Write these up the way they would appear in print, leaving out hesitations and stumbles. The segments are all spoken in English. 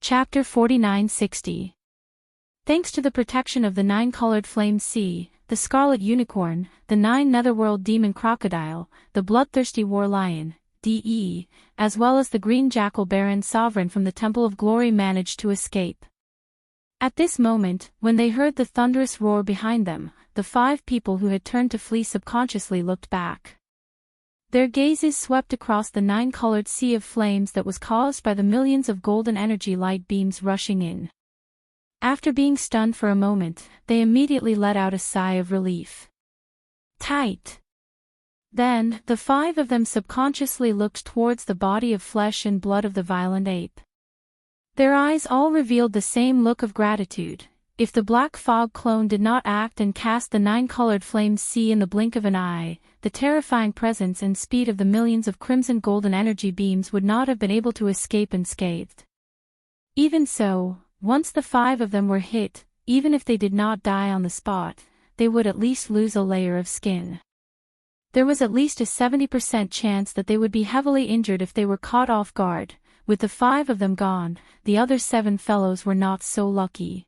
Chapter 4960. Thanks to the protection of the nine-colored flame sea, the scarlet unicorn, the nine netherworld demon crocodile, the bloodthirsty war lion, D.E., as well as the green jackal baron sovereign from the Temple of Glory managed to escape. At this moment, when they heard the thunderous roar behind them, the 5 people who had turned to flee subconsciously looked back. Their gazes swept across the nine-colored sea of flames that was caused by the millions of golden energy light beams rushing in. After being stunned for a moment, they immediately let out a sigh of relief. Tight. Then, the 5 of them subconsciously looked towards the body of flesh and blood of the violent ape. Their eyes all revealed the same look of gratitude. If the black fog clone did not act and cast the nine-colored flames sea in the blink of an eye, the terrifying presence and speed of the millions of crimson golden energy beams would not have been able to escape unscathed. Even so, once the 5 of them were hit, even if they did not die on the spot, they would at least lose a layer of skin. There was at least a 70% chance that they would be heavily injured if they were caught off guard. With the 5 of them gone, the other 7 fellows were not so lucky.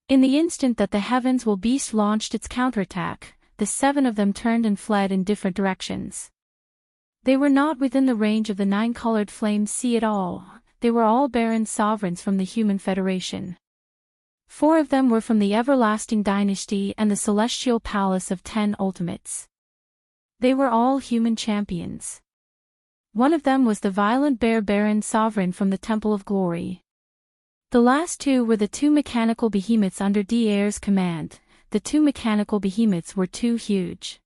In the instant that the Heavens Will Beast launched its counterattack, the 7 of them turned and fled in different directions. They were not within the range of the nine-colored flame sea at all. They were all Baron sovereigns from the Human Federation. 4 of them were from the Everlasting Dynasty and the Celestial Palace of 10 Ultimates. They were all human champions. One of them was the Violent Bear Baron sovereign from the Temple of Glory. The last 2 were the 2 mechanical behemoths under D'Air's command. The 2 mechanical behemoths were too huge.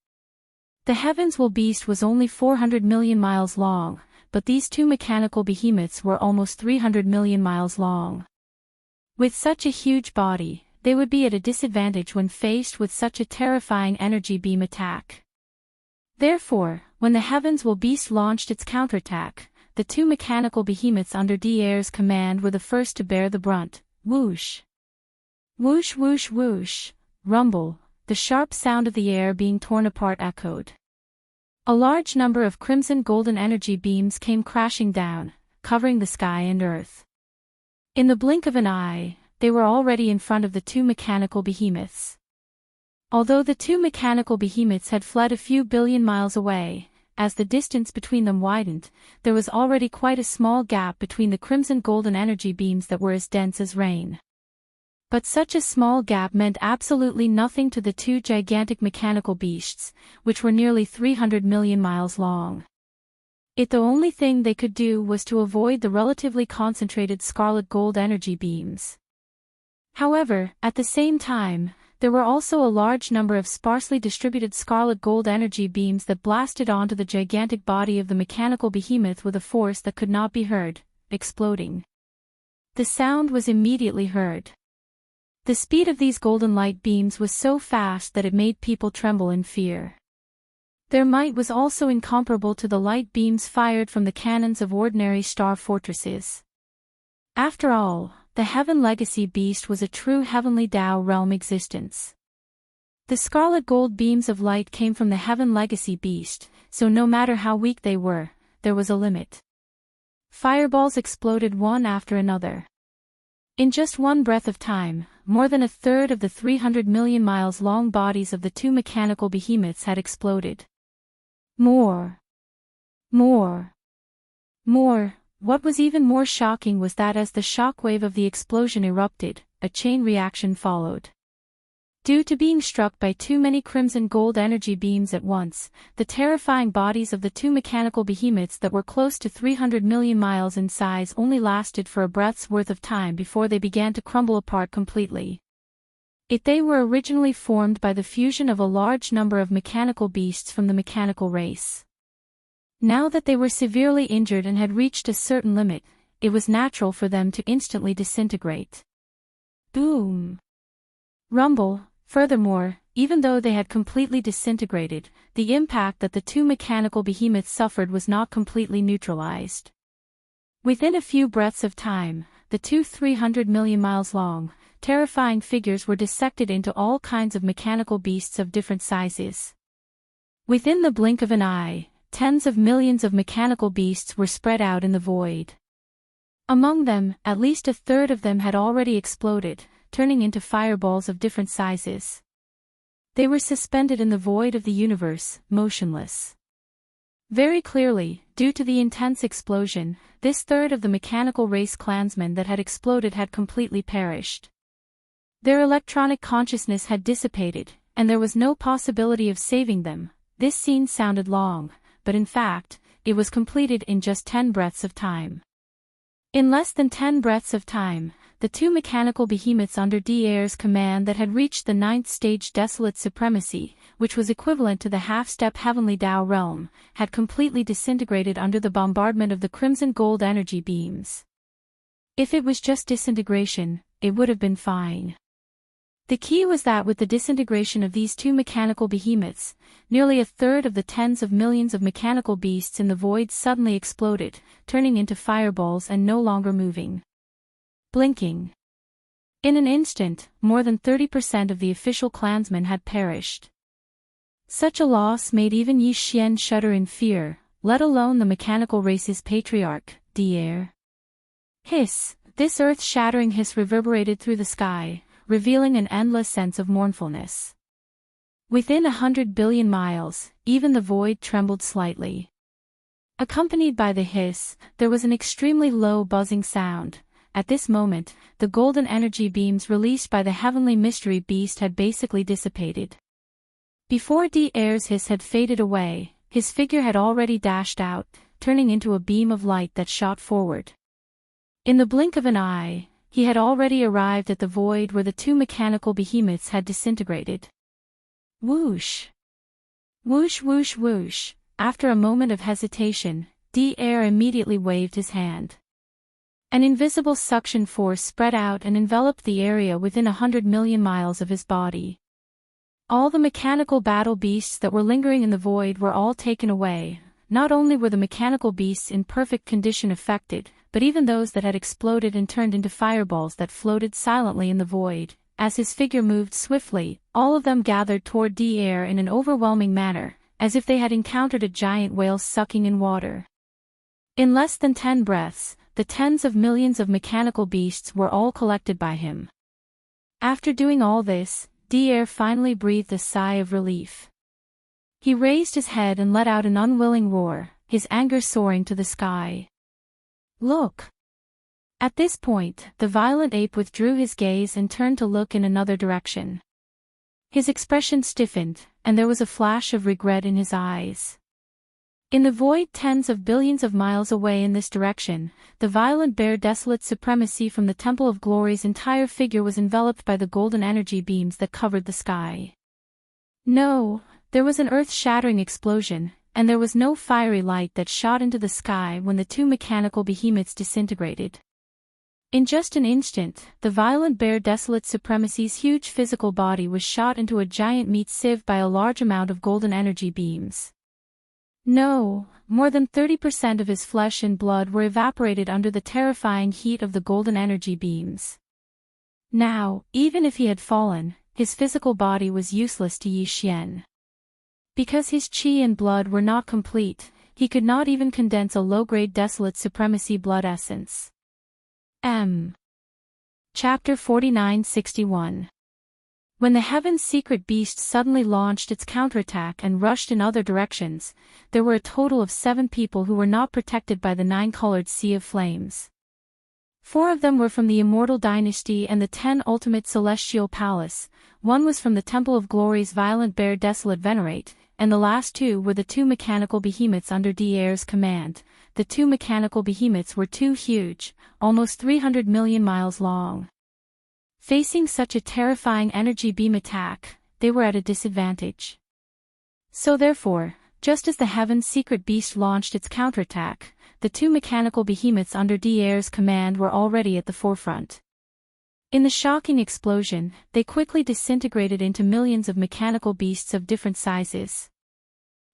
The Heavens Will Beast was only 400 million miles long, but these 2 mechanical behemoths were almost 300 million miles long. With such a huge body, they would be at a disadvantage when faced with such a terrifying energy beam attack. Therefore, when the Heavens Will Beast launched its counterattack, the 2 mechanical behemoths under D'Air's command were the first to bear the brunt. Whoosh! Whoosh whoosh whoosh! Rumble, the sharp sound of the air being torn apart echoed. A large number of crimson golden energy beams came crashing down, covering the sky and earth. In the blink of an eye, they were already in front of the 2 mechanical behemoths. Although the 2 mechanical behemoths had fled a few billion miles away, as the distance between them widened, there was already quite a small gap between the crimson golden energy beams that were as dense as rain. But such a small gap meant absolutely nothing to the 2 gigantic mechanical beasts, which were nearly 300 million miles long. The only thing they could do was to avoid the relatively concentrated scarlet gold energy beams. However, at the same time, there were also a large number of sparsely distributed scarlet gold energy beams that blasted onto the gigantic body of the mechanical behemoth with a force that could not be heard, exploding. The sound was immediately heard. The speed of these golden light beams was so fast that it made people tremble in fear. Their might was also incomparable to the light beams fired from the cannons of ordinary star fortresses. After all, the Heaven Legacy Beast was a true heavenly Tao realm existence. The scarlet gold beams of light came from the Heaven Legacy Beast, so no matter how weak they were, there was a limit. Fireballs exploded one after another. In just one breath of time, more than a third of the 300 million miles long bodies of the 2 mechanical behemoths had exploded. More. More. More. What was even more shocking was that as the shockwave of the explosion erupted, a chain reaction followed. Due to being struck by too many crimson gold energy beams at once, the terrifying bodies of the 2 mechanical behemoths that were close to 300 million miles in size only lasted for a breath's worth of time before they began to crumble apart completely. They were originally formed by the fusion of a large number of mechanical beasts from the mechanical race. Now that they were severely injured and had reached a certain limit, it was natural for them to instantly disintegrate. Boom! Rumble. Furthermore, even though they had completely disintegrated, the impact that the 2 mechanical behemoths suffered was not completely neutralized. Within a few breaths of time, the 2 300 million miles long, terrifying figures were dissected into all kinds of mechanical beasts of different sizes. Within the blink of an eye, tens of millions of mechanical beasts were spread out in the void. Among them, at least a third of them had already exploded, turning into fireballs of different sizes. They were suspended in the void of the universe, motionless. Very clearly, due to the intense explosion, this third of the mechanical race clansmen that had exploded had completely perished. Their electronic consciousness had dissipated, and there was no possibility of saving them. This scene sounded long, but in fact, it was completed in just 10 breaths of time. In less than 10 breaths of time, the two mechanical behemoths under D-Air's command that had reached the 9th stage desolate supremacy, which was equivalent to the half-step heavenly Tao realm, had completely disintegrated under the bombardment of the crimson gold energy beams. If it was just disintegration, it would have been fine. The key was that with the disintegration of these two mechanical behemoths, nearly a third of the tens of millions of mechanical beasts in the void suddenly exploded, turning into fireballs and no longer moving. Blinking. In an instant, more than 30% of the official clansmen had perished. Such a loss made even Yi Xian shudder in fear, let alone the mechanical race's patriarch, D-Air. Hiss! This earth-shattering hiss reverberated through the sky, revealing an endless sense of mournfulness. Within 100 billion miles, even the void trembled slightly. Accompanied by the hiss, there was an extremely low buzzing sound. At this moment, the golden energy beams released by the heavenly mystery beast had basically dissipated. Before D-Air's hiss had faded away, his figure had already dashed out, turning into a beam of light that shot forward. In the blink of an eye, he had already arrived at the void where the two mechanical behemoths had disintegrated. Whoosh! Whoosh whoosh whoosh! After a moment of hesitation, D-Air immediately waved his hand. An invisible suction force spread out and enveloped the area within 100 million miles of his body. All the mechanical battle beasts that were lingering in the void were all taken away. Not only were the mechanical beasts in perfect condition affected, but even those that had exploded and turned into fireballs that floated silently in the void. As his figure moved swiftly, all of them gathered toward D-Air in an overwhelming manner, as if they had encountered a giant whale sucking in water. In less than 10 breaths, the tens of millions of mechanical beasts were all collected by him. After doing all this, D-Air finally breathed a sigh of relief. He raised his head and let out an unwilling roar, his anger soaring to the sky. Look! At this point, the violent ape withdrew his gaze and turned to look in another direction. His expression stiffened, and there was a flash of regret in his eyes. In the void tens of billions of miles away in this direction, the violent bear desolate supremacy from the Temple of Glory's entire figure was enveloped by the golden energy beams that covered the sky. No, there was an earth-shattering explosion, and there was no fiery light that shot into the sky when the two mechanical behemoths disintegrated. In just an instant, the violent bear desolate supremacy's huge physical body was shot into a giant meat sieve by a large amount of golden energy beams. No, more than 30% of his flesh and blood were evaporated under the terrifying heat of the golden energy beams. Now, even if he had fallen, his physical body was useless to Yi Xian. Because his qi and blood were not complete, he could not even condense a low-grade desolate supremacy blood essence. Chapter 4961. When the Heaven's secret beast suddenly launched its counterattack and rushed in other directions, there were a total of 7 people who were not protected by the 9-colored sea of flames. 4 of them were from the Immortal Dynasty and the 10 Ultimate Celestial Palace, 1 was from the Temple of Glory's Violent Bear Desolate Venerate, and the last 2 were the 2 mechanical behemoths under D-Air's command. The 2 mechanical behemoths were too huge, almost 300 million miles long. Facing such a terrifying energy beam attack, they were at a disadvantage. So therefore, just as the Heaven's secret beast launched its counterattack, the 2 mechanical behemoths under D-Air's command were already at the forefront. In the shocking explosion, they quickly disintegrated into millions of mechanical beasts of different sizes.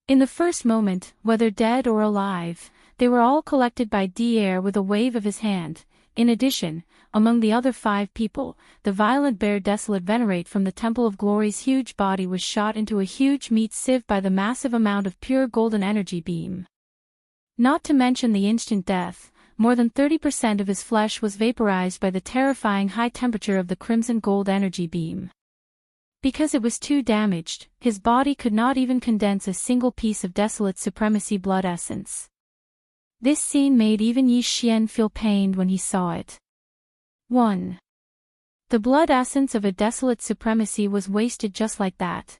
In the first moment, whether dead or alive, they were all collected by D-Air with a wave of his hand. In addition, among the other 5 people, the violent bear desolate venerate from the Temple of Glory's huge body was shot into a huge meat sieve by the massive amount of pure golden energy beam. Not to mention the instant death, more than 30% of his flesh was vaporized by the terrifying high temperature of the crimson gold energy beam. Because it was too damaged, his body could not even condense a single piece of desolate supremacy blood essence. This scene made even Yi Xian feel pained when he saw it. 1. The blood essence of a desolate supremacy was wasted just like that.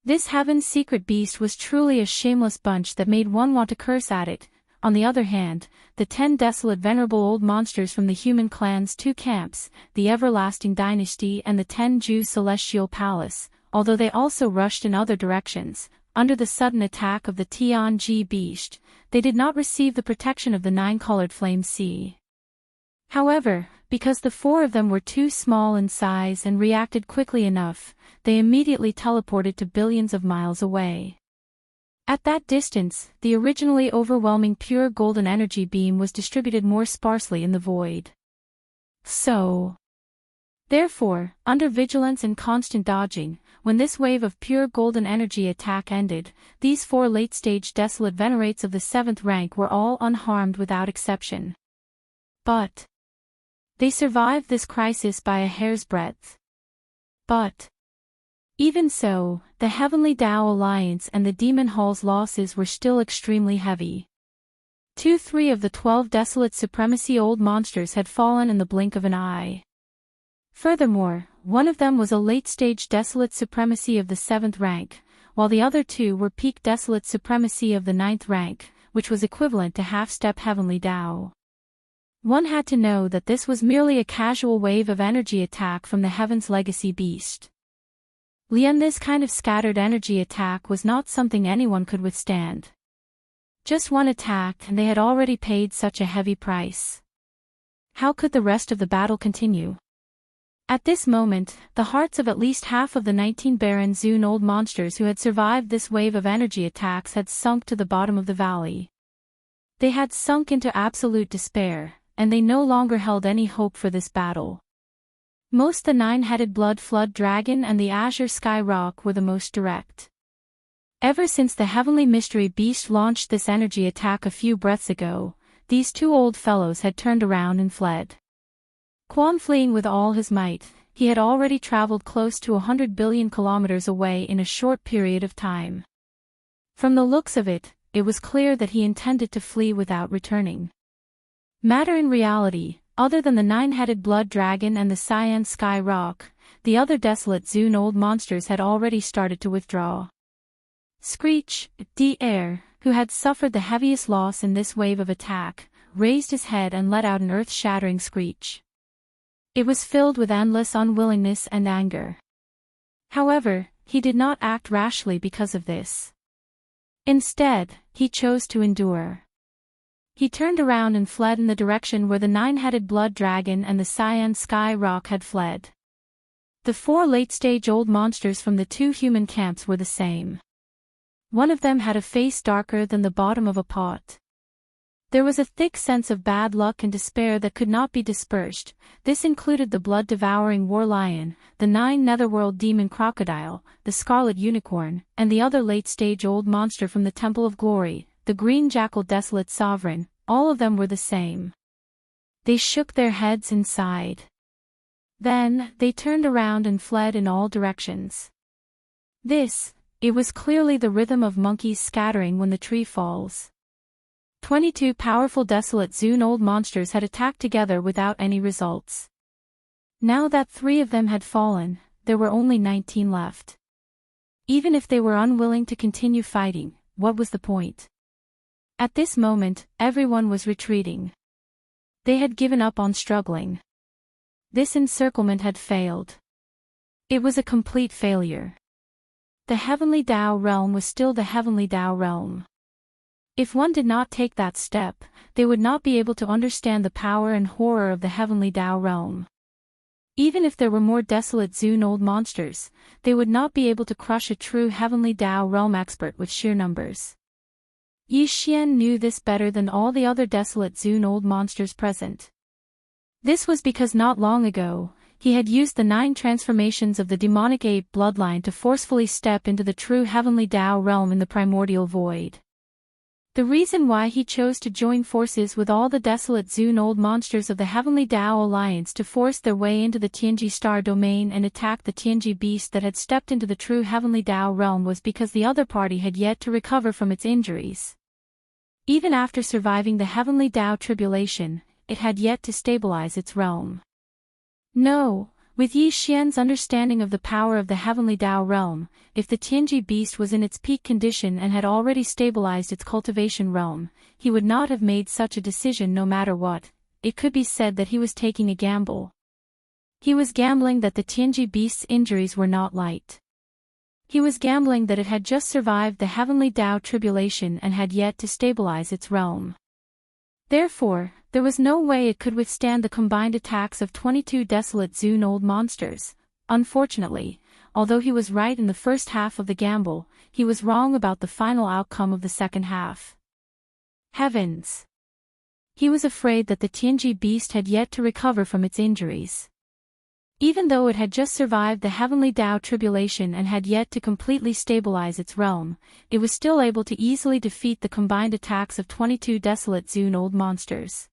This heaven's secret beast was truly a shameless bunch that made one want to curse at it. On the other hand, the 10 desolate venerable old monsters from the human clan's 2 camps, the Everlasting Dynasty and the 10 Jews' Celestial Palace, although they also rushed in other directions, under the sudden attack of the Tianji beast, they did not receive the protection of the 9-colored flame sea. However, because the 4 of them were too small in size and reacted quickly enough, they immediately teleported to billions of miles away. At that distance, the originally overwhelming pure golden energy beam was distributed more sparsely in the void. Therefore, under vigilance and constant dodging, when this wave of pure golden energy attack ended, these 4 late-stage desolate venerates of the 7th rank were all unharmed without exception. But they survived this crisis by a hair's breadth. But even so, the Heavenly Tao Alliance and the Demon Hall's losses were still extremely heavy. 2-3 of the 12 desolate supremacy old monsters had fallen in the blink of an eye. Furthermore, one of them was a late-stage desolate supremacy of the 7th rank, while the other 2 were peak desolate supremacy of the 9th rank, which was equivalent to half-step Heavenly Tao. One had to know that this was merely a casual wave of energy attack from the Heaven's Legacy Beast. This kind of scattered energy attack was not something anyone could withstand. Just one attack and they had already paid such a heavy price. How could the rest of the battle continue? At this moment, the hearts of at least half of the 19 Baron Zun old monsters who had survived this wave of energy attacks had sunk to the bottom of the valley. They had sunk into absolute despair, and they no longer held any hope for this battle. Most the 9-headed Blood Flood Dragon and the Azure Sky Rock were the most direct. Ever since the Heavenly Mystery Beast launched this energy attack a few breaths ago, these 2 old fellows had turned around and fled. Quan fleeing with all his might, he had already traveled close to 100 billion kilometers away in a short period of time. From the looks of it, it was clear that he intended to flee without returning. Matter in reality, other than the 9-headed Blood Dragon and the Cyan Sky Rock, the other desolate Zun old monsters had already started to withdraw. Screech, the heir, who had suffered the heaviest loss in this wave of attack, raised his head and let out an earth-shattering screech. It was filled with endless unwillingness and anger. However, he did not act rashly because of this. Instead, he chose to endure. He turned around and fled in the direction where the 9-headed Blood Dragon and the Cyan Sky Rock had fled. The 4 late-stage old monsters from the 2 human camps were the same. One of them had a face darker than the bottom of a pot. There was a thick sense of bad luck and despair that could not be dispersed. This included the blood-devouring war lion, the 9 netherworld demon crocodile, the scarlet unicorn, and the other late-stage old monster from the Temple of Glory, the green jackal desolate sovereign. All of them were the same. They shook their heads and sighed. Then, they turned around and fled in all directions. It was clearly the rhythm of monkeys scattering when the tree falls. 22 powerful desolate Zun old monsters had attacked together without any results. Now that 3 of them had fallen, there were only 19 left. Even if they were unwilling to continue fighting, what was the point? At this moment, everyone was retreating. They had given up on struggling. This encirclement had failed. It was a complete failure. The Heavenly Tao realm was still the Heavenly Tao realm. If one did not take that step, they would not be able to understand the power and horror of the Heavenly Tao realm. Even if there were more desolate Zun old monsters, they would not be able to crush a true Heavenly Tao realm expert with sheer numbers. Yi Xian knew this better than all the other desolate Zun old monsters present. This was because not long ago, he had used the 9 transformations of the demonic ape bloodline to forcefully step into the true Heavenly Tao realm in the primordial void. The reason why he chose to join forces with all the desolate Zune old monsters of the Heavenly Tao Alliance to force their way into the Tianji Star domain and attack the Tianji beast that had stepped into the true Heavenly Tao realm was because the other party had yet to recover from its injuries. Even after surviving the Heavenly Tao tribulation, it had yet to stabilize its realm. No. With Yi Xian's understanding of the power of the Heavenly Tao realm, if the Tianji beast was in its peak condition and had already stabilized its cultivation realm, he would not have made such a decision no matter what. It could be said that he was taking a gamble. He was gambling that the Tianji beast's injuries were not light. He was gambling that it had just survived the Heavenly Tao tribulation and had yet to stabilize its realm. Therefore, there was no way it could withstand the combined attacks of 22 desolate Zune old monsters. Unfortunately, although he was right in the first half of the gamble, he was wrong about the final outcome of the second half. Heavens! He was afraid that the Tianji beast had yet to recover from its injuries. Even though it had just survived the Heavenly Tao tribulation and had yet to completely stabilize its realm, it was still able to easily defeat the combined attacks of 22 desolate Zune old monsters.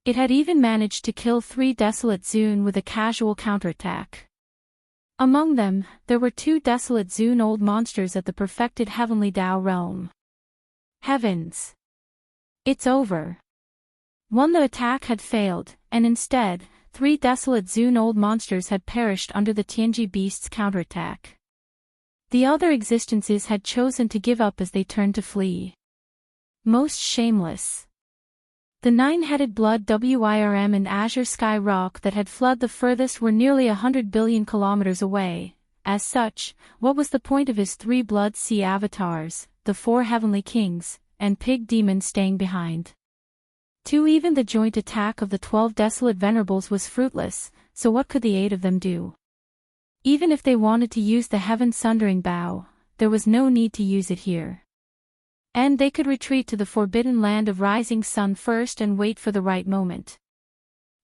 It had even managed to kill 3 desolate Zune with a casual counterattack. Among them, there were 2 desolate Zune old monsters at the perfected Heavenly Tao realm. Heavens! It's over. One, the attack had failed, and instead, 3 desolate Zune old monsters had perished under the Tianji beast's counterattack. The other existences had chosen to give up as they turned to flee. Most shameless. The 9-headed Blood Wyrm and Azure Sky Rock that had fled the furthest were nearly 100 billion kilometers away. As such, what was the point of his 3 Blood Sea avatars, the 4 Heavenly Kings, and Pig Demon staying behind? Even the joint attack of the 12 desolate venerables was fruitless, so what could the 8 of them do? Even if they wanted to use the Heaven Sundering Bow, there was no need to use it here. And they could retreat to the forbidden land of Rising Sun first and wait for the right moment.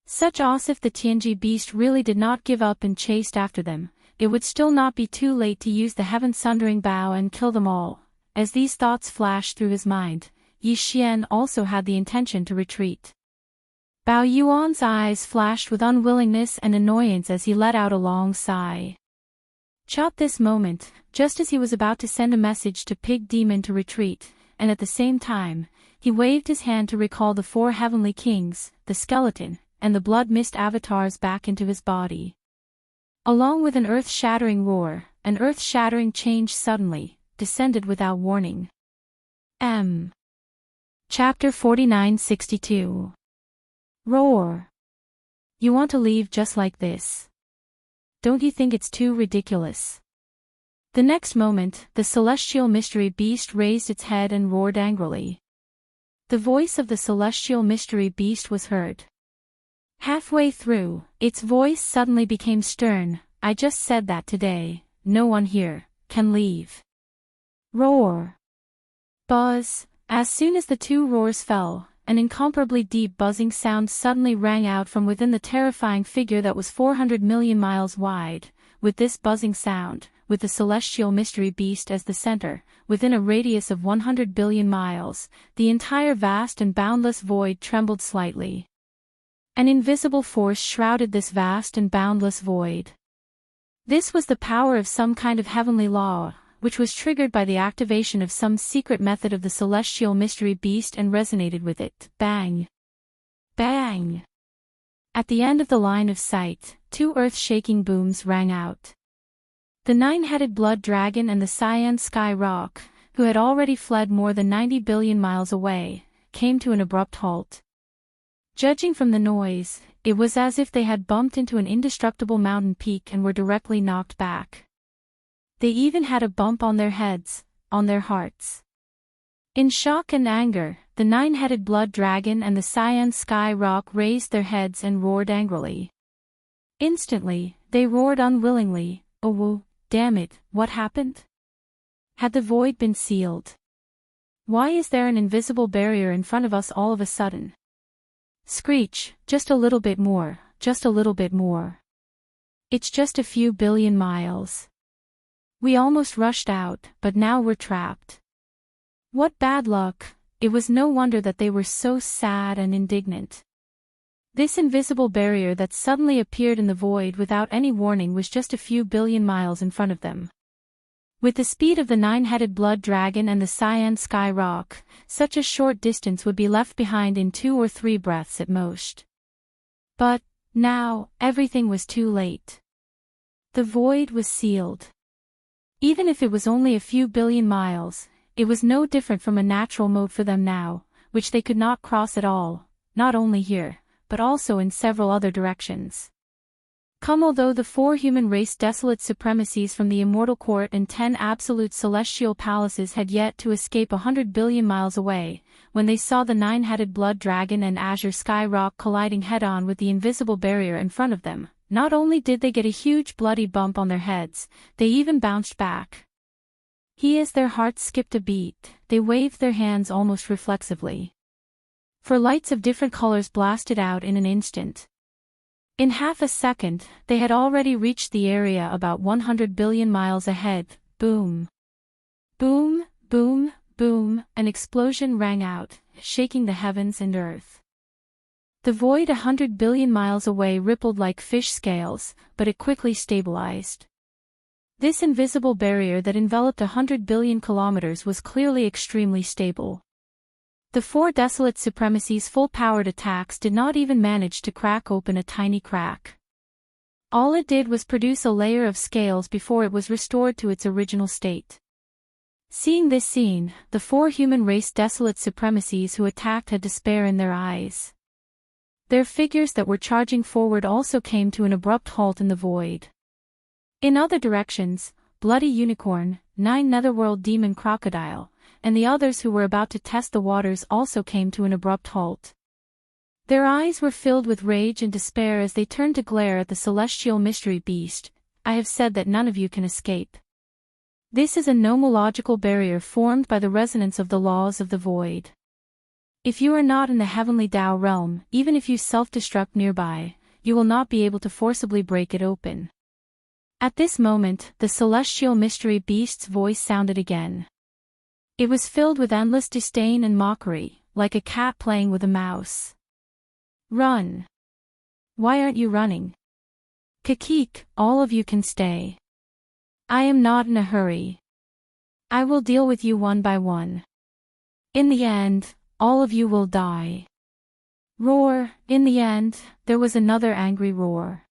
Such as if the Tianji beast really did not give up and chased after them, it would still not be too late to use the Heaven Sundering Bow and kill them all. As these thoughts flashed through his mind, Yi Xian also had the intention to retreat. Bao Yuan's eyes flashed with unwillingness and annoyance as he let out a long sigh. At this moment, just as he was about to send a message to Pig Demon to retreat, and at the same time, he waved his hand to recall the 4 Heavenly Kings, the skeleton, and the Blood Mist avatars back into his body. Along with an earth-shattering roar, an earth-shattering change suddenly descended without warning. Chapter 4962. Roar. You want to leave just like this? Don't you think it's too ridiculous? The next moment, the celestial mystery beast raised its head and roared angrily. The voice of the celestial mystery beast was heard. Halfway through, its voice suddenly became stern. I just said that today, no one here can leave. Roar. Buzz. As soon as the 2 roars fell, an incomparably deep buzzing sound suddenly rang out from within the terrifying figure that was 400 million miles wide. With this buzzing sound, with the celestial mystery beast as the center, within a radius of 100 billion miles, the entire vast and boundless void trembled slightly. An invisible force shrouded this vast and boundless void. This was the power of some kind of heavenly law, which was triggered by the activation of some secret method of the celestial mystery beast and resonated with it. Bang! Bang! At the end of the line of sight, 2 earth-shaking booms rang out. The 9-headed Blood Dragon and the Cyan Sky Rock, who had already fled more than 90 billion miles away, came to an abrupt halt. Judging from the noise, it was as if they had bumped into an indestructible mountain peak and were directly knocked back. They even had a bump on their heads, on their hearts. In shock and anger, the 9-headed Blood Dragon and the Cyan Sky Rock raised their heads and roared angrily. Instantly, they roared unwillingly. Oh, damn it, what happened? Had the void been sealed? Why is there an invisible barrier in front of us all of a sudden? Screech, just a little bit more, just a little bit more. It's just a few billion miles. We almost rushed out, but now we're trapped. What bad luck, it was no wonder that they were so sad and indignant. This invisible barrier that suddenly appeared in the void without any warning was just a few billion miles in front of them. With the speed of the nine-headed blood dragon and the cyan sky rock, such a short distance would be left behind in 2 or 3 breaths at most. But, now, everything was too late. The void was sealed. Even if it was only a few billion miles, it was no different from a natural moat for them now, which they could not cross at all, not only here, but also in several other directions. Although the 4 human race desolate supremacies from the immortal court and 10 absolute celestial palaces had yet to escape 100 billion miles away, when they saw the 9-headed blood dragon and azure sky rock colliding head-on with the invisible barrier in front of them, not only did they get a huge bloody bump on their heads, they even bounced back. As their hearts skipped a beat, they waved their hands almost reflexively. For lights of different colors blasted out in an instant. In half a second, they had already reached the area about 100 billion miles ahead. Boom. Boom, boom, boom, an explosion rang out, shaking the heavens and earth. The void 100 billion miles away rippled like fish scales, but it quickly stabilized. This invisible barrier that enveloped 100 billion kilometers was clearly extremely stable. The 4 desolate supremacies' full-powered attacks did not even manage to crack open a tiny crack. All it did was produce a layer of scales before it was restored to its original state. Seeing this scene, the 4 human race desolate supremacies who attacked had despair in their eyes. Their figures that were charging forward also came to an abrupt halt in the void. In other directions, Bloody Unicorn, 9 Netherworld Demon Crocodile, and the others who were about to test the waters also came to an abrupt halt. Their eyes were filled with rage and despair as they turned to glare at the celestial mystery beast. I have said that none of you can escape. This is a nomological barrier formed by the resonance of the laws of the void. If you are not in the heavenly Tao realm, even if you self-destruct nearby, you will not be able to forcibly break it open. At this moment, the celestial mystery beast's voice sounded again. It was filled with endless disdain and mockery, like a cat playing with a mouse. Run. Why aren't you running? Kakik, all of you can stay. I am not in a hurry. I will deal with you one by one. In the end, all of you will die. Roar. In the end, there was another angry roar.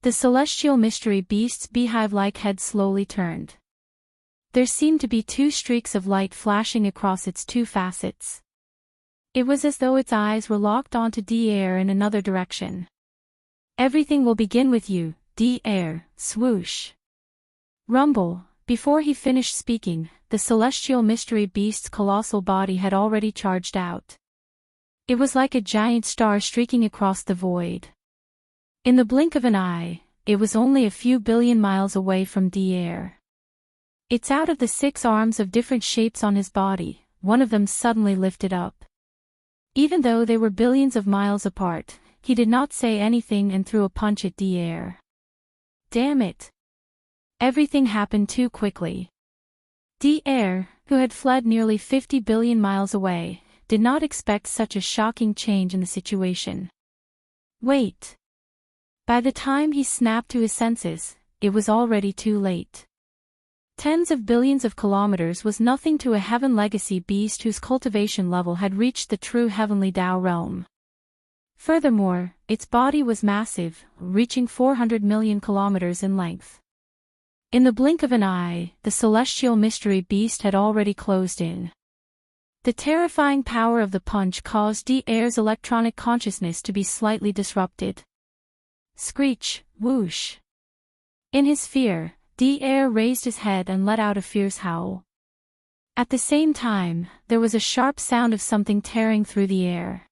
The celestial mystery beast's beehive-like head slowly turned. There seemed to be 2 streaks of light flashing across its 2 facets. It was as though its eyes were locked onto D-Air in another direction. Everything will begin with you, D-Air, swoosh. Rumble. Before he finished speaking, the celestial mystery beast's colossal body had already charged out. It was like a giant star streaking across the void. In the blink of an eye, it was only a few billion miles away from D-Air. It's out of the 6 arms of different shapes on his body, one of them suddenly lifted up. Even though they were billions of miles apart, he did not say anything and threw a punch at D-Air. Damn it. Everything happened too quickly. D-Air, who had fled nearly 50 billion miles away, did not expect such a shocking change in the situation. Wait. By the time he snapped to his senses, it was already too late. Tens of billions of kilometers was nothing to a heaven legacy beast whose cultivation level had reached the true heavenly Tao realm. Furthermore, its body was massive, reaching 400 million kilometers in length. In the blink of an eye, the celestial mystery beast had already closed in. The terrifying power of the punch caused D-Air's electronic consciousness to be slightly disrupted. Screech, whoosh. In his fear, D-Air raised his head and let out a fierce howl. At the same time, there was a sharp sound of something tearing through the air.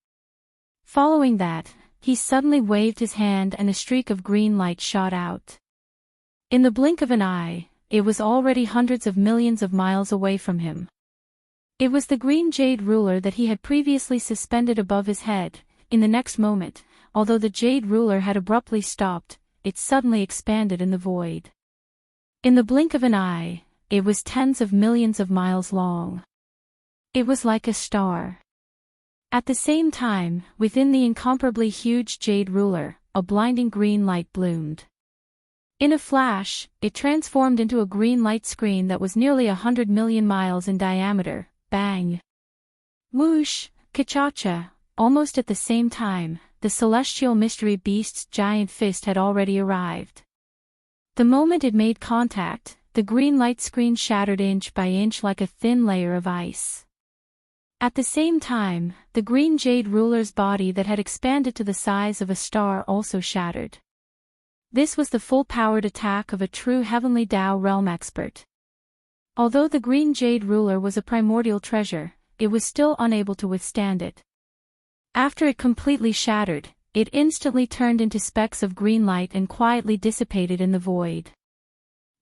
Following that, he suddenly waved his hand and a streak of green light shot out. In the blink of an eye, it was already hundreds of millions of miles away from him. It was the green jade ruler that he had previously suspended above his head. In the next moment, although the jade ruler had abruptly stopped, it suddenly expanded in the void. In the blink of an eye, it was tens of millions of miles long. It was like a star. At the same time, within the incomparably huge jade ruler, a blinding green light bloomed. In a flash, it transformed into a green light screen that was nearly 100 million miles in diameter. Bang! Whoosh! Ka-cha-cha! Almost at the same time, the celestial mystery beast's giant fist had already arrived. The moment it made contact, the green light screen shattered inch by inch like a thin layer of ice. At the same time, the green jade ruler's body that had expanded to the size of a star also shattered. This was the full-powered attack of a true heavenly Tao realm expert. Although the green jade ruler was a primordial treasure, it was still unable to withstand it. After it completely shattered, it instantly turned into specks of green light and quietly dissipated in the void.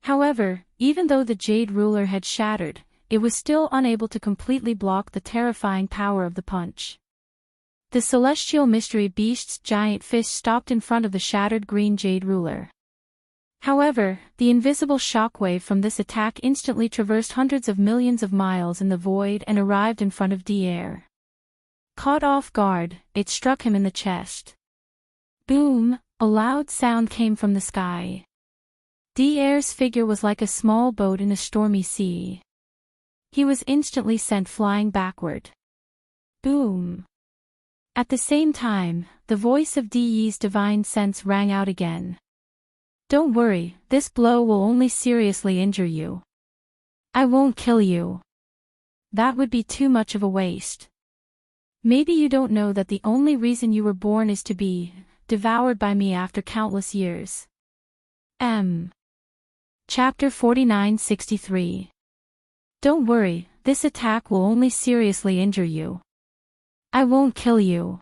However, even though the jade ruler had shattered, it was still unable to completely block the terrifying power of the punch. The celestial mystery beast's giant fist stopped in front of the shattered green jade ruler. However, the invisible shockwave from this attack instantly traversed hundreds of millions of miles in the void and arrived in front of D-Air. Caught off guard, it struck him in the chest. Boom! A loud sound came from the sky. D-Air's figure was like a small boat in a stormy sea. He was instantly sent flying backward. Boom! At the same time, the voice of Di's divine sense rang out again. Don't worry, this blow will only seriously injure you. I won't kill you. That would be too much of a waste. Maybe you don't know that the only reason you were born is to be devoured by me after countless years. Chapter 4963. Don't worry, this attack will only seriously injure you. I won't kill you.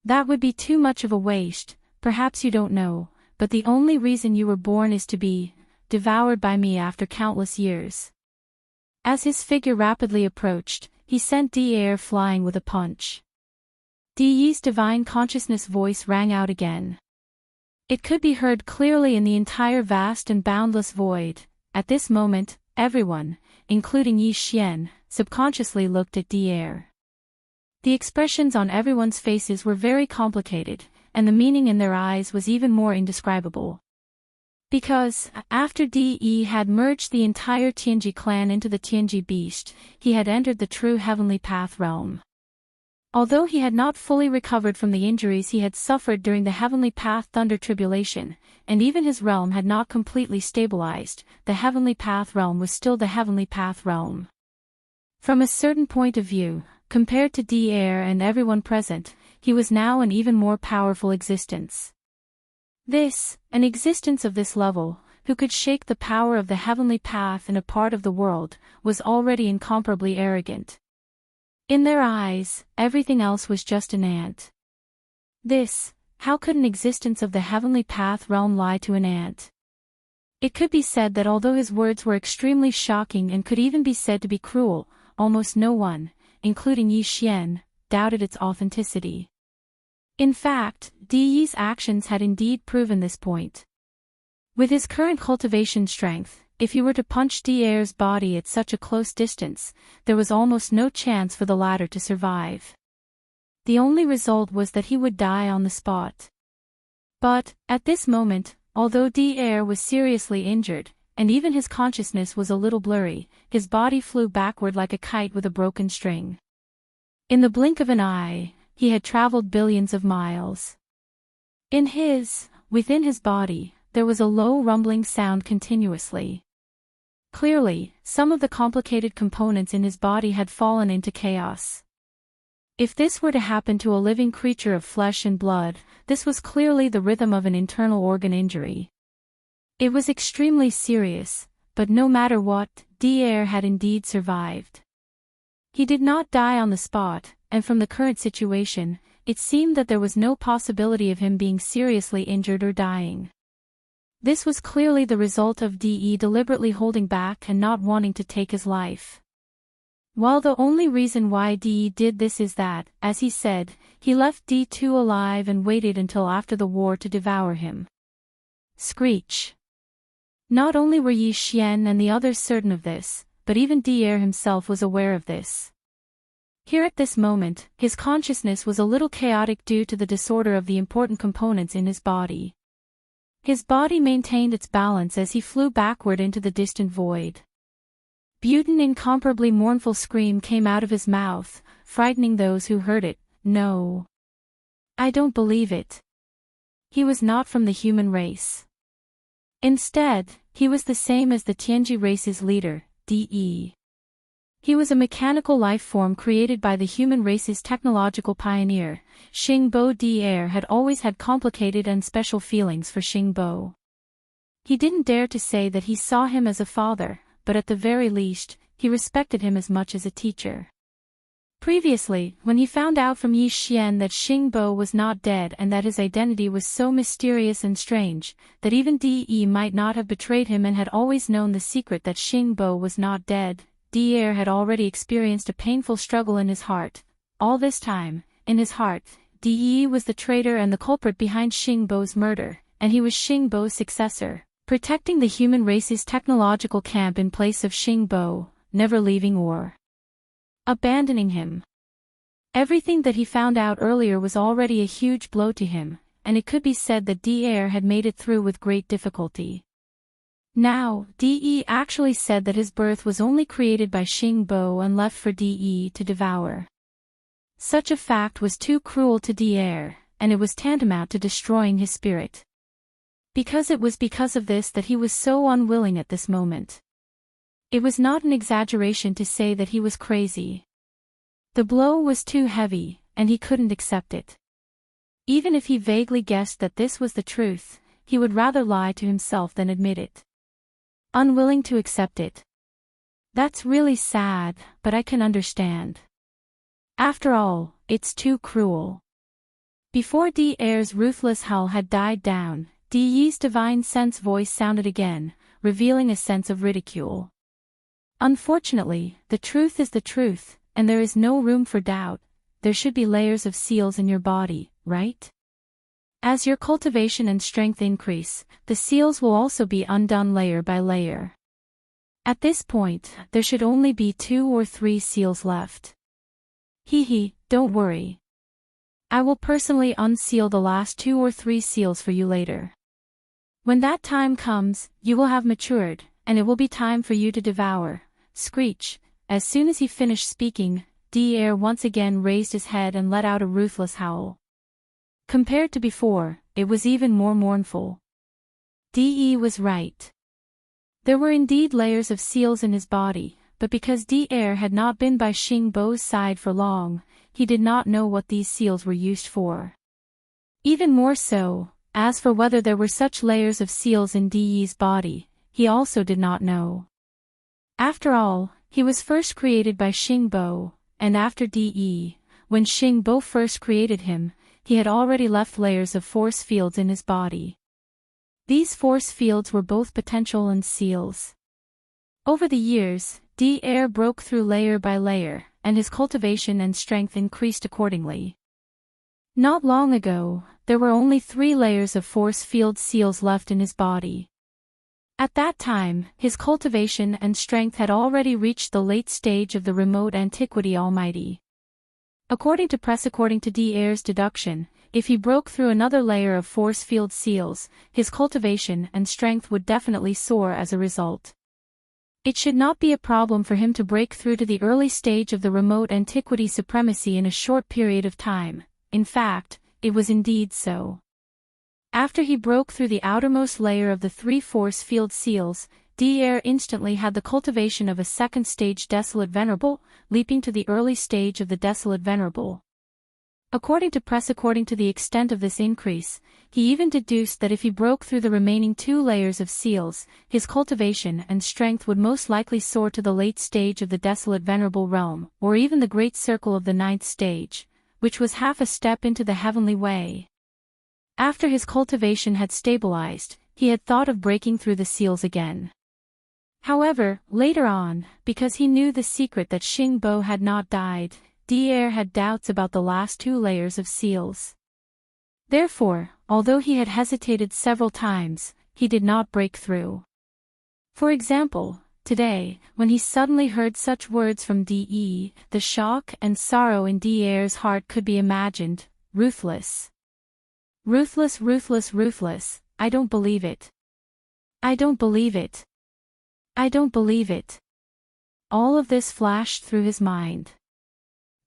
That would be too much of a waste, perhaps you don't know, but the only reason you were born is to be devoured by me after countless years. As his figure rapidly approached, he sent D-Air flying with a punch. Di's divine consciousness voice rang out again. It could be heard clearly in the entire vast and boundless void. At this moment, everyone, including Yi Xian, subconsciously looked at D-Air. The expressions on everyone's faces were very complicated, and the meaning in their eyes was even more indescribable. Because, after De had merged the entire Tianji clan into the Tianji beast, he had entered the true heavenly path realm. Although he had not fully recovered from the injuries he had suffered during the heavenly path thunder tribulation, and even his realm had not completely stabilized, the heavenly path realm was still the heavenly path realm. From a certain point of view, compared to D-Air and everyone present, he was now an even more powerful existence. An existence of this level, who could shake the power of the heavenly path in a part of the world, was already incomparably arrogant. In their eyes, everything else was just an ant. How could an existence of the heavenly path realm lie to an ant? It could be said that although his words were extremely shocking and could even be said to be cruel, almost no one, including Yi Xian, doubted its authenticity. In fact, Di's actions had indeed proven this point. With his current cultivation strength, if he were to punch D-Air's body at such a close distance, there was almost no chance for the latter to survive. The only result was that he would die on the spot. But, at this moment, although D-Air was seriously injured, and even his consciousness was a little blurry, his body flew backward like a kite with a broken string. In the blink of an eye, he had traveled billions of miles. Within his body, there was a low rumbling sound continuously. Clearly, some of the complicated components in his body had fallen into chaos. If this were to happen to a living creature of flesh and blood, this was clearly the rhythm of an internal organ injury. It was extremely serious, but no matter what, D-Air had indeed survived. He did not die on the spot, and from the current situation, it seemed that there was no possibility of him being seriously injured or dying. This was clearly the result of De deliberately holding back and not wanting to take his life. While the only reason why De did this is that, as he said, he left D2 alive and waited until after the war to devour him. Screech. Not only were Yi Xian and the others certain of this, but even D-Air himself was aware of this. Here at this moment, his consciousness was a little chaotic due to the disorder of the important components in his body. His body maintained its balance as he flew backward into the distant void. An incomparably mournful scream came out of his mouth, frightening those who heard it. No. I don't believe it. He was not from the human race. Instead, he was the same as the Tianji race's leader, De. He was a mechanical life form created by the human race's technological pioneer. Xingbo De had always had complicated and special feelings for Xingbo. He didn't dare to say that he saw him as a father, but at the very least, he respected him as much as a teacher. Previously, when he found out from Yi Xian that Xingbo was not dead and that his identity was so mysterious and strange, that even De might not have betrayed him and had always known the secret that Xingbo was not dead, De had already experienced a painful struggle in his heart. All this time, in his heart, De was the traitor and the culprit behind Xingbo's murder, and he was Xingbo's successor, protecting the human race's technological camp in place of Xingbo, never leaving or abandoning him. Everything that he found out earlier was already a huge blow to him, and it could be said that De had made it through with great difficulty. Now, De actually said that his birth was only created by Xingbo and left for De to devour. Such a fact was too cruel to De, and it was tantamount to destroying his spirit. It was because of this that he was so unwilling at this moment. It was not an exaggeration to say that he was crazy. The blow was too heavy, and he couldn't accept it. Even if he vaguely guessed that this was the truth, he would rather lie to himself than admit it. Unwilling to accept it. That's really sad, but I can understand. After all, it's too cruel. Before De's ruthless howl had died down, De's divine sense voice sounded again, revealing a sense of ridicule. Unfortunately, the truth is the truth, and there is no room for doubt. There should be layers of seals in your body, right? As your cultivation and strength increase, the seals will also be undone layer by layer. At this point, there should only be 2 or 3 seals left. Don't worry. I will personally unseal the last 2 or 3 seals for you later. When that time comes, you will have matured, and it will be time for you to devour. Screech. As soon as he finished speaking, De once again raised his head and let out a ruthless howl. Compared to before, it was even more mournful. De was right. There were indeed layers of seals in his body, but because De had not been by Xingbo's side for long, he did not know what these seals were used for. Even more so, as for whether there were such layers of seals in De's body, he also did not know. After all, he was first created by Xingbo, and after De, when Xingbo first created him, he had already left layers of force fields in his body. These force fields were both potential and seals. Over the years, De broke through layer by layer, and his cultivation and strength increased accordingly. Not long ago, there were only 3 layers of force field seals left in his body. At that time, his cultivation and strength had already reached the late stage of the remote antiquity almighty. According to De's deduction, if he broke through another layer of force field seals, his cultivation and strength would definitely soar as a result. It should not be a problem for him to break through to the early stage of the remote antiquity supremacy in a short period of time. In fact, it was indeed so. After he broke through the outermost layer of the 3 force field seals, De instantly had the cultivation of a second stage Desolate Venerable, leaping to the early stage of the Desolate Venerable. According to the extent of this increase, he even deduced that if he broke through the remaining 2 layers of seals, his cultivation and strength would most likely soar to the late stage of the Desolate Venerable realm, or even the Great Circle of the 9th stage, which was half a step into the heavenly way. After his cultivation had stabilized, he had thought of breaking through the seals again. However, later on, because he knew the secret that Xingbo had not died, De had doubts about the last 2 layers of seals. Therefore, although he had hesitated several times, he did not break through. For example, Today, when he suddenly heard such words from De, the shock and sorrow in De's heart could be imagined. Ruthless. Ruthless, ruthless, ruthless, I don't believe it. I don't believe it. I don't believe it. All of this flashed through his mind.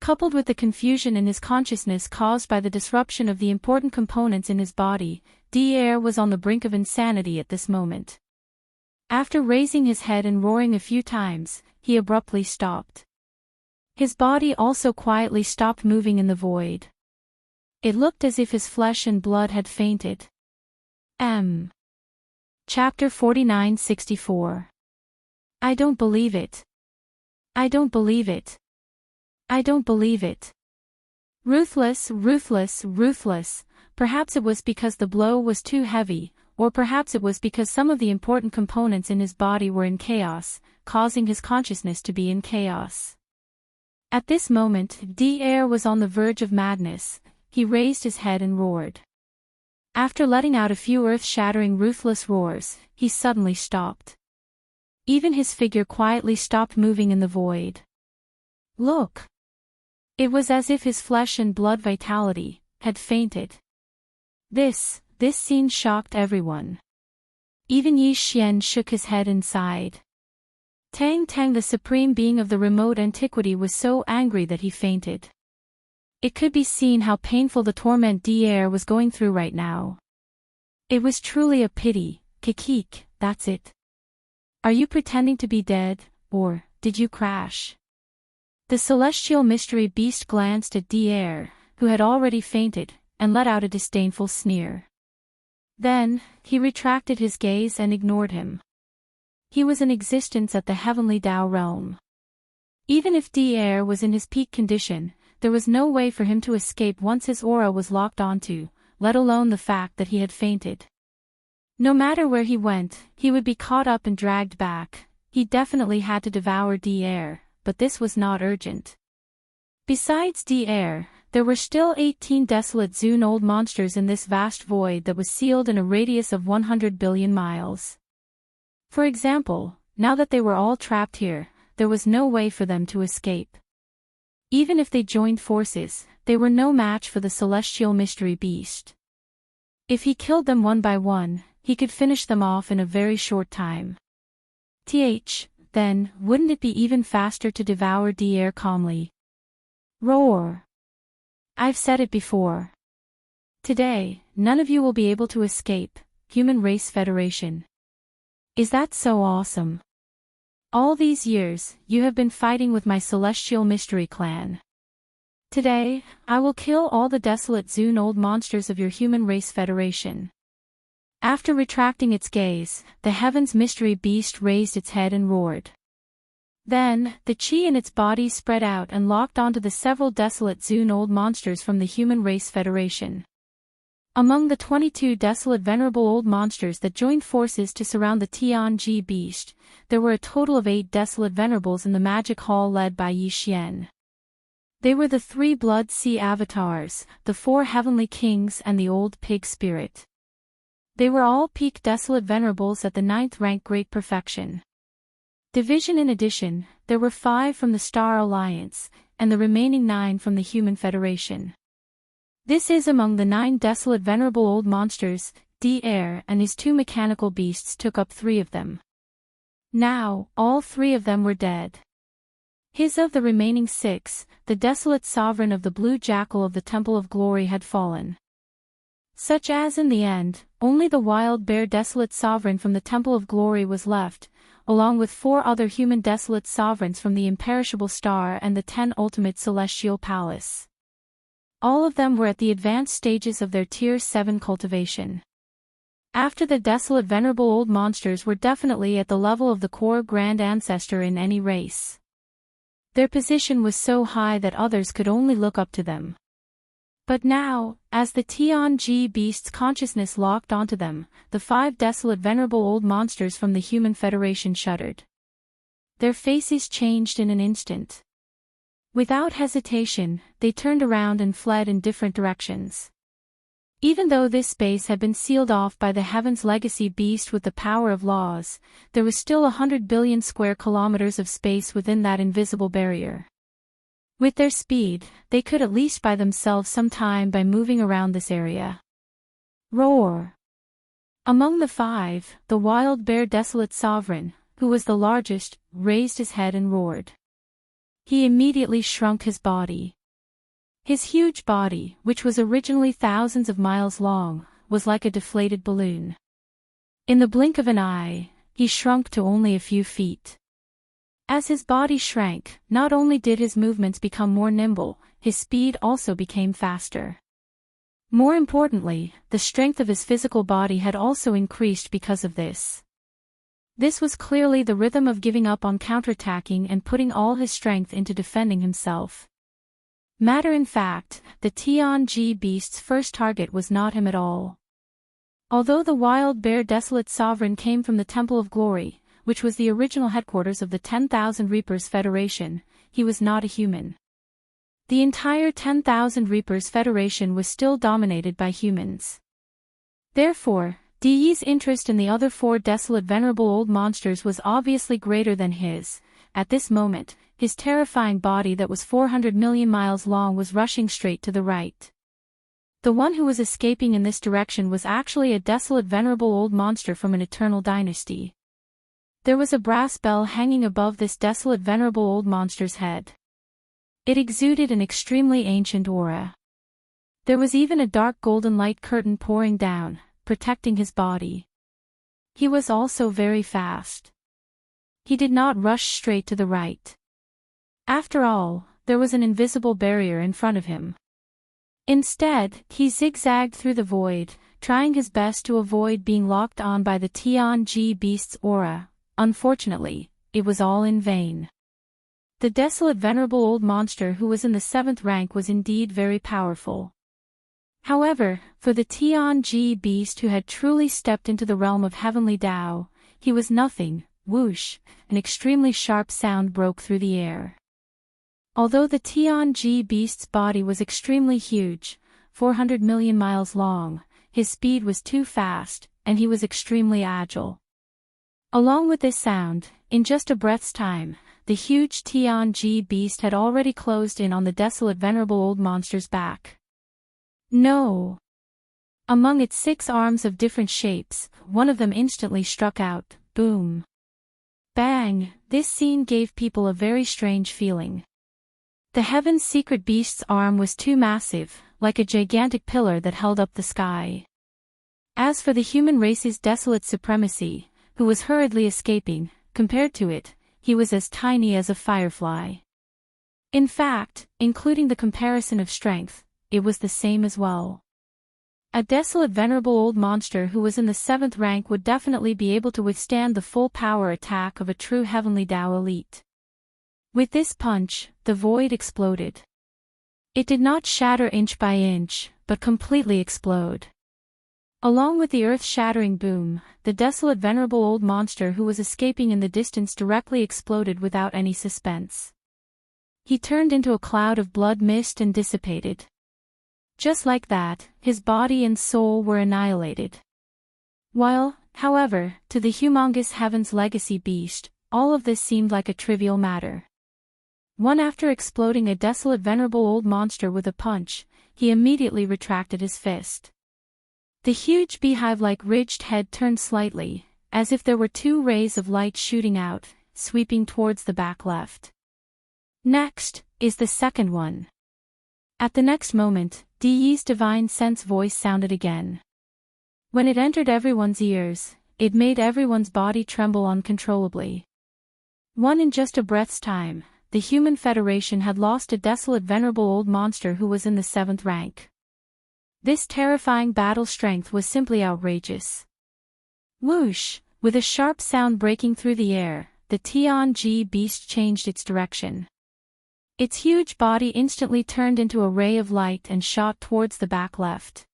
Coupled with the confusion in his consciousness caused by the disruption of the important components in his body, De was on the brink of insanity at this moment. After raising his head and roaring a few times, he abruptly stopped. His body also quietly stopped moving in the void. It looked as if his flesh and blood had fainted. Chapter 49-64. I don't believe it. I don't believe it. I don't believe it. Ruthless, ruthless, ruthless. Perhaps it was because the blow was too heavy, or perhaps it was because some of the important components in his body were in chaos, causing his consciousness to be in chaos. At this moment, De was on the verge of madness. He raised his head and roared. After letting out a few earth-shattering ruthless roars, he suddenly stopped. Even his figure quietly stopped moving in the void. Look! It was as if his flesh and blood vitality had fainted. This scene shocked everyone. Even Yi Xian shook his head and sighed. Tang Tang, the supreme being of the remote antiquity, was so angry that he fainted. It could be seen how painful the torment De was going through right now. It was truly a pity. Kikik, that's it. Are you pretending to be dead, or did you crash? The celestial mystery beast glanced at De, who had already fainted, and let out a disdainful sneer. Then, he retracted his gaze and ignored him. He was in existence at the heavenly Tao realm. Even if De was in his peak condition, there was no way for him to escape once his aura was locked onto, let alone the fact that he had fainted. No matter where he went, he would be caught up and dragged back. He definitely had to devour De, but this was not urgent. Besides De, there were still 18 desolate Zune old monsters in this vast void that was sealed in a radius of 100 billion miles. For example, now that they were all trapped here, there was no way for them to escape. Even if they joined forces, they were no match for the celestial mystery beast. If he killed them one by one, he could finish them off in a very short time. Then, wouldn't it be even faster to devour De calmly? Roar! I've said it before. Today, none of you will be able to escape, Human Race Federation. Is that so awesome? All these years, you have been fighting with my celestial mystery clan. Today, I will kill all the desolate Zune old monsters of your Human Race Federation. After retracting its gaze, the heaven's mystery beast raised its head and roared. Then, the chi in its body spread out and locked onto the several desolate Zune old monsters from the Human Race Federation. Among the 22 desolate venerable old monsters that joined forces to surround the Tianji beast, there were a total of 8 desolate venerables in the magic hall led by Yi Xian. They were the 3 blood sea avatars, the 4 heavenly kings and the old pig spirit. They were all peak desolate venerables at the 9th rank great perfection. Division in addition, there were 5 from the Star Alliance, and the remaining 9 from the Human Federation. This is among the 9 desolate venerable old monsters. De and his 2 mechanical beasts took up 3 of them. Now, all 3 of them were dead. His of the remaining 6, the desolate sovereign of the blue jackal of the Temple of Glory had fallen. Such as in the end, only the wild bear desolate sovereign from the Temple of Glory was left, along with 4 other human desolate sovereigns from the imperishable star and the 10 ultimate celestial palace. All of them were at the advanced stages of their Tier 7 cultivation. After the desolate venerable old monsters were definitely at the level of the core grand ancestor in any race. Their position was so high that others could only look up to them. But now, as the Tianji beast's consciousness locked onto them, the 5 desolate venerable old monsters from the Human Federation shuddered. Their faces changed in an instant. Without hesitation, they turned around and fled in different directions. Even though this space had been sealed off by the Heaven's Legacy beast with the power of laws, there was still 100 billion square kilometers of space within that invisible barrier. With their speed, they could at least buy themselves some time by moving around this area. Roar! Among the five, the wild bear desolate sovereign, who was the largest, raised his head and roared. He immediately shrunk his body. His huge body, which was originally thousands of miles long, was like a deflated balloon. In the blink of an eye, he shrunk to only a few feet. As his body shrank, not only did his movements become more nimble, his speed also became faster. More importantly, the strength of his physical body had also increased because of this. This was clearly the rhythm of giving up on counterattacking and putting all his strength into defending himself. Matter in fact, the Tianji beast's first target was not him at all. Although the wild bear desolate sovereign came from the Temple of Glory, which was the original headquarters of the 10,000 Reapers Federation, he was not a human. The entire 10,000 Reapers Federation was still dominated by humans. Therefore, Di's interest in the other four desolate venerable old monsters was obviously greater than his. At this moment, his terrifying body that was 400 million miles long was rushing straight to the right. The one who was escaping in this direction was actually a desolate venerable old monster from an eternal dynasty. There was a brass bell hanging above this desolate venerable old monster's head. It exuded an extremely ancient aura. There was even a dark golden light curtain pouring down, protecting his body. He was also very fast. He did not rush straight to the right. After all, there was an invisible barrier in front of him. Instead, he zigzagged through the void, trying his best to avoid being locked on by the Tianji beast's aura. Unfortunately, it was all in vain. The desolate venerable old monster who was in the 7th rank was indeed very powerful. However, for the Tianji beast who had truly stepped into the realm of heavenly Tao, he was nothing. Whoosh, an extremely sharp sound broke through the air. Although the Tianji beast's body was extremely huge, 400 million miles long, his speed was too fast, and he was extremely agile. Along with this sound, in just a breath's time, the huge Tianji beast had already closed in on the desolate venerable old monster's back. No! Among its 6 arms of different shapes, one of them instantly struck out. Boom! Bang! This scene gave people a very strange feeling. The Heaven's secret beast's arm was too massive, like a gigantic pillar that held up the sky. As for the human race's desolate supremacy, who was hurriedly escaping, compared to it, he was as tiny as a firefly. In fact, including the comparison of strength, it was the same as well. A desolate venerable old monster who was in the 7th rank would definitely be able to withstand the full power attack of a true heavenly Tao elite. With this punch, the void exploded. It did not shatter inch by inch, but completely explode. Along with the earth-shattering boom, the desolate venerable old monster who was escaping in the distance directly exploded without any suspense. He turned into a cloud of blood mist and dissipated. Just like that, his body and soul were annihilated. While, however, to the humongous Heaven's Legacy beast, all of this seemed like a trivial matter. One after exploding a desolate venerable old monster with a punch, he immediately retracted his fist. The huge beehive-like ridged head turned slightly, as if there were 2 rays of light shooting out, sweeping towards the back left. Next, is the second one. At the next moment, Di's divine sense voice sounded again. When it entered everyone's ears, it made everyone's body tremble uncontrollably. In just a breath's time, the Human Federation had lost a desolate venerable old monster who was in the 7th rank. This terrifying battle strength was simply outrageous. Whoosh! With a sharp sound breaking through the air, the Tianji beast changed its direction. Its huge body instantly turned into a ray of light and shot towards the back left.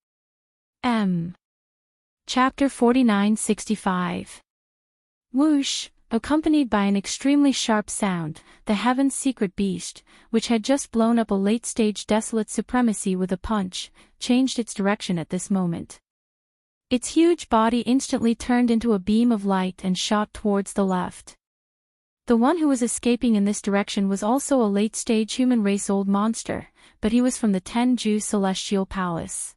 Chapter 4965. Whoosh! accompanied by an extremely sharp sound, the heaven's secret beast, which had just blown up a late-stage desolate supremacy with a punch, changed its direction at this moment. Its huge body instantly turned into a beam of light and shot towards the left. The one who was escaping in this direction was also a late-stage human race old monster, but he was from the Tenju Celestial Palace.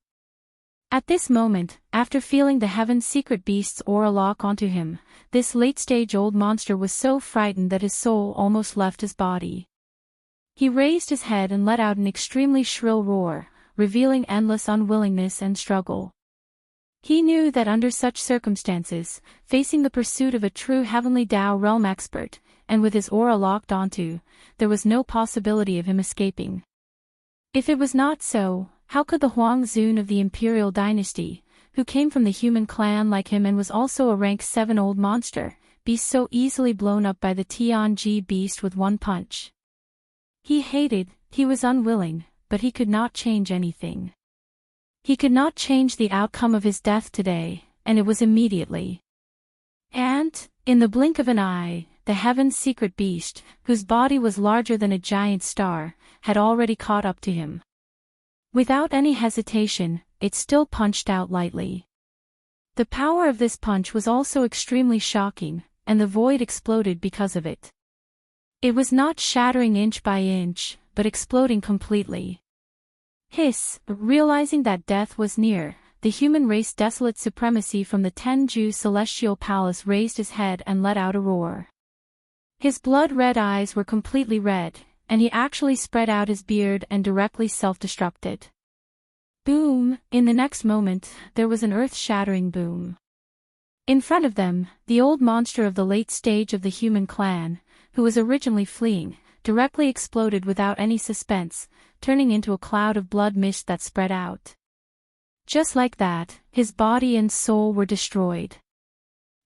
At this moment, after feeling the heaven's secret beast's aura lock onto him, this late-stage old monster was so frightened that his soul almost left his body. He raised his head and let out an extremely shrill roar, revealing endless unwillingness and struggle. He knew that under such circumstances, facing the pursuit of a true heavenly Tao realm expert, and with his aura locked onto, there was no possibility of him escaping. If it was not so, how could the Huang Zun of the Imperial Dynasty, who came from the human clan like him and was also a rank 7 old monster, be so easily blown up by the Tianji beast with one punch? He was unwilling, but he could not change anything. He could not change the outcome of his death today, and it was immediately. And, in the blink of an eye, the heaven's secret beast, whose body was larger than a giant star, had already caught up to him. Without any hesitation, it still punched out lightly. The power of this punch was also extremely shocking, and the void exploded because of it. It was not shattering inch by inch, but exploding completely. Hiss, realizing that death was near, the human race desolate supremacy from the Tenju Celestial Palace raised his head and let out a roar. His blood-red eyes were completely red, and he actually spread out his beard and directly self-destructed. Boom! In the next moment, there was an earth-shattering boom. In front of them, the old monster of the late stage of the human clan, who was originally fleeing, directly exploded without any suspense, turning into a cloud of blood mist that spread out. Just like that, his body and soul were destroyed.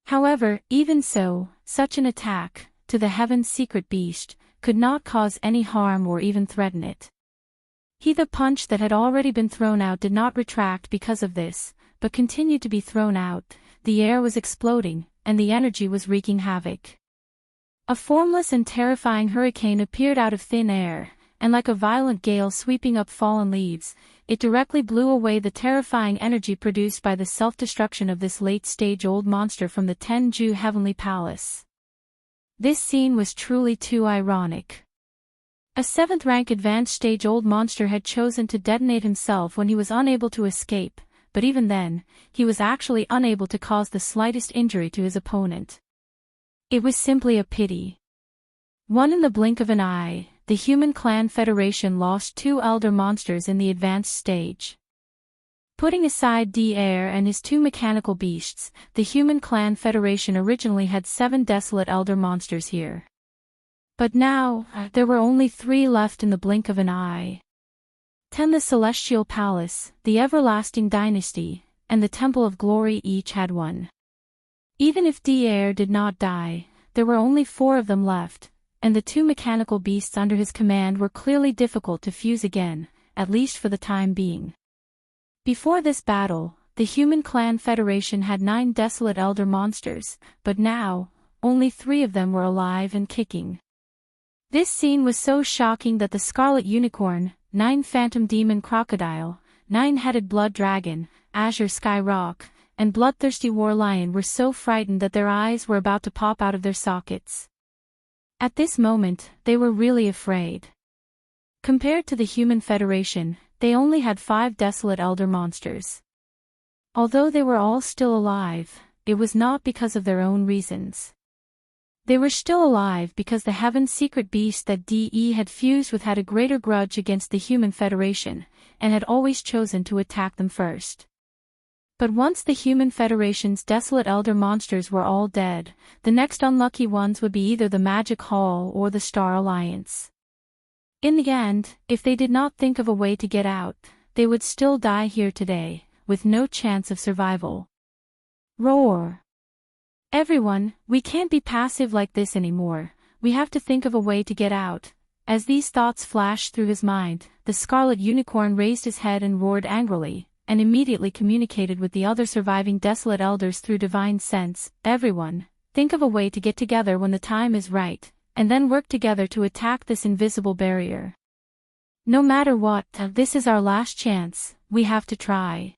However, even so, such an attack, to the heaven's secret beast, could not cause any harm or even threaten it. The punch that had already been thrown out did not retract because of this, but continued to be thrown out. The air was exploding, and the energy was wreaking havoc. A formless and terrifying hurricane appeared out of thin air, and like a violent gale sweeping up fallen leaves, it directly blew away the terrifying energy produced by the self-destruction of this late-stage old monster from the Tenju Heavenly Palace. This scene was truly too ironic. A 7th-rank advanced stage old monster had chosen to detonate himself when he was unable to escape, but even then, he was actually unable to cause the slightest injury to his opponent. It was simply a pity. In the blink of an eye, the Human Clan Federation lost 2 elder monsters in the advanced stage. Putting aside D-Air and his 2 mechanical beasts, the Human Clan Federation originally had 7 desolate elder monsters here. But now, there were only 3 left in the blink of an eye. 10 The Celestial Palace, the Everlasting Dynasty, and the Temple of Glory each had 1. Even if D-Air did not die, there were only 4 of them left, and the 2 mechanical beasts under his command were clearly difficult to fuse again, at least for the time being. Before this battle, the Human Clan Federation had 9 desolate elder monsters, but now, only 3 of them were alive and kicking. This scene was so shocking that the Scarlet Unicorn, 9 Phantom Demon Crocodile, 9-headed Blood Dragon, Azure Sky Rock, and Bloodthirsty War Lion were so frightened that their eyes were about to pop out of their sockets. At this moment, they were really afraid. Compared to the Human Federation, they only had 5 desolate elder monsters. Although they were all still alive, it was not because of their own reasons. They were still alive because the Heaven's secret beast that DE had fused with had a greater grudge against the Human Federation, and had always chosen to attack them first. But once the Human Federation's desolate elder monsters were all dead, the next unlucky ones would be either the Magic Hall or the Star Alliance. In the end, if they did not think of a way to get out, they would still die here today, with no chance of survival. Roar! Everyone, we can't be passive like this anymore, we have to think of a way to get out. As these thoughts flashed through his mind, the Scarlet Unicorn raised his head and roared angrily, and immediately communicated with the other surviving desolate elders through divine sense. Everyone, think of a way to get together when the time is right, and then work together to attack this invisible barrier. No matter what, this is our last chance, we have to try.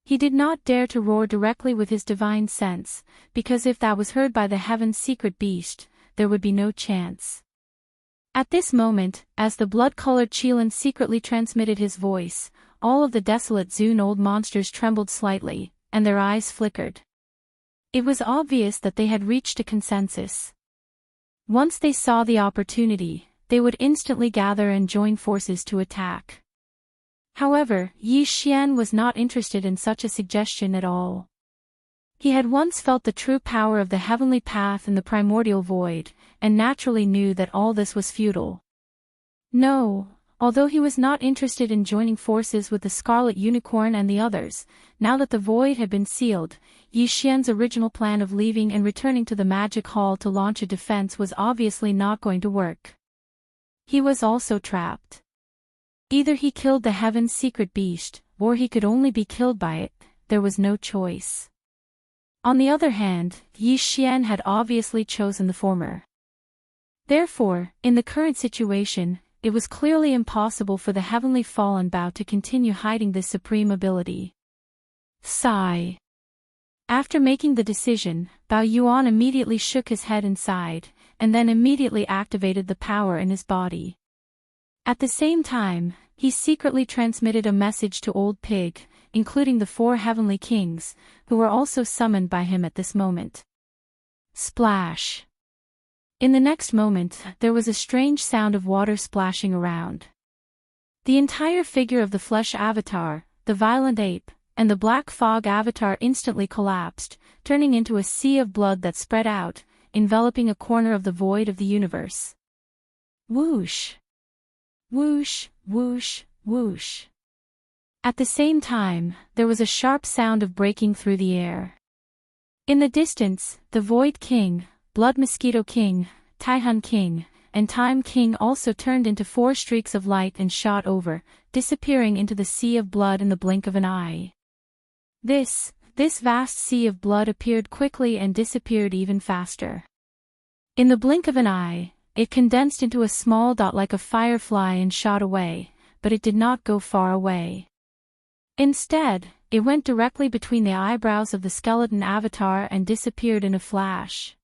He did not dare to roar directly with his divine sense, because if that was heard by the heaven's secret beast, there would be no chance. At this moment, as the blood-colored Qilin secretly transmitted his voice, all of the desolate Zune old monsters trembled slightly, and their eyes flickered. It was obvious that they had reached a consensus. Once they saw the opportunity, they would instantly gather and join forces to attack. However, Yi Xian was not interested in such a suggestion at all. He had once felt the true power of the heavenly path in the primordial void, and naturally knew that all this was futile. No, although he was not interested in joining forces with the Scarlet Unicorn and the others, now that the void had been sealed, Yi Xian's original plan of leaving and returning to the magic hall to launch a defense was obviously not going to work. He was also trapped. Either he killed the heaven's secret beast, or he could only be killed by it, there was no choice. On the other hand, Yi Xian had obviously chosen the former. Therefore, in the current situation, it was clearly impossible for the heavenly fallen Bao to continue hiding this supreme ability. Sigh. After making the decision, Bao Yuan immediately shook his head and sighed, and then immediately activated the power in his body. At the same time, he secretly transmitted a message to Old Pig, including the 4 heavenly kings, who were also summoned by him at this moment. Splash. In the next moment, there was a strange sound of water splashing around. The entire figure of the flesh avatar, the violent ape, and the black fog avatar instantly collapsed, turning into a sea of blood that spread out, enveloping a corner of the void of the universe. Whoosh! Whoosh, whoosh, whoosh. At the same time, there was a sharp sound of breaking through the air. In the distance, the Void King, Blood Mosquito King, Taihun King, and Time King also turned into 4 streaks of light and shot over, disappearing into the sea of blood in the blink of an eye. This vast sea of blood appeared quickly and disappeared even faster. In the blink of an eye, it condensed into a small dot like a firefly and shot away, but it did not go far away. Instead, it went directly between the eyebrows of the skeleton avatar and disappeared in a flash.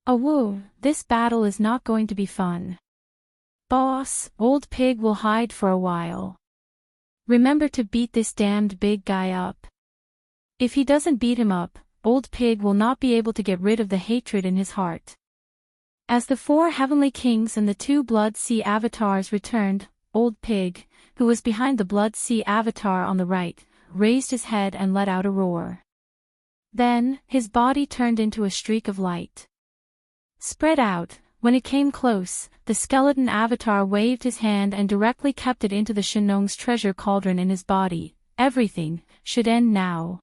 Oh whoa, this battle is not going to be fun. Boss, Old Pig will hide for a while. Remember to beat this damned big guy up. If he doesn't beat him up, Old Pig will not be able to get rid of the hatred in his heart. As the 4 heavenly kings and the 2 Blood Sea avatars returned, Old Pig, who was behind the Blood Sea avatar on the right, raised his head and let out a roar. Then, his body turned into a streak of light. Spread out, when it came close, the skeleton avatar waved his hand and directly kept it into the Shenong's treasure cauldron in his body. Everything should end now.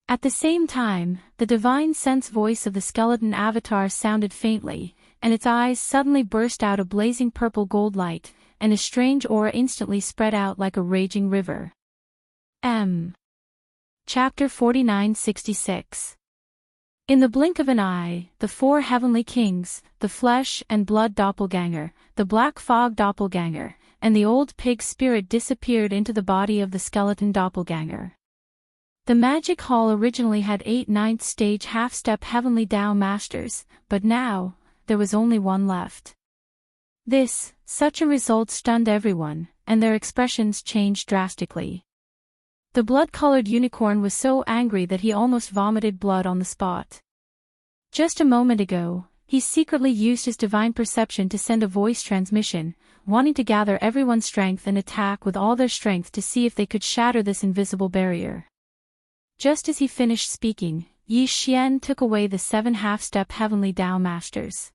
At the same time, the divine sense voice of the skeleton avatar sounded faintly, and its eyes suddenly burst out a blazing purple gold light, and a strange aura instantly spread out like a raging river. Chapter 49-66. In the blink of an eye, the 4 heavenly kings, the flesh and blood doppelganger, the black fog doppelganger, and the Old Pig spirit disappeared into the body of the skeleton doppelganger. The magic hall originally had 8 ninth stage half-step heavenly Dao masters, but now, there was only 1 left. Such a result stunned everyone, and their expressions changed drastically. The blood-colored unicorn was so angry that he almost vomited blood on the spot. Just a moment ago, he secretly used his divine perception to send a voice transmission, wanting to gather everyone's strength and attack with all their strength to see if they could shatter this invisible barrier. Just as he finished speaking, Yi Xian took away the 7 half-step heavenly Dao masters.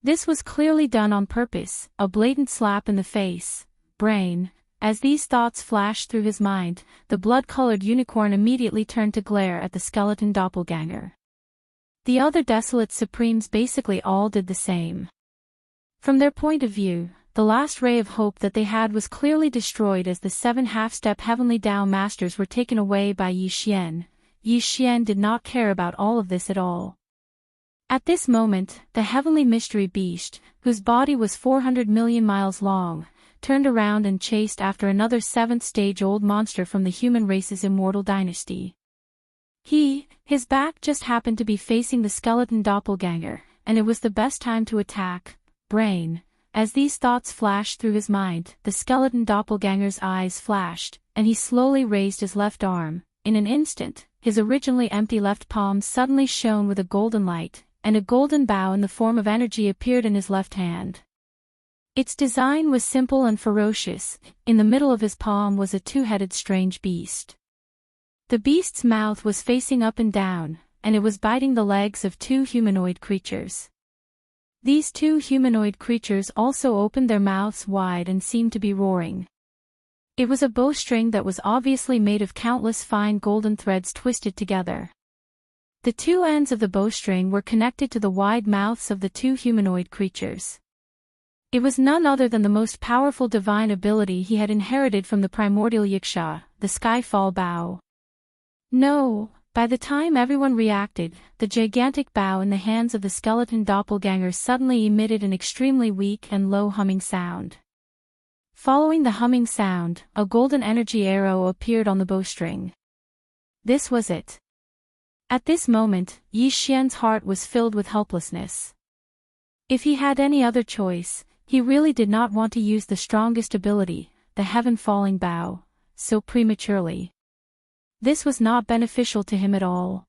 This was clearly done on purpose, a blatant slap in the face, brain. As these thoughts flashed through his mind, the blood-colored unicorn immediately turned to glare at the skeleton doppelganger. The other desolate supremes basically all did the same. From their point of view, the last ray of hope that they had was clearly destroyed as the 7 half-step heavenly Dao masters were taken away by Yi Xian. Yi Xian did not care about all of this at all. At this moment, the heavenly mystery beast, whose body was 400 million miles long, turned around and chased after another 7th-stage-old monster from the human race's immortal dynasty. His back just happened to be facing the skeleton doppelganger, and it was the best time to attack. Brain. As these thoughts flashed through his mind, the skeleton doppelganger's eyes flashed, and he slowly raised his left arm. In an instant, his originally empty left palm suddenly shone with a golden light, and a golden bow in the form of energy appeared in his left hand. Its design was simple and ferocious. In the middle of his palm was a two-headed strange beast. The beast's mouth was facing up and down, and it was biting the legs of two humanoid creatures. These two humanoid creatures also opened their mouths wide and seemed to be roaring. It was a bowstring that was obviously made of countless fine golden threads twisted together. The two ends of the bowstring were connected to the wide mouths of the two humanoid creatures. It was none other than the most powerful divine ability he had inherited from the primordial Yiksha, the Skyfall Bow. No, by the time everyone reacted, the gigantic bow in the hands of the skeleton doppelganger suddenly emitted an extremely weak and low humming sound. Following the humming sound, a golden energy arrow appeared on the bowstring. This was it. At this moment, Yi Xian's heart was filled with helplessness. If he had any other choice, he really did not want to use the strongest ability, the heaven-falling bow, so prematurely. This was not beneficial to him at all.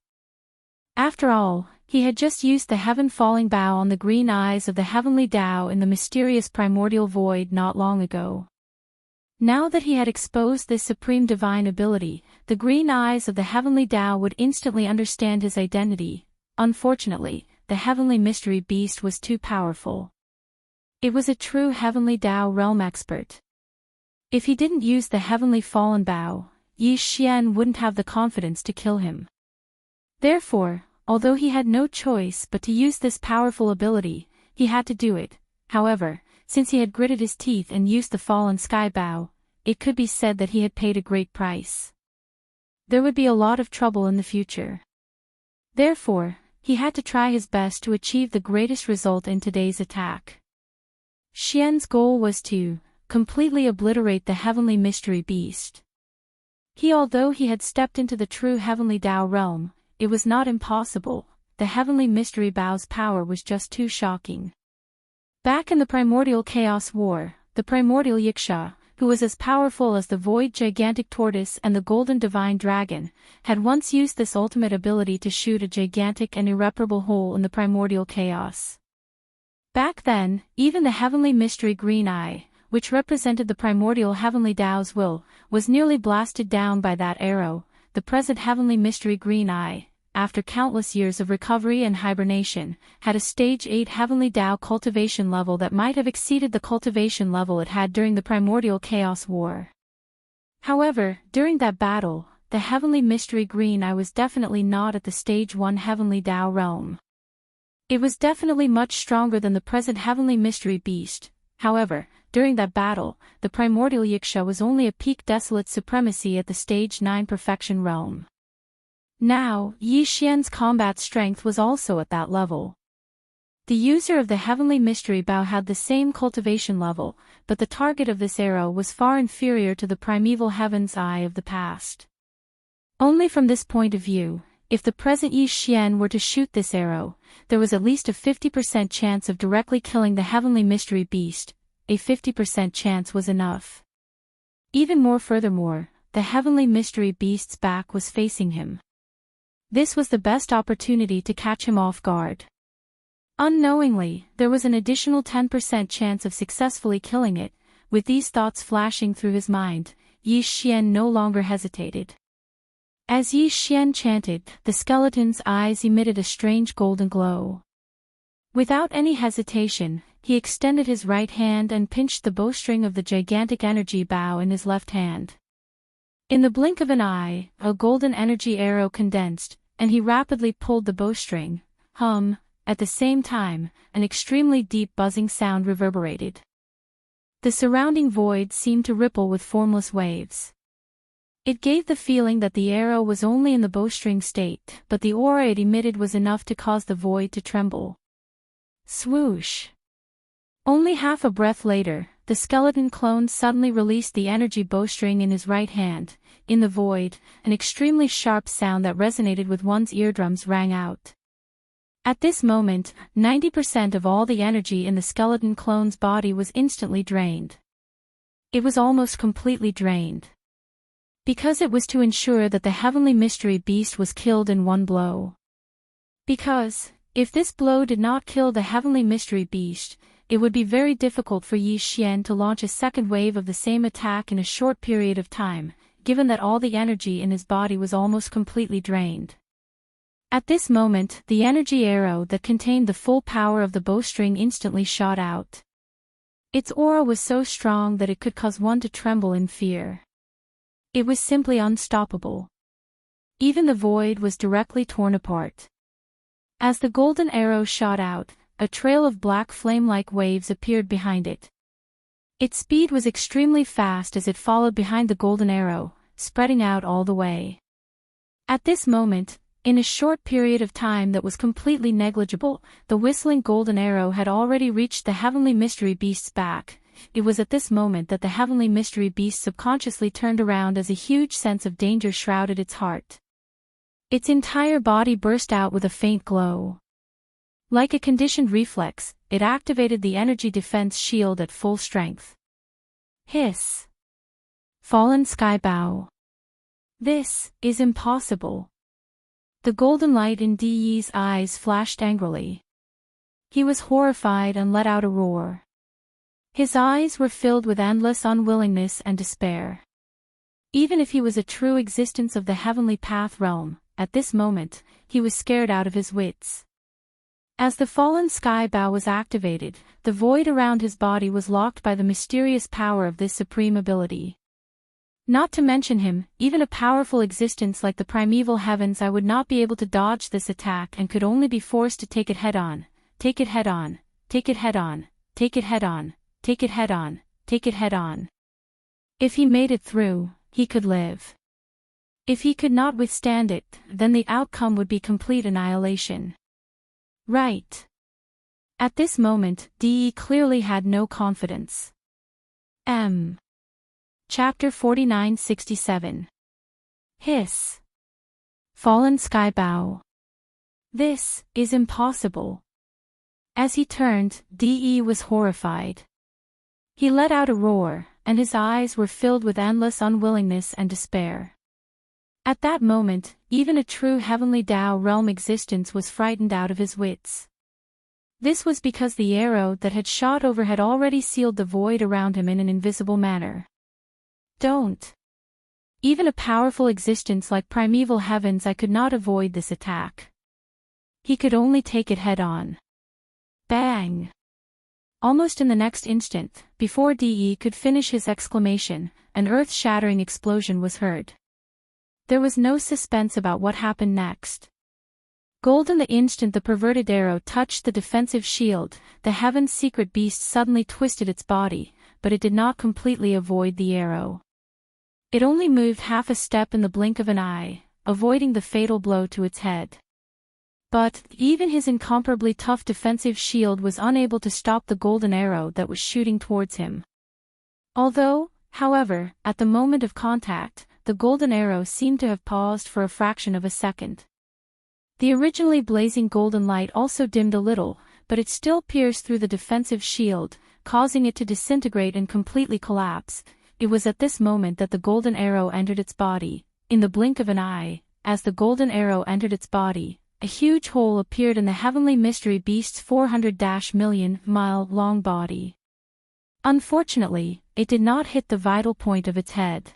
After all, he had just used the heaven-falling bow on the green eyes of the heavenly Tao in the mysterious primordial void not long ago. Now that he had exposed this supreme divine ability, the green eyes of the heavenly Tao would instantly understand his identity. Unfortunately, the heavenly mystery beast was too powerful. It was a true heavenly Tao realm expert. If he didn't use the heavenly fallen bow, Yi Xian wouldn't have the confidence to kill him. Therefore, although he had no choice but to use this powerful ability, he had to do it. However, since he had gritted his teeth and used the fallen sky bow, it could be said that he had paid a great price. There would be a lot of trouble in the future. Therefore, he had to try his best to achieve the greatest result in today's attack. Xian's goal was to completely obliterate the heavenly mystery beast. Although he had stepped into the true heavenly Tao realm, it was not impossible. The heavenly mystery bow's power was just too shocking. Back in the primordial chaos war, the primordial Yiksha, who was as powerful as the void gigantic tortoise and the golden divine dragon, had once used this ultimate ability to shoot a gigantic and irreparable hole in the primordial chaos. Back then, even the heavenly mystery green eye, which represented the primordial heavenly Tao's will, was nearly blasted down by that arrow. The present heavenly mystery green eye, after countless years of recovery and hibernation, had a stage 8 heavenly Tao cultivation level that might have exceeded the cultivation level it had during the primordial chaos war. However, during that battle, the heavenly mystery green eye was definitely not at the stage 1 heavenly Tao realm. It was definitely much stronger than the present heavenly mystery beast. However, during that battle, the primordial Yiksha was only a peak desolate supremacy at the stage 9 perfection realm. Now, Yi Xian's combat strength was also at that level. The user of the heavenly mystery bow had the same cultivation level, but the target of this arrow was far inferior to the primeval heaven's eye of the past. Only from this point of view, if the present Yi Xian were to shoot this arrow, there was at least a 50% chance of directly killing the heavenly mystery beast. A 50% chance was enough. Even more furthermore, the heavenly mystery beast's back was facing him. This was the best opportunity to catch him off guard. Unknowingly, there was an additional 10% chance of successfully killing it. With these thoughts flashing through his mind, Yi Xian no longer hesitated. As Yi Xian chanted, the skeleton's eyes emitted a strange golden glow. Without any hesitation, he extended his right hand and pinched the bowstring of the gigantic energy bow in his left hand. In the blink of an eye, a golden energy arrow condensed, and he rapidly pulled the bowstring. At the same time, an extremely deep buzzing sound reverberated. The surrounding void seemed to ripple with formless waves. It gave the feeling that the arrow was only in the bowstring state, but the aura it emitted was enough to cause the void to tremble. Swoosh! Only half a breath later, the skeleton clone suddenly released the energy bowstring in his right hand. In the void, an extremely sharp sound that resonated with one's eardrums rang out. At this moment, 90% of all the energy in the skeleton clone's body was instantly drained. It was almost completely drained. Because it was to ensure that the heavenly mystery beast was killed in one blow. Because, if this blow did not kill the heavenly mystery beast, it would be very difficult for Yi Xian to launch a second wave of the same attack in a short period of time, given that all the energy in his body was almost completely drained. At this moment, the energy arrow that contained the full power of the bowstring instantly shot out. Its aura was so strong that it could cause one to tremble in fear. It was simply unstoppable. Even the void was directly torn apart. As the golden arrow shot out, a trail of black flame-like waves appeared behind it. Its speed was extremely fast as it followed behind the golden arrow, spreading out all the way. At this moment, in a short period of time that was completely negligible, the whistling golden arrow had already reached the heavenly mystery beast's back. It was at this moment that the heavenly mystery beast subconsciously turned around as a huge sense of danger shrouded its heart. Its entire body burst out with a faint glow. Like a conditioned reflex, it activated the energy defense shield at full strength. Hiss! Fallen sky bow. This is impossible. The golden light in Di Yi's eyes flashed angrily. He was horrified and let out a roar. His eyes were filled with endless unwillingness and despair. Even if he was a true existence of the heavenly path realm, at this moment, he was scared out of his wits. As the fallen sky bow was activated, the void around his body was locked by the mysterious power of this supreme ability. Not to mention him, even a powerful existence like the primeval heavens, I would not be able to dodge this attack and could only be forced to take it head on, take it head on, take it head on, take it head on. Take it head on, take it head on. If he made it through, he could live. If he could not withstand it, then the outcome would be complete annihilation. Right. At this moment, Di clearly had no confidence. Chapter 4967. Hiss. Fallen sky bow. This is impossible. As he turned, Di was horrified. He let out a roar, and his eyes were filled with endless unwillingness and despair. At that moment, even a true heavenly Tao realm existence was frightened out of his wits. This was because the arrow that had shot over had already sealed the void around him in an invisible manner. Don't. Even a powerful existence like primeval heavens, I could not avoid this attack. He could only take it head on. Bang! Almost in the next instant, before Di could finish his exclamation, an earth-shattering explosion was heard. There was no suspense about what happened next. Golden the instant the perverted arrow touched the defensive shield, the heaven's secret beast suddenly twisted its body, but it did not completely avoid the arrow. It only moved half a step in the blink of an eye, avoiding the fatal blow to its head. But, even his incomparably tough defensive shield was unable to stop the golden arrow that was shooting towards him. Although, however, at the moment of contact, the golden arrow seemed to have paused for a fraction of a second. The originally blazing golden light also dimmed a little, but it still pierced through the defensive shield, causing it to disintegrate and completely collapse. It was at this moment that the golden arrow entered its body. In the blink of an eye, as the golden arrow entered its body, a huge hole appeared in the heavenly mystery beast's 400-million-mile-long body. Unfortunately, it did not hit the vital point of its head.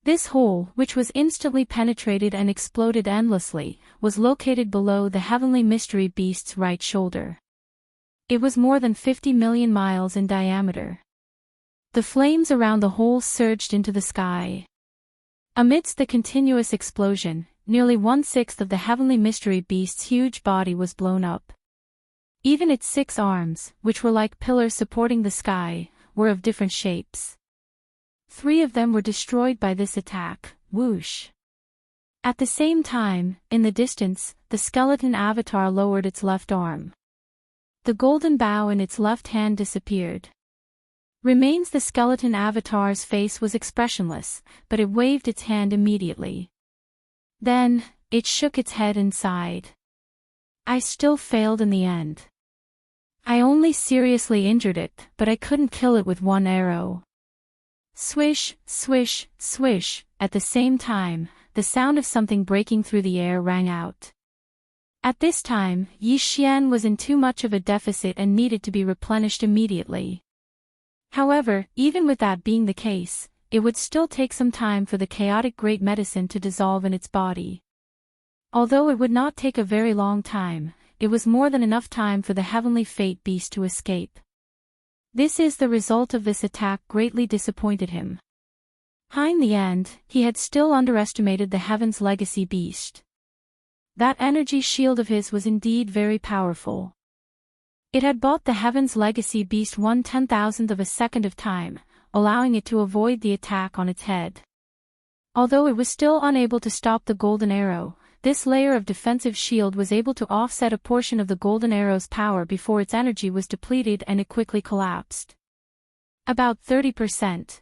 This hole, which was instantly penetrated and exploded endlessly, was located below the heavenly mystery beast's right shoulder. It was more than 50 million miles in diameter. The flames around the hole surged into the sky. Amidst the continuous explosion, nearly 1/6 of the heavenly mystery beast's huge body was blown up. Even its 6 arms, which were like pillars supporting the sky, were of different shapes. 3 of them were destroyed by this attack, whoosh. At the same time, in the distance, the skeleton avatar lowered its left arm. The golden bow in its left hand disappeared. Remains the skeleton avatar's face was expressionless, but it waved its hand immediately. Then, it shook its head and sighed. I still failed in the end. I only seriously injured it, but I couldn't kill it with one arrow. Swish, swish, swish, at the same time, the sound of something breaking through the air rang out. At this time, Yi Xian was in too much of a deficit and needed to be replenished immediately. However, even with that being the case, it would still take some time for the chaotic great medicine to dissolve in its body. Although it would not take a very long time, it was more than enough time for the heavenly fate beast to escape. This is the result of this attack greatly disappointed him. In the end, he had still underestimated the Heaven's Legacy beast. That energy shield of his was indeed very powerful. It had bought the Heaven's Legacy beast 1/10,000th of a second of time, allowing it to avoid the attack on its head. Although it was still unable to stop the golden arrow, this layer of defensive shield was able to offset a portion of the golden arrow's power before its energy was depleted and it quickly collapsed. About 30%.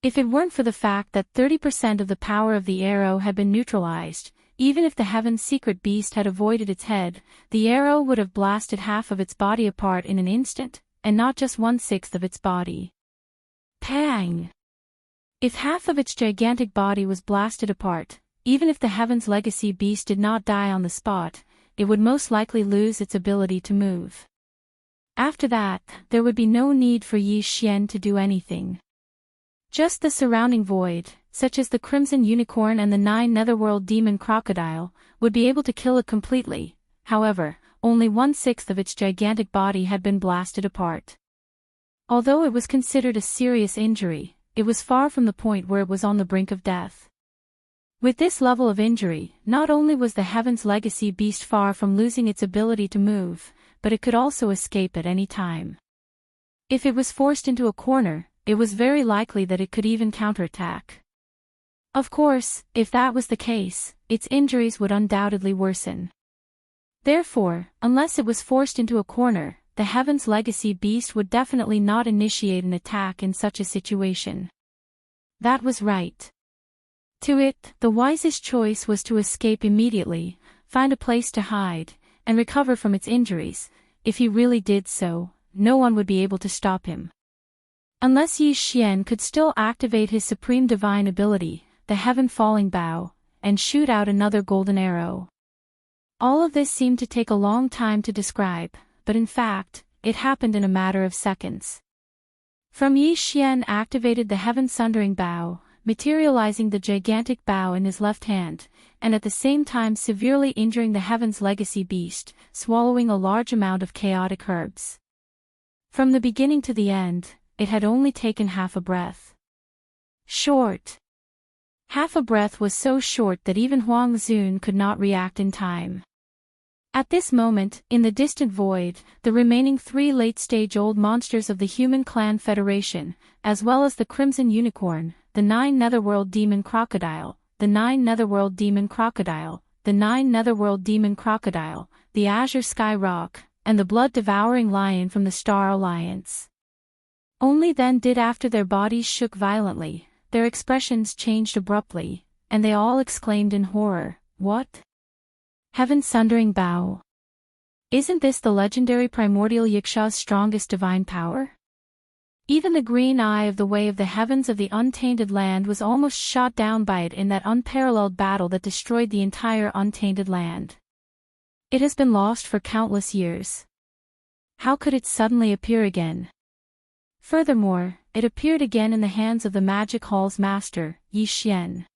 If it weren't for the fact that 30% of the power of the arrow had been neutralized, even if the Heaven's secret beast had avoided its head, the arrow would have blasted half of its body apart in an instant, and not just 1/6 of its body. Pang! If half of its gigantic body was blasted apart, even if the Heaven's Legacy beast did not die on the spot, it would most likely lose its ability to move. After that, there would be no need for Yi Xian to do anything. Just the surrounding void, such as the Crimson Unicorn and the 9 Netherworld Demon Crocodile, would be able to kill it completely. However, only 1/6 of its gigantic body had been blasted apart. Although it was considered a serious injury, it was far from the point where it was on the brink of death. With this level of injury, not only was the Heaven's Legacy beast far from losing its ability to move, but it could also escape at any time. If it was forced into a corner, it was very likely that it could even counterattack. Of course, if that was the case, its injuries would undoubtedly worsen. Therefore, unless it was forced into a corner, the Heaven's Legacy beast would definitely not initiate an attack in such a situation. That was right. To it, the wisest choice was to escape immediately, find a place to hide, and recover from its injuries. If he really did so, no one would be able to stop him. Unless Yi Xian could still activate his supreme divine ability, the Heaven Falling Bow, and shoot out another golden arrow. All of this seemed to take a long time to describe, but in fact, it happened in a matter of seconds. From Yi Xian activated the Heaven Sundering Bow, materializing the gigantic bow in his left hand, and at the same time severely injuring the Heaven's Legacy beast, swallowing a large amount of chaotic herbs. From the beginning to the end, it had only taken half a breath. Short. Half a breath was so short that even Huang Zun could not react in time. At this moment, in the distant void, the remaining 3 late-stage old monsters of the Human Clan Federation, as well as the Crimson Unicorn, the 9 Netherworld Demon Crocodile, the 9 Netherworld Demon Crocodile, the 9 Netherworld Demon Crocodile, the Azure Sky Rock, and the blood-devouring lion from the Star Alliance. Only then did, after their bodies shook violently, their expressions changed abruptly, and they all exclaimed in horror, "What? Heaven Sundering Bow? Isn't this the legendary primordial Yiksha's strongest divine power?" Even the green eye of the Way of the Heavens of the Untainted Land was almost shot down by it in that unparalleled battle that destroyed the entire Untainted Land. It has been lost for countless years. How could it suddenly appear again? Furthermore, it appeared again in the hands of the Magic Hall's master, Yi Xian.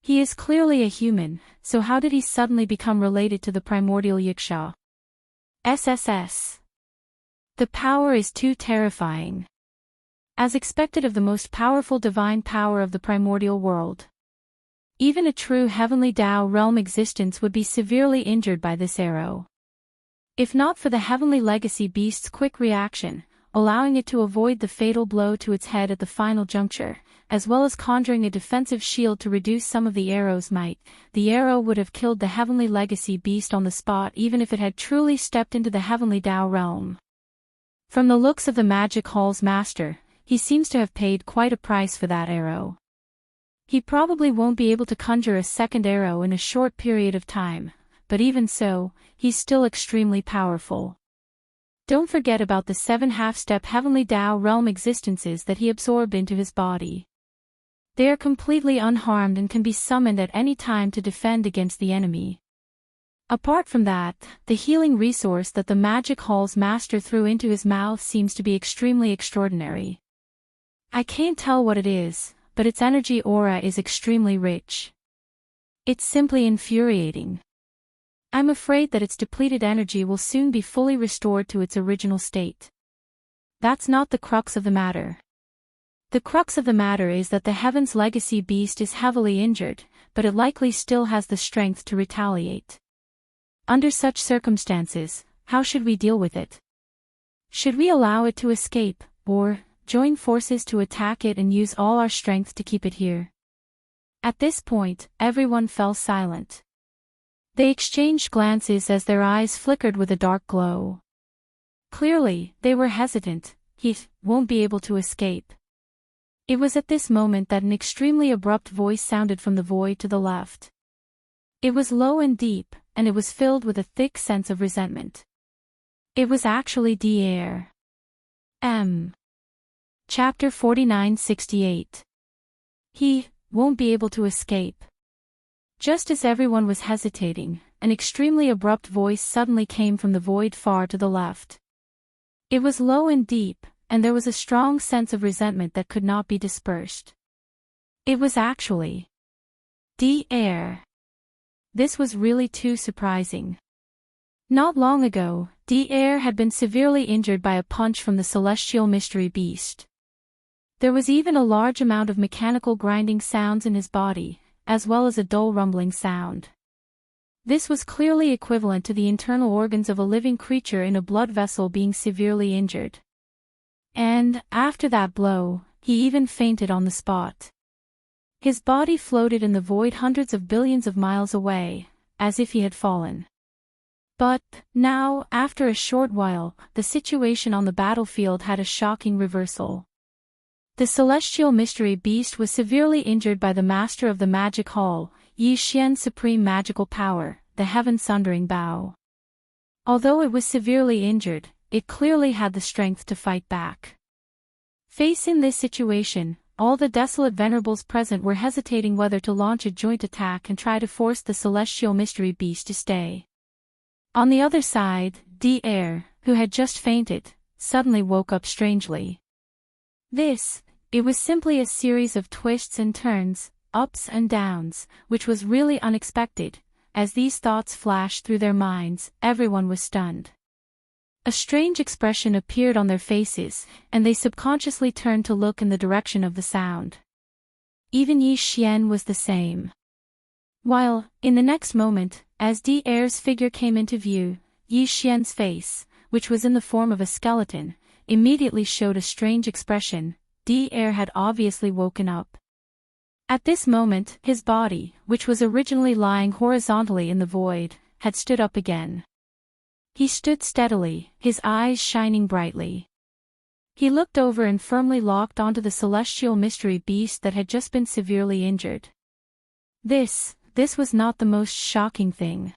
He is clearly a human, so how did he suddenly become related to the primordial Yiksha? SSS. The power is too terrifying. As expected of the most powerful divine power of the primordial world. Even a true heavenly Tao realm existence would be severely injured by this arrow. If not for the Heavenly Legacy beast's quick reaction, allowing it to avoid the fatal blow to its head at the final juncture, as well as conjuring a defensive shield to reduce some of the arrow's might. The arrow would have killed the heavenly legacy beast on the spot even if it had truly stepped into the heavenly Tao realm. From the looks of the magic hall's master, he seems to have paid quite a price for that arrow. He probably won't be able to conjure a second arrow in a short period of time, but even so, he's still extremely powerful. Don't forget about the 7 half-step heavenly Tao realm existences that he absorbed into his body. They are completely unharmed and can be summoned at any time to defend against the enemy. Apart from that, the healing resource that the magic hall's master threw into his mouth seems to be extremely extraordinary. I can't tell what it is, but its energy aura is extremely rich. It's simply infuriating. I'm afraid that its depleted energy will soon be fully restored to its original state. That's not the crux of the matter. The crux of the matter is that the Heaven's Legacy beast is heavily injured, but it likely still has the strength to retaliate. Under such circumstances, how should we deal with it? Should we allow it to escape, or join forces to attack it and use all our strength to keep it here? At this point, everyone fell silent. They exchanged glances as their eyes flickered with a dark glow. Clearly, they were hesitant. He won't be able to escape. It was at this moment that an extremely abrupt voice sounded from the void to the left. It was low and deep, and it was filled with a thick sense of resentment. It was actually Dr. M. Chapter 4968. He won't be able to escape. Just as everyone was hesitating, an extremely abrupt voice suddenly came from the void far to the left. It was low and deep, and there was a strong sense of resentment that could not be dispersed. It was actually Dr. This was really too surprising. Not long ago, Dr. had been severely injured by a punch from the celestial mystery beast. There was even a large amount of mechanical grinding sounds in his body, as well as a dull rumbling sound. This was clearly equivalent to the internal organs of a living creature in a blood vessel being severely injured. And, after that blow, he even fainted on the spot. His body floated in the void hundreds of billions of miles away, as if he had fallen. But, now, after a short while, the situation on the battlefield had a shocking reversal. The celestial mystery beast was severely injured by the master of the magic hall, Yi Xian's supreme magical power, the Heaven Sundering Bow. Although it was severely injured, it clearly had the strength to fight back. Facing this situation, all the desolate venerables present were hesitating whether to launch a joint attack and try to force the celestial mystery beast to stay. On the other side, Dr., who had just fainted, suddenly woke up strangely. It was simply a series of twists and turns, ups and downs, which was really unexpected. As these thoughts flashed through their minds, everyone was stunned. A strange expression appeared on their faces, and they subconsciously turned to look in the direction of the sound. Even Yi Xian was the same. While, in the next moment, as Dr's figure came into view, Yi Xian's face, which was in the form of a skeleton, immediately showed a strange expression. Dr. had obviously woken up. At this moment, his body, which was originally lying horizontally in the void, had stood up again. He stood steadily, his eyes shining brightly. He looked over and firmly locked onto the celestial mystery beast that had just been severely injured. This was not the most shocking thing.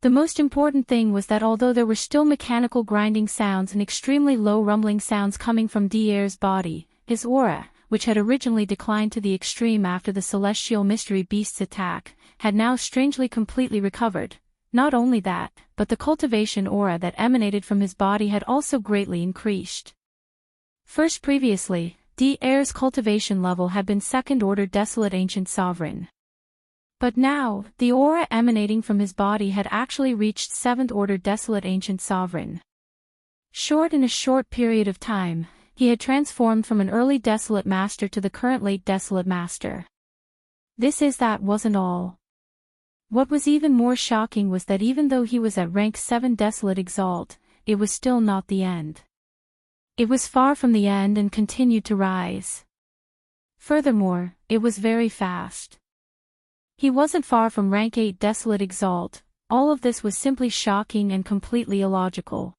The most important thing was that although there were still mechanical grinding sounds and extremely low rumbling sounds coming from Dr's body, his aura, which had originally declined to the extreme after the celestial mystery beast's attack, had now strangely completely recovered. Not only that, but the cultivation aura that emanated from his body had also greatly increased. First previously, Dr's cultivation level had been second-order desolate ancient sovereign. But now, the aura emanating from his body had actually reached 7th-order desolate ancient sovereign. In a short period of time, he had transformed from an early desolate master to the current late desolate master. That wasn't all. What was even more shocking was that even though he was at rank 7 desolate exalt, it was still not the end. It was far from the end and continued to rise. Furthermore, it was very fast. He wasn't far from rank 8 Desolate Exalt. All of this was simply shocking and completely illogical.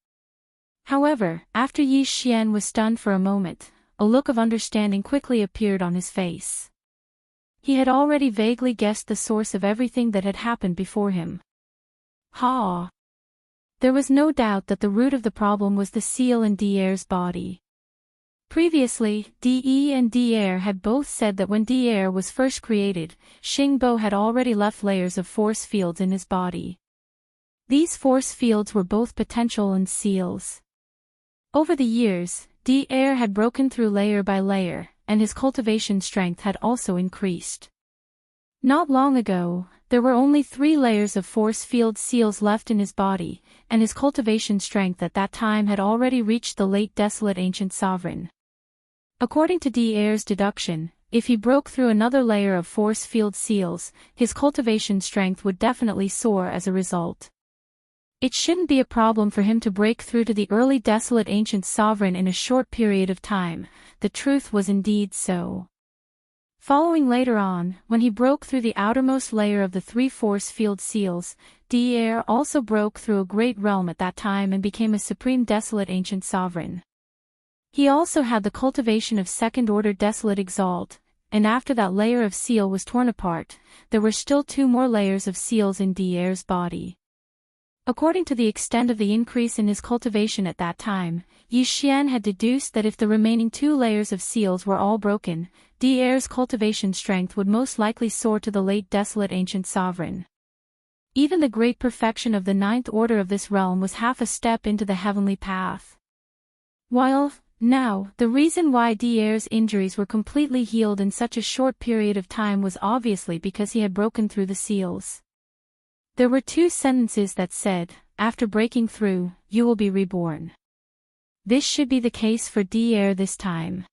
However, after Yi Xian was stunned for a moment, a look of understanding quickly appeared on his face. He had already vaguely guessed the source of everything that had happened before him. Ha! There was no doubt that the root of the problem was the seal in Dier's body. Previously, De and Dier had both said that when Dier was first created, Xingbo had already left layers of force fields in his body. These force fields were both potential and seals. Over the years, Dier had broken through layer by layer, and his cultivation strength had also increased. Not long ago, there were only 3 layers of force field seals left in his body, and his cultivation strength at that time had already reached the late Desolate Ancient Sovereign. According to Dier's deduction, if he broke through another layer of force field seals, his cultivation strength would definitely soar as a result. It shouldn't be a problem for him to break through to the early Desolate Ancient Sovereign in a short period of time. The truth was indeed so. Following later on, when he broke through the outermost layer of the 3 force field seals, Dier also broke through a great realm at that time and became a supreme Desolate Ancient Sovereign. He also had the cultivation of second-order Desolate Exalt, and after that layer of seal was torn apart, there were still 2 more layers of seals in Dier's body. According to the extent of the increase in his cultivation at that time, Yi Xian had deduced that if the remaining 2 layers of seals were all broken, Dier's cultivation strength would most likely soar to the late Desolate Ancient Sovereign. Even the great perfection of the 9th order of this realm was half a step into the heavenly path. While, now, the reason why Dier's injuries were completely healed in such a short period of time was obviously because he had broken through the seals. There were 2 sentences that said, after breaking through, you will be reborn. This should be the case for Dier this time.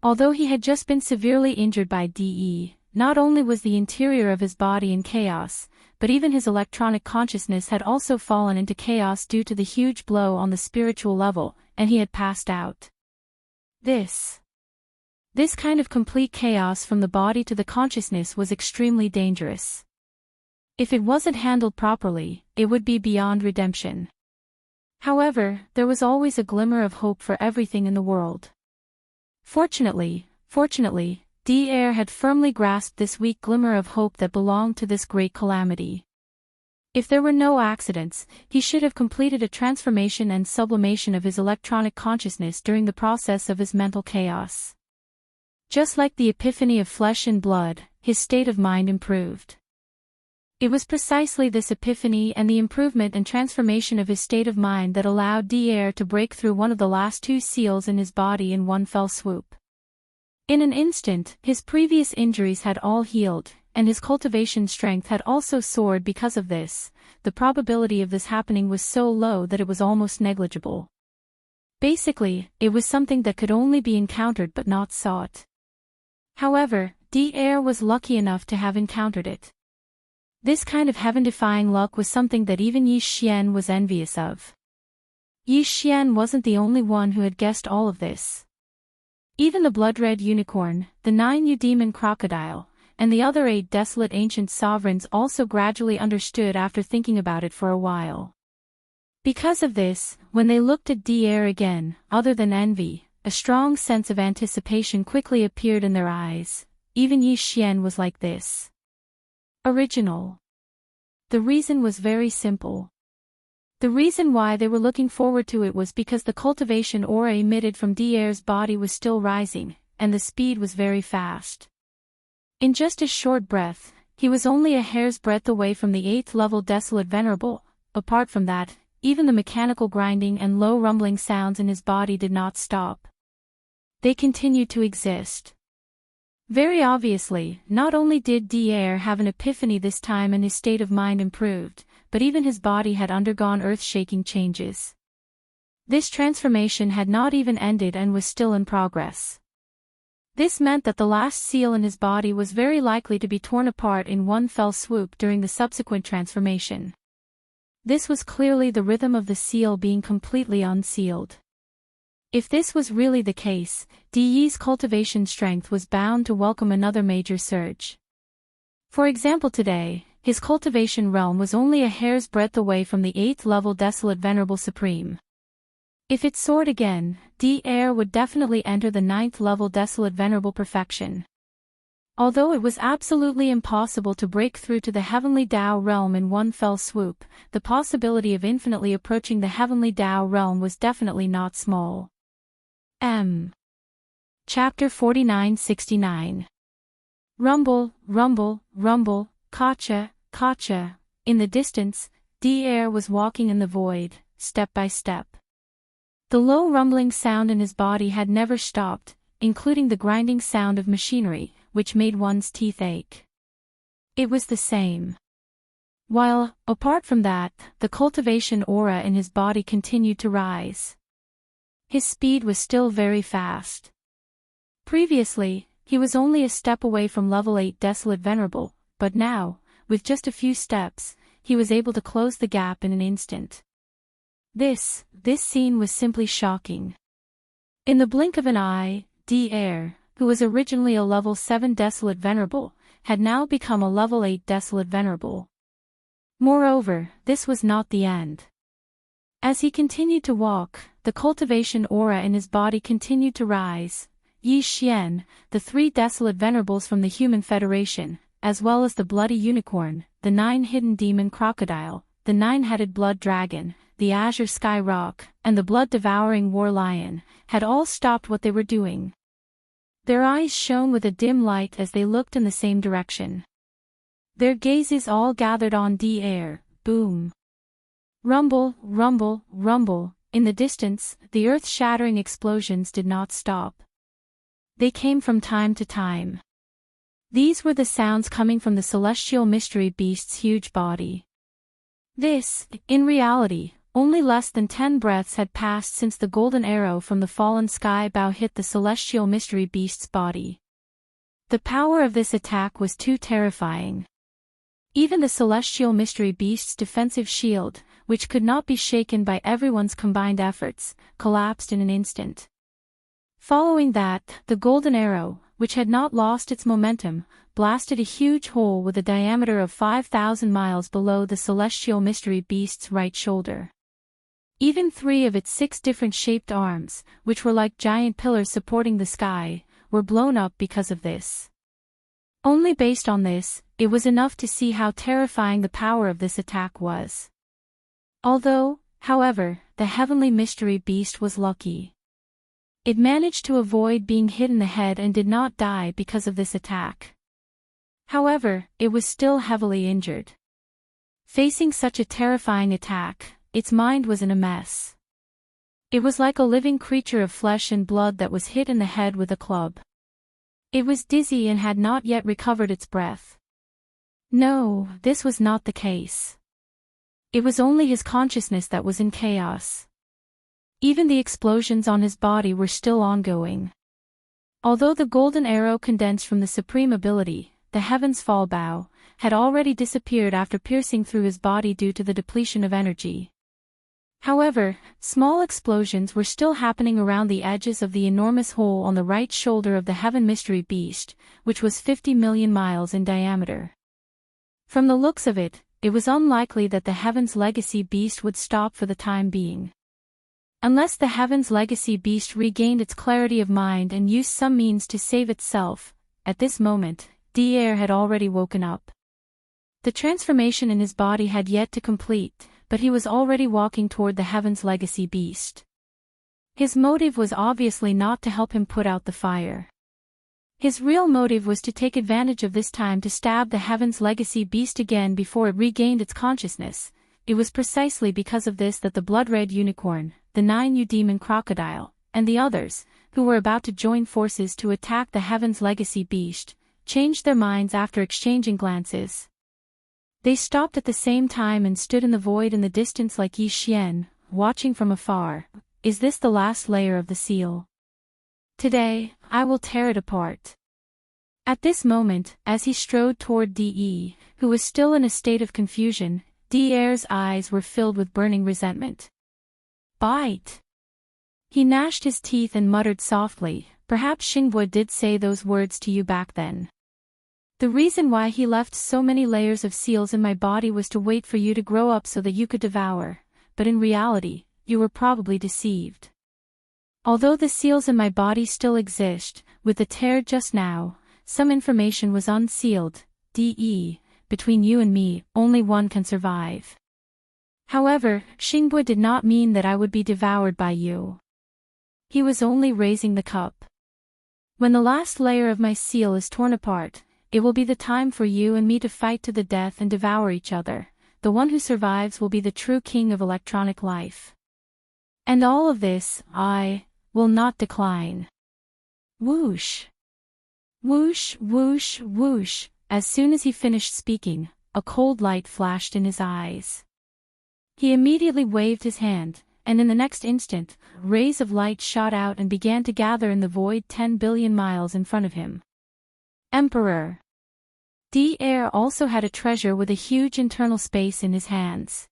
Although he had just been severely injured by De, not only was the interior of his body in chaos, but even his electronic consciousness had also fallen into chaos due to the huge blow on the spiritual level, and he had passed out. This kind of complete chaos from the body to the consciousness was extremely dangerous. If it wasn't handled properly, it would be beyond redemption. However, there was always a glimmer of hope for everything in the world. Fortunately, Dier had firmly grasped this weak glimmer of hope that belonged to this great calamity. If there were no accidents, he should have completed a transformation and sublimation of his electronic consciousness during the process of his mental chaos. Just like the epiphany of flesh and blood, his state of mind improved. It was precisely this epiphany and the improvement and transformation of his state of mind that allowed Dier to break through one of the last 2 seals in his body in one fell swoop. In an instant, his previous injuries had all healed, and his cultivation strength had also soared because of this. The probability of this happening was so low that it was almost negligible. Basically, it was something that could only be encountered but not sought. However, Dier was lucky enough to have encountered it. This kind of heaven-defying luck was something that even Yi Xian was envious of. Yi Xian wasn't the only one who had guessed all of this. Even the blood-red unicorn, the 9 Eudemon crocodile, and the other 8 Desolate Ancient Sovereigns also gradually understood after thinking about it for a while. Because of this, when they looked at Dier again, other than envy, a strong sense of anticipation quickly appeared in their eyes. Even Yi Xian was like this. Original. The reason was very simple. The reason why they were looking forward to it was because the cultivation aura emitted from Dier's body was still rising, and the speed was very fast. In just a short breath, he was only a hair's breadth away from the 8th level Desolate Venerable. Apart from that, even the mechanical grinding and low rumbling sounds in his body did not stop. They continued to exist. Very obviously, not only did Dier have an epiphany this time and his state of mind improved, but even his body had undergone earth-shaking changes. This transformation had not even ended and was still in progress. This meant that the last seal in his body was very likely to be torn apart in one fell swoop during the subsequent transformation. This was clearly the rhythm of the seal being completely unsealed. If this was really the case, Di's cultivation strength was bound to welcome another major surge. For example, today, his cultivation realm was only a hair's breadth away from the 8th level Desolate Venerable Supreme. If it soared again, Air would definitely enter the 9th level Desolate Venerable Perfection. Although it was absolutely impossible to break through to the Heavenly Tao realm in one fell swoop, the possibility of infinitely approaching the Heavenly Tao realm was definitely not small. Chapter 49-69. Rumble, rumble, rumble, kacha, kacha. In the distance, Air was walking in the void, step by step. The low rumbling sound in his body had never stopped, including the grinding sound of machinery, which made one's teeth ache. It was the same. While, apart from that, the cultivation aura in his body continued to rise. His speed was still very fast. Previously, he was only a step away from level 8 Desolate Venerable, but now, with just a few steps, he was able to close the gap in an instant. This scene was simply shocking. In the blink of an eye, Air, who was originally a level 7 Desolate Venerable, had now become a level 8 Desolate Venerable. Moreover, this was not the end. As he continued to walk, the cultivation aura in his body continued to rise. Yi Xian, the 3 Desolate Venerables from the Human Federation, as well as the Bloody Unicorn, the 9 Hidden Demon Crocodile, the 9-headed Blood Dragon, the Azure Sky Rock, and the Blood-Devouring War Lion, had all stopped what they were doing. Their eyes shone with a dim light as they looked in the same direction. Their gazes all gathered on Air. Boom. Rumble, rumble, rumble. In the distance, the earth-shattering explosions did not stop. They came from time to time. These were the sounds coming from the celestial mystery beast's huge body. This, in reality, only less than 10 breaths had passed since the golden arrow from the fallen sky bow hit the celestial mystery beast's body. The power of this attack was too terrifying. Even the celestial mystery beast's defensive shield, which could not be shaken by everyone's combined efforts, collapsed in an instant. Following that, the golden arrow, which had not lost its momentum, blasted a huge hole with a diameter of 5,000 miles below the celestial mystery beast's right shoulder. Even 3 of its 6 different shaped arms, which were like giant pillars supporting the sky, were blown up because of this. Only based on this, it was enough to see how terrifying the power of this attack was. Although, however, the heavenly mystery beast was lucky. It managed to avoid being hit in the head and did not die because of this attack. However, it was still heavily injured. Facing such a terrifying attack, its mind was in a mess. It was like a living creature of flesh and blood that was hit in the head with a club. It was dizzy and had not yet recovered its breath. No, this was not the case. It was only his consciousness that was in chaos. Even the explosions on his body were still ongoing. Although the golden arrow condensed from the supreme ability, the Heaven's Fall Bow, had already disappeared after piercing through his body due to the depletion of energy. However, small explosions were still happening around the edges of the enormous hole on the right shoulder of the Heaven Mystery Beast, which was 50 million miles in diameter. From the looks of it, it was unlikely that the Heaven's Legacy Beast would stop for the time being. Unless the Heaven's Legacy Beast regained its clarity of mind and used some means to save itself, at this moment, Air had already woken up. The transformation in his body had yet to complete, but he was already walking toward the Heaven's Legacy Beast. His motive was obviously not to help him put out the fire. His real motive was to take advantage of this time to stab the Heaven's Legacy Beast again before it regained its consciousness. It was precisely because of this that the blood-red unicorn, the 9 Demon Crocodile, and the others, who were about to join forces to attack the Heaven's Legacy Beast, changed their minds after exchanging glances. They stopped at the same time and stood in the void in the distance like Yi Xian, watching from afar. Is this the last layer of the seal? Today, I will tear it apart. At this moment, as he strode toward De, who was still in a state of confusion, Air's eyes were filled with burning resentment. Bite! He gnashed his teeth and muttered softly, "Perhaps Xingbo did say those words to you back then. The reason why he left so many layers of seals in my body was to wait for you to grow up so that you could devour, but in reality, you were probably deceived. Although the seals in my body still exist, with the tear just now, some information was unsealed, between you and me, only one can survive. However, Xingbo did not mean that I would be devoured by you. He was only raising the cup. When the last layer of my seal is torn apart, it will be the time for you and me to fight to the death and devour each other. The one who survives will be the true king of electronic life. And all of this, I will not decline." Whoosh! Whoosh, whoosh, whoosh. As soon as he finished speaking, a cold light flashed in his eyes. He immediately waved his hand, and in the next instant, rays of light shot out and began to gather in the void 10 billion miles in front of him. Emperor D-Air also had a treasure with a huge internal space in his hands.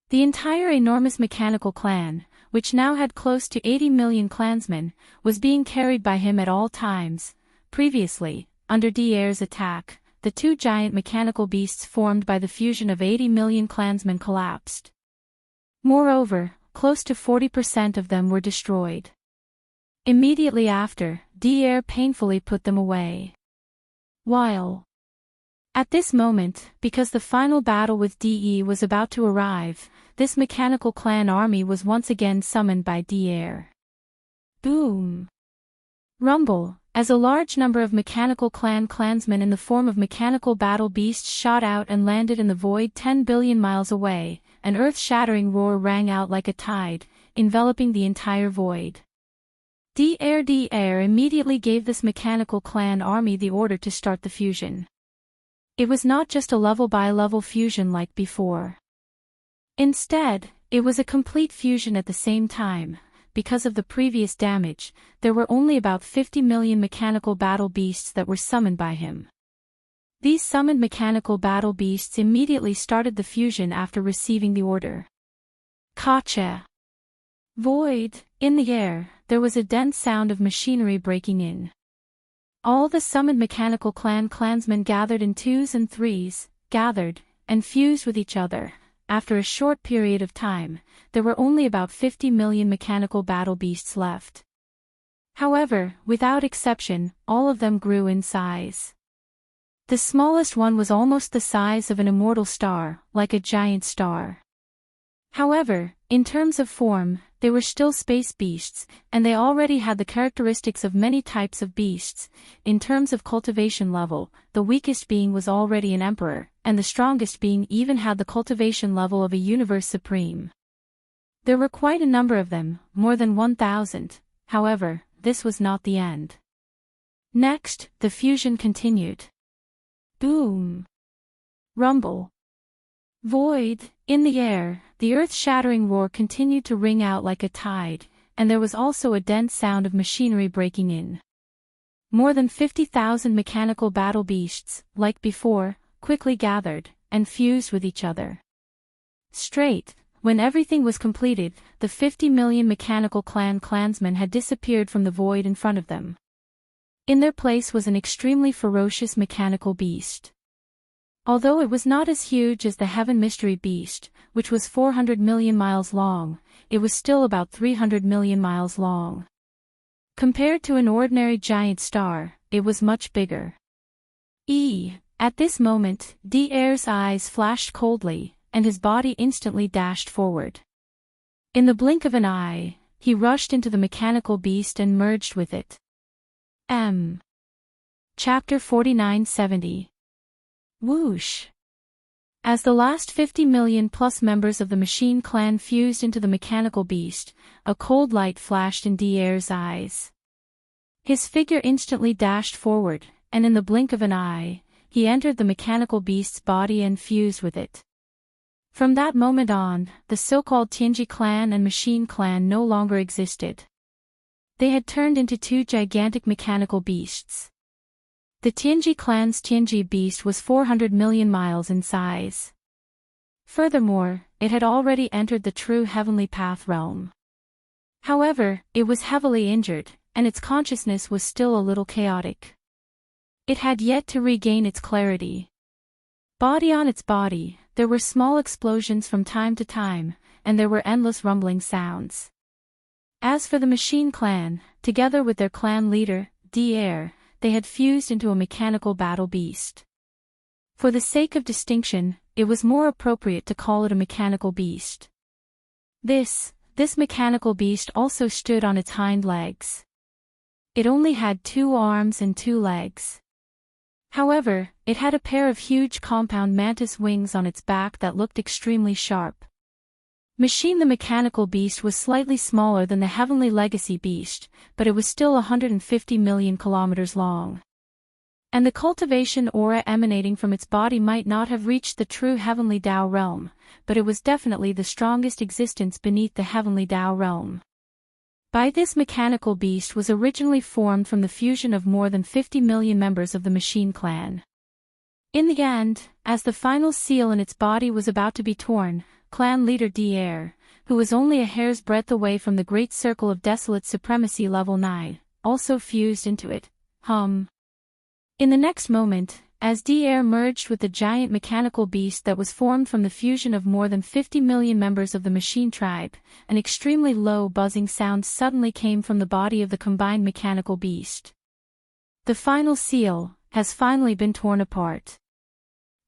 The entire enormous mechanical clan, which now had close to 80 million clansmen, was being carried by him at all times. Previously, under D-Air's attack, the two giant mechanical beasts formed by the fusion of 80 million clansmen collapsed. Moreover, close to 40% of them were destroyed. Immediately after, D-Air painfully put them away. While at this moment, because the final battle with DE was about to arrive, this mechanical clan army was once again summoned by D-Air. Boom! Rumble, as a large number of mechanical clan clansmen in the form of mechanical battle beasts shot out and landed in the void 10 billion miles away, an earth-shattering roar rang out like a tide, enveloping the entire void. D-Air immediately gave this mechanical clan army the order to start the fusion. It was not just a level-by-level fusion like before. Instead, it was a complete fusion at the same time. Because of the previous damage, there were only about 50 million mechanical battle beasts that were summoned by him. These summoned mechanical battle beasts immediately started the fusion after receiving the order. Gotcha! Void, in the air, there was a dense sound of machinery breaking in. All the summoned mechanical clan clansmen gathered in twos and threes, gathered, and fused with each other. After a short period of time, there were only about 50 million mechanical battle beasts left. However, without exception, all of them grew in size. The smallest one was almost the size of an immortal star, like a giant star. However, in terms of form, they were still space beasts, and they already had the characteristics of many types of beasts. In terms of cultivation level, the weakest being was already an emperor, and the strongest being even had the cultivation level of a universe supreme. There were quite a number of them, more than 1,000, however, this was not the end. Next, the fusion continued. Boom! Rumble! Void, in the air, the earth-shattering roar continued to ring out like a tide, and there was also a dense sound of machinery breaking in. More than 50,000 mechanical battle beasts, like before, quickly gathered, and fused with each other. Straight, when everything was completed, the 50 million mechanical clan clansmen had disappeared from the void in front of them. In their place was an extremely ferocious mechanical beast. Although it was not as huge as the Heaven Mystery Beast, which was 400 million miles long, it was still about 300 million miles long. Compared to an ordinary giant star, it was much bigger. At this moment, D-Air's eyes flashed coldly, and his body instantly dashed forward. In the blink of an eye, he rushed into the mechanical beast and merged with it. Chapter 4970. Whoosh! As the last 50 million plus members of the machine clan fused into the mechanical beast, a cold light flashed in D-Air's eyes. His figure instantly dashed forward, and in the blink of an eye, he entered the mechanical beast's body and fused with it. From that moment on, the so-called Tianji clan and machine clan no longer existed. They had turned into two gigantic mechanical beasts. The Tianji clan's Tianji beast was 400 million miles in size. Furthermore, it had already entered the true heavenly path realm. However, it was heavily injured, and its consciousness was still a little chaotic. It had yet to regain its clarity. Body on its body, there were small explosions from time to time, and there were endless rumbling sounds. As for the machine clan, together with their clan leader, Air, they had fused into a mechanical battle beast. For the sake of distinction, it was more appropriate to call it a mechanical beast. This mechanical beast also stood on its hind legs. It only had 2 arms and 2 legs. However, it had a pair of huge compound mantis wings on its back that looked extremely sharp. Machine the mechanical beast was slightly smaller than the Heavenly Legacy beast, but it was still 150 million kilometers long. And the cultivation aura emanating from its body might not have reached the true Heavenly Tao realm, but it was definitely the strongest existence beneath the Heavenly Tao realm. This mechanical beast was originally formed from the fusion of more than 50 million members of the Machine Clan. In the end, as the final seal in its body was about to be torn, clan leader Air, who was only a hair's breadth away from the Great Circle of Desolate Supremacy level 9, also fused into it. In the next moment, as Air merged with the giant mechanical beast that was formed from the fusion of more than 50 million members of the Machine Tribe, an extremely low buzzing sound suddenly came from the body of the combined mechanical beast. The final seal has finally been torn apart.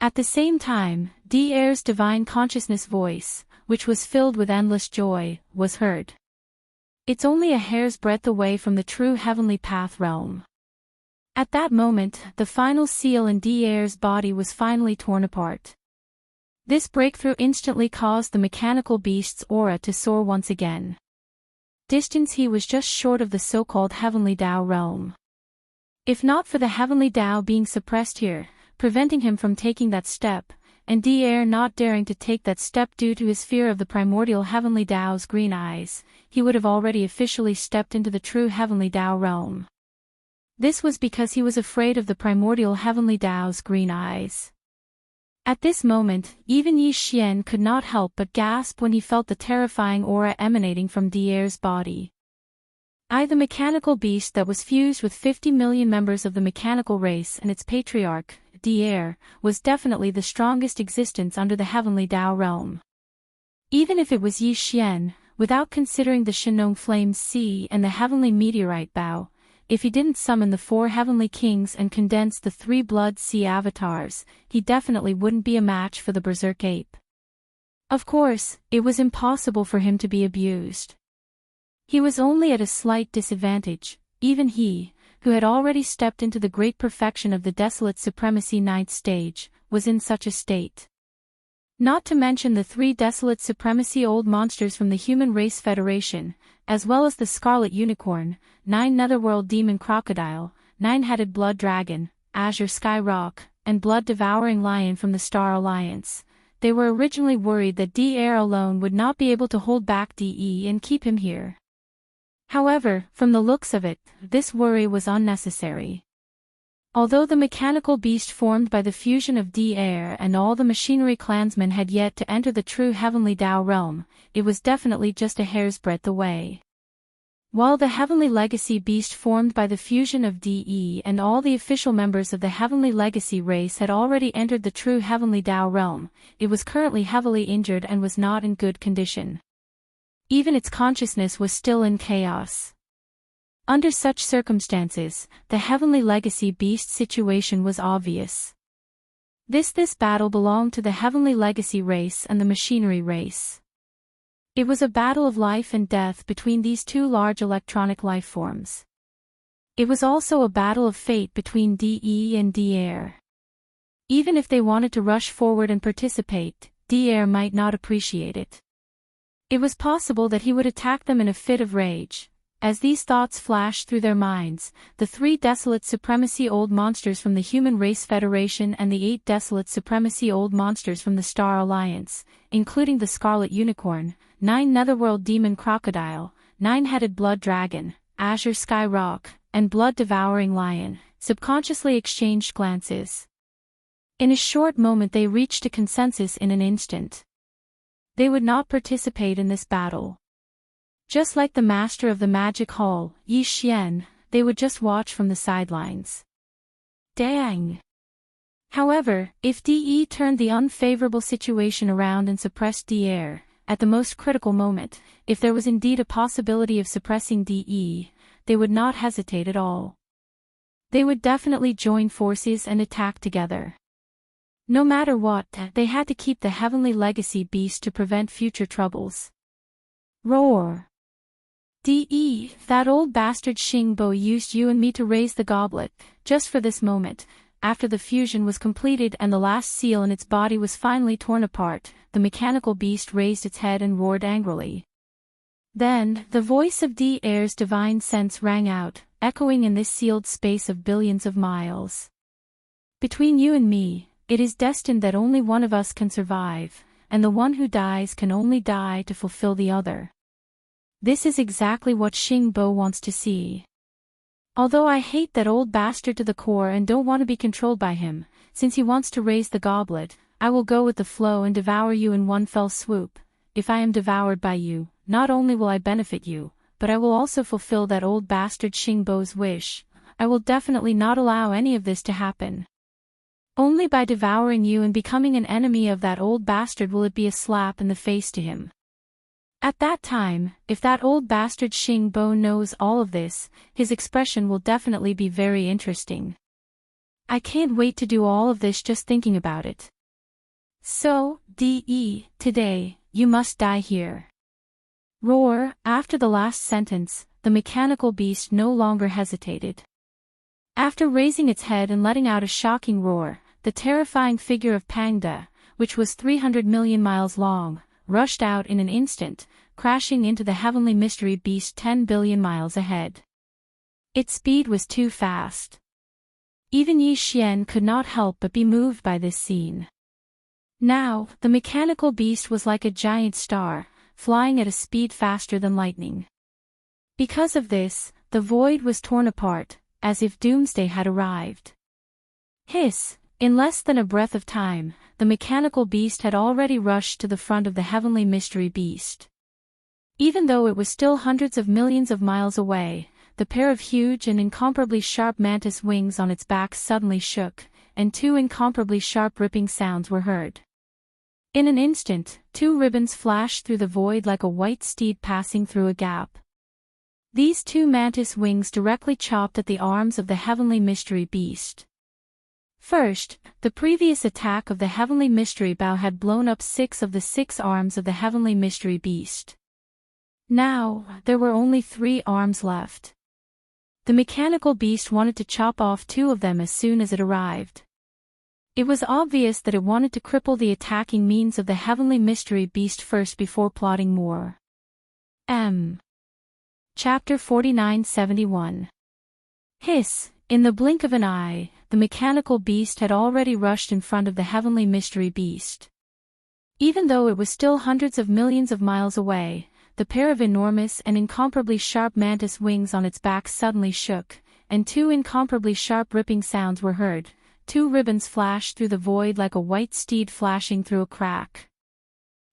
At the same time, Air's divine consciousness voice, which was filled with endless joy, was heard. It's only a hair's breadth away from the true heavenly path realm. At that moment, the final seal in Air's body was finally torn apart. This breakthrough instantly caused the mechanical beast's aura to soar once again. Distance he was just short of the so-called Heavenly Tao realm. If not for the Heavenly Tao being suppressed here, preventing him from taking that step, and Air not daring to take that step due to his fear of the primordial Heavenly Tao's green eyes, he would have already officially stepped into the true Heavenly Tao realm. This was because he was afraid of the primordial Heavenly Tao's green eyes. At this moment, even Yi Xian could not help but gasp when he felt the terrifying aura emanating from Air's body. The mechanical beast that was fused with 50 million members of the mechanical race and its patriarch, Air, was definitely the strongest existence under the Heavenly Tao realm. Even if it was Yi Xian, without considering the Shenong Flame Sea and the Heavenly Meteorite Bow, if he didn't summon the 4 Heavenly Kings and condense the 3 Blood Sea avatars, he definitely wouldn't be a match for the Berserk Ape. Of course, it was impossible for him to be abused. He was only at a slight disadvantage, even he, who had already stepped into the great perfection of the Desolate Supremacy 9th stage, was in such a state. Not to mention the 3 Desolate Supremacy old monsters from the Human Race Federation, as well as the Scarlet Unicorn, 9 Netherworld Demon Crocodile, 9-Headed Blood Dragon, Azure Sky Rock, and Blood-Devouring Lion from the Star Alliance. They were originally worried that Air alone would not be able to hold back DE and keep him here. However, from the looks of it, this worry was unnecessary. Although the mechanical beast formed by the fusion of Air and all the machinery clansmen had yet to enter the true Heavenly Tao realm, it was definitely just a hair's breadth away. While the Heavenly Legacy beast formed by the fusion of DE and all the official members of the Heavenly Legacy race had already entered the true Heavenly Tao realm, it was currently heavily injured and was not in good condition. Even its consciousness was still in chaos. Under such circumstances, the Heavenly Legacy beast situation was obvious. This battle belonged to the Heavenly Legacy race and the Machinery race. It was a battle of life and death between these 2 large electronic life forms. It was also a battle of fate between DE and Air. Even if they wanted to rush forward and participate, Air might not appreciate it. It was possible that he would attack them in a fit of rage. As these thoughts flashed through their minds, the 3 Desolate Supremacy old monsters from the Human Race Federation and the 8 Desolate Supremacy old monsters from the Star Alliance, including the Scarlet Unicorn, 9 Netherworld Demon Crocodile, 9-Headed Blood Dragon, Azure Sky Rock, and Blood-Devouring Lion, subconsciously exchanged glances. In a short moment they reached a consensus in an instant. They would not participate in this battle. Just like the master of the magic hall, Yi Xian, they would just watch from the sidelines. Dang! However, if De turned the unfavorable situation around and suppressed De, at the most critical moment, if there was indeed a possibility of suppressing De, they would not hesitate at all. They would definitely join forces and attack together. No matter what, they had to keep the heavenly legacy beast to prevent future troubles. Roar! De, that old bastard Xing Bo used you and me to raise the goblet, just for this moment. After the fusion was completed and the last seal in its body was finally torn apart, the mechanical beast raised its head and roared angrily. Then, the voice of De's divine sense rang out, echoing in this sealed space of billions of miles. Between you and me, it is destined that only one of us can survive, and the one who dies can only die to fulfill the other. This is exactly what Xing Bo wants to see. Although I hate that old bastard to the core and don't want to be controlled by him, since he wants to raise the goblet, I will go with the flow and devour you in one fell swoop. If I am devoured by you, not only will I benefit you, but I will also fulfill that old bastard Xing Bo's wish. I will definitely not allow any of this to happen. Only by devouring you and becoming an enemy of that old bastard will it be a slap in the face to him. At that time, if that old bastard Xing Bo knows all of this, his expression will definitely be very interesting. I can't wait to do all of this just thinking about it. So, De, today, you must die here. Roar! After the last sentence, the mechanical beast no longer hesitated. After raising its head and letting out a shocking roar, the terrifying figure of Pangda, which was 300 million miles long, rushed out in an instant, crashing into the heavenly mystery beast 10 billion miles ahead. Its speed was too fast. Even Yi Xian could not help but be moved by this scene. Now, the mechanical beast was like a giant star, flying at a speed faster than lightning. Because of this, the void was torn apart, as if doomsday had arrived. Hiss! In less than a breath of time, the mechanical beast had already rushed to the front of the heavenly mystery beast. Even though it was still hundreds of millions of miles away, the pair of huge and incomparably sharp mantis wings on its back suddenly shook, and two incomparably sharp ripping sounds were heard. In an instant, two ribbons flashed through the void like a white steed passing through a gap. These two mantis wings directly chopped at the arms of the heavenly mystery beast. First, the previous attack of the heavenly mystery bow had blown up 6 of the 6 arms of the heavenly mystery beast. Now, there were only 3 arms left. The mechanical beast wanted to chop off 2 of them as soon as it arrived. It was obvious that it wanted to cripple the attacking means of the heavenly mystery beast first before plotting more. Chapter 49-71. Hiss! In the blink of an eye, the mechanical beast had already rushed in front of the heavenly mystery beast. Even though it was still hundreds of millions of miles away, the pair of enormous and incomparably sharp mantis wings on its back suddenly shook, and 2 incomparably sharp ripping sounds were heard. 2 ribbons flashed through the void like a white steed flashing through a crack.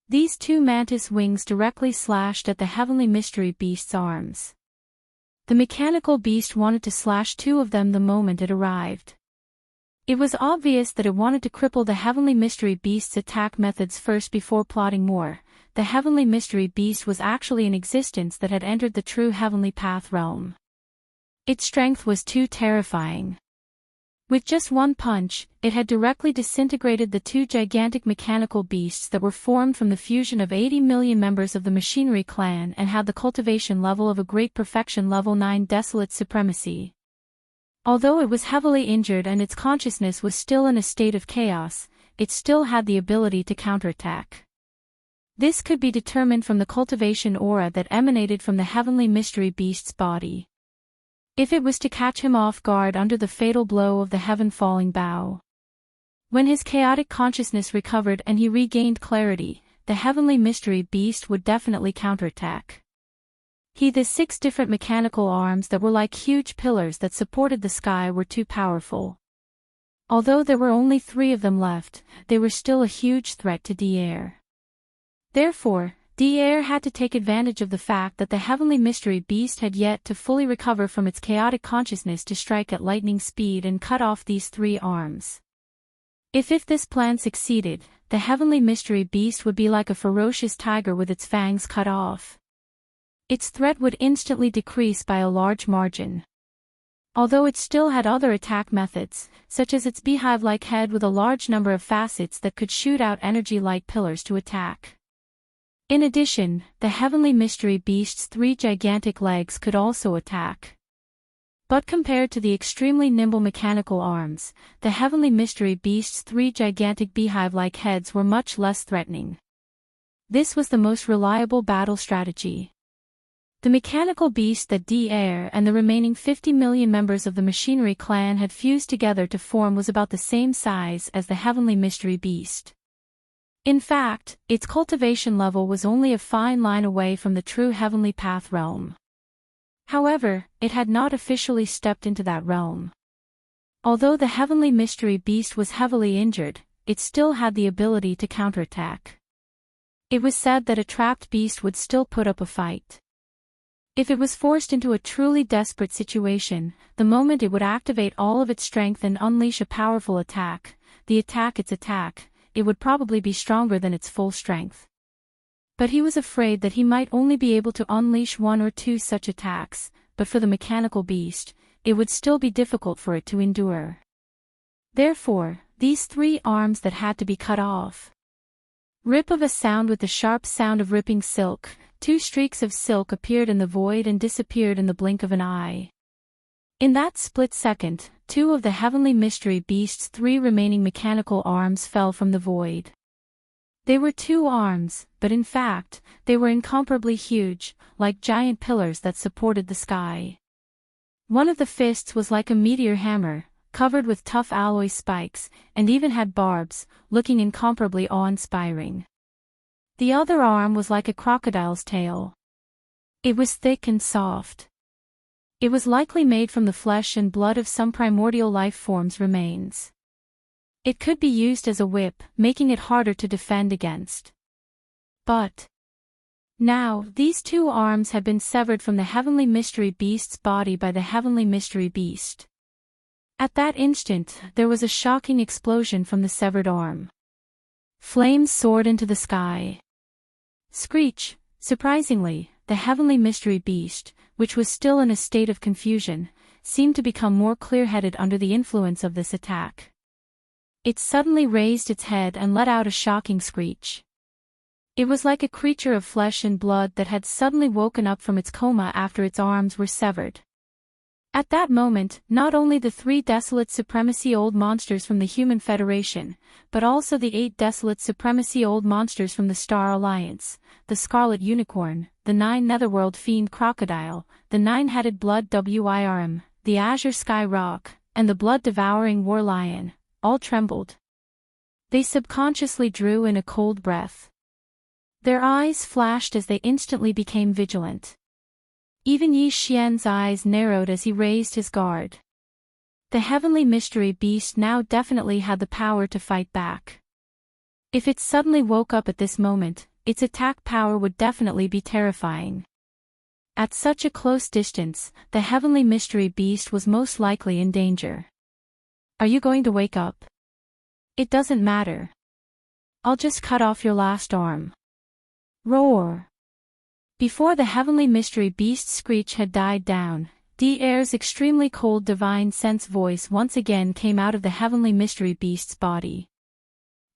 These 2 mantis wings directly slashed at the heavenly mystery beast's arms. The mechanical beast wanted to slash 2 of them the moment it arrived. It was obvious that it wanted to cripple the heavenly mystery beast's attack methods first before plotting more. The heavenly mystery beast was actually an existence that had entered the true heavenly path realm. Its strength was too terrifying. With just one punch, it had directly disintegrated the 2 gigantic mechanical beasts that were formed from the fusion of 80 million members of the machinery clan and had the cultivation level of a great perfection level 9 desolate supremacy. Although it was heavily injured and its consciousness was still in a state of chaos, it still had the ability to counterattack. This could be determined from the cultivation aura that emanated from the heavenly mystery beast's body. If it was to catch him off guard under the fatal blow of the heaven-falling bow. When his chaotic consciousness recovered and he regained clarity, the heavenly mystery beast would definitely counterattack. The 6 different mechanical arms that were like huge pillars that supported the sky were too powerful. Although there were only 3 of them left, they were still a huge threat to the air. Therefore, Air had to take advantage of the fact that the heavenly mystery beast had yet to fully recover from its chaotic consciousness to strike at lightning speed and cut off these 3 arms. If this plan succeeded, the heavenly mystery beast would be like a ferocious tiger with its fangs cut off. Its threat would instantly decrease by a large margin. Although it still had other attack methods, such as its beehive-like head with a large number of facets that could shoot out energy-light pillars to attack. In addition, the heavenly mystery beast's 3 gigantic legs could also attack. But compared to the extremely nimble mechanical arms, the heavenly mystery beast's 3 gigantic beehive-like heads were much less threatening. This was the most reliable battle strategy. The mechanical beast that Air and the remaining 50 million members of the machinery clan had fused together to form was about the same size as the heavenly mystery beast. In fact, its cultivation level was only a fine line away from the true heavenly path realm. However, it had not officially stepped into that realm. Although the heavenly mystery beast was heavily injured, it still had the ability to counterattack. It was said that a trapped beast would still put up a fight. If it was forced into a truly desperate situation, the moment it would activate all of its strength and unleash a powerful attack, it would probably be stronger than its full strength. But he was afraid that he might only be able to unleash 1 or 2 such attacks, but for the mechanical beast, it would still be difficult for it to endure. Therefore, these 3 arms that had to be cut off. Rip of a sound with the sharp sound of ripping silk, 2 streaks of silk appeared in the void and disappeared in the blink of an eye. In that split second, 2 of the heavenly mystery beast's 3 remaining mechanical arms fell from the void. They were 2 arms, but in fact, they were incomparably huge, like giant pillars that supported the sky. One of the fists was like a meteor hammer, covered with tough alloy spikes, and even had barbs, looking incomparably awe-inspiring. The other arm was like a crocodile's tail. It was thick and soft. It was likely made from the flesh and blood of some primordial life form's remains. It could be used as a whip, making it harder to defend against. But now, these 2 arms had been severed from the heavenly mystery beast's body by the heavenly mystery beast. At that instant, there was a shocking explosion from the severed arm. Flames soared into the sky. Screech, surprisingly, the heavenly mystery beast, which was still in a state of confusion, seemed to become more clear-headed under the influence of this attack. It suddenly raised its head and let out a shocking screech. It was like a creature of flesh and blood that had suddenly woken up from its coma after its arms were severed. At that moment, not only the 3 desolate supremacy old monsters from the Human Federation, but also the 8 desolate supremacy old monsters from the Star Alliance, the Scarlet Unicorn, the 9 Netherworld Fiend Crocodile, the 9-headed Blood Wyrm, the Azure Sky Rock, and the Blood-devouring War Lion, all trembled. They subconsciously drew in a cold breath. Their eyes flashed as they instantly became vigilant. Even Yi Xian's eyes narrowed as he raised his guard. The heavenly mystery beast now definitely had the power to fight back. If it suddenly woke up at this moment, its attack power would definitely be terrifying. At such a close distance, the heavenly mystery beast was most likely in danger. Are you going to wake up? It doesn't matter. I'll just cut off your last arm. Roar! Before the heavenly mystery beast's screech had died down, Air's extremely cold divine sense voice once again came out of the heavenly mystery beast's body.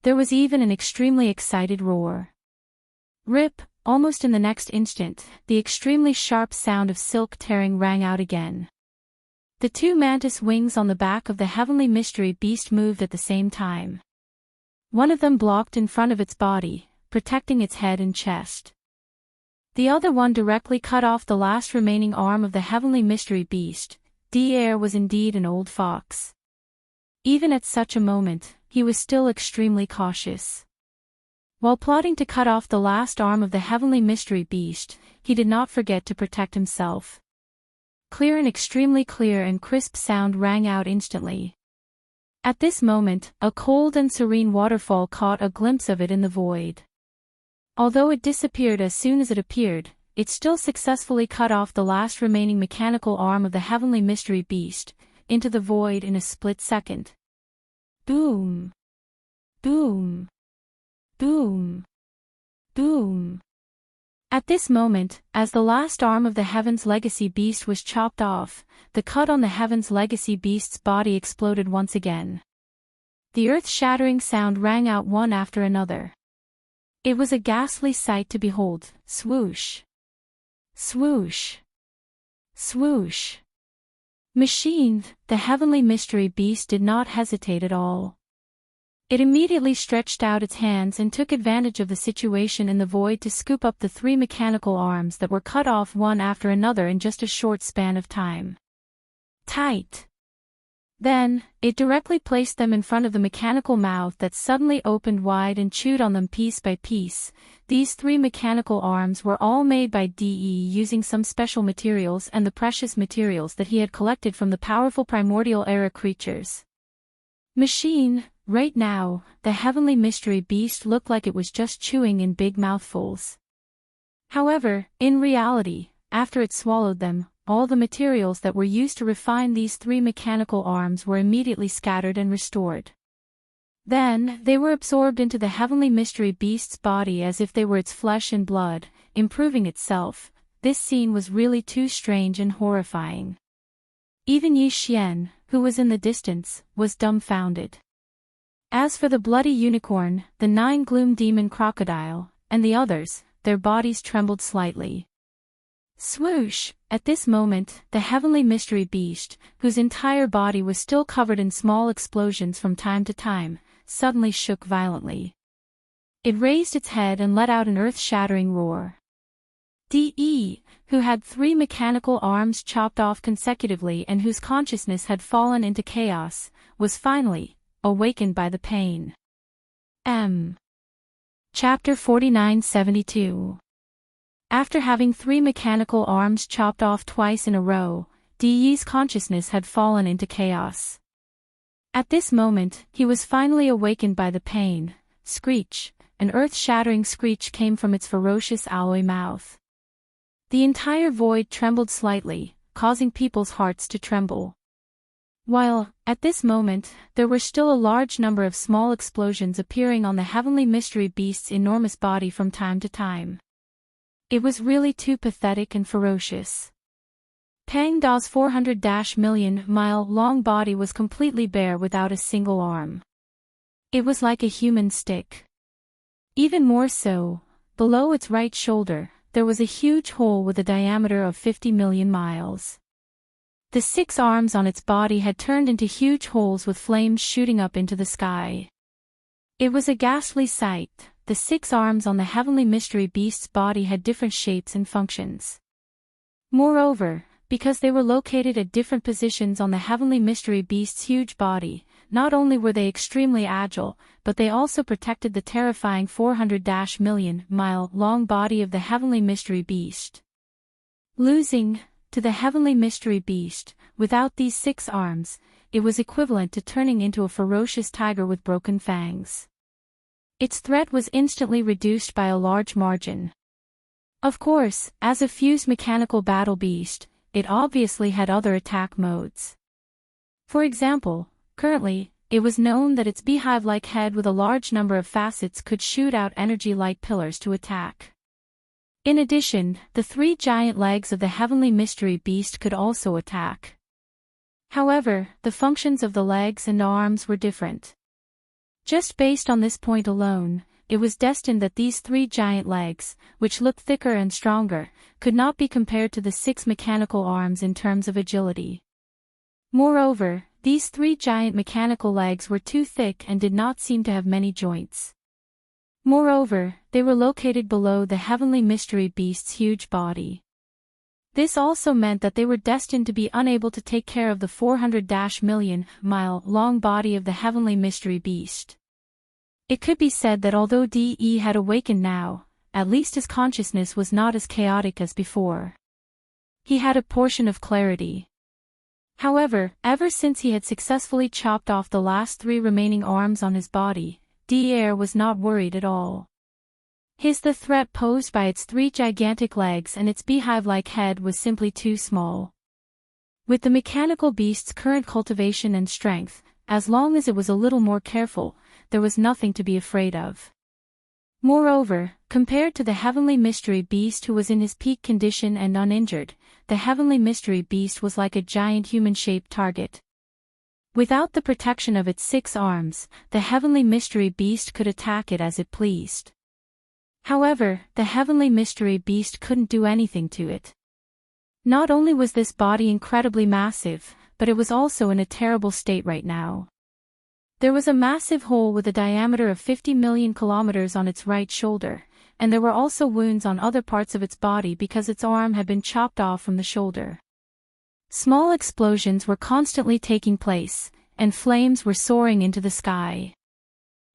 There was even an extremely excited roar. Rip! Almost in the next instant, the extremely sharp sound of silk tearing rang out again. The 2 mantis wings on the back of the heavenly mystery beast moved at the same time. One of them blocked in front of its body, protecting its head and chest. The other one directly cut off the last remaining arm of the heavenly mystery beast. Air was indeed an old fox. Even at such a moment, he was still extremely cautious. While plotting to cut off the last arm of the heavenly mystery beast, he did not forget to protect himself. Clear and extremely clear and crisp sound rang out instantly. At this moment, a cold and serene waterfall caught a glimpse of it in the void. Although it disappeared as soon as it appeared, it still successfully cut off the last remaining mechanical arm of the heavenly mystery beast, into the void in a split second. Boom! Boom! Boom! Boom! At this moment, as the last arm of the Heaven's Legacy Beast was chopped off, the cut on the Heaven's Legacy Beast's body exploded once again. The earth-shattering sound rang out one after another. It was a ghastly sight to behold. Swoosh! Swoosh! Swoosh! Machine, the heavenly mystery beast did not hesitate at all. It immediately stretched out its hands and took advantage of the situation in the void to scoop up the 3 mechanical arms that were cut off one after another in just a short span of time. Tight! Then, it directly placed them in front of the mechanical mouth that suddenly opened wide and chewed on them piece by piece. These 3 mechanical arms were all made by DE using some special materials and the precious materials that he had collected from the powerful primordial era creatures. Machine, right now, the heavenly mystery beast looked like it was just chewing in big mouthfuls. However, in reality, after it swallowed them, all the materials that were used to refine these 3 mechanical arms were immediately scattered and restored. Then, they were absorbed into the heavenly mystery beast's body as if they were its flesh and blood, improving itself. This scene was really too strange and horrifying. Even Yi Xian, who was in the distance, was dumbfounded. As for the bloody unicorn, the 9 gloom demon crocodile, and the others, their bodies trembled slightly. Swoosh! At this moment, the heavenly mystery beast, whose entire body was still covered in small explosions from time to time, suddenly shook violently. It raised its head and let out an earth-shattering roar. DE, who had 3 mechanical arms chopped off consecutively and whose consciousness had fallen into chaos, was finally awakened by the pain. Chapter 4972. After having 3 mechanical arms chopped off twice in a row, DE's consciousness had fallen into chaos. At this moment, he was finally awakened by the pain. Screech! An earth-shattering screech came from its ferocious alloy mouth. The entire void trembled slightly, causing people's hearts to tremble. While, at this moment, there were still a large number of small explosions appearing on the heavenly mystery beast's enormous body from time to time. It was really too pathetic and ferocious. Pang Da's 400-million-mile-long body was completely bare without a single arm. It was like a human stick. Even more so, below its right shoulder, there was a huge hole with a diameter of 50 million miles. The 6 arms on its body had turned into huge holes with flames shooting up into the sky. It was a ghastly sight. The 6 arms on the heavenly mystery beast's body had different shapes and functions. Moreover, because they were located at different positions on the heavenly mystery beast's huge body, not only were they extremely agile, but they also protected the terrifying 400-million-mile-long body of the heavenly mystery beast. Losing to the heavenly mystery beast, without these 6 arms, it was equivalent to turning into a ferocious tiger with broken fangs. Its threat was instantly reduced by a large margin. Of course, as a fused mechanical battle beast, it obviously had other attack modes. For example, currently, it was known that its beehive-like head with a large number of facets could shoot out energy-light pillars to attack. In addition, the 3 giant legs of the heavenly mystery beast could also attack. However, the functions of the legs and arms were different. Just based on this point alone, it was destined that these 3 giant legs, which looked thicker and stronger, could not be compared to the 6 mechanical arms in terms of agility. Moreover, these 3 giant mechanical legs were too thick and did not seem to have many joints. Moreover, they were located below the heavenly mystery beast's huge body. This also meant that they were destined to be unable to take care of the 400-million-mile-long body of the heavenly mystery beast. It could be said that although DE had awakened now, at least his consciousness was not as chaotic as before. He had a portion of clarity. However, ever since he had successfully chopped off the last 3 remaining arms on his body, DE was not worried at all. The threat posed by its 3 gigantic legs and its beehive-like head was simply too small. With the mechanical beast's current cultivation and strength, as long as it was a little more careful, there was nothing to be afraid of. Moreover, compared to the heavenly mystery beast who was in his peak condition and uninjured, the heavenly mystery beast was like a giant human-shaped target. Without the protection of its 6 arms, the heavenly mystery beast could attack it as it pleased. However, the heavenly mystery beast couldn't do anything to it. Not only was this body incredibly massive, but it was also in a terrible state right now. There was a massive hole with a diameter of 50 million kilometers on its right shoulder, and there were also wounds on other parts of its body because its arm had been chopped off from the shoulder. Small explosions were constantly taking place, and flames were soaring into the sky.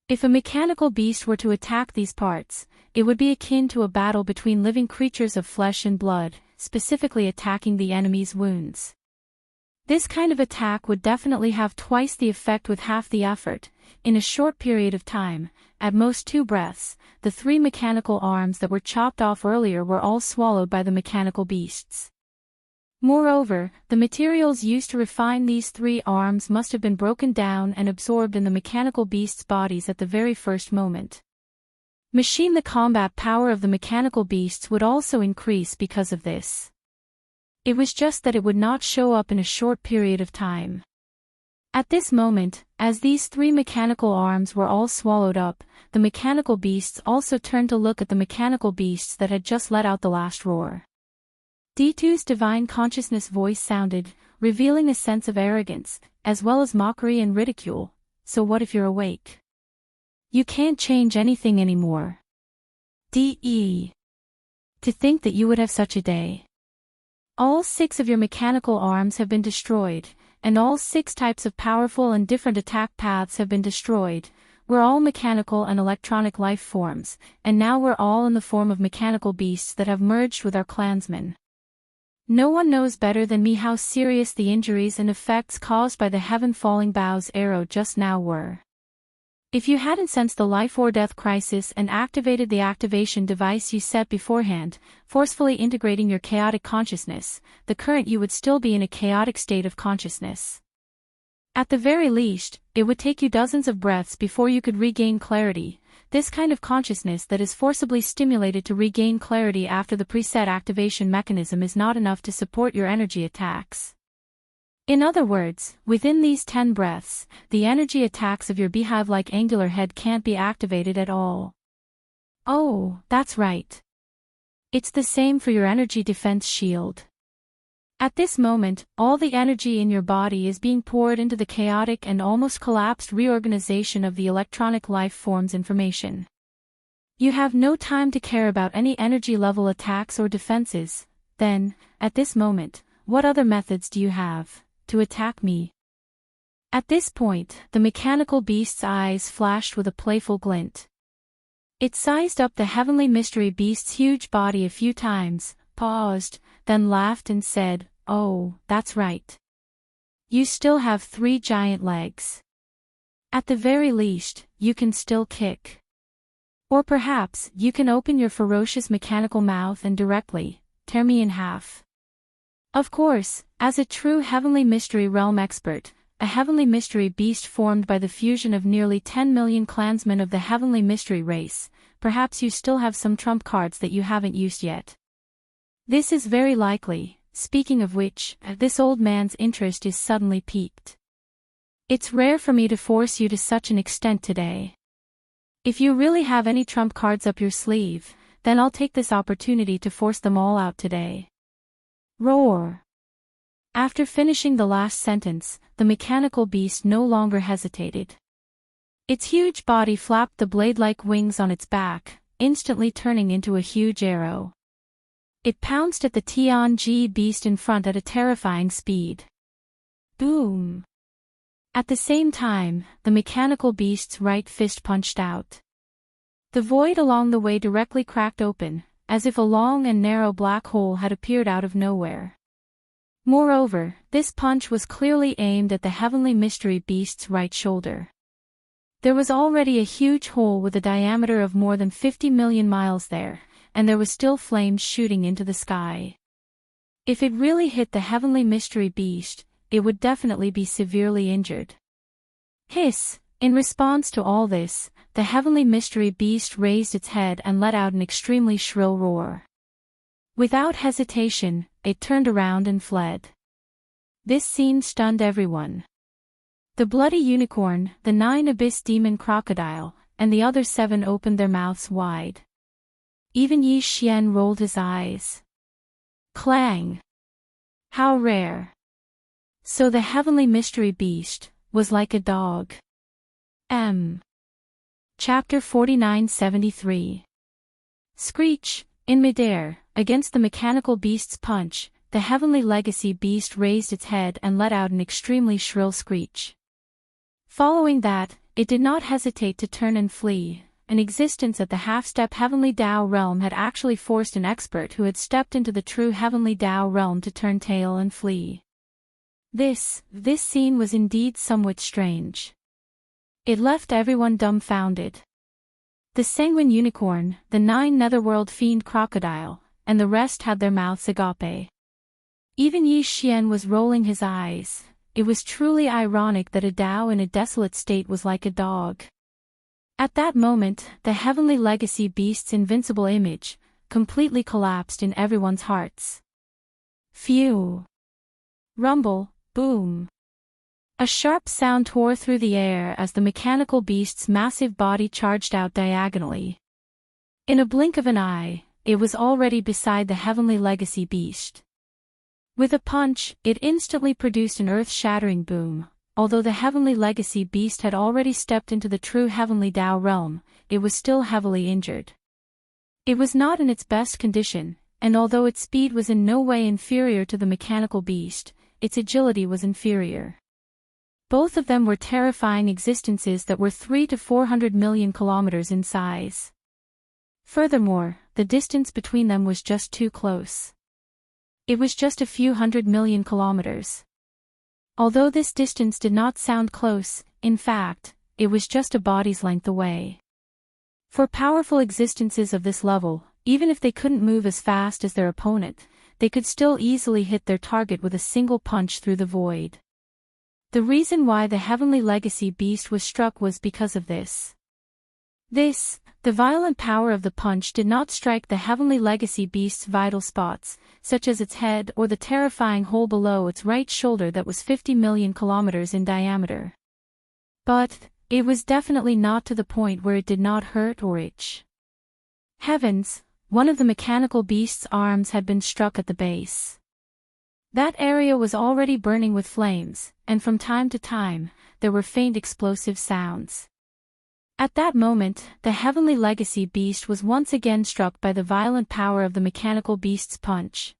If a mechanical beast were to attack these parts, it would be akin to a battle between living creatures of flesh and blood, specifically attacking the enemy's wounds. This kind of attack would definitely have twice the effect with half the effort. In a short period of time, at most 2 breaths, the 3 mechanical arms that were chopped off earlier were all swallowed by the mechanical beasts. Moreover, the materials used to refine these 3 arms must have been broken down and absorbed in the mechanical beasts' bodies at the very first moment. The combat power of the mechanical beasts would also increase because of this. It was just that it would not show up in a short period of time. At this moment, as these 3 mechanical arms were all swallowed up, the mechanical beasts also turned to look at the mechanical beasts that had just let out the last roar. D2's divine consciousness voice sounded, revealing a sense of arrogance, as well as mockery and ridicule. So what if you're awake? You can't change anything anymore. D.E. To think that you would have such a day. All 6 of your mechanical arms have been destroyed, and all 6 types of powerful and different attack paths have been destroyed. We're all mechanical and electronic life forms, and now we're all in the form of mechanical beasts that have merged with our clansmen. No one knows better than me how serious the injuries and effects caused by the heaven-falling bow's arrow just now were. If you hadn't sensed the life or death crisis and activated the activation device you set beforehand, forcefully integrating your chaotic consciousness, the current you would still be in a chaotic state of consciousness. At the very least, it would take you dozens of breaths before you could regain clarity. This kind of consciousness that is forcibly stimulated to regain clarity after the preset activation mechanism is not enough to support your energy attacks. In other words, within these 10 breaths, the energy attacks of your beehive-like angular head can't be activated at all. Oh, that's right. It's the same for your energy defense shield. At this moment, all the energy in your body is being poured into the chaotic and almost collapsed reorganization of the electronic life form's information. You have no time to care about any energy level attacks or defenses. Then, at this moment, what other methods do you have to attack me? At this point, the mechanical beast's eyes flashed with a playful glint. It sized up the heavenly mystery beast's huge body a few times, paused, then laughed and said, "Oh, that's right. You still have 3 giant legs. At the very least, you can still kick. Or perhaps you can open your ferocious mechanical mouth and directly tear me in half." Of course, as a true heavenly mystery realm expert, a heavenly mystery beast formed by the fusion of nearly 10 million clansmen of the heavenly mystery race, perhaps you still have some trump cards that you haven't used yet. This is very likely. Speaking of which, this old man's interest is suddenly piqued. It's rare for me to force you to such an extent today. If you really have any trump cards up your sleeve, then I'll take this opportunity to force them all out today. Roar. After finishing the last sentence, the mechanical beast no longer hesitated. Its huge body flapped the blade-like wings on its back, instantly turning into a huge arrow. It pounced at the Tian-Ji beast in front at a terrifying speed. Boom! At the same time, the mechanical beast's right fist punched out. The void along the way directly cracked open, as if a long and narrow black hole had appeared out of nowhere. Moreover, this punch was clearly aimed at the heavenly mystery beast's right shoulder. There was already a huge hole with a diameter of more than 50 million miles there, and there was still flames shooting into the sky. If it really hit the heavenly mystery beast, it would definitely be severely injured. Hiss! In response to all this, the heavenly mystery beast raised its head and let out an extremely shrill roar. Without hesitation, it turned around and fled. This scene stunned everyone. The bloody unicorn, the 9 abyss demon crocodile, and the other 7 opened their mouths wide. Even Yi Xian rolled his eyes. Clang! How rare! So the heavenly mystery beast was like a dog. Chapter 4973. Screech! In midair, against the mechanical beast's punch, the heavenly legacy beast raised its head and let out an extremely shrill screech. Following that, it did not hesitate to turn and flee. An existence at the half-step heavenly Tao realm had actually forced an expert who had stepped into the true heavenly Tao realm to turn tail and flee. This scene was indeed somewhat strange. It left everyone dumbfounded. The sanguine unicorn, the 9 netherworld fiend crocodile, and the rest had their mouths agape. Even Yi Xian was rolling his eyes. It was truly ironic that a Tao in a desolate state was like a dog. At that moment, the heavenly legacy beast's invincible image completely collapsed in everyone's hearts. Phew! Rumble, boom! A sharp sound tore through the air as the mechanical beast's massive body charged out diagonally. In a blink of an eye, it was already beside the heavenly legacy beast. With a punch, it instantly produced an earth-shattering boom. Although the heavenly legacy beast had already stepped into the true heavenly Tao realm, it was still heavily injured. It was not in its best condition, and although its speed was in no way inferior to the mechanical beast, its agility was inferior. Both of them were terrifying existences that were 300 to 400 million kilometers in size. Furthermore, the distance between them was just too close. It was just a few 100 million kilometers. Although this distance did not sound close, in fact, it was just a body's length away. For powerful existences of this level, even if they couldn't move as fast as their opponent, they could still easily hit their target with a single punch through the void. The reason why the heavenly legacy beast was struck was because of this. The violent power of the punch did not strike the heavenly legacy beast's vital spots, such as its head or the terrifying hole below its right shoulder that was 50 million kilometers in diameter. But it was definitely not to the point where it did not hurt or itch. Heavens, one of the mechanical beast's arms had been struck at the base. That area was already burning with flames, and from time to time, there were faint explosive sounds. At that moment, the heavenly legacy beast was once again struck by the violent power of the mechanical beast's punch.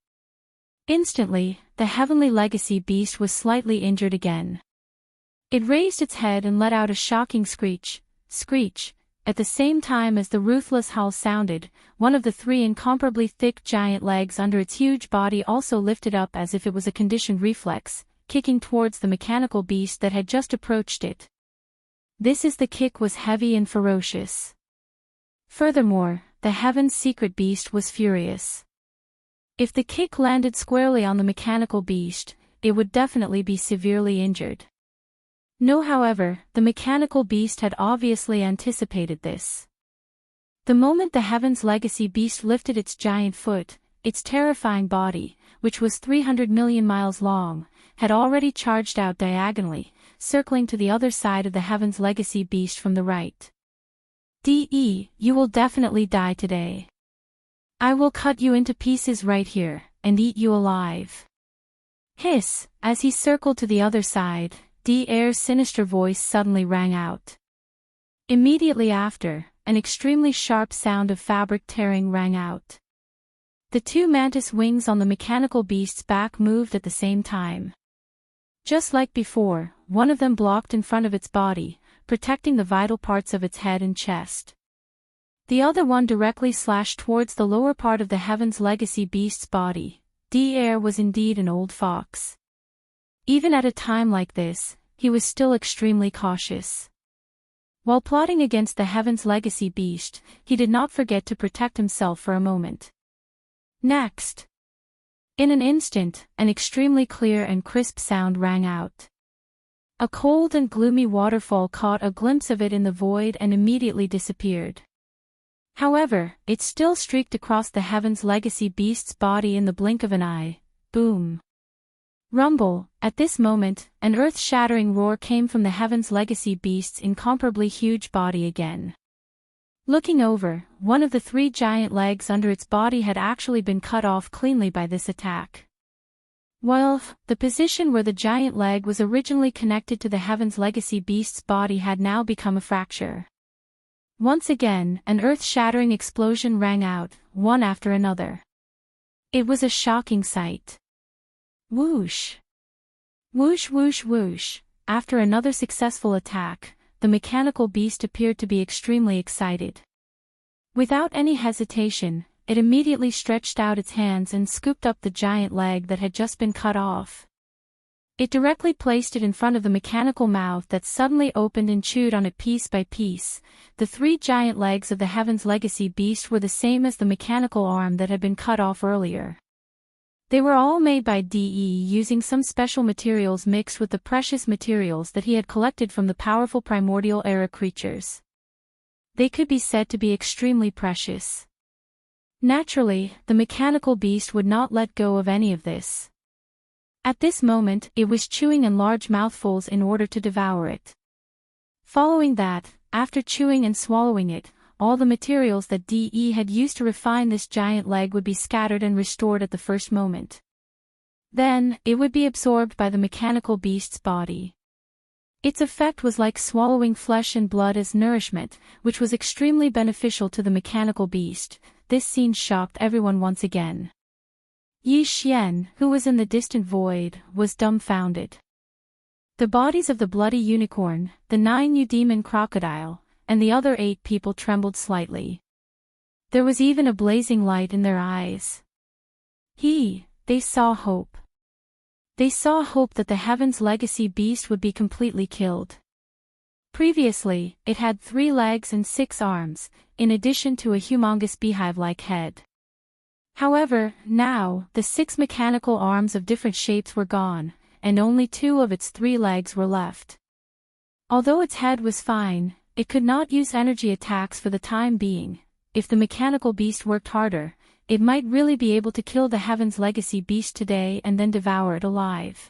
Instantly, the heavenly legacy beast was slightly injured again. It raised its head and let out a shocking screech, at the same time as the ruthless howl sounded. One of the 3 incomparably thick giant legs under its huge body also lifted up as if it was a conditioned reflex, kicking towards the mechanical beast that had just approached it. The kick was heavy and ferocious. Furthermore, the heaven's secret beast was furious. If the kick landed squarely on the mechanical beast, it would definitely be severely injured. No, however, the mechanical beast had obviously anticipated this. The moment the heaven's legacy beast lifted its giant foot, its terrifying body, which was 300 million miles long, had already charged out diagonally, circling to the other side of the heaven's legacy beast from the right. You will definitely die today. I will cut you into pieces right here, and eat you alive. Hiss, as he circled to the other side, Air's sinister voice suddenly rang out. Immediately after, an extremely sharp sound of fabric tearing rang out. The 2 mantis wings on the mechanical beast's back moved at the same time. Just like before, one of them blocked in front of its body, protecting the vital parts of its head and chest. The other one directly slashed towards the lower part of the heaven's legacy beast's body. Air was indeed an old fox. Even at a time like this, he was still extremely cautious. While plotting against the Heaven's Legacy beast, he did not forget to protect himself for a moment. Next. In an instant, an extremely clear and crisp sound rang out. A cold and gloomy waterfall caught a glimpse of it in the void and immediately disappeared. However, it still streaked across the Heaven's Legacy beast's body in the blink of an eye. Boom. Rumble. At this moment, an earth-shattering roar came from the Heaven's Legacy beast's incomparably huge body again. Looking over, one of the 3 giant legs under its body had actually been cut off cleanly by this attack. Well, the position where the giant leg was originally connected to the Heaven's Legacy beast's body had now become a fracture. Once again, an earth-shattering explosion rang out, one after another. It was a shocking sight. Whoosh! Whoosh whoosh whoosh. After another successful attack, the mechanical beast appeared to be extremely excited. Without any hesitation, it immediately stretched out its hands and scooped up the giant leg that had just been cut off. It directly placed it in front of the mechanical mouth that suddenly opened and chewed on it piece by piece. The 3 giant legs of the Heaven's Legacy beast were the same as the mechanical arm that had been cut off earlier. They were all made by DE using some special materials mixed with the precious materials that he had collected from the powerful primordial era creatures. They could be said to be extremely precious. Naturally, the mechanical beast would not let go of any of this. At this moment, it was chewing in large mouthfuls in order to devour it. Following that, after chewing and swallowing it, all the materials that DE had used to refine this giant leg would be scattered and restored at the first moment. Then, it would be absorbed by the mechanical beast's body. Its effect was like swallowing flesh and blood as nourishment, which was extremely beneficial to the mechanical beast. This scene shocked everyone once again. Yi Xian, who was in the distant void, was dumbfounded. The bodies of the bloody unicorn, the 9 new demon crocodile, and the other 8 people trembled slightly. There was even a blazing light in their eyes. They saw hope. They saw hope that the Heaven's Legacy beast would be completely killed. Previously, it had 3 legs and 6 arms, in addition to a humongous beehive-like head. However, now, the 6 mechanical arms of different shapes were gone, and only 2 of its 3 legs were left. Although its head was fine, it could not use energy attacks for the time being. If the mechanical beast worked harder, it might really be able to kill the Heaven's Legacy beast today and then devour it alive.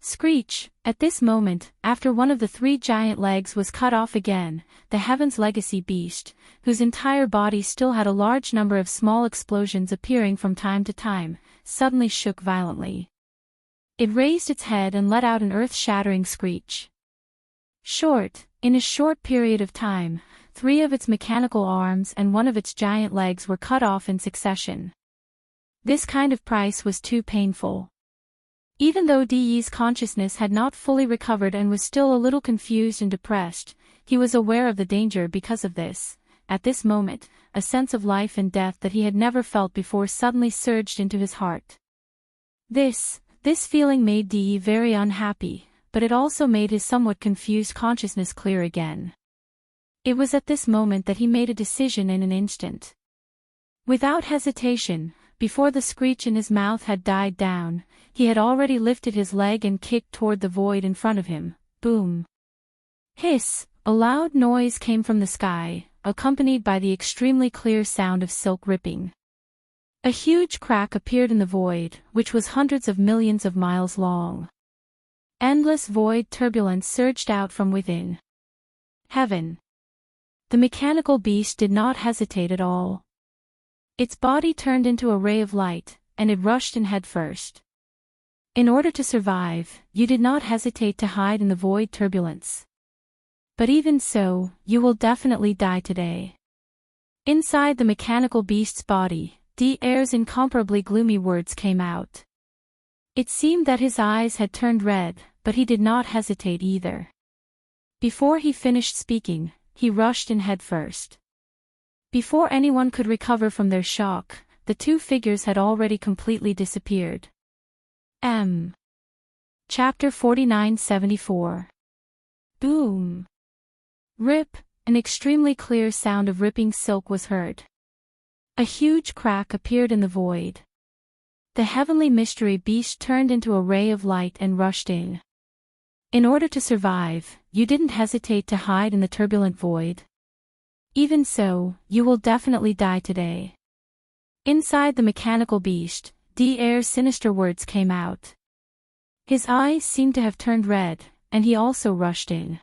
Screech! At this moment, after one of the 3 giant legs was cut off again, the Heaven's Legacy beast, whose entire body still had a large number of small explosions appearing from time to time, suddenly shook violently. It raised its head and let out an earth-shattering screech. In a short period of time, 3 of its mechanical arms and 1 of its giant legs were cut off in succession. This kind of price was too painful. Even though DE's consciousness had not fully recovered and was still a little confused and depressed, he was aware of the danger because of this. At this moment, a sense of life and death that he had never felt before suddenly surged into his heart. This feeling made DE very unhappy, but it also made his somewhat confused consciousness clear again. It was at this moment that he made a decision in an instant. Without hesitation, before the screech in his mouth had died down, he had already lifted his leg and kicked toward the void in front of him. Boom! Hiss! A loud noise came from the sky, accompanied by the extremely clear sound of silk ripping. A huge crack appeared in the void, which was hundreds of millions of miles long. Endless void turbulence surged out from within. Heaven! The mechanical beast did not hesitate at all. Its body turned into a ray of light, and it rushed in head first. In order to survive, you did not hesitate to hide in the void turbulence. But even so, you will definitely die today. Inside the mechanical beast's body, DE's incomparably gloomy words came out. It seemed that his eyes had turned red, but he did not hesitate either. Before he finished speaking, he rushed in head first. Before anyone could recover from their shock, the 2 figures had already completely disappeared. Chapter 49-74. Boom! Rip, an extremely clear sound of ripping silk was heard. A huge crack appeared in the void. The heavenly mystery beast turned into a ray of light and rushed in. In order to survive, you didn't hesitate to hide in the turbulent void. Even so, you will definitely die today. Inside the mechanical beast, Air's sinister words came out. His eyes seemed to have turned red, and he also rushed in.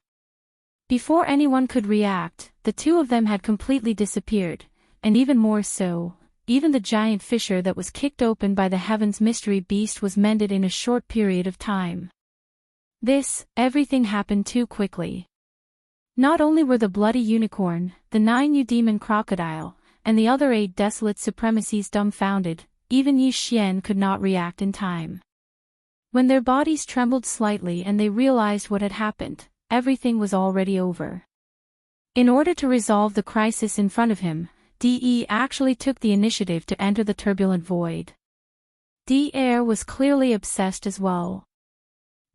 Before anyone could react, the two of them had completely disappeared, and even more so, even the giant fissure that was kicked open by the heaven's mystery beast was mended in a short period of time. Everything happened too quickly. Not only were the bloody unicorn, the 9 demon crocodile, and the other 8 desolate supremacies dumbfounded, even Yi Xian could not react in time. When their bodies trembled slightly and they realized what had happened, everything was already over. In order to resolve the crisis in front of him, De actually took the initiative to enter the turbulent void. Air was clearly obsessed as well.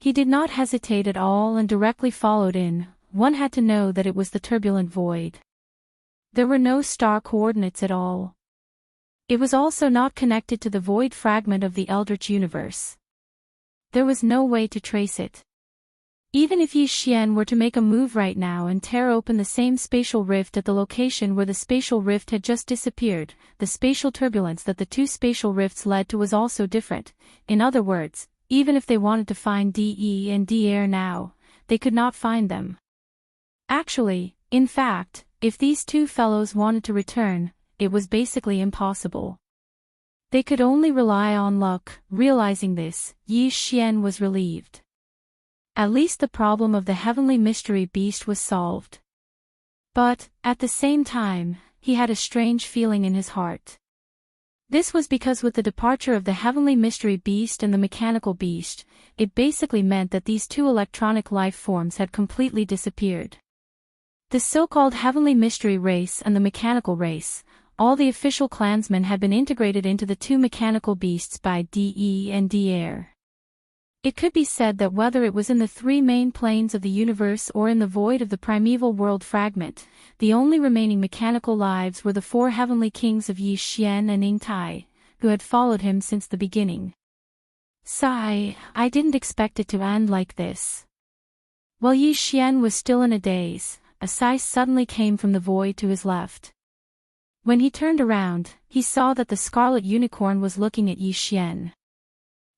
He did not hesitate at all and directly followed in. One had to know that it was the turbulent void. There were no star coordinates at all. It was also not connected to the void fragment of the Eldritch universe. There was no way to trace it. Even if Yi Xian were to make a move right now and tear open the same spatial rift at the location where the spatial rift had just disappeared, the spatial turbulence that the two spatial rifts led to was also different. In other words, even if they wanted to find De and Air now, they could not find them. Actually, in fact, if these two fellows wanted to return, it was basically impossible. They could only rely on luck. Realizing this, Yi Xian was relieved. At least the problem of the heavenly mystery beast was solved. But, at the same time, he had a strange feeling in his heart. This was because with the departure of the heavenly mystery beast and the mechanical beast, it basically meant that these two electronic life forms had completely disappeared. The so-called heavenly mystery race and the mechanical race, all the official clansmen had been integrated into the two mechanical beasts by De and Air. It could be said that whether it was in the 3 main planes of the universe or in the void of the primeval world fragment, the only remaining mechanical lives were the 4 heavenly kings of Yi Xian and Ning Tai, who had followed him since the beginning. Sigh, I didn't expect it to end like this. While Yi Xian was still in a daze, a sigh suddenly came from the void to his left. When he turned around, he saw that the scarlet unicorn was looking at Yi Xian.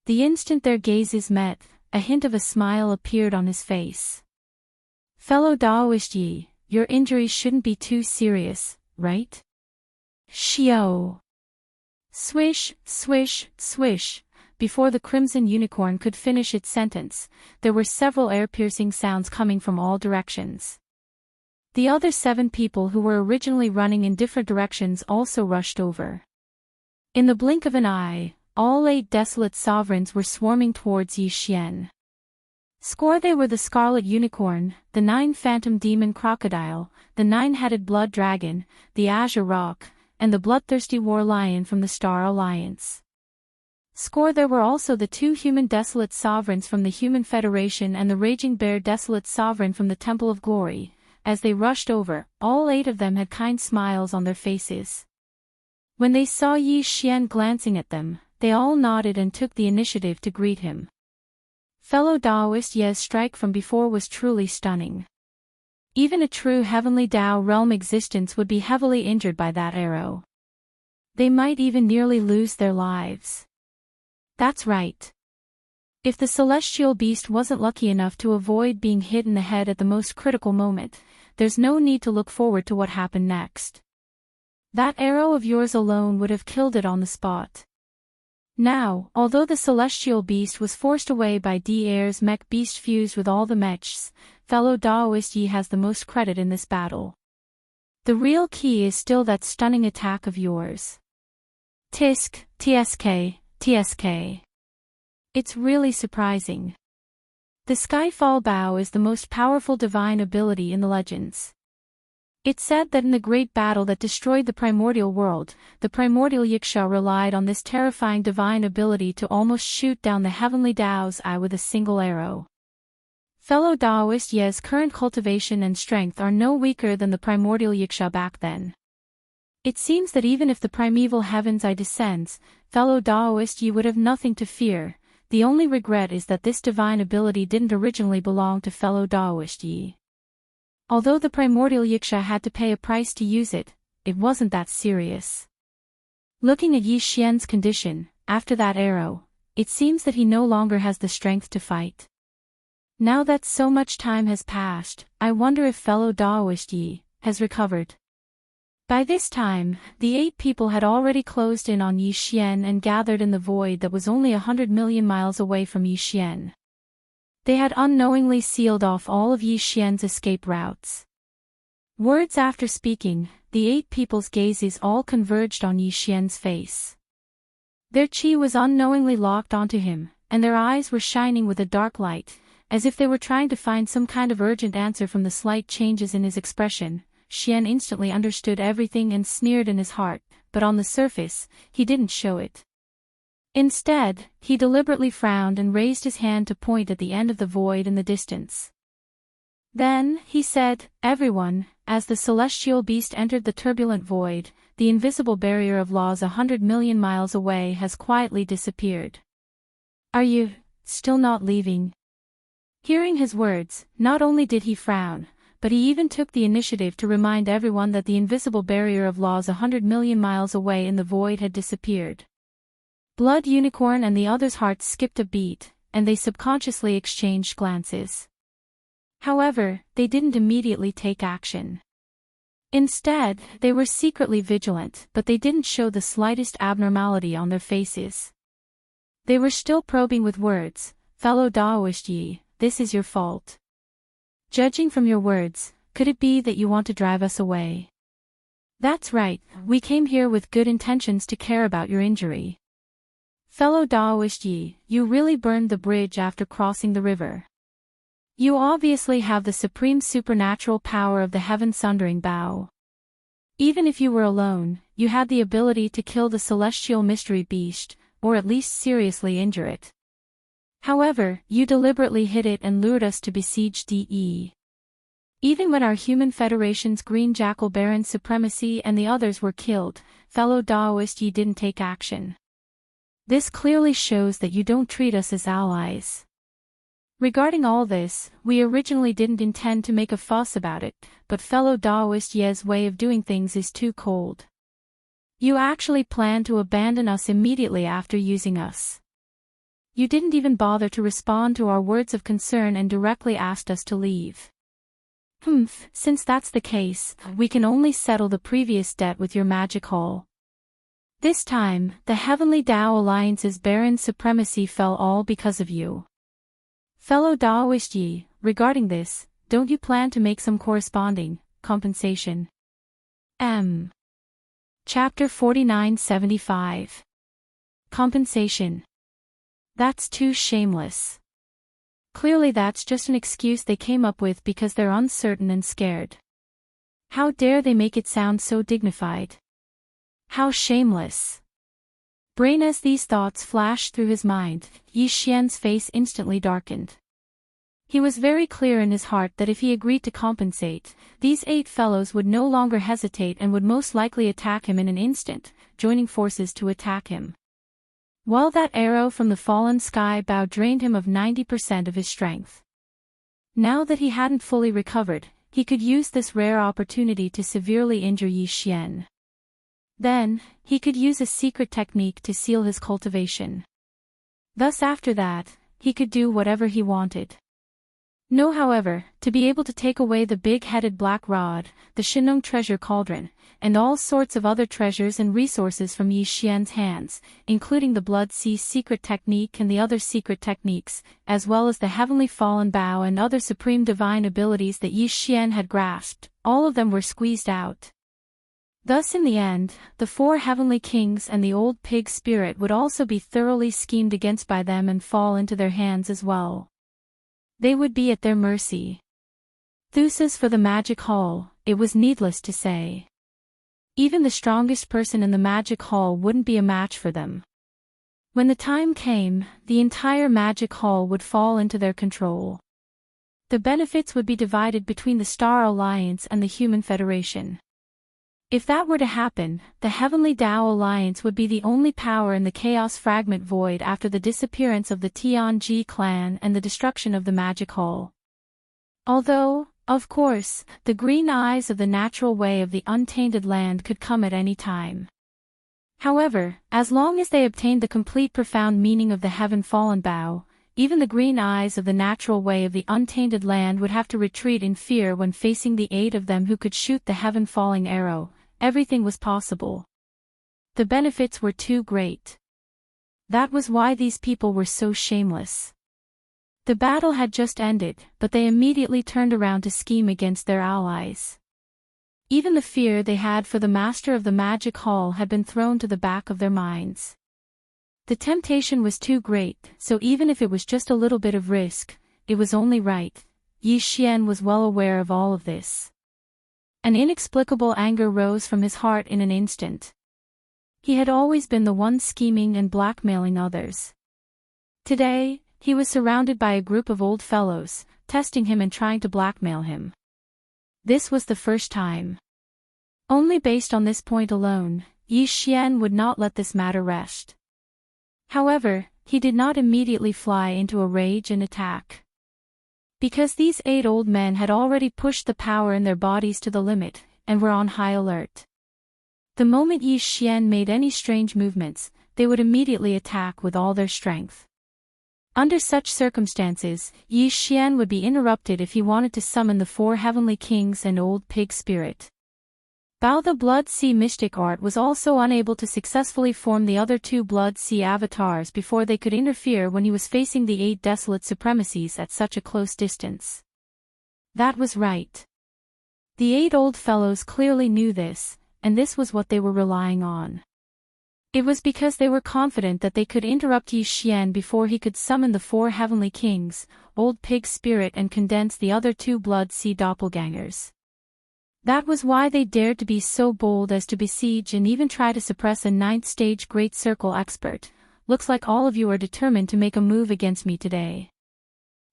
The instant their gazes met, a hint of a smile appeared on his face. Fellow Daoist Yi, your injuries shouldn't be too serious, right? Xiao. Swish, swish, swish. Before the crimson unicorn could finish its sentence, there were several air-piercing sounds coming from all directions. The other 7 people who were originally running in different directions also rushed over. In the blink of an eye, all 8 desolate sovereigns were swarming towards Yi Xian. They were the scarlet unicorn, the 9 phantom demon crocodile, the 9-headed blood dragon, the azure roc, and the bloodthirsty war lion from the Star Alliance. There were also the 2 human desolate sovereigns from the Human Federation and the raging bear desolate sovereign from the Temple of Glory. As they rushed over, all 8 of them had kind smiles on their faces. When they saw Yi Xian glancing at them, they all nodded and took the initiative to greet him. Fellow Daoist Ye's strike from before was truly stunning. Even a true heavenly Dao realm existence would be heavily injured by that arrow. They might even nearly lose their lives. That's right. If the celestial beast wasn't lucky enough to avoid being hit in the head at the most critical moment, there's no need to look forward to what happened next. That arrow of yours alone would have killed it on the spot. Now, although the celestial beast was forced away by Air's mech beast fused with all the mechs, fellow Daoist Yi has the most credit in this battle. The real key is still that stunning attack of yours. Tisk, TSK, TSK. It's really surprising. The Skyfall Bow is the most powerful divine ability in the legends. It's said that in the great battle that destroyed the primordial world, the primordial Yiksha relied on this terrifying divine ability to almost shoot down the heavenly Dao's eye with a single arrow. Fellow Daoist Ye's current cultivation and strength are no weaker than the primordial Yiksha back then. It seems that even if the primeval heavens I descends, fellow Daoist Yi would have nothing to fear. The only regret is that this divine ability didn't originally belong to fellow Daoist Yi. Although the primordial Yiksha had to pay a price to use it, it wasn't that serious. Looking at Yi Xian's condition, after that arrow, it seems that he no longer has the strength to fight. Now that so much time has passed, I wonder if fellow Daoist Yi has recovered. By this time, the 8 people had already closed in on Yi Xian and gathered in the void that was only 100 million miles away from Yi Xian. They had unknowingly sealed off all of Yi Xian's escape routes. Words after speaking, the 8 people's gazes all converged on Yi Xian's face. Their chi was unknowingly locked onto him, and their eyes were shining with a dark light, as if they were trying to find some kind of urgent answer from the slight changes in his expression. Xian instantly understood everything and sneered in his heart, but on the surface, he didn't show it. Instead, he deliberately frowned and raised his hand to point at the end of the void in the distance. Then, he said, "Everyone," as the celestial beast entered the turbulent void, the invisible barrier of laws 100 million miles away has quietly disappeared. "Are you still not leaving?" Hearing his words, not only did he frown, but he even took the initiative to remind everyone that the invisible barrier of laws 100 million miles away in the void had disappeared. Blood Unicorn and the others' hearts skipped a beat, and they subconsciously exchanged glances. However, they didn't immediately take action. Instead, they were secretly vigilant, but they didn't show the slightest abnormality on their faces. They were still probing with words, "Fellow Daoist Yi, this is your fault. Judging from your words, could it be that you want to drive us away?" "That's right, we came here with good intentions to care about your injury. Fellow Daoist Yi, you really burned the bridge after crossing the river. You obviously have the supreme supernatural power of the heaven-sundering bow. Even if you were alone, you had the ability to kill the celestial mystery beast, or at least seriously injure it. However, you deliberately hid it and lured us to besiege DE. Even when our human federation's Green Jackal Baron's supremacy and the others were killed, fellow Daoist Yi didn't take action. This clearly shows that you don't treat us as allies. Regarding all this, we originally didn't intend to make a fuss about it, but fellow Daoist Ye's way of doing things is too cold. You actually plan to abandon us immediately after using us. You didn't even bother to respond to our words of concern and directly asked us to leave. Since that's the case, we can only settle the previous debt with your magic hall. This time, the Heavenly Tao Alliance's Baron's supremacy fell all because of you. Fellow Daoist Yi, regarding this, don't you plan to make some corresponding compensation?" Chapter 4975. Compensation. That's too shameless. Clearly that's just an excuse they came up with because they're uncertain and scared. How dare they make it sound so dignified? How shameless. Brain as these thoughts flashed through his mind, Yi Xian's face instantly darkened. He was very clear in his heart that if he agreed to compensate, these 8 fellows would no longer hesitate and would most likely attack him in an instant, joining forces to attack him. While that arrow from the fallen sky bow drained him of 90% of his strength. Now that he hadn't fully recovered, he could use this rare opportunity to severely injure Yi Xian. Then, he could use a secret technique to seal his cultivation. Thus after that, he could do whatever he wanted. No, however, to be able to take away the big-headed black rod, the Shinong treasure cauldron, and all sorts of other treasures and resources from Yi Xian's hands, including the Blood Sea secret technique and the other secret techniques, as well as the Heavenly Fallen Bow and other supreme divine abilities that Yi Xian had grasped, all of them were squeezed out. Thus in the end, the 4 heavenly kings and the old pig spirit would also be thoroughly schemed against by them and fall into their hands as well. They would be at their mercy. Thuses for the magic hall, it was needless to say. Even the strongest person in the magic hall wouldn't be a match for them. When the time came, the entire magic hall would fall into their control. The benefits would be divided between the Star Alliance and the Human Federation. If that were to happen, the Heavenly Tao Alliance would be the only power in the Chaos Fragment Void after the disappearance of the Tianji clan and the destruction of the Magic Hall. Although, of course, the green eyes of the natural way of the untainted land could come at any time. However, as long as they obtained the complete profound meaning of the Heaven Fallen Bow, even the green eyes of the natural way of the untainted land would have to retreat in fear when facing the 8 of them who could shoot the heaven-falling arrow. Everything was possible. The benefits were too great. That was why these people were so shameless. The battle had just ended, but they immediately turned around to scheme against their allies. Even the fear they had for the Master of the Magic Hall had been thrown to the back of their minds. The temptation was too great, so even if it was just a little bit of risk, it was only right. Yi Xian was well aware of all of this. An inexplicable anger rose from his heart in an instant. He had always been the one scheming and blackmailing others. Today, he was surrounded by a group of old fellows, testing him and trying to blackmail him. This was the first time. Only based on this point alone, Yi Xian would not let this matter rest. However, he did not immediately fly into a rage and attack. Because these 8 old men had already pushed the power in their bodies to the limit, and were on high alert. The moment Yi Xian made any strange movements, they would immediately attack with all their strength. Under such circumstances, Yi Xian would be interrupted if he wanted to summon the 4 heavenly kings and old pig spirit. Bao the Blood Sea Mystic Art was also unable to successfully form the other 2 Blood Sea avatars before they could interfere when he was facing the 8 desolate supremacies at such a close distance. That was right. The 8 old fellows clearly knew this, and this was what they were relying on. It was because they were confident that they could interrupt Yi Xian before he could summon the 4 heavenly kings, old pig spirit, and condense the other 2 Blood Sea doppelgangers. That was why they dared to be so bold as to besiege and even try to suppress a 9th stage Great Circle expert. Looks like all of you are determined to make a move against me today.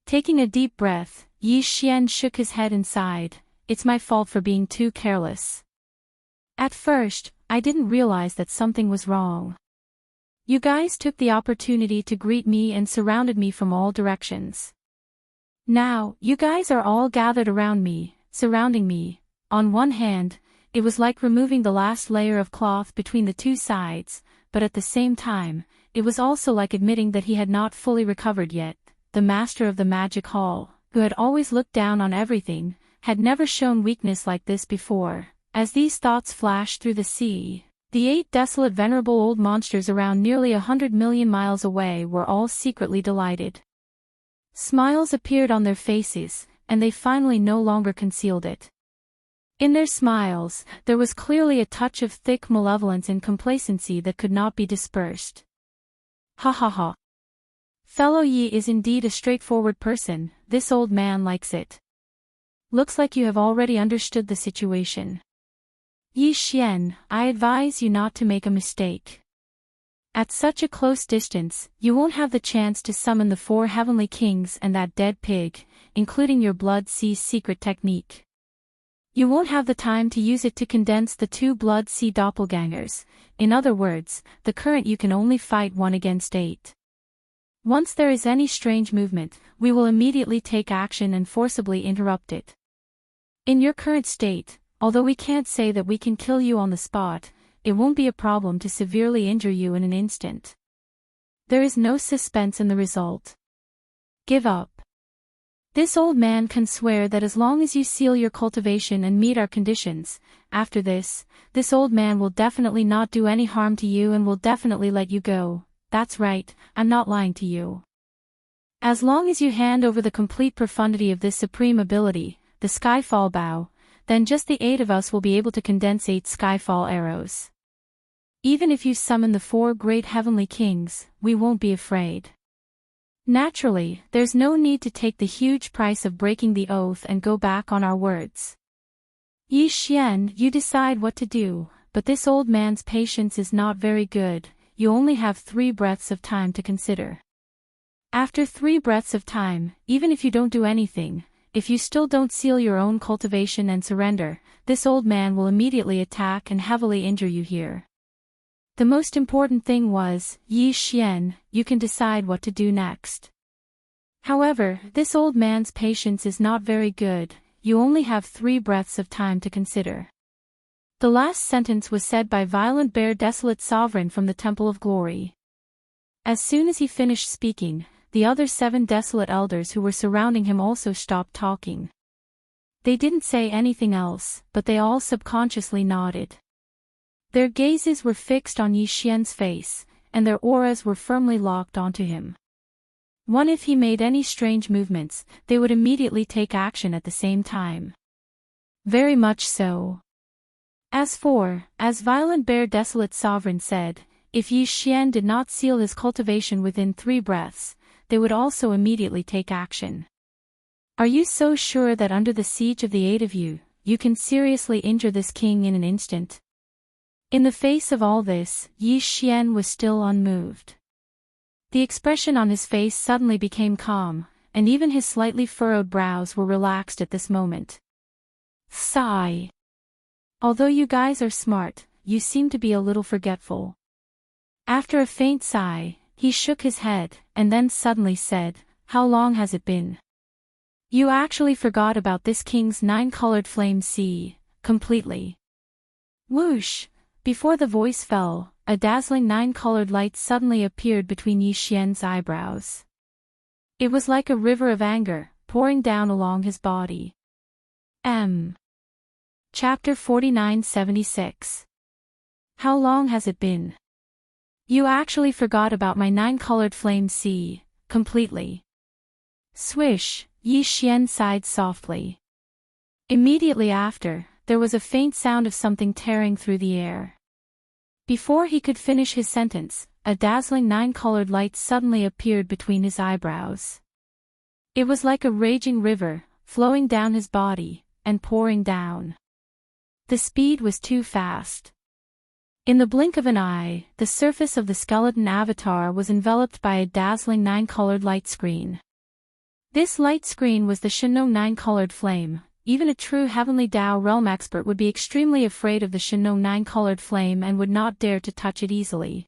Taking a deep breath, Yi Xian shook his head and sighed. It's my fault for being too careless. At first, I didn't realize that something was wrong. You guys took the opportunity to greet me and surrounded me from all directions. Now, you guys are all gathered around me, surrounding me. On one hand, it was like removing the last layer of cloth between the 2 sides, but at the same time, it was also like admitting that he had not fully recovered yet. The Master of the Magic Hall, who had always looked down on everything, had never shown weakness like this before. As these thoughts flashed through the sea, the 8 desolate venerable old monsters around nearly 100 million miles away were all secretly delighted. Smiles appeared on their faces, and they finally no longer concealed it. In their smiles, there was clearly a touch of thick malevolence and complacency that could not be dispersed. Ha ha ha. Fellow Yi is indeed a straightforward person, this old man likes it. Looks like you have already understood the situation. Yi Xian, I advise you not to make a mistake. At such a close distance, you won't have the chance to summon the 4 heavenly kings and that dead pig, including your Blood Sea secret technique. You won't have the time to use it to condense the 2 Blood Sea doppelgangers. In other words, the current you can only fight 1 against 8. Once there is any strange movement, we will immediately take action and forcibly interrupt it. In your current state, although we can't say that we can kill you on the spot, it won't be a problem to severely injure you in an instant. There is no suspense in the result. Give up. This old man can swear that as long as you seal your cultivation and meet our conditions, after this old man will definitely not do any harm to you and will definitely let you go. That's right, I'm not lying to you. As long as you hand over the complete profundity of this supreme ability, the Skyfall Bow, then just the 8 of us will be able to condense 8 Skyfall arrows. Even if you summon the 4 great heavenly kings, we won't be afraid. Naturally, there's no need to take the huge price of breaking the oath and go back on our words. Yi Xian, you decide what to do, but this old man's patience is not very good. You only have 3 breaths of time to consider. After 3 breaths of time, even if you don't do anything, if you still don't seal your own cultivation and surrender, this old man will immediately attack and heavily injure you here. The most important thing was, Yi Xian, you can decide what to do next. However, this old man's patience is not very good, you only have 3 breaths of time to consider. The last sentence was said by Violent Bear, desolate sovereign from the Temple of Glory. As soon as he finished speaking, the other 7 desolate elders who were surrounding him also stopped talking. They didn't say anything else, but they all subconsciously nodded. Their gazes were fixed on Yi Xian's face, and their auras were firmly locked onto him. If he made any strange movements, they would immediately take action at the same time. Very much so. As Violent Bear, desolate sovereign said, if Yi Xian did not seal his cultivation within 3 breaths, they would also immediately take action. Are you so sure that under the siege of the 8 of you, you can seriously injure this king in an instant? In the face of all this, Yi Xian was still unmoved. The expression on his face suddenly became calm, and even his slightly furrowed brows were relaxed at this moment. Sigh. Although you guys are smart, you seem to be a little forgetful. After a faint sigh, he shook his head, and then suddenly said, how long has it been? You actually forgot about this king's 9-colored flame sea, completely. Whoosh! Before the voice fell, a dazzling 9-colored light suddenly appeared between Yi Xian's eyebrows. It was like a river of anger, pouring down along his body. Chapter 4976. How long has it been? You actually forgot about my 9-colored flame sea, completely. Swish, Yi Xian sighed softly. Immediately after, there was a faint sound of something tearing through the air. Before he could finish his sentence, a dazzling 9-colored light suddenly appeared between his eyebrows. It was like a raging river, flowing down his body, and pouring down. The speed was too fast. In the blink of an eye, the surface of the skeleton avatar was enveloped by a dazzling 9-colored light screen. This light screen was the Shenong 9-colored flame. Even a true Heavenly Tao realm expert would be extremely afraid of the Shenong 9-colored flame and would not dare to touch it easily.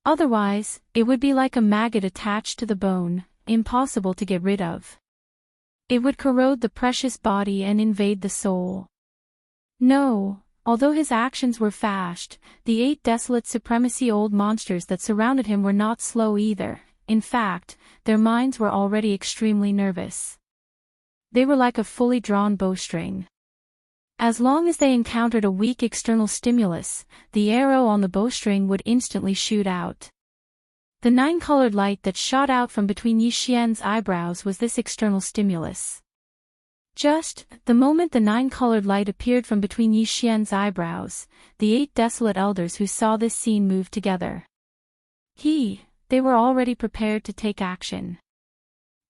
Otherwise, it would be like a maggot attached to the bone, impossible to get rid of. It would corrode the precious body and invade the soul. No, although his actions were fast, the 8 desolate supremacy old monsters that surrounded him were not slow either. In fact, their minds were already extremely nervous. They were like a fully drawn bowstring. As long as they encountered a weak external stimulus, the arrow on the bowstring would instantly shoot out. The 9-colored light that shot out from between Yi Xian's eyebrows was this external stimulus. Just the moment the 9-colored light appeared from between Yi Xian's eyebrows, the 8 desolate elders who saw this scene moved together. They were already prepared to take action.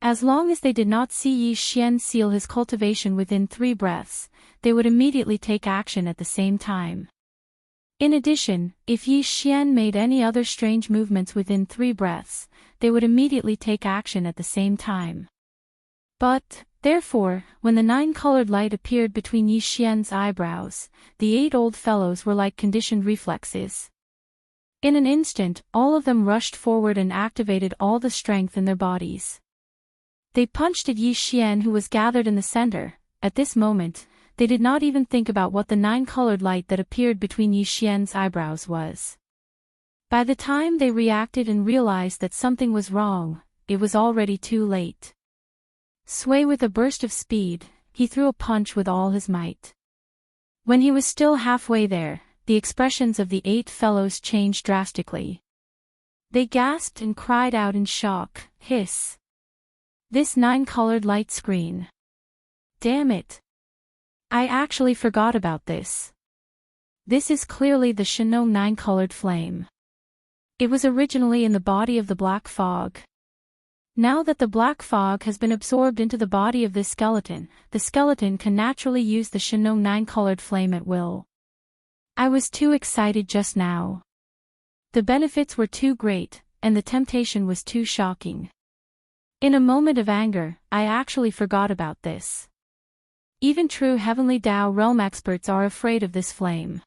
As long as they did not see Yi Xian seal his cultivation within 3 breaths, they would immediately take action at the same time. In addition, if Yi Xian made any other strange movements within 3 breaths, they would immediately take action at the same time. But, therefore, when the 9-colored light appeared between Yi Xian's eyebrows, the 8 old fellows were like conditioned reflexes. In an instant, all of them rushed forward and activated all the strength in their bodies. They punched at Yi Xian, who was gathered in the center. At this moment, they did not even think about what the 9-colored light that appeared between Yi Xian's eyebrows was. By the time they reacted and realized that something was wrong, it was already too late. Sway with a burst of speed, he threw a punch with all his might. When he was still halfway there, the expressions of the 8 fellows changed drastically. They gasped and cried out in shock, hiss. This 9-colored light screen. Damn it. I actually forgot about this. This is clearly the Shenong 9-colored flame. It was originally in the body of the black fog. Now that the black fog has been absorbed into the body of this skeleton, the skeleton can naturally use the Shenong 9-colored flame at will. I was too excited just now. The benefits were too great, and the temptation was too shocking. In a moment of anger, I actually forgot about this. Even true Heavenly Tao realm experts are afraid of this flame.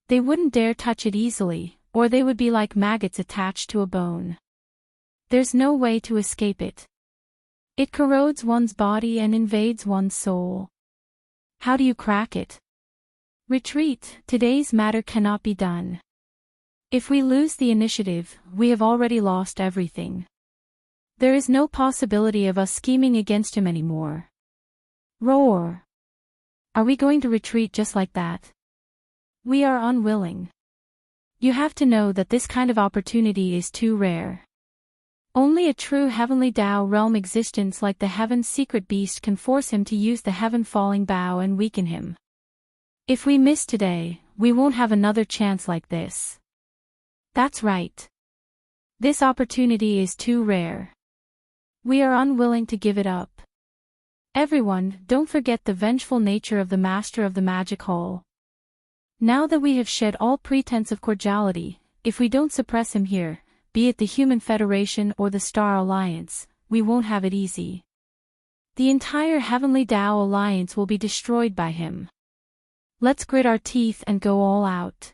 They wouldn't dare touch it easily, or they would be like maggots attached to a bone. There's no way to escape it. It corrodes one's body and invades one's soul. How do you crack it? Retreat. Today's matter cannot be done. If we lose the initiative, we have already lost everything. There is no possibility of us scheming against him anymore. Roar! Are we going to retreat just like that? We are unwilling. You have to know that this kind of opportunity is too rare. Only a true Heavenly Tao realm existence like the Heaven's secret beast can force him to use the Heaven falling bow and weaken him. If we miss today, we won't have another chance like this. That's right. This opportunity is too rare. We are unwilling to give it up. Everyone, don't forget the vengeful nature of the Master of the Magic Hall. Now that we have shed all pretense of cordiality, if we don't suppress him here, be it the Human Federation or the Star Alliance, we won't have it easy. The entire Heavenly Tao Alliance will be destroyed by him. Let's grit our teeth and go all out.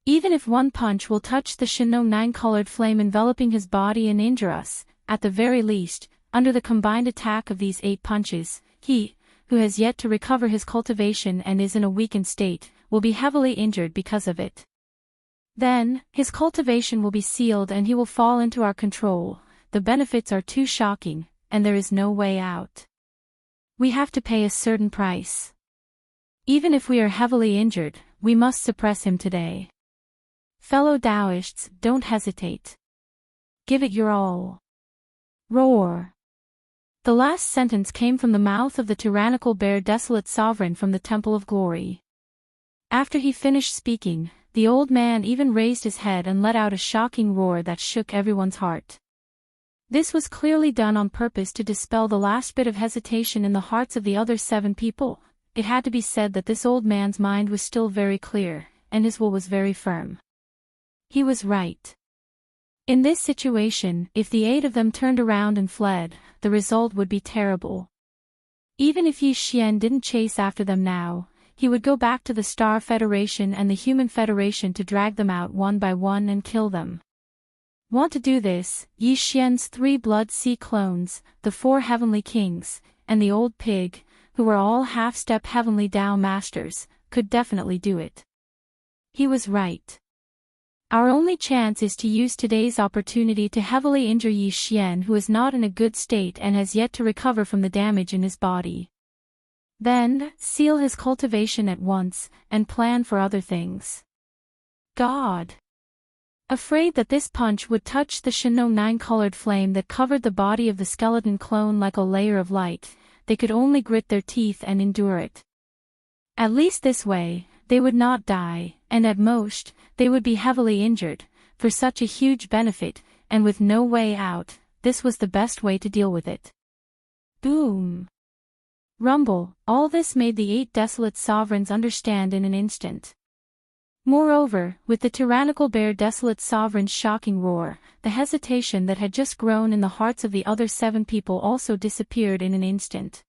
Even if one punch will touch the Shinno nine-colored flame enveloping his body and injure us, at the very least, under the combined attack of these 8 punches, he, who has yet to recover his cultivation and is in a weakened state, will be heavily injured because of it. Then, his cultivation will be sealed and he will fall into our control. The benefits are too shocking, and there is no way out. We have to pay a certain price. Even if we are heavily injured, we must suppress him today. Fellow Taoists, don't hesitate. Give it your all. Roar! The last sentence came from the mouth of the tyrannical bear desolate sovereign from the Temple of Glory. After he finished speaking, the old man even raised his head and let out a shocking roar that shook everyone's heart. This was clearly done on purpose to dispel the last bit of hesitation in the hearts of the other 7 people. It had to be said that this old man's mind was still very clear, and his will was very firm. He was right. In this situation, if the 8 of them turned around and fled, the result would be terrible. Even if Yi Xian didn't chase after them now, he would go back to the Star Federation and the Human Federation to drag them out one by one and kill them. Want to do this, Yi Xian's 3 Blood Sea clones, the 4 Heavenly Kings, and the old pig, who were all half-step Heavenly Tao Masters, could definitely do it. He was right. Our only chance is to use today's opportunity to heavily injure Yi Xian, who is not in a good state and has yet to recover from the damage in his body. Then, seal his cultivation at once, and plan for other things. God! Afraid that this punch would touch the Shinno nine-colored flame that covered the body of the skeleton clone like a layer of light, they could only grit their teeth and endure it. At least this way, they would not die, and at most, they would be heavily injured. For such a huge benefit, and with no way out, this was the best way to deal with it. Boom! Rumble, all this made the 8 desolate sovereigns understand in an instant. Moreover, with the tyrannical bear desolate sovereign's shocking roar, the hesitation that had just grown in the hearts of the other 7 people also disappeared in an instant.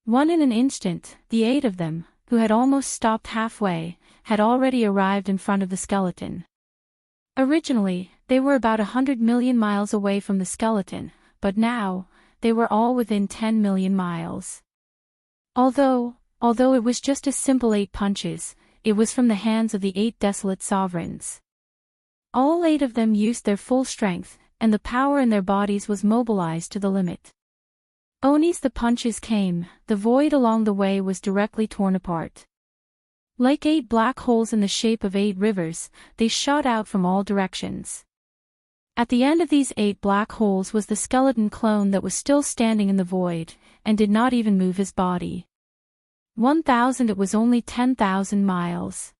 In an instant, the 8 of them, who had almost stopped halfway, had already arrived in front of the skeleton. Originally, they were about 100 million miles away from the skeleton, but now, they were all within 10 million miles. Although it was just a simple 8 punches, it was from the hands of the 8 desolate sovereigns. All 8 of them used their full strength, and the power in their bodies was mobilized to the limit. Onis the punches came, the void along the way was directly torn apart. Like 8 black holes in the shape of 8 rivers, they shot out from all directions. At the end of these 8 black holes was the skeleton clone that was still standing in the void, and did not even move his body. 1,000 it was only 10,000 miles.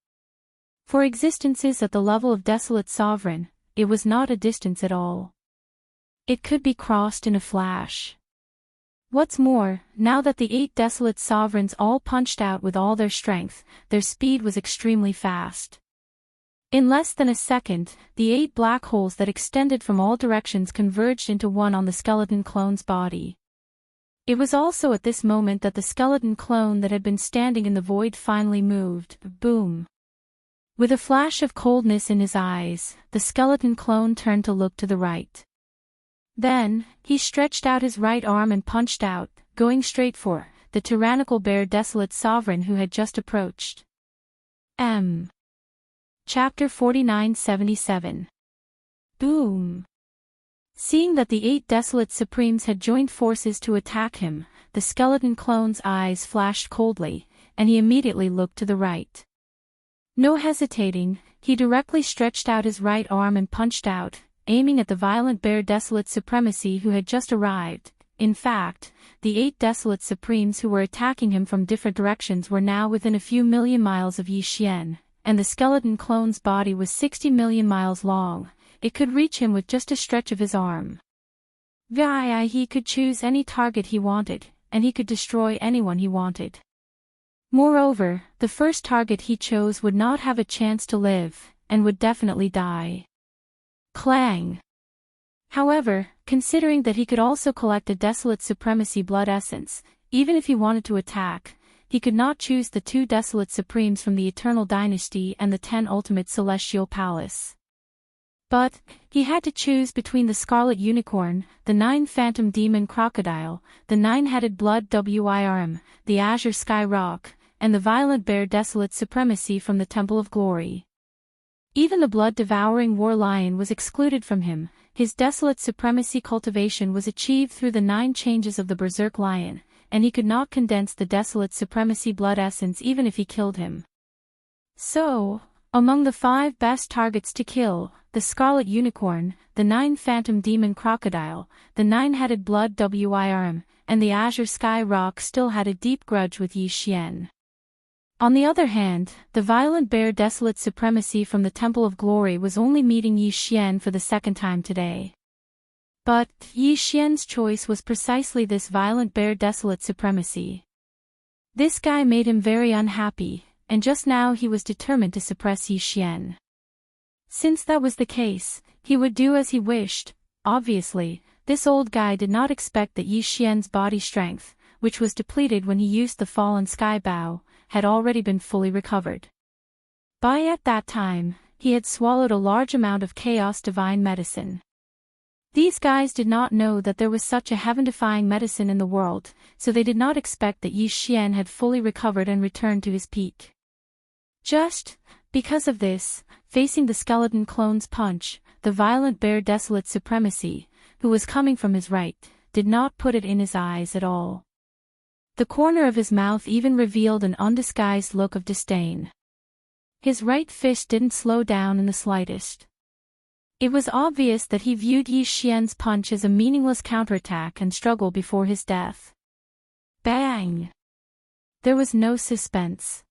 For existences at the level of desolate sovereign, it was not a distance at all. It could be crossed in a flash. What's more, now that the 8 desolate sovereigns all punched out with all their strength, their speed was extremely fast. In less than a second, the 8 black holes that extended from all directions converged into one on the skeleton clone's body. It was also at this moment that the skeleton clone that had been standing in the void finally moved. Boom! With a flash of coldness in his eyes, the skeleton clone turned to look to the right. Then, he stretched out his right arm and punched out, going straight for the tyrannical bear desolate sovereign who had just approached. Chapter 4977. Boom! Seeing that the 8 desolate supremes had joined forces to attack him, the skeleton clone's eyes flashed coldly, and he immediately looked to the right. No hesitating, he directly stretched out his right arm and punched out, aiming at the violent bear desolate supremacy who had just arrived. In fact, the 8 desolate supremes who were attacking him from different directions were now within a few million miles of Yi Xian, and the skeleton clone's body was 60 million miles long. It could reach him with just a stretch of his arm. He could choose any target he wanted, and he could destroy anyone he wanted. Moreover, the first target he chose would not have a chance to live, and would definitely die. Clang! However, considering that he could also collect a desolate supremacy blood essence, even if he wanted to attack, he could not choose the 2 desolate supremes from the Eternal Dynasty and the 10 Ultimate Celestial Palace. But, he had to choose between the Scarlet Unicorn, the 9 Phantom Demon Crocodile, the 9-headed Blood Wyrm, the Azure Sky Rock, and the Violent Bear Desolate Supremacy from the Temple of Glory. Even the blood-devouring War Lion was excluded from him. His desolate supremacy cultivation was achieved through the 9 changes of the Berserk Lion, and he could not condense the desolate supremacy blood essence even if he killed him. So, among the 5 best targets to kill, the Scarlet Unicorn, the 9 Phantom Demon Crocodile, the 9-headed Blood Wyrm, and the Azure Sky Rock still had a deep grudge with Yi Xian. On the other hand, the Violent Bear Desolate Supremacy from the Temple of Glory was only meeting Yi Xian for the second time today. But, Yi Xian's choice was precisely this Violent Bear Desolate Supremacy. This guy made him very unhappy, and just now he was determined to suppress Yi Xian. Since that was the case, he would do as he wished. Obviously, this old guy did not expect that Yi Xian's body strength, which was depleted when he used the fallen sky bow, had already been fully recovered. At that time, he had swallowed a large amount of chaos divine medicine. These guys did not know that there was such a heaven-defying medicine in the world, so they did not expect that Yi Xian had fully recovered and returned to his peak. Just because of this, facing the skeleton clone's punch, the Violent Bear Desolate Supremacy, who was coming from his right, did not put it in his eyes at all. The corner of his mouth even revealed an undisguised look of disdain. His right fist didn't slow down in the slightest. It was obvious that he viewed Yi Xian's punch as a meaningless counterattack and struggle before his death. Bang! There was no suspense.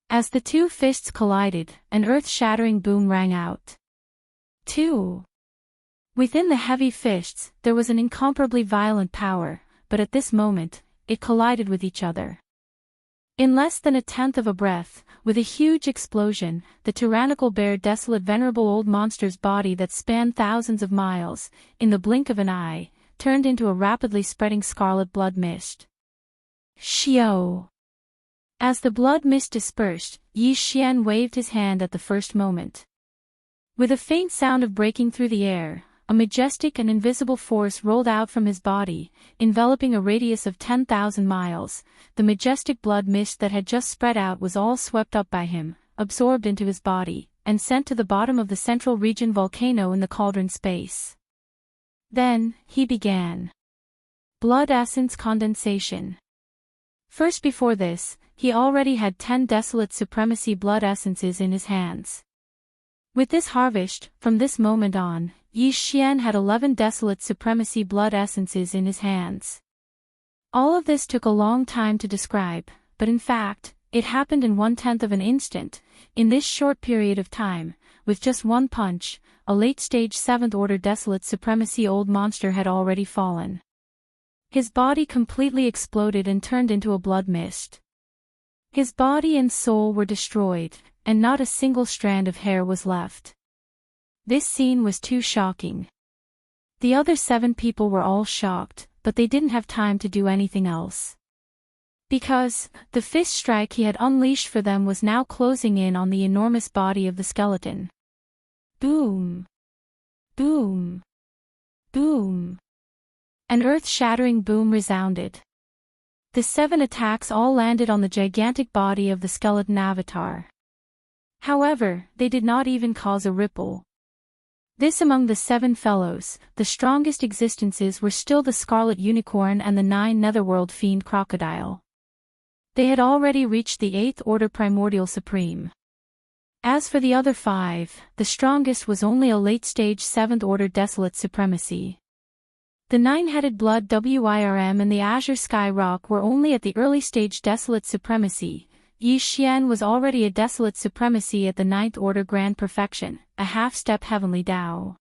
As the 2 fists collided, an earth-shattering boom rang out. 2. Within the heavy fists, there was an incomparably violent power, but at this moment, it collided with each other. In less than a tenth of a breath, with a huge explosion, the tyrannical bear desolate venerable old monster's body that spanned thousands of miles, in the blink of an eye, turned into a rapidly spreading scarlet blood mist. Xiao! As the blood mist dispersed, Yi Xian waved his hand at the first moment. With a faint sound of breaking through the air, a majestic and invisible force rolled out from his body, enveloping a radius of 10,000 miles. The majestic blood mist that had just spread out was all swept up by him, absorbed into his body, and sent to the bottom of the central region volcano in the cauldron space. Then, he began. Blood essence condensation. First before this, he already had 10 desolate supremacy blood essences in his hands. With this harvest, from this moment on, Yi Xian had 11 desolate supremacy blood essences in his hands. All of this took a long time to describe, but in fact, it happened in 1/10 of an instant. In this short period of time, with just one punch, a late-stage 7th-order desolate supremacy old monster had already fallen. His body completely exploded and turned into a blood mist. His body and soul were destroyed, and not a single strand of hair was left. This scene was too shocking. The other 7 people were all shocked, but they didn't have time to do anything else. Because, the fist strike he had unleashed for them was now closing in on the enormous body of the skeleton. Boom! Boom! Boom! An earth-shattering boom resounded. The 7 attacks all landed on the gigantic body of the skeleton avatar. However, they did not even cause a ripple. This among the 7 fellows, the strongest existences were still the Scarlet Unicorn and the 9 Netherworld Fiend Crocodile. They had already reached the 8th Order Primordial Supreme. As for the other 5, the strongest was only a late-stage 7th Order Desolate Supremacy. The 9-headed Blood Wyrm and the Azure Sky Rock were only at the early-stage Desolate Supremacy. Yi Xian was already a Desolate Supremacy at the 9th Order Grand Perfection, a half-step Heavenly Tao.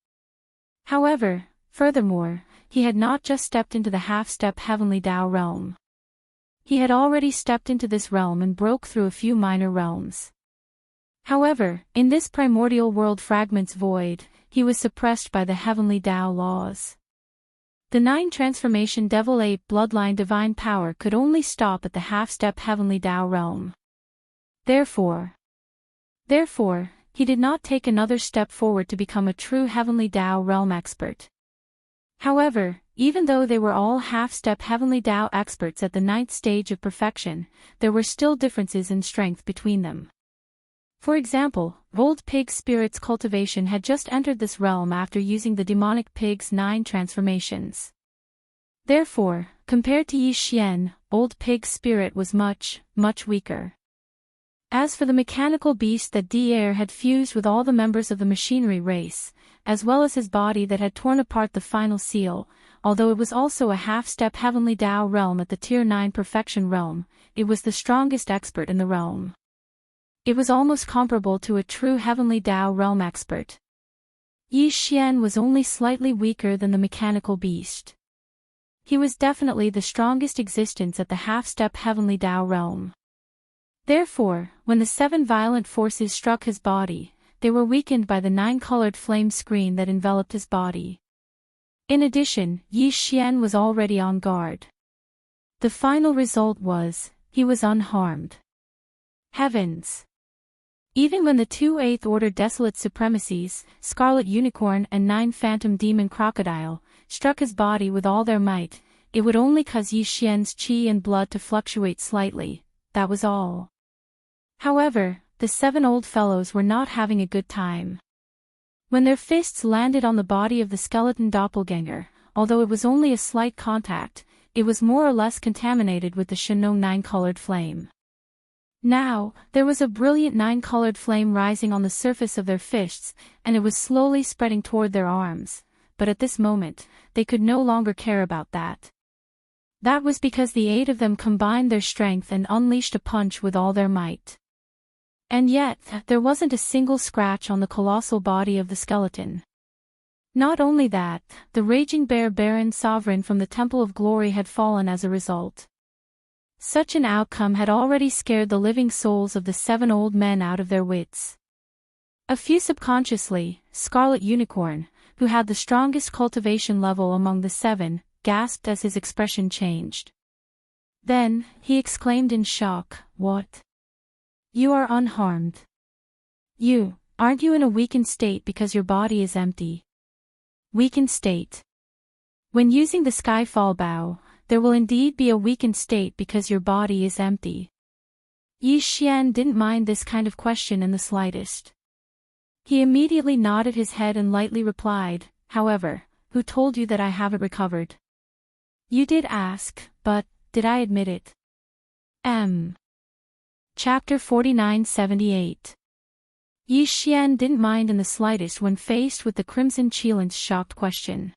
However, furthermore, he had not just stepped into the half-step Heavenly Tao realm. He had already stepped into this realm and broke through a few minor realms. However, in this primordial world fragment's void, he was suppressed by the Heavenly Tao laws. The 9 transformation Devil Ape bloodline divine power could only stop at the half-step Heavenly Tao realm. Therefore, he did not take another step forward to become a true Heavenly Tao realm expert. However, even though they were all half-step Heavenly Tao experts at the 9th stage of perfection, there were still differences in strength between them. For example, Old Pig Spirit's cultivation had just entered this realm after using the demonic pig's 9 transformations. Therefore, compared to Yi Xian, Old Pig Spirit was much, much weaker. As for the mechanical beast that Dier had fused with all the members of the machinery race, as well as his body that had torn apart the final seal, although it was also a half-step Heavenly Tao realm at the Tier 9 Perfection realm, it was the strongest expert in the realm. It was almost comparable to a true Heavenly Tao realm expert. Yi Xian was only slightly weaker than the mechanical beast. He was definitely the strongest existence at the half-step Heavenly Tao realm. Therefore, when the 7 violent forces struck his body, they were weakened by the 9-colored flame screen that enveloped his body. In addition, Yi Xian was already on guard. The final result was, he was unharmed. Heavens! Even when the 2 8th Order Desolate Supremacies, Scarlet Unicorn and 9 Phantom Demon Crocodile, struck his body with all their might, it would only cause Yi Xian's qi and blood to fluctuate slightly, that was all. However, the 7 old fellows were not having a good time. When their fists landed on the body of the skeleton doppelganger, although it was only a slight contact, it was more or less contaminated with the Shenong 9-colored flame. Now, there was a brilliant 9-colored flame rising on the surface of their fists, and it was slowly spreading toward their arms, but at this moment, they could no longer care about that. That was because the 8 of them combined their strength and unleashed a punch with all their might. And yet, there wasn't a single scratch on the colossal body of the skeleton. Not only that, the raging bear Baron Sovereign from the Temple of Glory had fallen as a result. Such an outcome had already scared the living souls of the 7 old men out of their wits. A few subconsciously, Scarlet Unicorn, who had the strongest cultivation level among the 7, gasped as his expression changed. Then, he exclaimed in shock, "What? You are unharmed. Aren't you in a weakened state because your body is empty?" Weakened state. When using the Skyfall Bow, there will indeed be a weakened state because your body is empty. Yi Xian didn't mind this kind of question in the slightest. He immediately nodded his head and lightly replied, "However, who told you that I haven't recovered?" "You did ask, but, did I admit it?" Chapter 4978. Yi Xian didn't mind in the slightest when faced with the Crimson Cheelant's shocked question.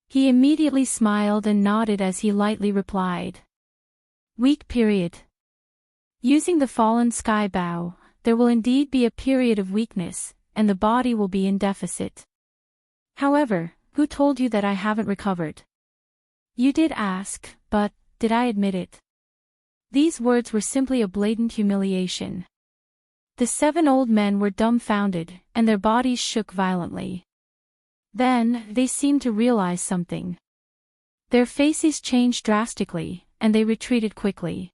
He immediately smiled and nodded as he lightly replied. "Weak period. Using the Fallen Sky Bow, there will indeed be a period of weakness, and the body will be in deficit. However, who told you that I haven't recovered?" "You did ask, but, did I admit it?" These words were simply a blatant humiliation. The 7 old men were dumbfounded, and their bodies shook violently. Then, they seemed to realize something. Their faces changed drastically, and they retreated quickly.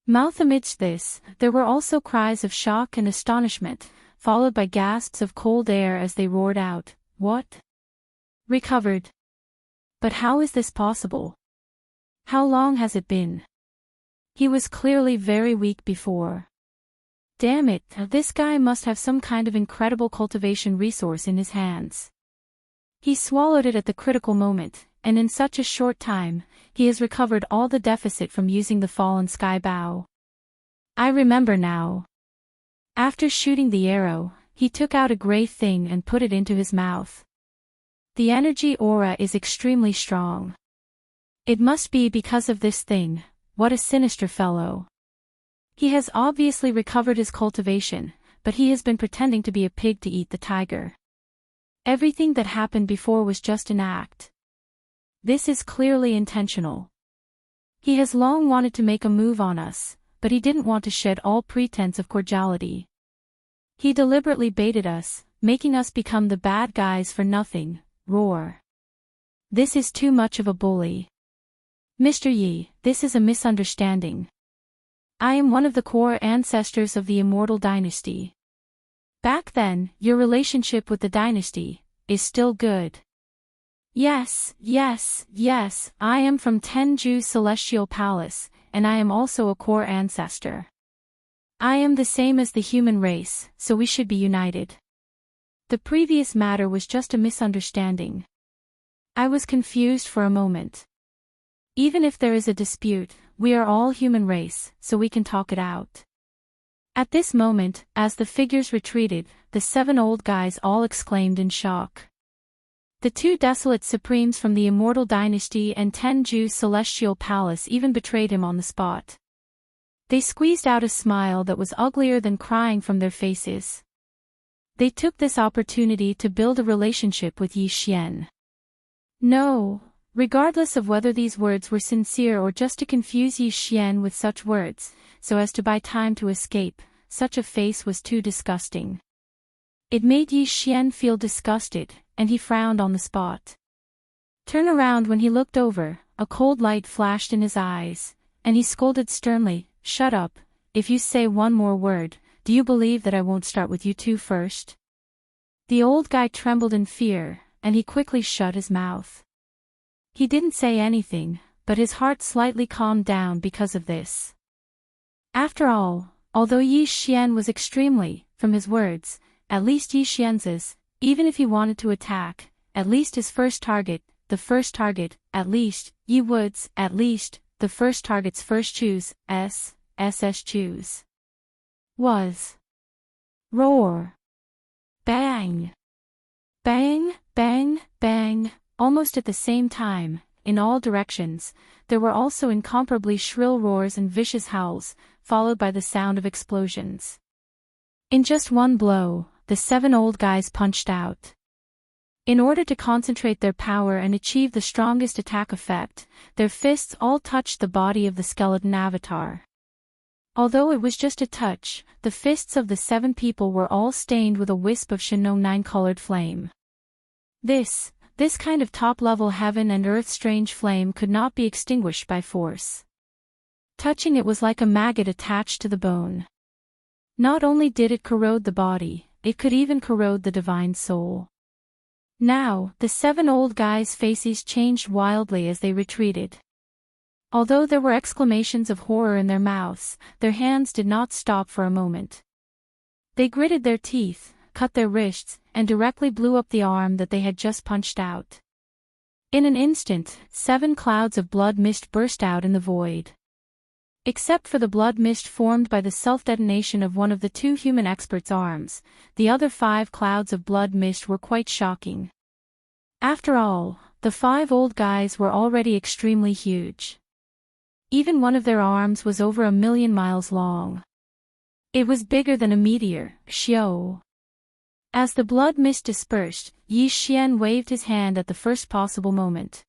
Amidst this, there were also cries of shock and astonishment, followed by gasps of cold air as they roared out, "What? Recovered? But how is this possible? How long has it been? He was clearly very weak before. Damn it, this guy must have some kind of incredible cultivation resource in his hands. He swallowed it at the critical moment, and in such a short time, he has recovered all the deficit from using the fallen sky bow. I remember now. After shooting the arrow, he took out a gray thing and put it into his mouth. The energy aura is extremely strong. It must be because of this thing. What a sinister fellow. He has obviously recovered his cultivation, but he has been pretending to be a pig to eat the tiger. Everything that happened before was just an act. This is clearly intentional. He has long wanted to make a move on us, but he didn't want to shed all pretense of cordiality. He deliberately baited us, making us become the bad guys for nothing. Roar. This is too much of a bully. Mr. Yi, this is a misunderstanding. I am one of the core ancestors of the Immortal Dynasty. Back then, your relationship with the dynasty is still good. Yes, I am from Tenju's Celestial Palace, and I am also a core ancestor. I am the same as the human race, so we should be united. The previous matter was just a misunderstanding. I was confused for a moment. Even if there is a dispute, we are all human race, so we can talk it out. At this moment, as the figures retreated, the 7 old guys all exclaimed in shock. The 2 desolate supremes from the Immortal Dynasty and Tenju's Celestial Palace even betrayed him on the spot. They squeezed out a smile that was uglier than crying from their faces. They took this opportunity to build a relationship with Yi Xian. No, regardless of whether these words were sincere or just to confuse Yi Xian with such words, so as to buy time to escape, such a face was too disgusting. It made Yi Xian feel disgusted, and he frowned on the spot. Turn around when he looked over, a cold light flashed in his eyes, and he scolded sternly, "Shut up, if you say one more word, do you believe that I won't start with you 2 first?" The old guy trembled in fear, and he quickly shut his mouth. He didn't say anything, but his heart slightly calmed down because of this. After all, although Yi Xian was extremely, from his words, at least Yi Xian's, even if he wanted to attack, at least his first target, the first target, at least, Yi Wood's, at least, the first target's first choose, choose. Was. Roar. Bang. Bang, bang, bang, almost at the same time, in all directions, there were also incomparably shrill roars and vicious howls, followed by the sound of explosions. In just one blow, the 7 old guys punched out. In order to concentrate their power and achieve the strongest attack effect, their fists all touched the body of the skeleton avatar. Although it was just a touch, the fists of the 7 people were all stained with a wisp of Shinong 9-colored flame. This kind of top-level heaven and earth strange flame could not be extinguished by force. Touching it was like a maggot attached to the bone. Not only did it corrode the body, it could even corrode the divine soul. Now, the 7 old guys' faces changed wildly as they retreated. Although there were exclamations of horror in their mouths, their hands did not stop for a moment. They gritted their teeth, cut their wrists, and directly blew up the arm that they had just punched out. In an instant, 7 clouds of blood mist burst out in the void. Except for the blood mist formed by the self-detonation of one of the 2 human experts' arms, the other 5 clouds of blood mist were quite shocking. After all, the 5 old guys were already extremely huge. Even one of their arms was over 1,000,000 miles long. It was bigger than a meteor, Xiao. As the blood mist dispersed, Yi Xian waved his hand at the first possible moment.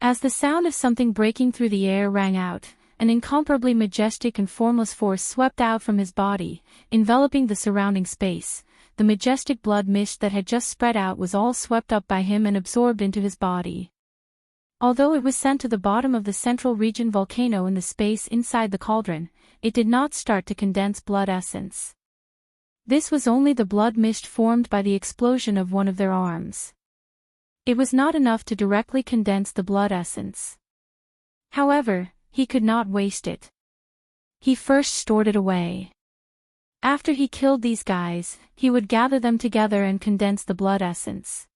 As the sound of something breaking through the air rang out, an incomparably majestic and formless force swept out from his body, enveloping the surrounding space. The majestic blood mist that had just spread out was all swept up by him and absorbed into his body. Although it was sent to the bottom of the central region volcano in the space inside the cauldron, it did not start to condense blood essence. This was only the blood mist formed by the explosion of one of their arms. It was not enough to directly condense the blood essence. However, he could not waste it. He first stored it away. After he killed these guys, he would gather them together and condense the blood essence.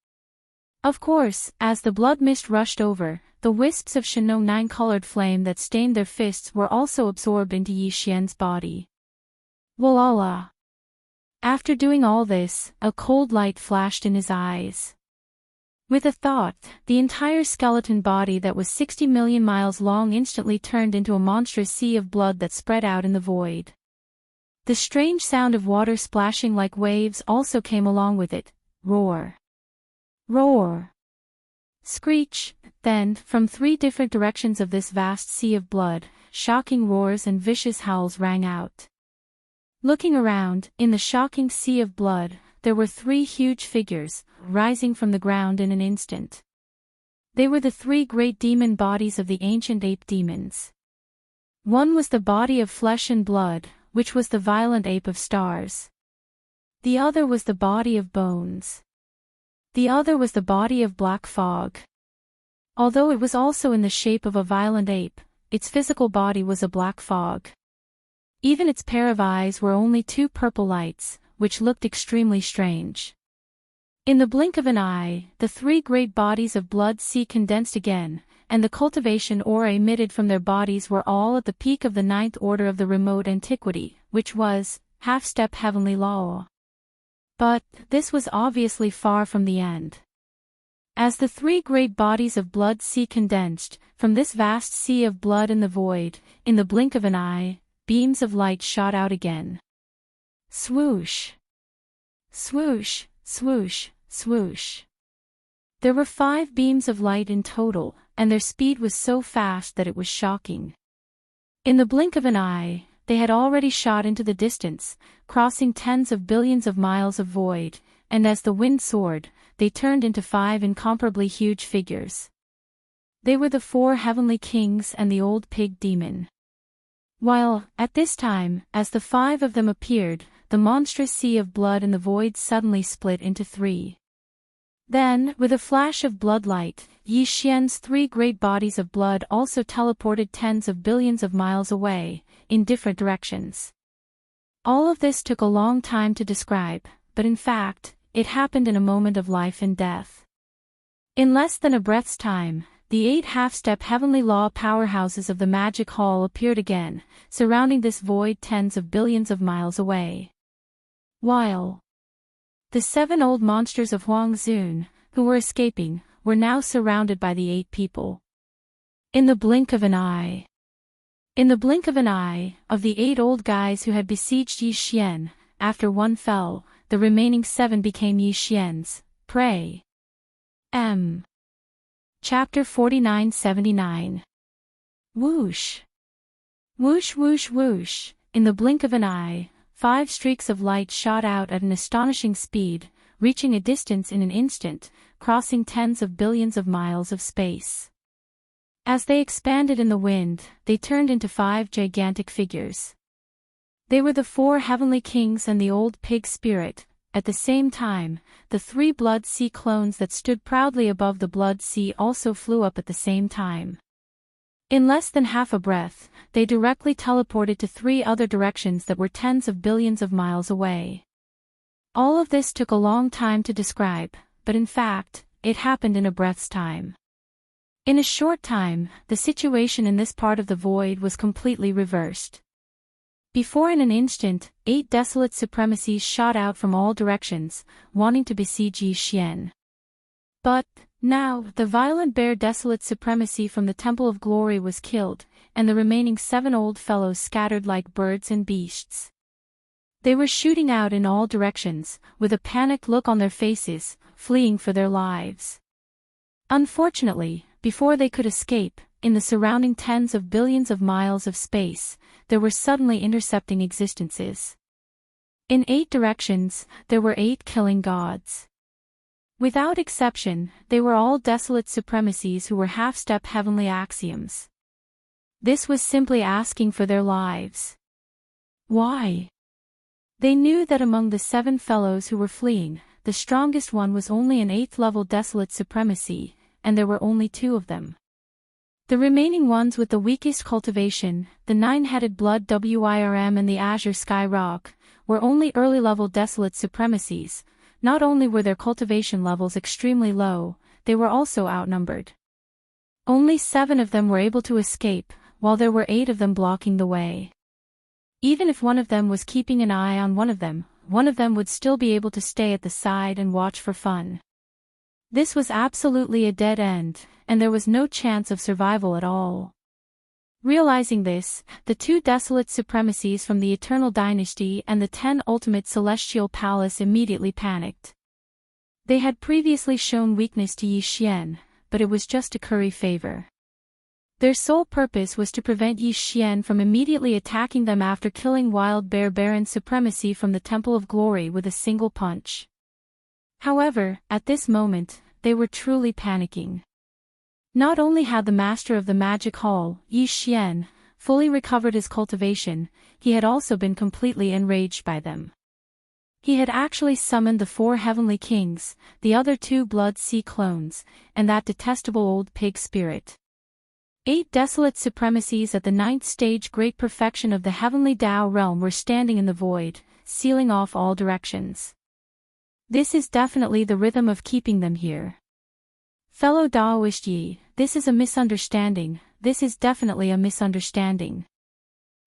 Of course, as the blood mist rushed over, the wisps of Shinno nine-colored flame that stained their fists were also absorbed into Yi Xian's body. Voila! After doing all this, a cold light flashed in his eyes. With a thought, the entire skeleton body that was 60 million miles long instantly turned into a monstrous sea of blood that spread out in the void. The strange sound of water splashing like waves also came along with it. Roar! Roar! Screech! Then, from 3 different directions of this vast sea of blood, shocking roars and vicious howls rang out. Looking around, in the shocking sea of blood, there were 3 huge figures, rising from the ground in an instant. They were the 3 great demon bodies of the ancient ape demons. One was the body of flesh and blood, which was the violent ape of stars. The other was the body of bones. The other was the body of black fog. Although it was also in the shape of a violent ape, its physical body was a black fog. Even its pair of eyes were only 2 purple lights, which looked extremely strange. In the blink of an eye, the 3 great bodies of blood sea condensed again, and the cultivation aura emitted from their bodies were all at the peak of the 9th order of the remote antiquity, which was half-step heavenly law. But this was obviously far from the end. As the 3 great bodies of blood sea condensed, from this vast sea of blood in the void, in the blink of an eye, beams of light shot out again. Swoosh! Swoosh, swoosh, swoosh. There were 5 beams of light in total, and their speed was so fast that it was shocking. In the blink of an eye, they had already shot into the distance, crossing tens of billions of miles of void, and as the wind soared, they turned into 5 incomparably huge figures. They were the 4 heavenly kings and the old pig demon. While, at this time, as the 5 of them appeared, the monstrous sea of blood in the void suddenly split into 3. Then, with a flash of bloodlight, Yi Xian's 3 great bodies of blood also teleported tens of billions of miles away, in different directions. All of this took a long time to describe, but in fact, it happened in a moment of life and death. In less than a breath's time, the 8 half-step heavenly law powerhouses of the magic hall appeared again, surrounding this void tens of billions of miles away. While the 7 old monsters of Huang Zun, who were escaping, were now surrounded by the 8 people. In the blink of an eye. In the blink of an eye, of the 8 old guys who had besieged Yi Xian, after one fell, the remaining 7 became Yi Xian's prey. Chapter 49-79. Whoosh! Whoosh whoosh whoosh, in the blink of an eye, 5 streaks of light shot out at an astonishing speed, reaching a distance in an instant, crossing tens of billions of miles of space. As they expanded in the wind, they turned into 5 gigantic figures. They were the 4 heavenly kings and the old pig spirit. At the same time, the 3 blood sea clones that stood proudly above the blood sea also flew up at the same time. In less than half a breath, they directly teleported to 3 other directions that were tens of billions of miles away. All of this took a long time to describe, but in fact, it happened in a breath's time. In a short time, the situation in this part of the void was completely reversed. Before in an instant, 8 desolate supremacies shot out from all directions, wanting to besiege Yi Xian. But, now, the violent bear desolate supremacy from the Temple of Glory was killed, and the remaining 7 old fellows scattered like birds and beasts. They were shooting out in all directions, with a panicked look on their faces, fleeing for their lives. Unfortunately, before they could escape, in the surrounding tens of billions of miles of space, there were suddenly intercepting existences. In 8 directions, there were 8 killing gods. Without exception, they were all desolate supremacies who were half-step heavenly axioms. This was simply asking for their lives. Why? They knew that among the 7 fellows who were fleeing, the strongest one was only an 8th-level desolate supremacy, and there were only 2 of them. The remaining ones with the weakest cultivation, the 9-headed blood Wyrm and the azure sky rock, were only early-level desolate supremacies. Not only were their cultivation levels extremely low, they were also outnumbered. Only 7 of them were able to escape, while there were 8 of them blocking the way. Even if one of them was keeping an eye on one of them would still be able to stay at the side and watch for fun. This was absolutely a dead end, and there was no chance of survival at all. Realizing this, the 2 desolate supremacies from the Eternal Dynasty and the 10 Ultimate Celestial Palace immediately panicked. They had previously shown weakness to Yi Xian, but it was just to curry favor. Their sole purpose was to prevent Yi Xian from immediately attacking them after killing Wild Bear Baron's supremacy from the Temple of Glory with a single punch. However, at this moment, they were truly panicking. Not only had the master of the magic hall, Yi Xian, fully recovered his cultivation, he had also been completely enraged by them. He had actually summoned the 4 heavenly kings, the other 2 blood sea clones, and that detestable old pig spirit. 8 desolate supremacies at the 9th stage great perfection of the heavenly Tao realm were standing in the void, sealing off all directions. This is definitely the rhythm of keeping them here. Fellow Daoist Yi, this is a misunderstanding, this is definitely a misunderstanding.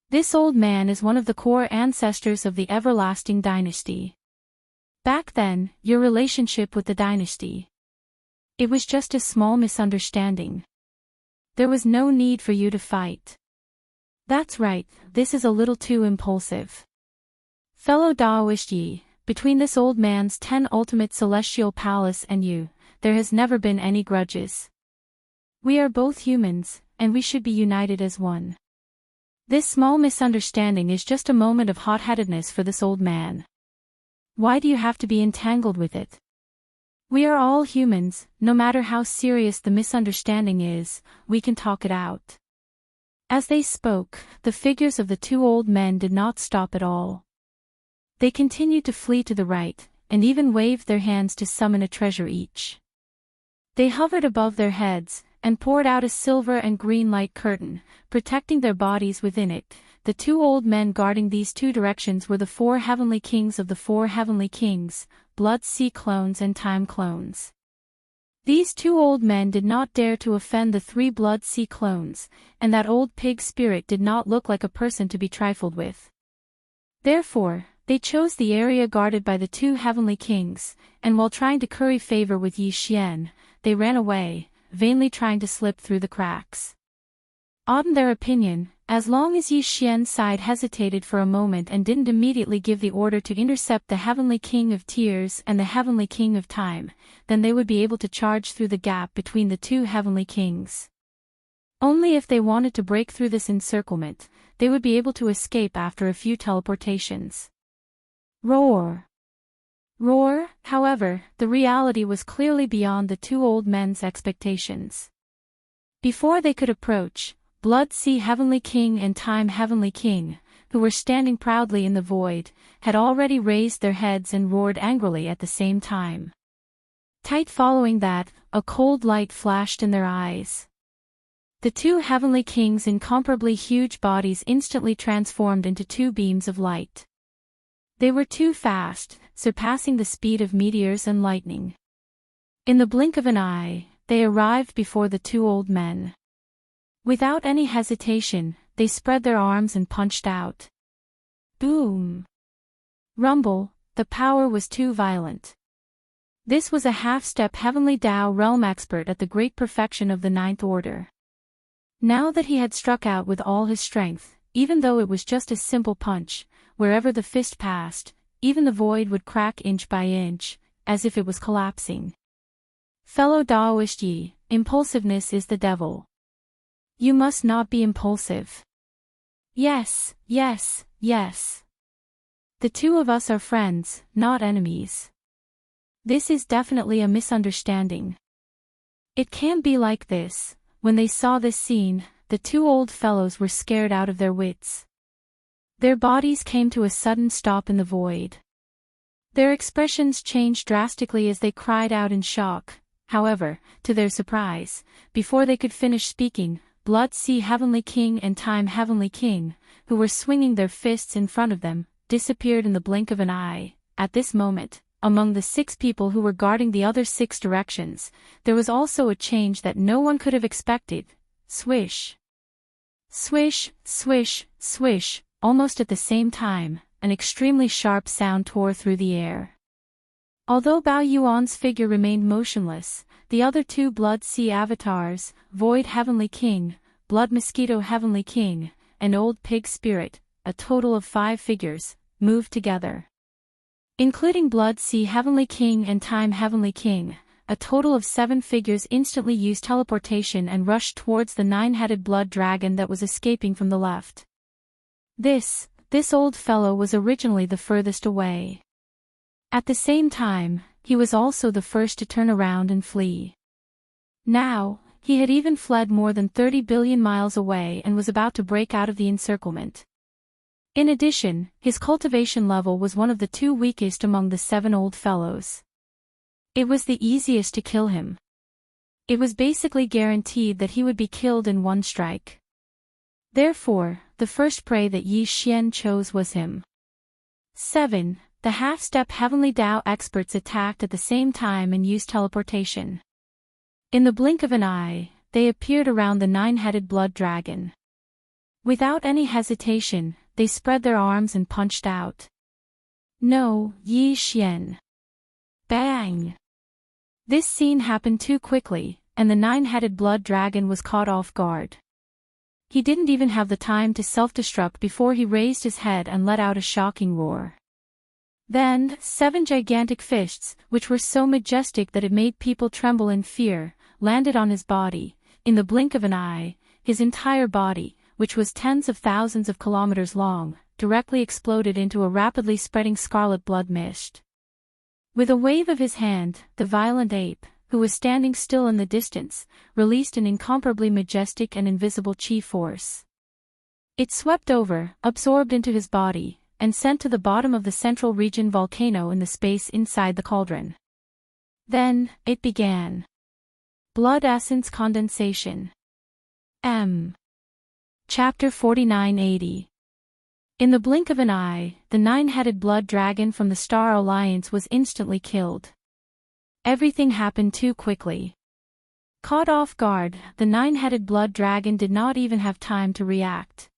This old man is one of the core ancestors of the everlasting dynasty. Back then, your relationship with the dynasty. It was just a small misunderstanding. There was no need for you to fight. That's right, this is a little too impulsive. Fellow Daoist Yi, between this old man's 10 ultimate celestial palace and you, there has never been any grudges. We are both humans, and we should be united as one. This small misunderstanding is just a moment of hot-headedness for this old man. Why do you have to be entangled with it? We are all humans, no matter how serious the misunderstanding is, we can talk it out. As they spoke, the figures of the 2 old men did not stop at all. They continued to flee to the right, and even waved their hands to summon a treasure each. They hovered above their heads, and poured out a silver and green light curtain, protecting their bodies within it. The 2 old men guarding these 2 directions were the 4 heavenly kings of the 4 heavenly kings, blood sea clones and time clones. These 2 old men did not dare to offend the 3 blood sea clones, and that old pig spirit did not look like a person to be trifled with. Therefore, they chose the area guarded by the 2 heavenly kings, and while trying to curry favor with Yi Xian, they ran away, vainly trying to slip through the cracks. In their opinion, as long as Yi Xian's side hesitated for a moment and didn't immediately give the order to intercept the Heavenly King of Tears and the Heavenly King of Time, then they would be able to charge through the gap between the 2 heavenly kings. Only if they wanted to break through this encirclement, they would be able to escape after a few teleportations. Roar! Roar, however, the reality was clearly beyond the 2 old men's expectations. Before they could approach, Blood Sea Heavenly King and Time Heavenly King, who were standing proudly in the void, had already raised their heads and roared angrily at the same time. Tight following that, a cold light flashed in their eyes. The 2 heavenly kings' incomparably huge bodies instantly transformed into 2 beams of light. They were too fast, surpassing the speed of meteors and lightning. In the blink of an eye, they arrived before the 2 old men. Without any hesitation, they spread their arms and punched out. Boom! Rumble, the power was too violent. This was a half-step heavenly Tao realm expert at the great perfection of the 9th order. Now that he had struck out with all his strength, even though it was just a simple punch, wherever the fist passed, even the void would crack inch by inch, as if it was collapsing. Fellow Daoist Yi, impulsiveness is the devil. You must not be impulsive. Yes, yes, yes. The two of us are friends, not enemies. This is definitely a misunderstanding. It can't be like this. When they saw this scene, the two old fellows were scared out of their wits. Their bodies came to a sudden stop in the void. Their expressions changed drastically as they cried out in shock. However, to their surprise, before they could finish speaking, Blood Sea Heavenly King and Time Heavenly King, who were swinging their fists in front of them, disappeared in the blink of an eye. At this moment, among the 6 people who were guarding the other 6 directions, there was also a change that no one could have expected. Swish. Swish, swish, swish, almost at the same time, an extremely sharp sound tore through the air. Although Bao Yuan's figure remained motionless, the other 2 Blood Sea avatars, Void Heavenly King, Blood Mosquito Heavenly King, and Old Pig Spirit, a total of 5 figures, moved together. Including Blood Sea Heavenly King and Time Heavenly King, a total of 7 figures instantly used teleportation and rushed towards the 9-headed blood dragon that was escaping from the left. This old fellow was originally the furthest away. At the same time, he was also the first to turn around and flee. Now, he had even fled more than 30 billion miles away and was about to break out of the encirclement. In addition, his cultivation level was one of the 2 weakest among the 7 old fellows. It was the easiest to kill him. It was basically guaranteed that he would be killed in one strike. Therefore, the first prey that Yi Xian chose was him. 7. The half-step Heavenly Dao experts attacked at the same time and used teleportation. In the blink of an eye, they appeared around the 9-headed blood dragon. Without any hesitation, they spread their arms and punched out. No, Yi Xian. Bang! This scene happened too quickly, and the 9-headed blood dragon was caught off guard. He didn't even have the time to self-destruct before he raised his head and let out a shocking roar. Then, 7 gigantic fists, which were so majestic that it made people tremble in fear, landed on his body. In the blink of an eye, his entire body, which was tens of thousands of kilometers long, directly exploded into a rapidly spreading scarlet blood mist. With a wave of his hand, the violent ape, who was standing still in the distance, released an incomparably majestic and invisible chi force. It swept over, absorbed into his body, and sent to the bottom of the central region volcano in the space inside the cauldron. Then, it began. Blood essence condensation. Chapter 4980. In the blink of an eye, the 9-headed blood dragon from the Star Alliance was instantly killed. Everything happened too quickly. Caught off guard, the 9-headed blood dragon did not even have time to react.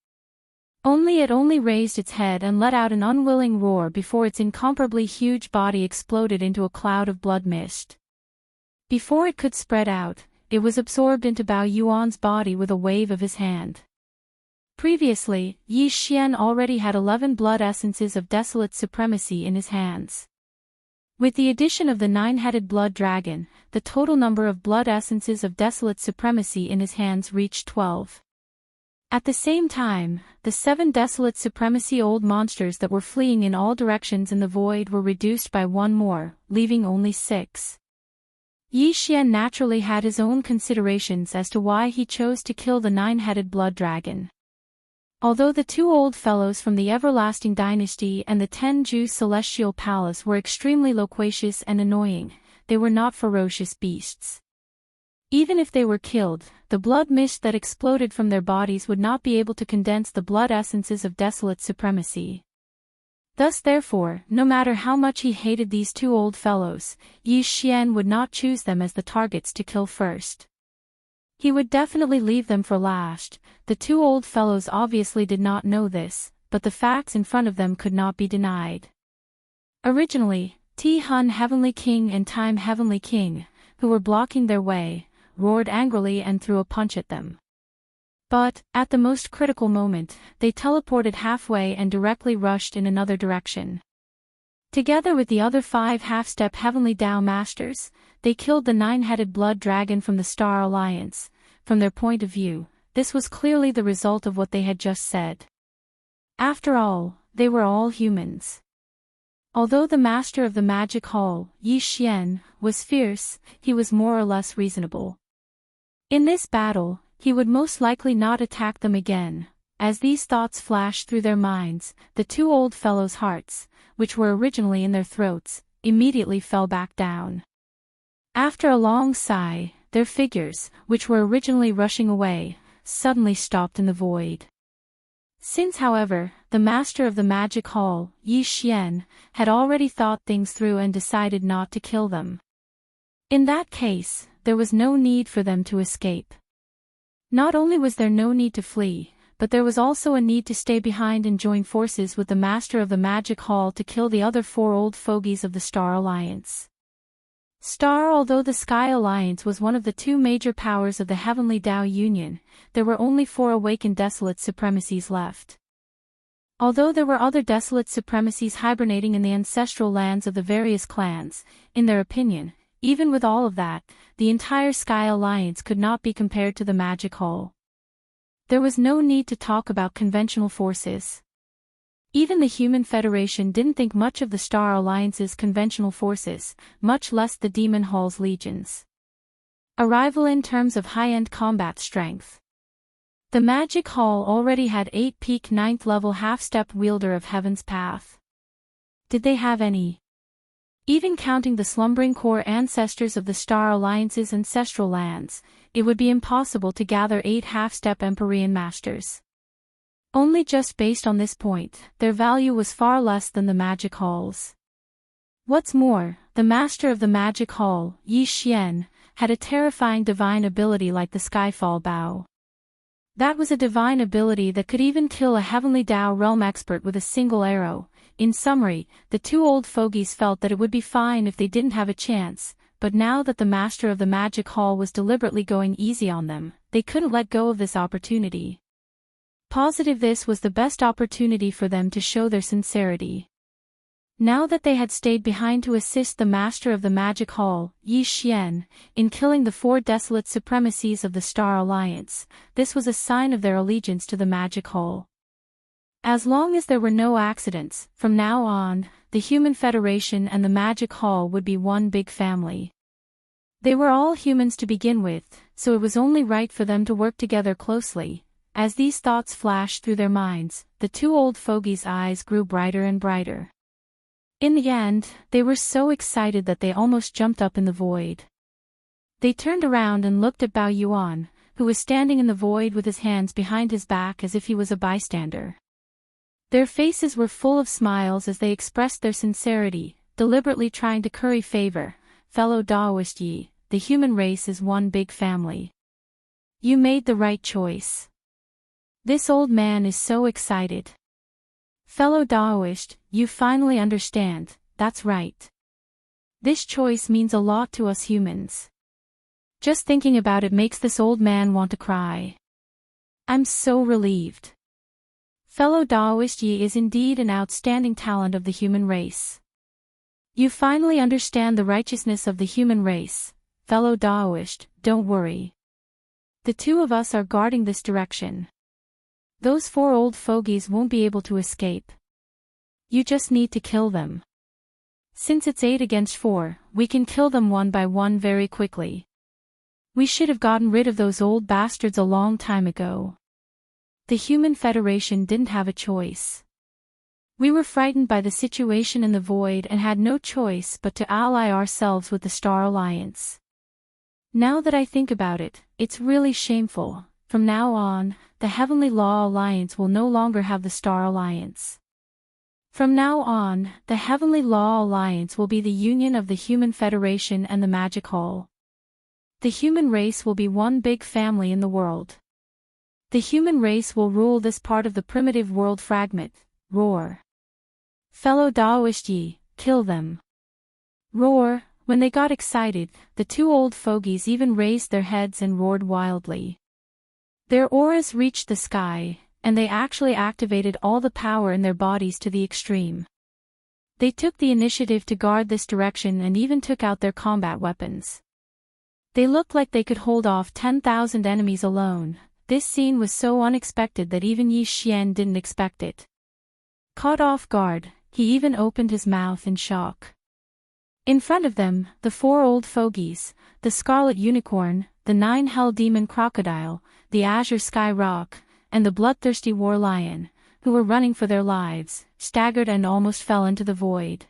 It only raised its head and let out an unwilling roar before its incomparably huge body exploded into a cloud of blood mist. Before it could spread out, it was absorbed into Bao Yuan's body with a wave of his hand. Previously, Yi Xian already had 11 blood essences of desolate supremacy in his hands. With the addition of the 9-headed blood dragon, the total number of blood essences of desolate supremacy in his hands reached 12. At the same time, the 7 desolate supremacy old monsters that were fleeing in all directions in the void were reduced by 1 more, leaving only 6. Yi Xian naturally had his own considerations as to why he chose to kill the 9-headed blood dragon. Although the 2 old fellows from the Everlasting Dynasty and the Tenju Celestial Palace were extremely loquacious and annoying, they were not ferocious beasts. Even if they were killed, the blood mist that exploded from their bodies would not be able to condense the blood essences of desolate supremacy. Thus therefore, no matter how much he hated these 2 old fellows, Yi Xian would not choose them as the targets to kill first. He would definitely leave them for last. The 2 old fellows obviously did not know this, but the facts in front of them could not be denied. Originally, Ti Hun Heavenly King and Time Heavenly King, who were blocking their way, roared angrily and threw a punch at them. But, at the most critical moment, they teleported halfway and directly rushed in another direction. Together with the other 5 half-step Heavenly Dao Masters, they killed the 9-headed blood dragon from the Star Alliance. From their point of view, this was clearly the result of what they had just said. After all, they were all humans. Although the master of the magic hall, Yi Xian, was fierce, he was more or less reasonable. In this battle, he would most likely not attack them again. As these thoughts flashed through their minds, the two old fellows' hearts, which were originally in their throats, immediately fell back down. After a long sigh, their figures, which were originally rushing away, suddenly stopped in the void. Since, however, the master of the magic hall, Yi Xian, had already thought things through and decided not to kill them. In that case, there was no need for them to escape. Not only was there no need to flee, but there was also a need to stay behind and join forces with the master of the magic hall to kill the other 4 old fogies of the Star Alliance. Although the Sky Alliance was one of the 2 major powers of the Heavenly Tao Union, there were only 4 awakened desolate supremacies left. Although there were other desolate supremacies hibernating in the ancestral lands of the various clans, in their opinion, even with all of that, the entire Sky Alliance could not be compared to the Magic Hall. There was no need to talk about conventional forces. Even the Human Federation didn't think much of the Star Alliance's conventional forces, much less the Demon Hall's legions. A rival in terms of high-end combat strength. The Magic Hall already had 8 peak 9th level half-step wielder of Heaven's Path. Did they have any? Even counting the slumbering core ancestors of the Star Alliance's ancestral lands, it would be impossible to gather 8 half-step Empyrean masters. Only just based on this point, their value was far less than the Magic Hall's. What's more, the master of the Magic Hall, Yi Xian, had a terrifying divine ability like the Skyfall Bow. That was a divine ability that could even kill a Heavenly Tao realm expert with a single arrow. In summary, the 2 old fogies felt that it would be fine if they didn't have a chance, but now that the master of the Magic Hall was deliberately going easy on them, they couldn't let go of this opportunity. Positive this was the best opportunity for them to show their sincerity. Now that they had stayed behind to assist the master of the Magic Hall, Yi Xian, in killing the 4 desolate supremacies of the Star Alliance, this was a sign of their allegiance to the Magic Hall. As long as there were no accidents, from now on, the Human Federation and the Magic Hall would be one big family. They were all humans to begin with, so it was only right for them to work together closely. As these thoughts flashed through their minds, the 2 old fogies' eyes grew brighter and brighter. In the end, they were so excited that they almost jumped up in the void. They turned around and looked at Bao Yuan, who was standing in the void with his hands behind his back as if he was a bystander. Their faces were full of smiles as they expressed their sincerity, deliberately trying to curry favor. Fellow Daoist Yi, the human race is one big family. You made the right choice. This old man is so excited. Fellow Daoist, you finally understand, that's right. This choice means a lot to us humans. Just thinking about it makes this old man want to cry. I'm so relieved. Fellow Daoist Yi is indeed an outstanding talent of the human race. You finally understand the righteousness of the human race. Fellow Daoist, don't worry. The 2 of us are guarding this direction. Those 4 old fogies won't be able to escape. You just need to kill them. Since it's 8 against 4, we can kill them one by one very quickly. We should have gotten rid of those old bastards a long time ago. The Human Federation didn't have a choice. We were frightened by the situation in the void and had no choice but to ally ourselves with the Star Alliance. Now that I think about it, it's really shameful. From now on, the Heavenly Law Alliance will no longer have the Star Alliance. From now on, the Heavenly Law Alliance will be the union of the Human Federation and the Magic Hall. The human race will be one big family in the world. The human race will rule this part of the primitive world fragment. Roar. Fellow Daoist Yi, kill them. Roar. When they got excited, the 2 old fogies even raised their heads and roared wildly. Their auras reached the sky, and they actually activated all the power in their bodies to the extreme. They took the initiative to guard this direction and even took out their combat weapons. They looked like they could hold off 10,000 enemies alone. this scene was so unexpected that even Yi Xian didn't expect it. Caught off guard, he even opened his mouth in shock. In front of them, the four old fogies, the scarlet unicorn, the nine hell demon crocodile, the azure sky rock, and the bloodthirsty war lion, who were running for their lives, staggered and almost fell into the void.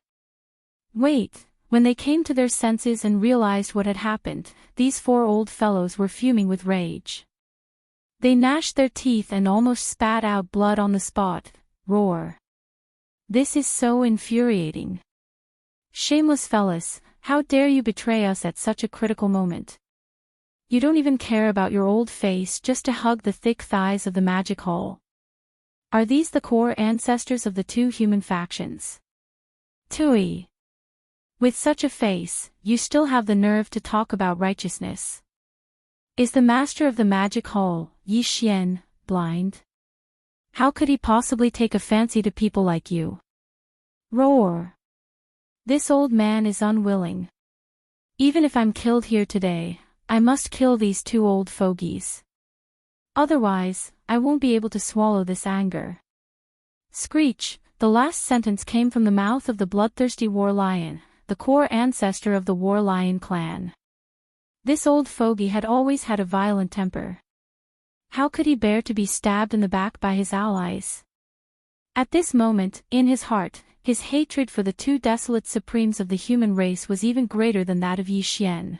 Wait, when they came to their senses and realized what had happened, these four old fellows were fuming with rage. They gnashed their teeth and almost spat out blood on the spot. Roar. This is so infuriating. Shameless fellas, how dare you betray us at such a critical moment? You don't even care about your old face just to hug the thick thighs of the magic hall. Are these the core ancestors of the two human factions? Tui. With such a face, you still have the nerve to talk about righteousness. Is the master of the magic hall, Yi Xian, blind? How could he possibly take a fancy to people like you? Roar. This old man is unwilling. Even if I'm killed here today, I must kill these two old fogies. Otherwise, I won't be able to swallow this anger. Screech, the last sentence came from the mouth of the bloodthirsty war lion, the core ancestor of the war lion clan. This old fogey had always had a violent temper. How could he bear to be stabbed in the back by his allies? At this moment, in his heart, his hatred for the two desolate supremes of the human race was even greater than that of Yi Xian.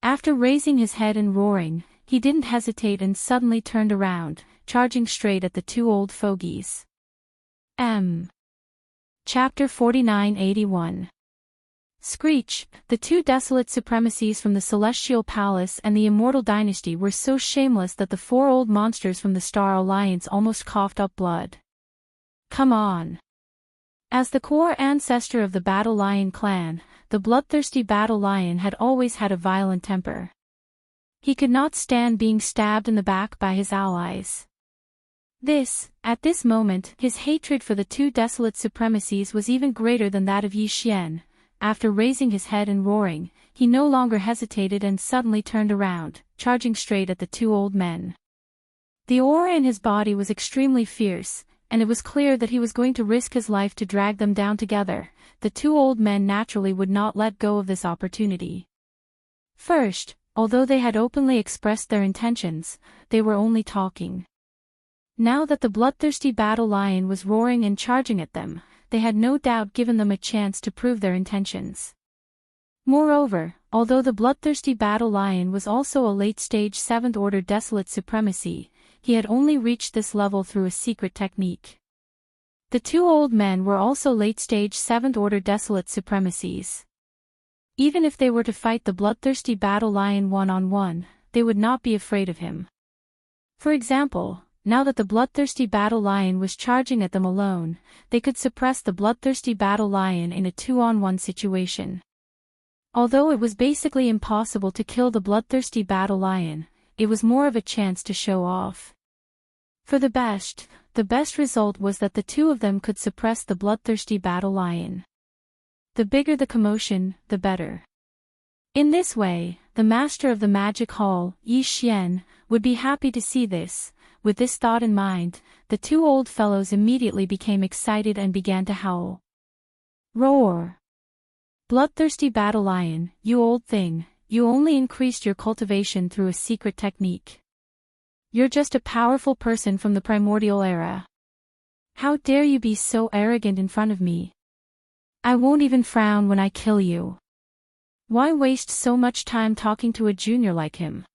After raising his head and roaring, he didn't hesitate and suddenly turned around, charging straight at the two old fogies. Chapter 49-81. Screech, the two desolate supremacies from the Celestial Palace and the Immortal Dynasty were so shameless that the four old monsters from the Star Alliance almost coughed up blood. Come on. As the core ancestor of the Battle Lion clan, the bloodthirsty Battle Lion had always had a violent temper. He could not stand being stabbed in the back by his allies. At this moment, his hatred for the two desolate supremacies was even greater than that of Yi Xian. After raising his head and roaring, he no longer hesitated and suddenly turned around, charging straight at the two old men. The aura in his body was extremely fierce, and it was clear that he was going to risk his life to drag them down together. The two old men naturally would not let go of this opportunity. First, although they had openly expressed their intentions, they were only talking. Now that the bloodthirsty Battle Lion was roaring and charging at them, they had no doubt given them a chance to prove their intentions. Moreover, although the bloodthirsty Battle Lion was also a late-stage 7th Order Desolate Supremacy, he had only reached this level through a secret technique. The two old men were also late-stage 7th Order Desolate Supremacies. Even if they were to fight the bloodthirsty Battle Lion one-on-one, they would not be afraid of him. For example, now that the bloodthirsty Battle Lion was charging at them alone, they could suppress the bloodthirsty Battle Lion in a 2-on-1 situation. Although it was basically impossible to kill the bloodthirsty Battle Lion, it was more of a chance to show off. For the best result was that the two of them could suppress the bloodthirsty Battle Lion. The bigger the commotion, the better. In this way, the master of the magic hall, Yi Xian, would be happy to see this. With this thought in mind, the two old fellows immediately became excited and began to howl. Roar! Bloodthirsty Battle Lion, you old thing, you only increased your cultivation through a secret technique. You're just a powerful person from the primordial era. How dare you be so arrogant in front of me? I won't even frown when I kill you. Why waste so much time talking to a junior like him?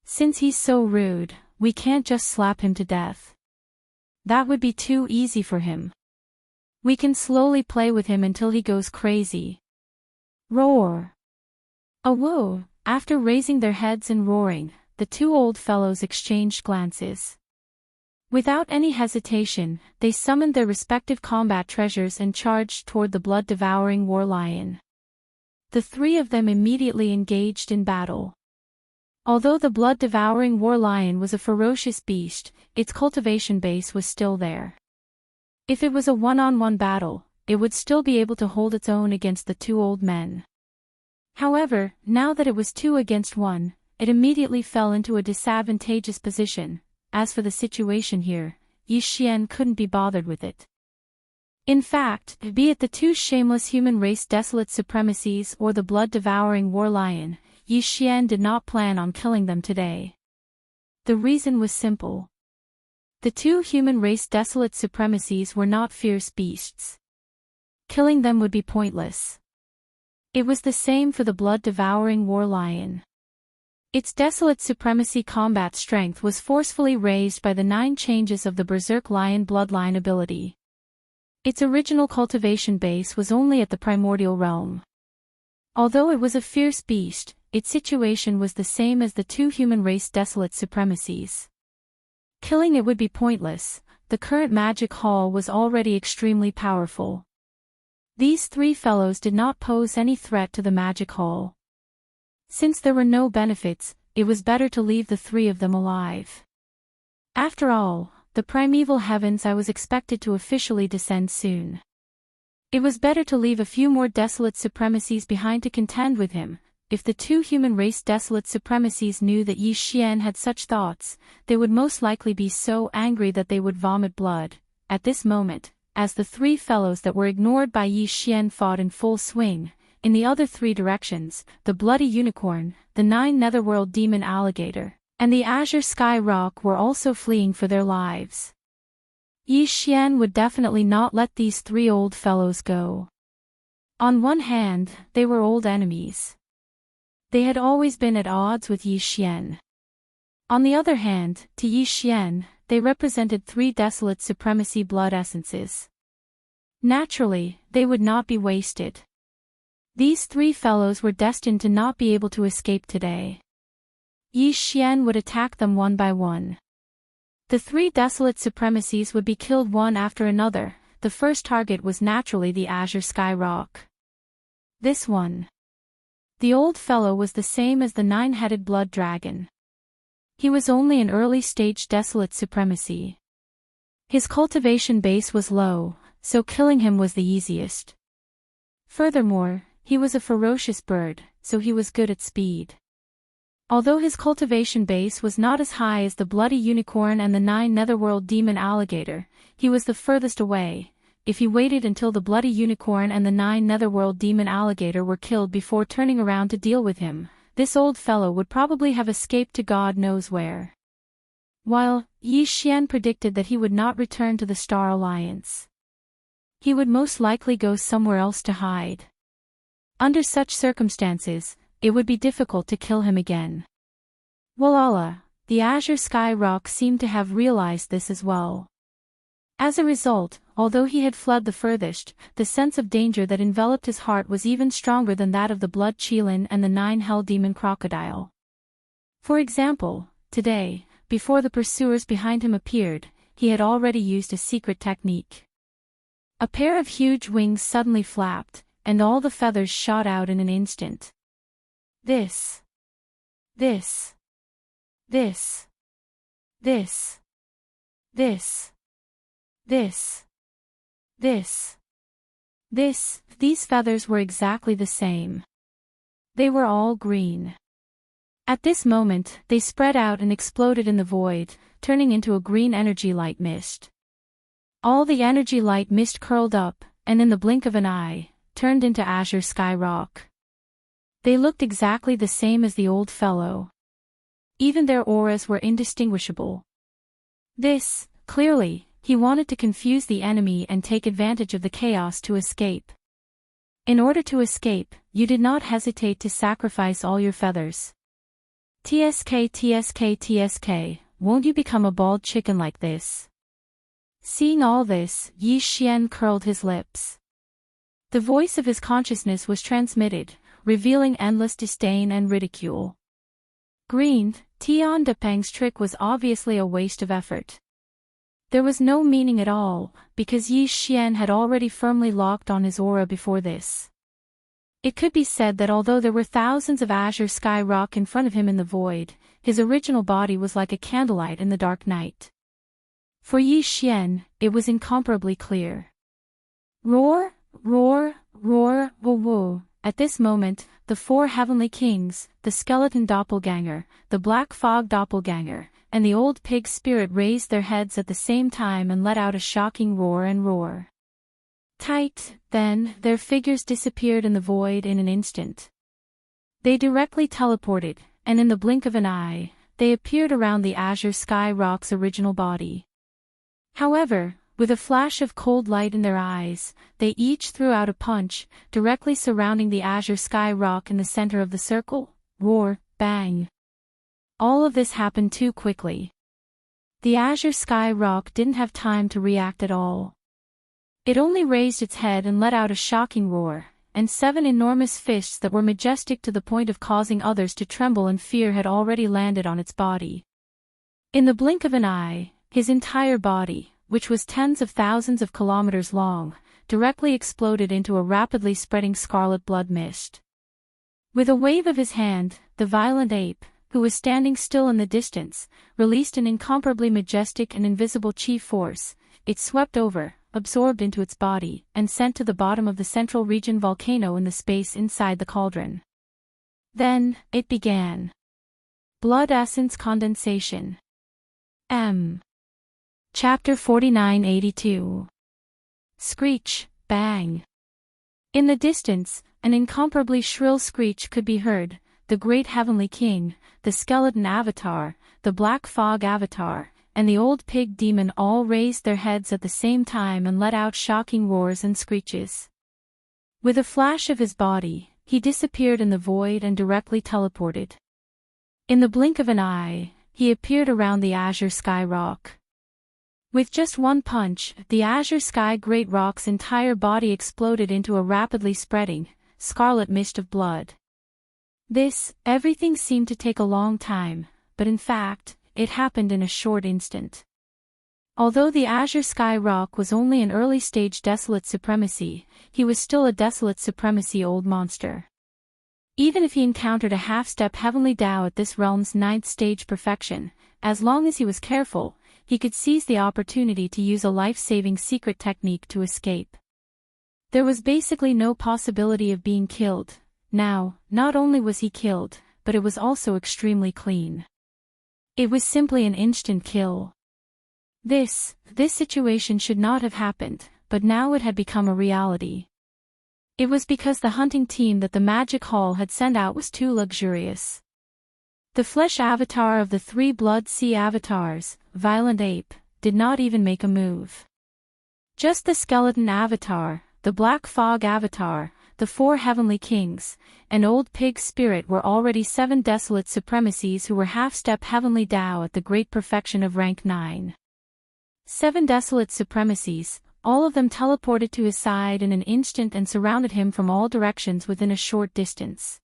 Since he's so rude, we can't just slap him to death. That would be too easy for him. We can slowly play with him until he goes crazy. Roar! Awoo! After raising their heads and roaring, the two old fellows exchanged glances. Without any hesitation, they summoned their respective combat treasures and charged toward the blood-devouring war lion. The three of them immediately engaged in battle. Although the blood-devouring war lion was a ferocious beast, its cultivation base was still there. If it was a one-on-one battle, it would still be able to hold its own against the two old men. However, now that it was 2 against 1, it immediately fell into a disadvantageous position. As for the situation here, Yi Xian couldn't be bothered with it. In fact, be it the two shameless human race desolate supremacies or the blood-devouring war lion, Yi Xian did not plan on killing them today. The reason was simple. The two human race desolate supremacies were not fierce beasts. Killing them would be pointless. It was the same for the blood-devouring war lion. Its desolate supremacy combat strength was forcefully raised by the 9 changes of the Berserk Lion bloodline ability. Its original cultivation base was only at the primordial realm. Although it was a fierce beast, its situation was the same as the two human race desolate supremacies. Killing it would be pointless, the current magic hall was already extremely powerful. These 3 fellows did not pose any threat to the magic hall. Since there were no benefits, it was better to leave the 3 of them alive. After all, the primeval heavens I was expected to officially descend soon. It was better to leave a few more desolate supremacies behind to contend with him. If the two human race desolate supremacies knew that Yi Xian had such thoughts, they would most likely be so angry that they would vomit blood. At this moment, as the 3 fellows that were ignored by Yi Xian fought in full swing, in the other 3 directions, the bloody unicorn, the 9 netherworld demon alligator, and the azure sky rock were also fleeing for their lives. Yi Xian would definitely not let these 3 old fellows go. On one hand, they were old enemies. They had always been at odds with Yi Xian. On the other hand, to Yi Xian, they represented 3 desolate supremacy blood essences. Naturally, they would not be wasted. These 3 fellows were destined to not be able to escape today. Yi Xian would attack them one by one. The 3 desolate supremacies would be killed one after another. The first target was naturally the azure sky rock. This one. The old fellow was the same as the 9-headed blood dragon. He was only an early-stage desolate supremacy. His cultivation base was low, so killing him was the easiest. Furthermore, he was a ferocious bird, so he was good at speed. Although his cultivation base was not as high as the bloody unicorn and the 9 netherworld demon alligator, he was the furthest away. If he waited until the bloody unicorn and the 9 netherworld demon alligator were killed before turning around to deal with him, this old fellow would probably have escaped to God knows where. While Yi Xian predicted that he would not return to the Star Alliance. He would most likely go somewhere else to hide. Under such circumstances, it would be difficult to kill him again. Walala, the azure sky rock seemed to have realized this as well. As a result, although he had fled the furthest, the sense of danger that enveloped his heart was even stronger than that of the blood qilin and the 9 hell demon crocodile. For example, today, before the pursuers behind him appeared, he had already used a secret technique. A pair of huge wings suddenly flapped, and all the feathers shot out in an instant. This. These feathers were exactly the same. They were all green. At this moment, they spread out and exploded in the void, turning into a green energy light mist. All the energy light mist curled up, and in the blink of an eye, turned into azure sky rock. They looked exactly the same as the old fellow. Even their auras were indistinguishable. This, clearly, he wanted to confuse the enemy and take advantage of the chaos to escape. In order to escape, you did not hesitate to sacrifice all your feathers. TSK, won't you become a bald chicken like this? Seeing all this, Yi Xian curled his lips. The voice of his consciousness was transmitted, revealing endless disdain and ridicule. Green, Tian Depeng's trick was obviously a waste of effort. There was no meaning at all, because Yi Xian had already firmly locked on his aura before this. It could be said that although there were thousands of azure sky rock in front of him in the void, his original body was like a candlelight in the dark night. For Yi Xian, it was incomparably clear. Roar, roar, roar, woo woo. At this moment, the 4 heavenly kings, the skeleton doppelganger, the black fog doppelganger, and the old pig spirit raised their heads at the same time and let out a shocking roar and roar. Tight, then, their figures disappeared in the void in an instant. They directly teleported, and in the blink of an eye, they appeared around the azure sky rock's original body. However, with a flash of cold light in their eyes, they each threw out a punch, directly surrounding the azure sky rock in the center of the circle. Roar, bang. All of this happened too quickly. The azure sky rock didn't have time to react at all. It only raised its head and let out a shocking roar, and 7 enormous fists that were majestic to the point of causing others to tremble in fear had already landed on its body. In the blink of an eye, his entire body, which was tens of thousands of kilometers long, directly exploded into a rapidly spreading scarlet blood mist. With a wave of his hand, the violent ape, who was standing still in the distance, released an incomparably majestic and invisible chi force. It swept over, absorbed into its body, and sent to the bottom of the central region volcano in the space inside the cauldron. Then, it began. Blood essence condensation. Chapter 4982. Screech, bang. In the distance, an incomparably shrill screech could be heard. The great heavenly king, the skeleton avatar, the black fog avatar, and the old pig demon all raised their heads at the same time and let out shocking roars and screeches. With a flash of his body, he disappeared in the void and directly teleported. In the blink of an eye, he appeared around the azure sky rock. With just one punch, the azure sky great rock's entire body exploded into a rapidly spreading, scarlet mist of blood. Everything seemed to take a long time, but in fact, it happened in a short instant. Although the azure sky rock was only an early-stage desolate supremacy, he was still a desolate supremacy old monster. Even if he encountered a half-step heavenly Tao at this realm's 9th stage perfection, as long as he was careful, he could seize the opportunity to use a life-saving secret technique to escape. There was basically no possibility of being killed. Now, not only was he killed, but it was also extremely clean. It was simply an instant kill. This situation should not have happened, but now it had become a reality. It was because the hunting team that the Magic Hall had sent out was too luxurious. The flesh avatar of the 3 Blood Sea avatars, Violent Ape, did not even make a move. Just the skeleton avatar, the Black Fog avatar, the 4 heavenly kings, and old pig spirit were already 7 desolate supremacies who were half-step heavenly Tao at the great perfection of rank 9. 7 desolate supremacies, all of them teleported to his side in an instant and surrounded him from all directions within a short distance.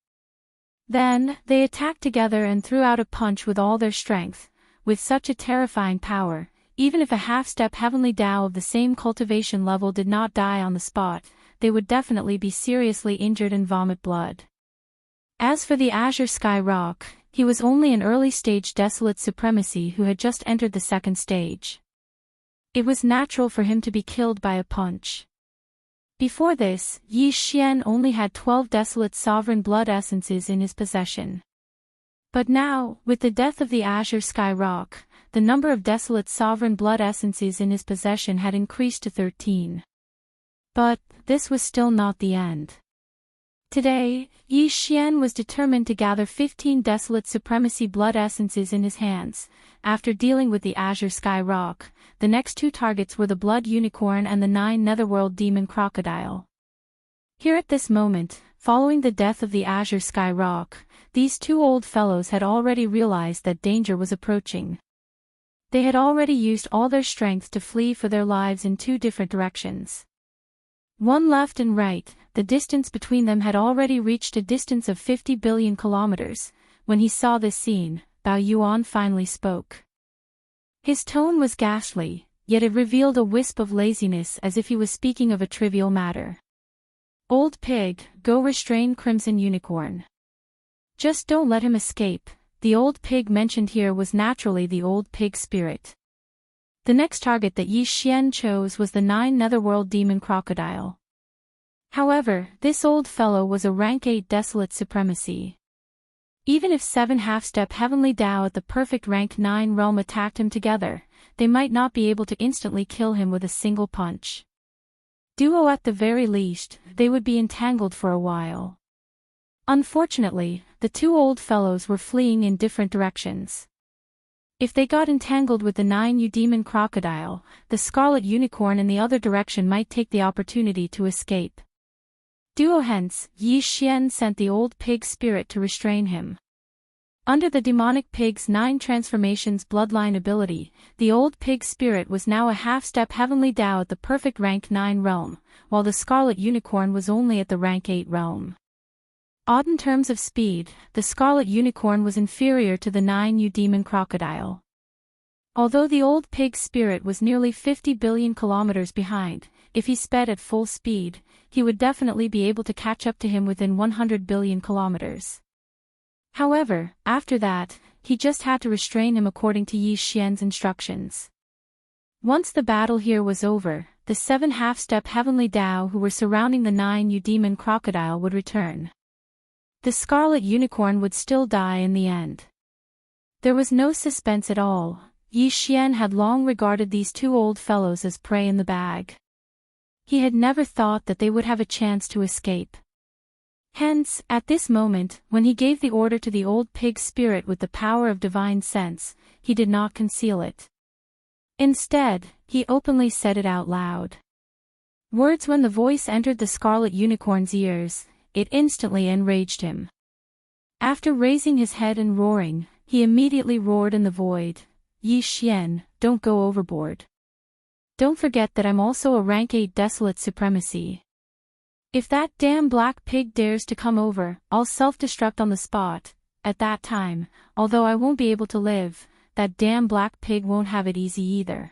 Then, they attacked together and threw out a punch with all their strength, with such a terrifying power. Even if a half-step heavenly Tao of the same cultivation level did not die on the spot, they would definitely be seriously injured and vomit blood. As for the azure sky rock, he was only an early-stage desolate supremacy who had just entered the 2nd stage. It was natural for him to be killed by a punch. Before this, Yi Xian only had 12 desolate sovereign blood essences in his possession. But now, with the death of the azure sky rock, the number of desolate sovereign blood essences in his possession had increased to 13. But, this was still not the end. Today, Yi Xian was determined to gather 15 desolate supremacy blood essences in his hands. After dealing with the azure sky rock, the next 2 targets were the blood unicorn and the 9 netherworld demon crocodile. Here at this moment, following the death of the azure sky rock, these 2 old fellows had already realized that danger was approaching. They had already used all their strength to flee for their lives in 2 different directions. One left and right, the distance between them had already reached a distance of 50 billion kilometers. When he saw this scene, Bao Yuan finally spoke. His tone was ghastly, yet it revealed a wisp of laziness as if he was speaking of a trivial matter. Old pig, go restrain Crimson Unicorn. Just don't let him escape. The old pig mentioned here was naturally the old pig spirit. The next target that Yi Xian chose was the 9 netherworld demon crocodile. However, this old fellow was a rank 8 desolate supremacy. Even if 7 half-step heavenly Tao at the perfect rank 9 realm attacked him together, they might not be able to instantly kill him with a single punch. Duo at the very least, they would be entangled for a while. Unfortunately, the two old fellows were fleeing in different directions. If they got entangled with the 9 demon crocodile, the scarlet unicorn in the other direction might take the opportunity to escape. Duo hence, Yi Xian sent the old pig spirit to restrain him. Under the demonic pig's 9 transformations bloodline ability, the old pig spirit was now a half-step heavenly Tao at the perfect rank 9 realm, while the scarlet unicorn was only at the rank 8 realm. Odd in terms of speed, the scarlet unicorn was inferior to the 9 demon crocodile. Although the old pig spirit was nearly 50 billion kilometers behind, if he sped at full speed, he would definitely be able to catch up to him within 100 billion kilometers. However, after that, he just had to restrain him according to Yi Xian's instructions. Once the battle here was over, the 7 half-step heavenly Tao who were surrounding the 9 demon crocodile would return. The scarlet unicorn would still die in the end. There was no suspense at all. Yi Xian had long regarded these two old fellows as prey in the bag. He had never thought that they would have a chance to escape. Hence, at this moment, when he gave the order to the old pig spirit with the power of divine sense, he did not conceal it. Instead, he openly said it out loud. Words when the voice entered the scarlet unicorn's ears, it instantly enraged him. After raising his head and roaring, he immediately roared in the void, Yi Xian, don't go overboard. Don't forget that I'm also a rank 8 desolate supremacy. If that damn black pig dares to come over, I'll self-destruct on the spot. At that time, although I won't be able to live, that damn black pig won't have it easy either.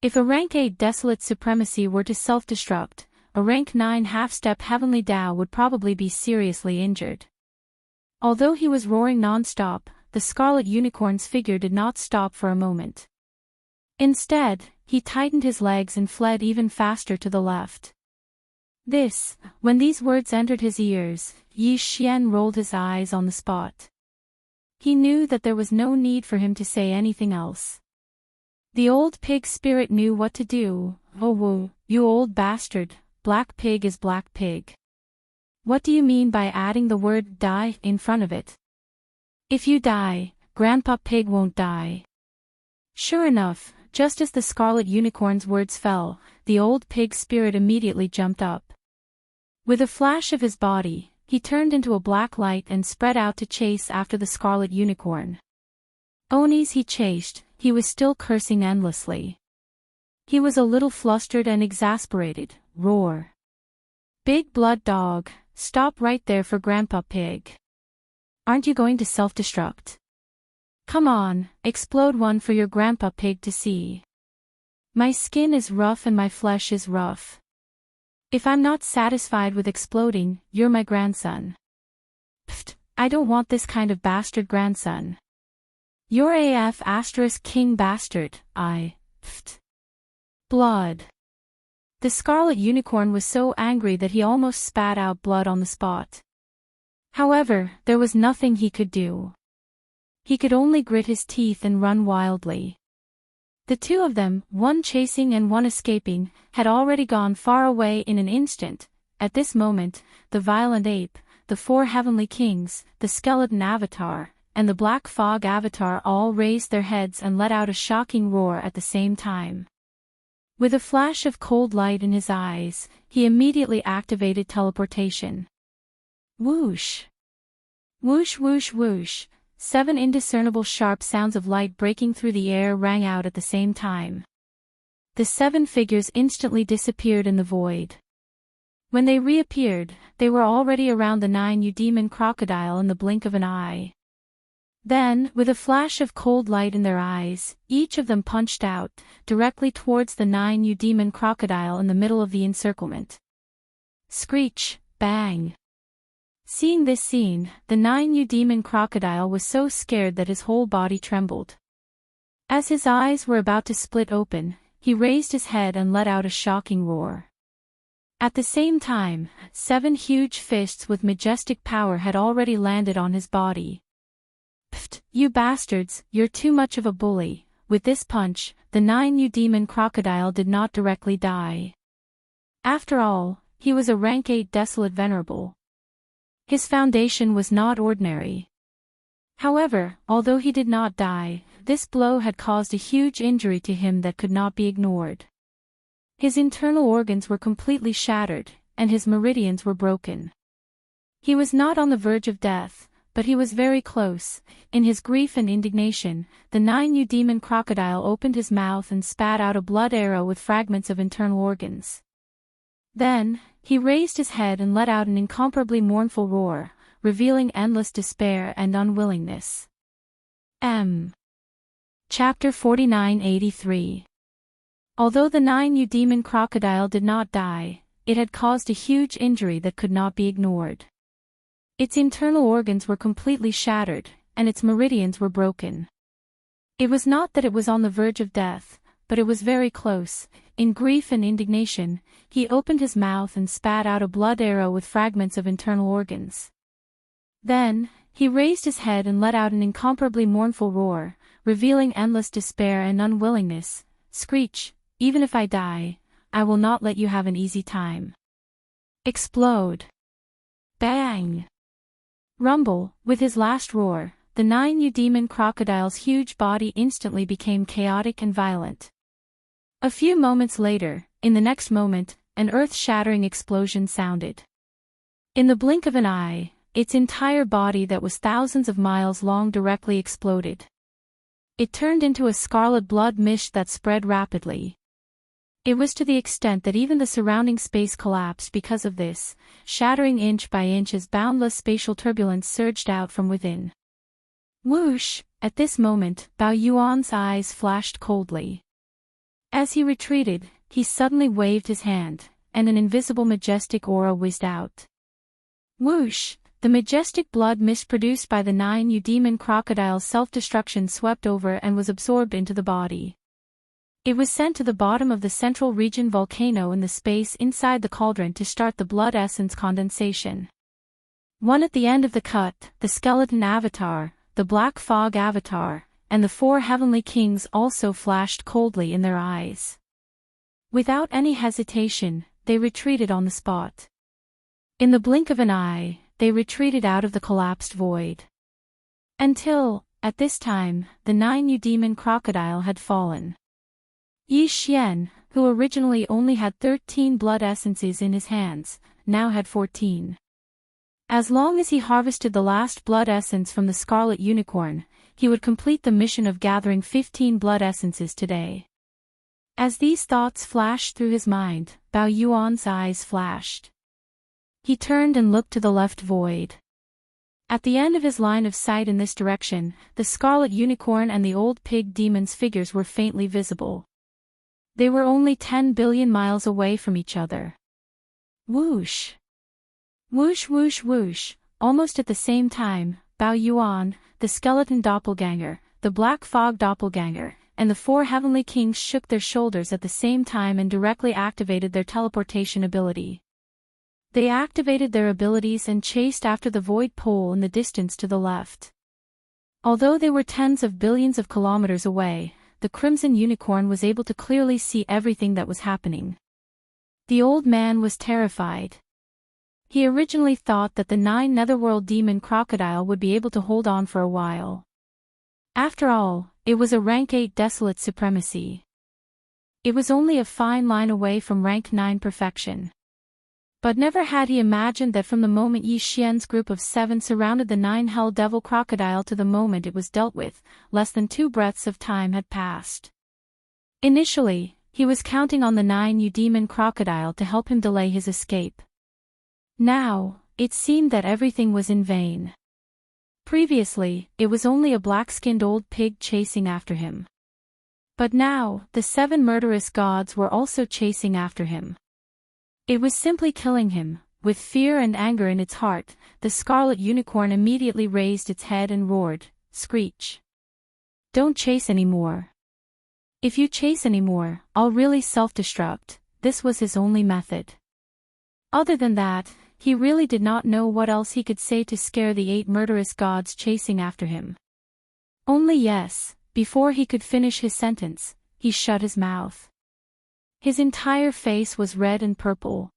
If a rank 8 desolate supremacy were to self-destruct, a rank 9 half-step heavenly Tao would probably be seriously injured. Although he was roaring non-stop, the scarlet unicorn's figure did not stop for a moment. Instead, he tightened his legs and fled even faster to the left. When these words entered his ears, Yi Xian rolled his eyes on the spot. He knew that there was no need for him to say anything else. The old pig spirit knew what to do. Oh whoa, you old bastard, black pig is black pig. What do you mean by adding the word die in front of it? If you die, Grandpa Pig won't die. Sure enough, just as the scarlet unicorn's words fell, the old pig spirit immediately jumped up. With a flash of his body, he turned into a black light and spread out to chase after the scarlet unicorn. Onis he chased, he was still cursing endlessly. He was a little flustered and exasperated. Roar. Big blood dog, stop right there for Grandpa Pig. Aren't you going to self-destruct? Come on, explode one for your Grandpa Pig to see. My skin is rough and my flesh is rough. If I'm not satisfied with exploding, you're my grandson. Pfft, I don't want this kind of bastard grandson. You're AF * king bastard, pfft. Blood. The scarlet unicorn was so angry that he almost spat out blood on the spot. However, there was nothing he could do. He could only grit his teeth and run wildly. The two of them, one chasing and one escaping, had already gone far away in an instant. At this moment, the violent ape, the 4 heavenly kings, the skeleton avatar, and the black fog avatar all raised their heads and let out a shocking roar at the same time. With a flash of cold light in his eyes, he immediately activated teleportation. Whoosh! Whoosh whoosh whoosh! 7 indiscernible sharp sounds of light breaking through the air rang out at the same time. The 7 figures instantly disappeared in the void. When they reappeared, they were already around the 9 demon crocodile in the blink of an eye. Then, with a flash of cold light in their eyes, each of them punched out, directly towards the 9 demon crocodile in the middle of the encirclement. Screech, bang! Seeing this scene, the 9 demon crocodile was so scared that his whole body trembled. As his eyes were about to split open, he raised his head and let out a shocking roar. At the same time, 7 huge fists with majestic power had already landed on his body. Pfft, you bastards, you're too much of a bully. With this punch, the 9 demon crocodile did not directly die. After all, he was a rank 8 desolate venerable. His foundation was not ordinary. However, although he did not die, this blow had caused a huge injury to him that could not be ignored. His internal organs were completely shattered, and his meridians were broken. He was not on the verge of death, but he was very close. In his grief and indignation, the 9 demon crocodile opened his mouth and spat out a blood arrow with fragments of internal organs. Then, he raised his head and let out an incomparably mournful roar, revealing endless despair and unwillingness. Chapter 4983. Although the 9 demon crocodile did not die, it had caused a huge injury that could not be ignored. Its internal organs were completely shattered, and its meridians were broken. It was not that it was on the verge of death, but it was very close. In grief and indignation, he opened his mouth and spat out a blood arrow with fragments of internal organs. Then, he raised his head and let out an incomparably mournful roar, revealing endless despair and unwillingness. Screech, even if I die, I will not let you have an easy time. Explode. Bang. Rumble. With his last roar, the 9 demon crocodile's huge body instantly became chaotic and violent. A few moments later, in the next moment, an earth-shattering explosion sounded. In the blink of an eye, its entire body that was thousands of miles long directly exploded. It turned into a scarlet blood mist that spread rapidly. It was to the extent that even the surrounding space collapsed because of this, shattering inch by inch as boundless spatial turbulence surged out from within. Whoosh! At this moment, Bao Yuan's eyes flashed coldly. As he retreated, he suddenly waved his hand, and an invisible majestic aura whizzed out. Whoosh! The majestic blood mist produced by the 9 demon crocodile's self-destruction swept over and was absorbed into the body. It was sent to the bottom of the central region volcano in the space inside the cauldron to start the blood essence condensation. One at the end of the cut, the skeleton avatar, the black fog avatar, and the 4 heavenly kings also flashed coldly in their eyes. Without any hesitation, they retreated on the spot. In the blink of an eye, they retreated out of the collapsed void. Until, at this time, the 9 demon crocodile had fallen. Yi Xian, who originally only had 13 blood essences in his hands, now had 14. As long as he harvested the last blood essence from the scarlet unicorn, he would complete the mission of gathering 15 blood essences today. As these thoughts flashed through his mind, Bao Yuan's eyes flashed. He turned and looked to the left void. At the end of his line of sight in this direction, the scarlet unicorn and the old pig demon's figures were faintly visible. They were only 10 billion miles away from each other. Whoosh! Whoosh whoosh whoosh! Almost at the same time, Bao Yuan, the skeleton doppelganger, the black fog doppelganger, and the 4 heavenly kings shook their shoulders at the same time and directly activated their teleportation ability. They activated their abilities and chased after the void pole in the distance to the left. Although they were tens of billions of kilometers away, the crimson unicorn was able to clearly see everything that was happening. The old man was terrified. He originally thought that the 9 netherworld demon crocodile would be able to hold on for a while. After all, it was a rank 8 desolate supremacy. It was only a fine line away from rank 9 perfection. But never had he imagined that from the moment Yi Xian's group of 7 surrounded the 9 hell devil crocodile to the moment it was dealt with, less than 2 breaths of time had passed. Initially, he was counting on the 9 demon crocodile to help him delay his escape. Now, it seemed that everything was in vain. Previously, it was only a black-skinned old pig chasing after him. But now, the 7 murderous gods were also chasing after him. It was simply killing him. With fear and anger in its heart, the scarlet unicorn immediately raised its head and roared, "Screech! Don't chase anymore. If you chase anymore, I'll really self-destruct." This was his only method. Other than that, he really did not know what else he could say to scare the 8 murderous gods chasing after him. Only yes, before he could finish his sentence, he shut his mouth. His entire face was red and purple.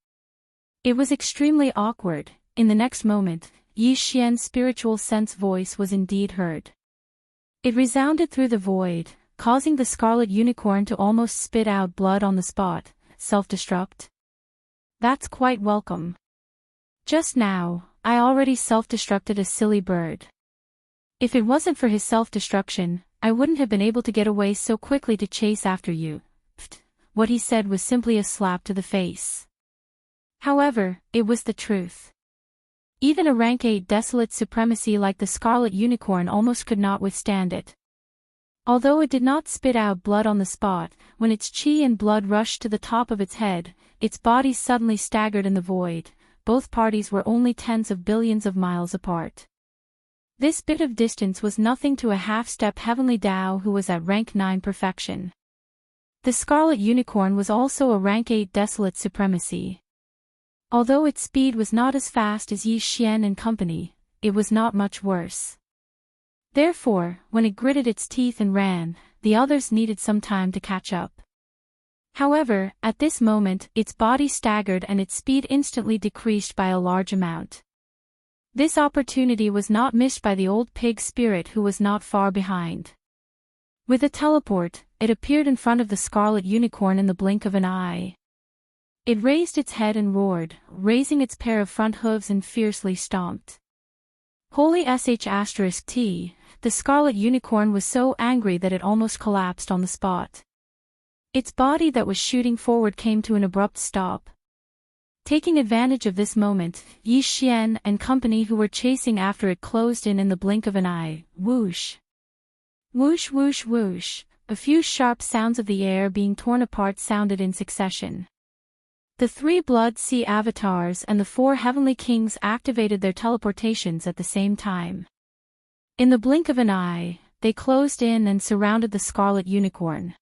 It was extremely awkward. In the next moment, Yi Xian's spiritual sense voice was indeed heard. It resounded through the void, causing the scarlet unicorn to almost spit out blood on the spot. Self-destruct? That's quite welcome. Just now, I already self-destructed a silly bird. If it wasn't for his self-destruction, I wouldn't have been able to get away so quickly to chase after you. Pfft. What he said was simply a slap to the face. However, it was the truth. Even a rank 8 desolate supremacy like the scarlet unicorn almost could not withstand it. Although it did not spit out blood on the spot, when its chi and blood rushed to the top of its head, its body suddenly staggered in the void. Both parties were only tens of billions of miles apart. This bit of distance was nothing to a half-step heavenly Tao who was at rank 9 perfection. The scarlet unicorn was also a rank 8 desolate supremacy. Although its speed was not as fast as Yi Xian and company, it was not much worse. Therefore, when it gritted its teeth and ran, the others needed some time to catch up. However, at this moment, its body staggered and its speed instantly decreased by a large amount. This opportunity was not missed by the old pig spirit who was not far behind. With a teleport, it appeared in front of the scarlet unicorn in the blink of an eye. It raised its head and roared, raising its pair of front hooves and fiercely stomped. Holy sh*t, the scarlet unicorn was so angry that it almost collapsed on the spot. Its body that was shooting forward came to an abrupt stop. Taking advantage of this moment, Yi Xian and company who were chasing after it closed in the blink of an eye. Whoosh! Whoosh whoosh whoosh, a few sharp sounds of the air being torn apart sounded in succession. The 3 Blood Sea avatars and the 4 heavenly kings activated their teleportations at the same time. In the blink of an eye, they closed in and surrounded the scarlet unicorn.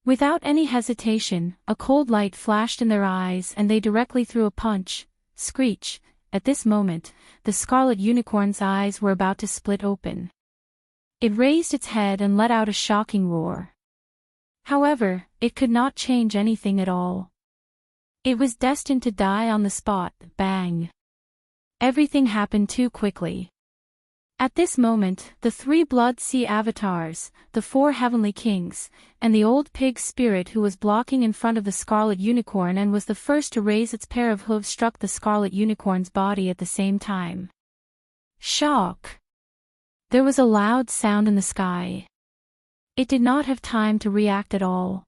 Without any hesitation, a cold light flashed in their eyes and they directly threw a punch. Screech! At this moment, the scarlet unicorn's eyes were about to split open. It raised its head and let out a shocking roar. However, it could not change anything at all. It was destined to die on the spot. Bang! Everything happened too quickly. At this moment, the 3 Blood Sea avatars, the 4 heavenly kings, and the old pig spirit who was blocking in front of the scarlet unicorn and was the first to raise its pair of hooves struck the scarlet unicorn's body at the same time. Shock! There was a loud sound in the sky. It did not have time to react at all.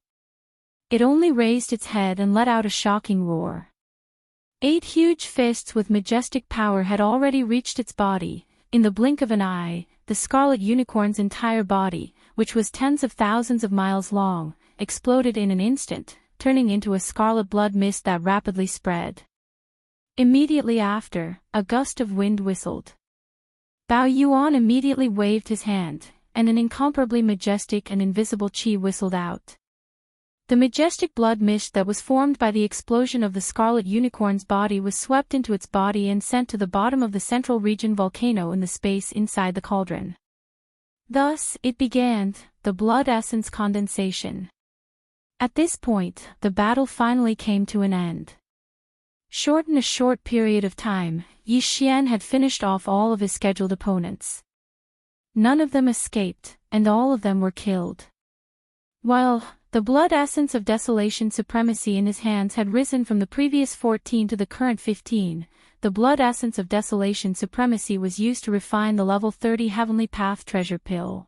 It only raised its head and let out a shocking roar. 8 huge fists with majestic power had already reached its body. In the blink of an eye, the scarlet unicorn's entire body, which was tens of thousands of miles long, exploded in an instant, turning into a scarlet blood mist that rapidly spread. Immediately after, a gust of wind whistled. Bao Yuan immediately waved his hand, and an incomparably majestic and invisible qi whistled out. The majestic blood mist that was formed by the explosion of the scarlet unicorn's body was swept into its body and sent to the bottom of the central region volcano in the space inside the cauldron. Thus, it began, the blood essence condensation. At this point, the battle finally came to an end. In a short period of time, Yi Xian had finished off all of his scheduled opponents. None of them escaped, and all of them were killed. While the blood essence of desolation supremacy in his hands had risen from the previous 14 to the current 15, the blood essence of desolation supremacy was used to refine the level 30 heavenly path treasure pill.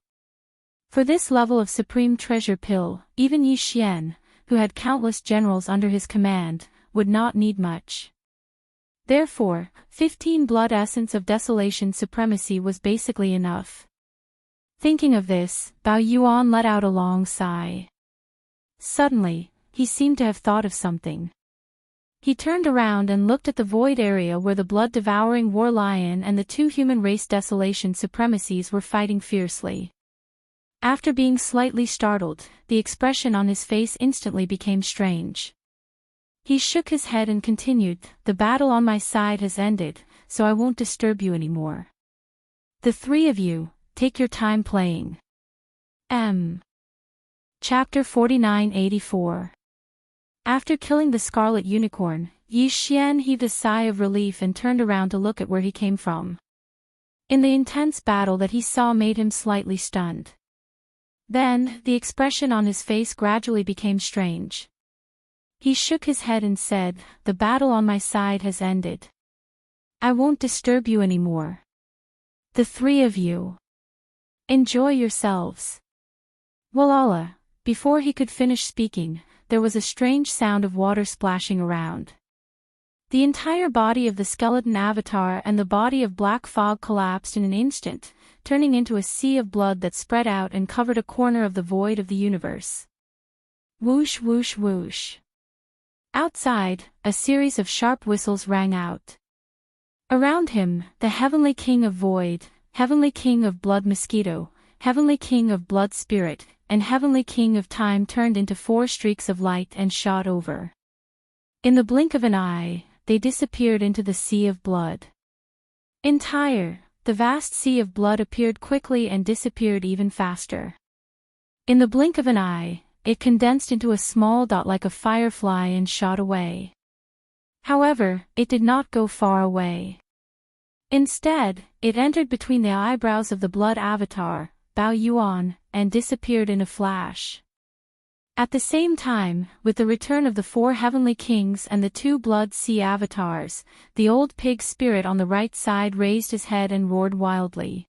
For this level of supreme treasure pill, even Yi Xian, who had countless generals under his command, would not need much. Therefore, 15 blood essence of desolation supremacy was basically enough. Thinking of this, Bao Yuan let out a long sigh. Suddenly, he seemed to have thought of something. He turned around and looked at the void area where the blood-devouring war lion and the 2 human race desolation supremacies were fighting fiercely. After being slightly startled, the expression on his face instantly became strange. He shook his head and continued, "The battle on my side has ended, so I won't disturb you anymore. The three of you, take your time playing." Chapter 4984. After killing the scarlet unicorn, Yi Xian heaved a sigh of relief and turned around to look at where he came from. In the intense battle that he saw made him slightly stunned. Then, the expression on his face gradually became strange. He shook his head and said, "The battle on my side has ended. I won't disturb you anymore. The three of you. Enjoy yourselves." Walala. Before he could finish speaking, there was a strange sound of water splashing around. The entire body of the skeleton avatar and the body of black fog collapsed in an instant, turning into a sea of blood that spread out and covered a corner of the void of the universe. Whoosh whoosh whoosh. Outside, a series of sharp whistles rang out. Around him, the Heavenly King of Void, Heavenly King of Blood Mosquito, Heavenly King of Blood Spirit, and Heavenly King of Time turned into 4 streaks of light and shot over. In the blink of an eye, they disappeared into the sea of blood. The vast sea of blood appeared quickly and disappeared even faster. In the blink of an eye, it condensed into a small dot like a firefly and shot away. However, it did not go far away. Instead, it entered between the eyebrows of the blood avatar, Bao Yuan, and disappeared in a flash. At the same time, with the return of the 4 heavenly kings and the 2 blood sea avatars, the old pig spirit on the right side raised his head and roared wildly.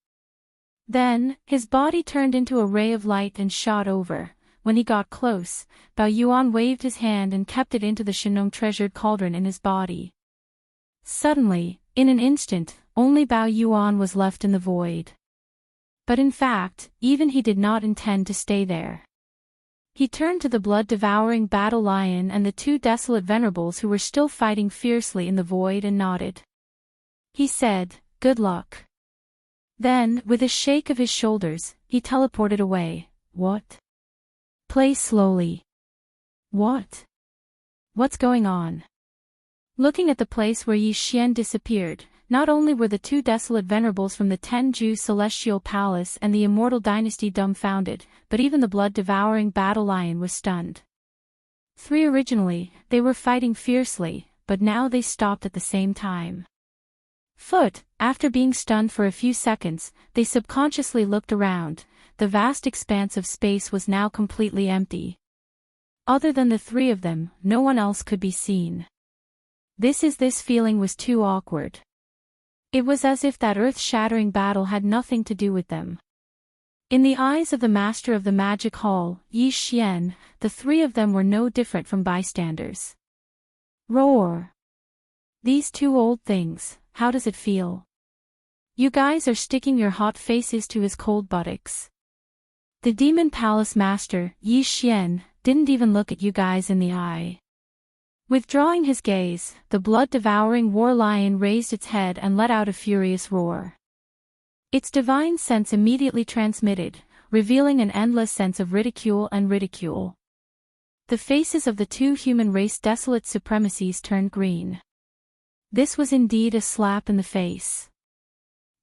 Then, his body turned into a ray of light and shot over. When he got close, Bao Yuan waved his hand and kept it into the Shenong treasured cauldron in his body. Suddenly, in an instant, only Bao Yuan was left in the void. But in fact, even he did not intend to stay there. He turned to the blood-devouring battle lion and the 2 desolate venerables who were still fighting fiercely in the void and nodded. He said, "Good luck." Then, with a shake of his shoulders, he teleported away. "What? Play slowly. What? What's going on?" Looking at the place where Yi Xian disappeared, not only were the 2 desolate venerables from the Tenju Celestial Palace and the Immortal Dynasty dumbfounded, but even the blood-devouring battle lion was stunned. 3 originally, they were fighting fiercely, but now they stopped at the same time. After being stunned for a few seconds, they subconsciously looked around. The vast expanse of space was now completely empty. Other than the 3 of them, no one else could be seen. This feeling was too awkward. It was as if that earth-shattering battle had nothing to do with them. In the eyes of the master of the magic hall, Yi Xian, the 3 of them were no different from bystanders. Roar! "These 2 old things, how does it feel? You guys are sticking your hot faces to his cold buttocks." The Demon Palace Master, Yi Xian, didn't even look at you guys in the eye. Withdrawing his gaze, the blood-devouring war lion raised its head and let out a furious roar. Its divine sense immediately transmitted, revealing an endless sense of ridicule and ridicule. The faces of the 2 human race desolate supremacies turned green. This was indeed a slap in the face.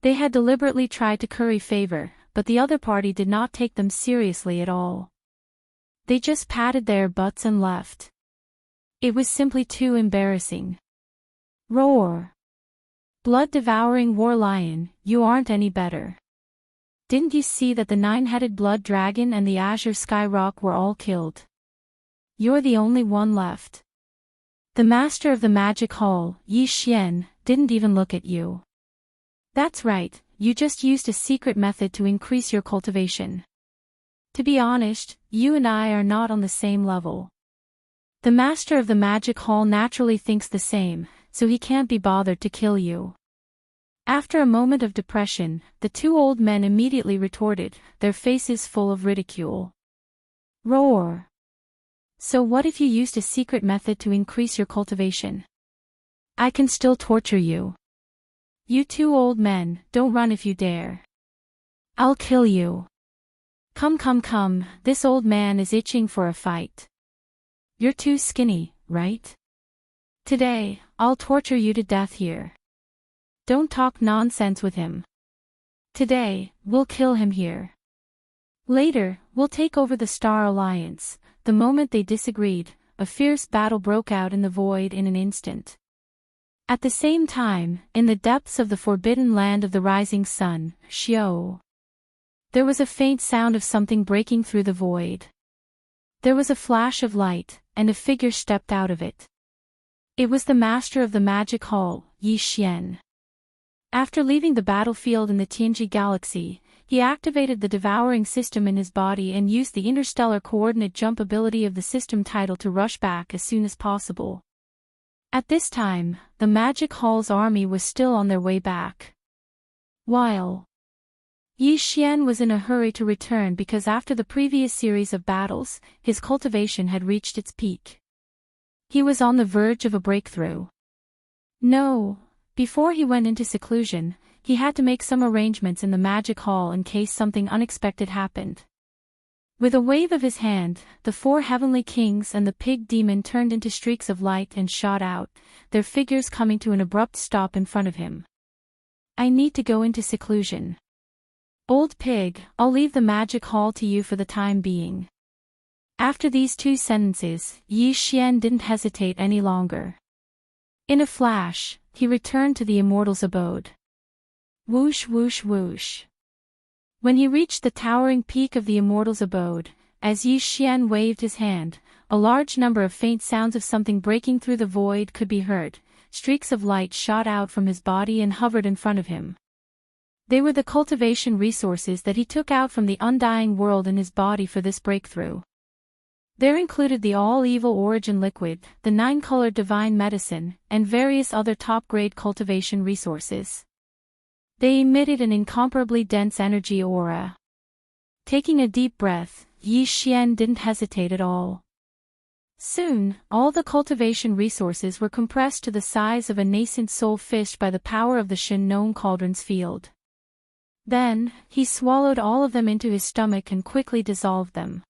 They had deliberately tried to curry favor, but the other party did not take them seriously at all. They just patted their butts and left. It was simply too embarrassing. Roar! Blood-devouring war lion, you aren't any better. Didn't you see that the 9-headed blood dragon and the azure sky rock were all killed? You're the only one left. The master of the magic hall, Yi Xian, didn't even look at you. That's right, you just used a secret method to increase your cultivation. To be honest, you and I are not on the same level. The master of the magic hall naturally thinks the same, so he can't be bothered to kill you. After a moment of depression, the 2 old men immediately retorted, their faces full of ridicule. Roar! So what if you used a secret method to increase your cultivation? I can still torture you. You 2 old men, don't run if you dare. I'll kill you. Come, this old man is itching for a fight. You're too skinny, right? Today, I'll torture you to death here. Don't talk nonsense with him. Today, we'll kill him here. Later, we'll take over the Star Alliance. The moment they disagreed, a fierce battle broke out in the void in an instant. At the same time, in the depths of the forbidden land of the rising sun, Xiao, there was a faint sound of something breaking through the void. There was a flash of light, and a figure stepped out of it. It was the master of the magic hall, Yi Xian. After leaving the battlefield in the Tianji galaxy, he activated the devouring system in his body and used the interstellar coordinate jump ability of the system title to rush back as soon as possible. At this time, the magic hall's army was still on their way back. While Yi Xian was in a hurry to return because after the previous series of battles, his cultivation had reached its peak. He was on the verge of a breakthrough. No, before he went into seclusion, he had to make some arrangements in the magic hall in case something unexpected happened. With a wave of his hand, the four heavenly kings and the pig demon turned into streaks of light and shot out, their figures coming to an abrupt stop in front of him. I need to go into seclusion. Old pig, I'll leave the magic hall to you for the time being. After these two sentences, Yi Xian didn't hesitate any longer. In a flash, he returned to the immortal's abode. Whoosh whoosh whoosh. When he reached the towering peak of the immortal's abode, as Yi Xian waved his hand, a large number of faint sounds of something breaking through the void could be heard. Streaks of light shot out from his body and hovered in front of him. They were the cultivation resources that he took out from the undying world in his body for this breakthrough. There included the all-evil origin liquid, the 9-colored divine medicine, and various other top-grade cultivation resources. They emitted an incomparably dense energy aura. Taking a deep breath, Yi Xian didn't hesitate at all. Soon, all the cultivation resources were compressed to the size of a nascent soul fished by the power of the Shin Cauldron's field. Then, he swallowed all of them into his stomach and quickly dissolved them.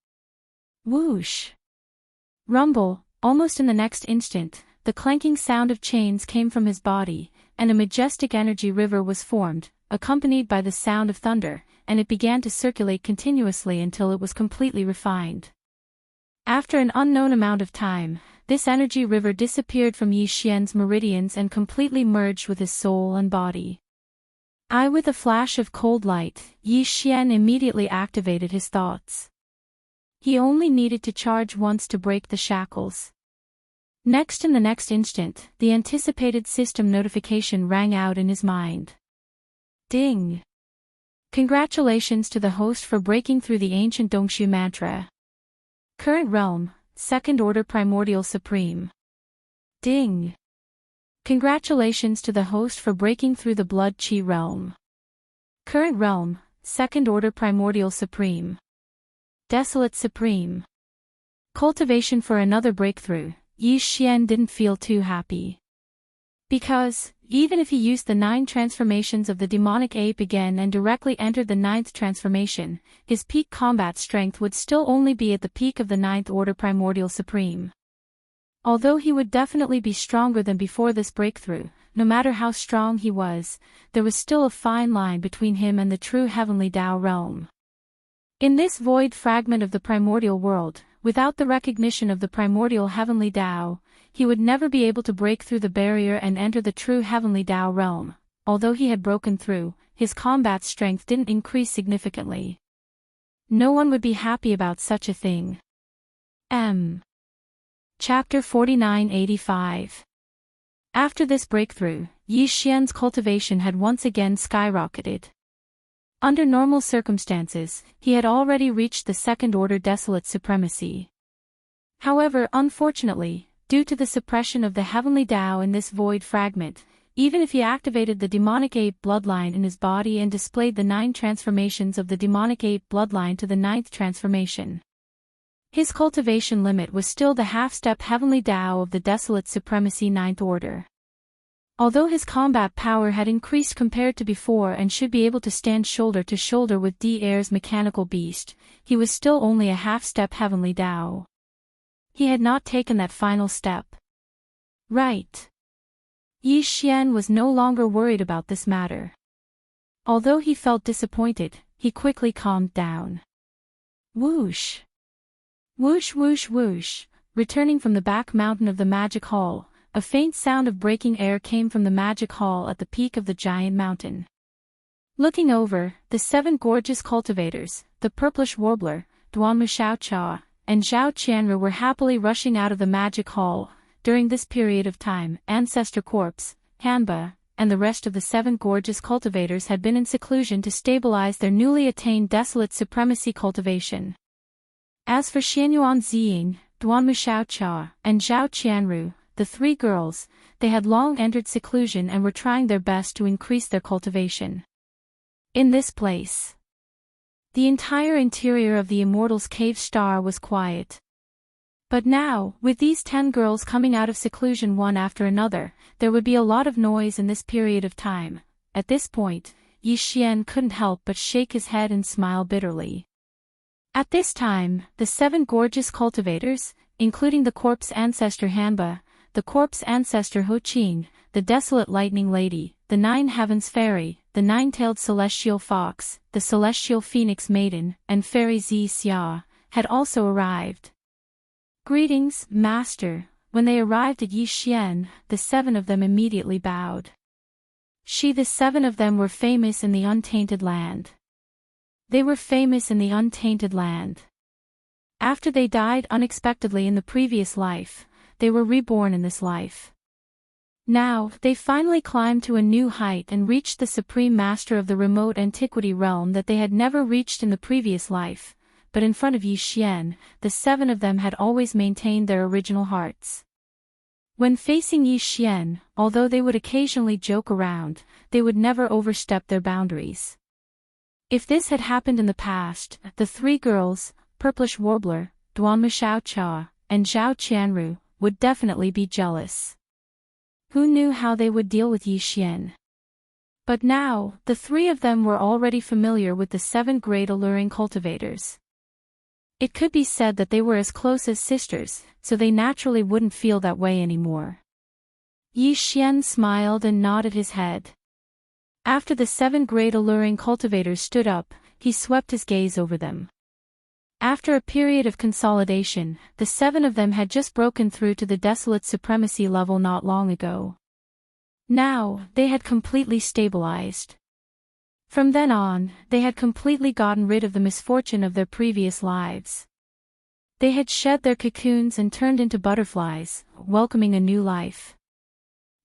Whoosh! Rumble, almost in the next instant, the clanking sound of chains came from his body, and a majestic energy river was formed, accompanied by the sound of thunder, and it began to circulate continuously until it was completely refined. After an unknown amount of time, this energy river disappeared from Yi Xian's meridians and completely merged with his soul and body. With a flash of cold light, Yi Xian immediately activated his thoughts. He only needed to charge once to break the shackles. Next, in the next instant, the anticipated system notification rang out in his mind. Ding! Congratulations to the host for breaking through the ancient Dongshu mantra. Current realm, Second Order Primordial Supreme. Ding! Congratulations to the host for breaking through the Blood Chi realm. Current realm, Second Order Primordial Supreme. Desolate Supreme. Cultivation for another breakthrough. Yi Xian didn't feel too happy. Because, even if he used the 9 transformations of the demonic ape again and directly entered the 9th transformation, his peak combat strength would still only be at the peak of the 9th Order Primordial Supreme. Although he would definitely be stronger than before this breakthrough, no matter how strong he was, there was still a fine line between him and the true heavenly Tao realm. In this void fragment of the primordial world, without the recognition of the primordial heavenly Tao, he would never be able to break through the barrier and enter the true heavenly Tao realm. Although he had broken through, his combat strength didn't increase significantly. No one would be happy about such a thing. Chapter 4985. After this breakthrough, Yi Xian's cultivation had once again skyrocketed. Under normal circumstances, he had already reached the second-order desolate supremacy. However, unfortunately, due to the suppression of the heavenly Tao in this void fragment, even if he activated the demonic ape bloodline in his body and displayed the 9 transformations of the demonic ape bloodline to the 9th transformation, his cultivation limit was still the half-step heavenly Tao of the desolate supremacy 9th order. Although his combat power had increased compared to before and should be able to stand shoulder to shoulder with D-Air's mechanical beast, he was still only a half-step heavenly Tao. He had not taken that final step. Right. Yi Xian was no longer worried about this matter. Although he felt disappointed, he quickly calmed down. Whoosh! Whoosh whoosh whoosh! Returning from the back mountain of the magic hall, a faint sound of breaking air came from the magic hall at the peak of the giant mountain. Looking over, the 7 gorgeous cultivators, the purplish warbler, Duanmu Xiaocha, and Zhao Qianru were happily rushing out of the magic hall. During this period of time, Ancestor Corpse, Hanba, and the rest of the 7 gorgeous cultivators had been in seclusion to stabilize their newly attained desolate supremacy cultivation. As for Xianyuan Ziying, Duanmu Xiaocha, and Zhao Qianru, the 3 girls, they had long entered seclusion and were trying their best to increase their cultivation. In this place, the entire interior of the Immortals' Cave Star was quiet. But now, with these 10 girls coming out of seclusion one after another, there would be a lot of noise in this period of time. At this point, Yi Xian couldn't help but shake his head and smile bitterly. At this time, the 7 gorgeous cultivators, including the corpse ancestor Hanba, the corpse ancestor Ho Qing, the desolate lightning lady, the 9 heavens fairy, the 9-tailed celestial fox, the celestial phoenix maiden, and fairy Zi Xia, had also arrived. Greetings, Master. When they arrived at Yi Xian, the 7 of them immediately bowed. The 7 of them were famous in the untainted land. They were famous in the untainted land. After they died unexpectedly in the previous life, they were reborn in this life. Now, they finally climbed to a new height and reached the supreme master of the remote antiquity realm that they had never reached in the previous life, but in front of Yi Xian, the 7 of them had always maintained their original hearts. When facing Yi Xian, although they would occasionally joke around, they would never overstep their boundaries. If this had happened in the past, the 3 girls, Purplish Warbler, Duanmu Xiaocha, and Zhao Qianru, would definitely be jealous. Who knew how they would deal with Yi Xian? But now, the 3 of them were already familiar with the 7 great alluring cultivators. It could be said that they were as close as sisters, so they naturally wouldn't feel that way anymore. Yi Xian smiled and nodded his head. After the 7 great alluring cultivators stood up, he swept his gaze over them. After a period of consolidation, the 7 of them had just broken through to the desolate supremacy level not long ago. Now, they had completely stabilized. From then on, they had completely gotten rid of the misfortune of their previous lives. They had shed their cocoons and turned into butterflies, welcoming a new life.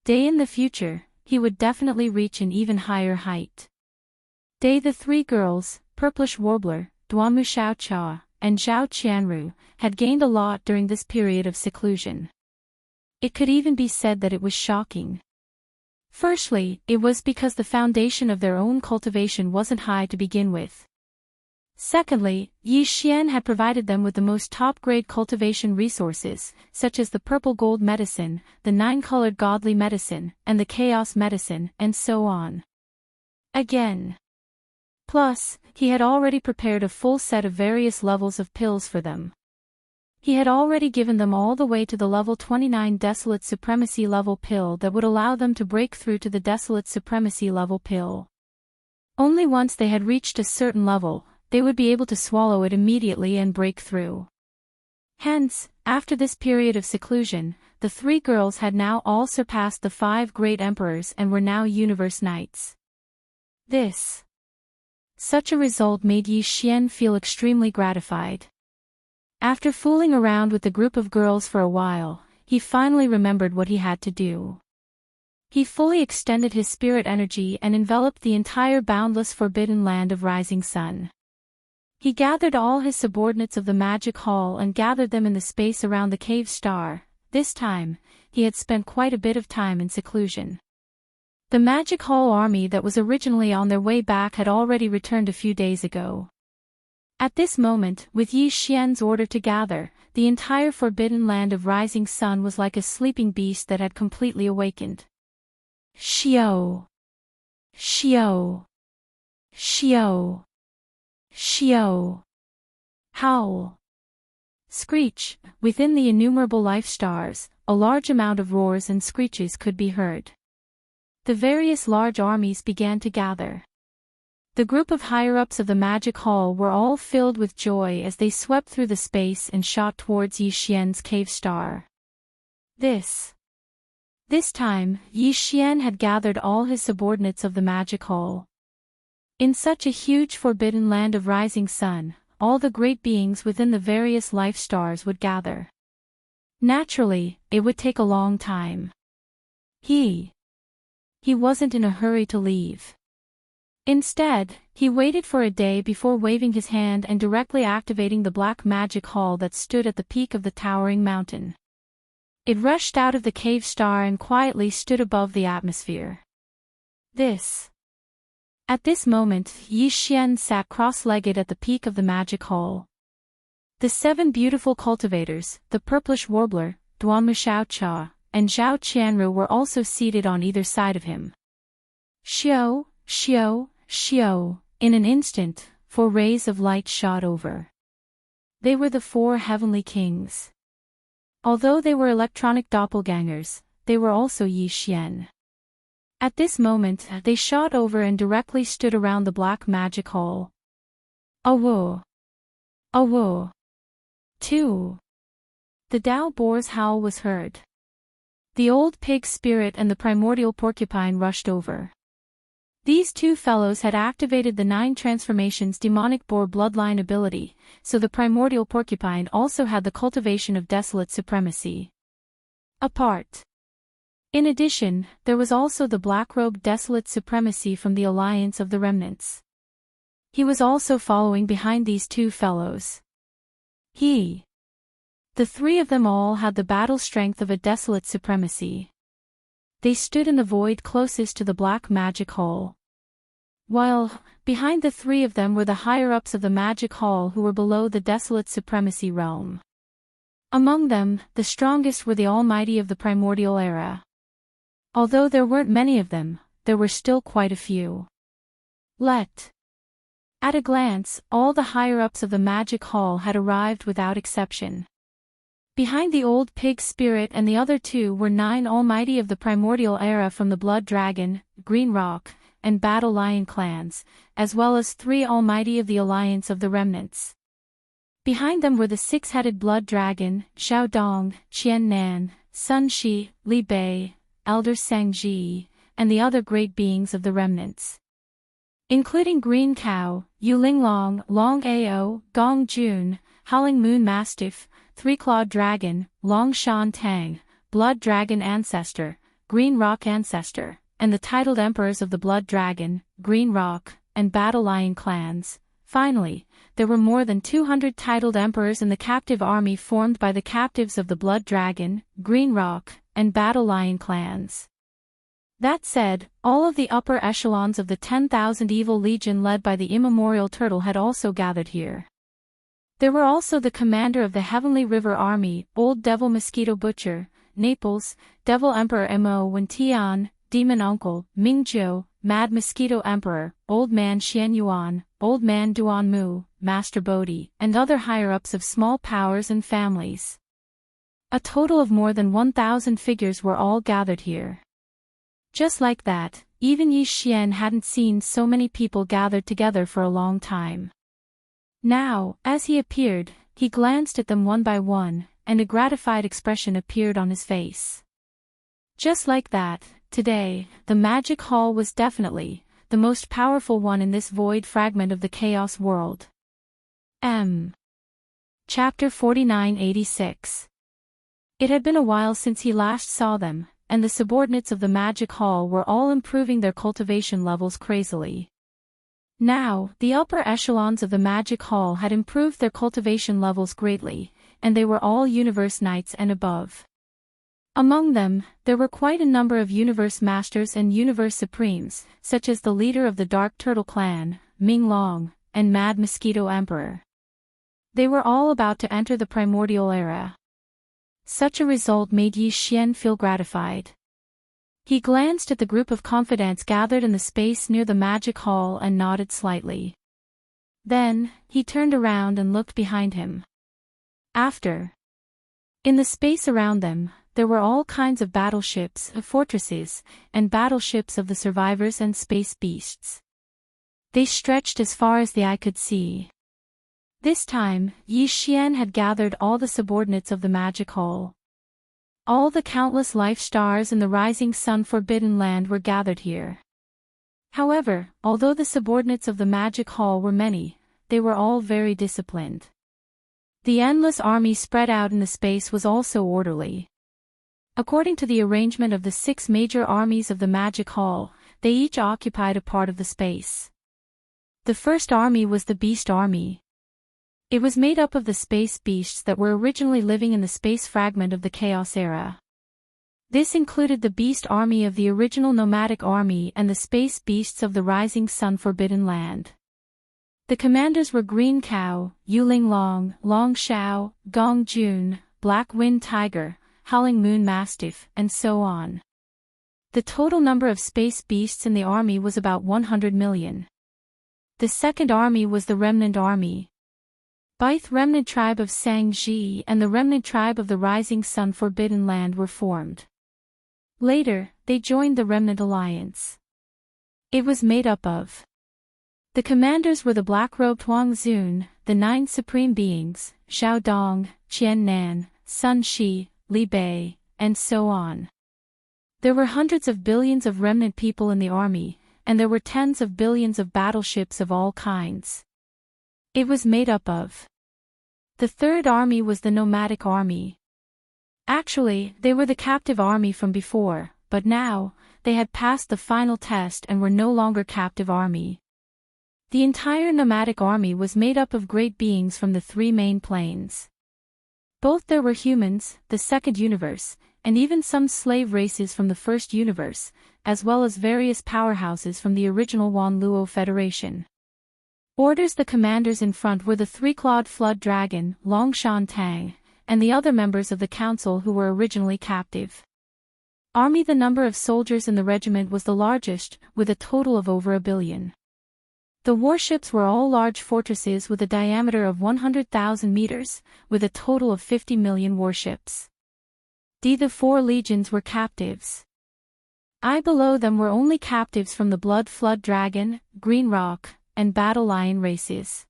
In the future, he would definitely reach an even higher height. The 3 girls, Purplish Warbler, Duanmu Xiaocha, and Zhao Qianru, had gained a lot during this period of seclusion. It could even be said that it was shocking. Firstly, it was because the foundation of their own cultivation wasn't high to begin with. Secondly, Yi Xian had provided them with the most top-grade cultivation resources, such as the purple gold medicine, the 9-colored godly medicine, and the chaos medicine, and so on. Again. Plus, he had already prepared a full set of various levels of pills for them. He had already given them all the way to the level 29 Desolate Supremacy level pill that would allow them to break through to the Desolate Supremacy level pill. Only once they had reached a certain level, they would be able to swallow it immediately and break through. Hence, after this period of seclusion, the 3 girls had now all surpassed the 5 great emperors and were now universe knights. Such a result made Yi Xian feel extremely gratified. After fooling around with the group of girls for a while, he finally remembered what he had to do. He fully extended his spirit energy and enveloped the entire boundless forbidden land of Rising Sun. He gathered all his subordinates of the magic hall and gathered them in the space around the cave star. This time, he had spent quite a bit of time in seclusion. The magic hall army that was originally on their way back had already returned a few days ago. At this moment, with Yi Xian's order to gather, the entire forbidden land of Rising Sun was like a sleeping beast that had completely awakened. Xiao! Xiao! Xiao! Xiao! Howl! Screech! Within the innumerable life stars, a large amount of roars and screeches could be heard. The various large armies began to gather. The group of higher-ups of the magic hall were all filled with joy as they swept through the space and shot towards Yi Xian's cave star. This time, Yi Xian had gathered all his subordinates of the magic hall. In such a huge forbidden land of rising sun, all the great beings within the various life stars would gather. Naturally, it would take a long time. He wasn't in a hurry to leave. Instead, he waited for a day before waving his hand and directly activating the black magic hall that stood at the peak of the towering mountain. It rushed out of the cave star and quietly stood above the atmosphere. At this moment, Yi Xian sat cross-legged at the peak of the magic hall. The 7 beautiful cultivators, the purplish warbler, Duanmu Xiaocha, and Zhao Qianru were also seated on either side of him. Xiao, Xiao, Xiao, in an instant, 4 rays of light shot over. They were the 4 heavenly kings. Although they were electronic doppelgangers, they were also Yi Xian. At this moment, they shot over and directly stood around the black magic hall. Awo! Awo! 2. The Dao boar's howl was heard. The old pig spirit and the primordial porcupine rushed over. These 2 fellows had activated the 9 transformations demonic boar bloodline ability, so the primordial porcupine also had the cultivation of desolate supremacy. Apart. In addition, there was also the black-robed desolate supremacy from the Alliance of the Remnants. He was also following behind these 2 fellows. The 3 of them all had the battle strength of a desolate supremacy. They stood in the void closest to the black magic hall. While, behind the 3 of them were the higher-ups of the magic hall who were below the desolate supremacy realm. Among them, the strongest were the almighty of the primordial era. Although there weren't many of them, there were still quite a few. At a glance, all the higher-ups of the magic hall had arrived without exception. Behind the old pig spirit and the other 2 were 9 almighty of the primordial era from the Blood Dragon, Green Rock, and Battle Lion clans, as well as 3 almighty of the Alliance of the Remnants. Behind them were the 6-headed Blood Dragon, Xiao Dong, Qian Nan, Sun Shi, Li Bei, Elder Sang Ji, and the other great beings of the Remnants. Including Green Cow, Yu Linglong, Long Ao, Gong Jun, Howling Moon Mastiff, 3-clawed Dragon, Long Shan Tang, Blood Dragon Ancestor, Green Rock Ancestor, and the titled Emperors of the Blood Dragon, Green Rock, and Battle Lion clans. Finally, there were more than 200 titled Emperors in the captive army formed by the captives of the Blood Dragon, Green Rock, and Battle Lion clans. That said, all of the upper echelons of the 10,000 Evil Legion led by the immemorial Turtle had also gathered here. There were also the commander of the Heavenly River Army, Old Devil Mosquito Butcher, Naples, Devil Emperor Mo Wentian, Demon Uncle, Mingzhou, Mad Mosquito Emperor, Old Man Xian Yuan, Old Man Duan Mu, Master Bodhi, and other higher-ups of small powers and families. A total of more than 1,000 figures were all gathered here. Just like that, even Yi Xian hadn't seen so many people gathered together for a long time. Now, as he appeared, he glanced at them one by one, and a gratified expression appeared on his face. Just like that, today, the magic hall was definitely the most powerful one in this void fragment of the chaos world. Chapter 4986. It had been a while since he last saw them, and the subordinates of the magic hall were all improving their cultivation levels crazily. Now, the upper echelons of the magic hall had improved their cultivation levels greatly, and they were all Universe Knights and above. Among them, there were quite a number of Universe Masters and Universe Supremes, such as the leader of the Dark Turtle Clan, Ming Long, and Mad Mosquito Emperor. They were all about to enter the primordial era. Such a result made Yi Xian feel gratified. He glanced at the group of confidants gathered in the space near the magic hall and nodded slightly. Then, he turned around and looked behind him. In the space around them, there were all kinds of battleships, fortresses, and battleships of the survivors and space beasts. They stretched as far as the eye could see. This time, Yi Xian had gathered all the subordinates of the magic hall. All the countless life stars in the rising sun forbidden land were gathered here. However, although the subordinates of the magic hall were many, they were all very disciplined. The endless army spread out in the space was also orderly. According to the arrangement of the 6 major armies of the magic hall, they each occupied a part of the space. The first army was the Beast Army. It was made up of the space beasts that were originally living in the space fragment of the Chaos Era. This included the Beast Army of the original Nomadic Army and the space beasts of the Rising Sun Forbidden Land. The commanders were Green Cow, Yuling Long, Long Shao, Gong Jun, Black Wind Tiger, Howling Moon Mastiff, and so on. The total number of space beasts in the army was about 100 million. The second army was the Remnant Army. Both Remnant Tribe of Sang-ji and the Remnant Tribe of the Rising Sun Forbidden Land were formed. Later, they joined the Remnant Alliance. It was made up of. The commanders were the Black-robed Huang Zun, the 9 supreme beings, Xiao Dong, Qian Nan, Sun Shi, Li Bei, and so on. There were hundreds of billions of remnant people in the army, and there were tens of billions of battleships of all kinds. It was made up of. The third army was the Nomadic Army. Actually, they were the captive army from before, but now, they had passed the final test and were no longer captive army. The entire Nomadic Army was made up of great beings from the 3 main planes. Both there were humans, the second universe, and even some slave races from the first universe, as well as various powerhouses from the original Wanluo Federation. The commanders in front were the 3-clawed flood dragon, Longshan Tang, and the other members of the council who were originally captive. Army. The number of soldiers in the regiment was the largest, with a total of over 1 billion. The warships were all large fortresses with a diameter of 100,000 meters, with a total of 50 million warships. The 4 legions were captives. Below them were only captives from the Blood Flood Dragon, Green Rock, and Battle Lion races.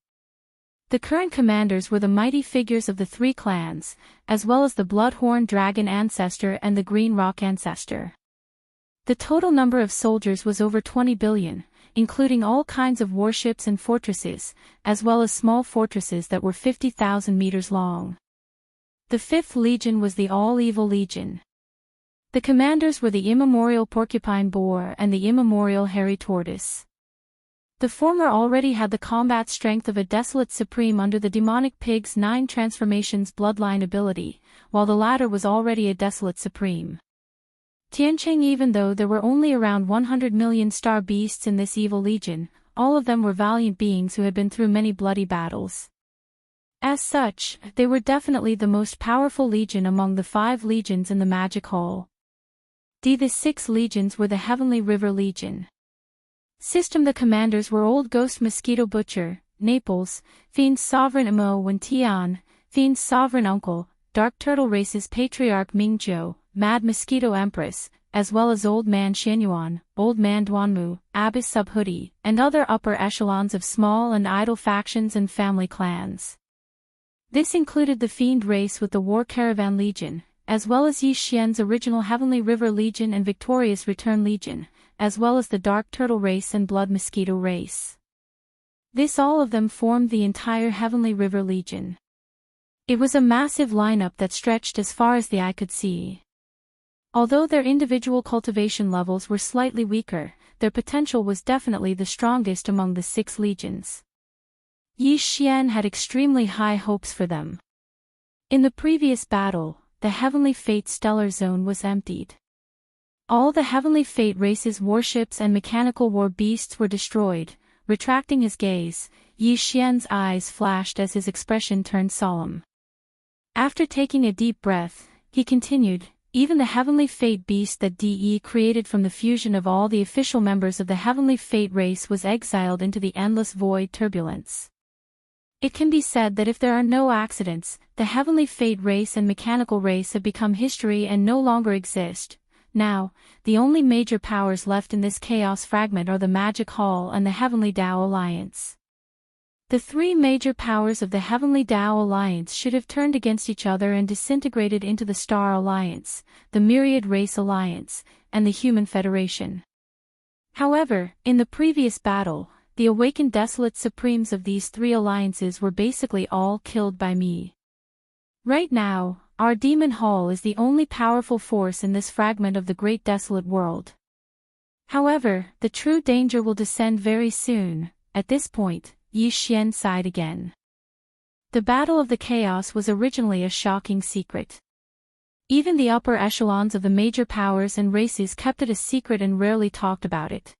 The current commanders were the mighty figures of the 3 clans, as well as the Bloodhorn Dragon Ancestor and the Green Rock Ancestor. The total number of soldiers was over 20 billion, including all kinds of warships and fortresses, as well as small fortresses that were 50,000 meters long. The 5th Legion was the All-Evil Legion. The commanders were the immemorial Porcupine Boar and the immemorial Hairy Tortoise. The former already had the combat strength of a Desolate Supreme under the Demonic Pig's 9 transformations bloodline ability, while the latter was already a Desolate Supreme. Tiancheng. Even though there were only around 100 million star beasts in this evil legion, all of them were valiant beings who had been through many bloody battles. As such, they were definitely the most powerful legion among the 5 legions in the Magic Hall. The 6 legions were the Heavenly River Legion. System. The commanders were Old Ghost Mosquito Butcher, Naples, Fiend's Sovereign Imo Wen Tian, Fiend's Sovereign Uncle, Dark Turtle Race's Patriarch Mingzhou, Mad Mosquito Empress, as well as Old Man Xianyuan, Old Man Duanmu, Abyss Subhoodie, and other upper echelons of small and idle factions and family clans. This included the Fiend race with the War Caravan Legion, as well as Yi Xian's original Heavenly River Legion and Victorious Return Legion, as well as the Dark Turtle race and Blood Mosquito race. All of them formed the entire Heavenly River Legion. It was a massive lineup that stretched as far as the eye could see. Although their individual cultivation levels were slightly weaker, their potential was definitely the strongest among the 6 legions. Yi Xian had extremely high hopes for them. In the previous battle, the Heavenly Fate Stellar Zone was emptied. All the Heavenly Fate race's warships and mechanical war beasts were destroyed. Retracting his gaze, Yi Xian's eyes flashed as his expression turned solemn. After taking a deep breath, he continued, even the Heavenly Fate beast that DE created from the fusion of all the official members of the Heavenly Fate race was exiled into the endless void turbulence. It can be said that if there are no accidents, the heavenly fate race and mechanical race have become history and no longer exist. Now, the only major powers left in this chaos fragment are the Magic Hall and the Heavenly Tao Alliance. The three major powers of the Heavenly Tao Alliance should have turned against each other and disintegrated into the Star Alliance, the Myriad Race Alliance, and the Human Federation. However, in the previous battle, the awakened desolate supremes of these three alliances were basically all killed by me. Right now, our Demon Hall is the only powerful force in this fragment of the great desolate world. However, the true danger will descend very soon. At this point, Yi Xian sighed again. The Battle of the Chaos was originally a shocking secret. Even the upper echelons of the major powers and races kept it a secret and rarely talked about it.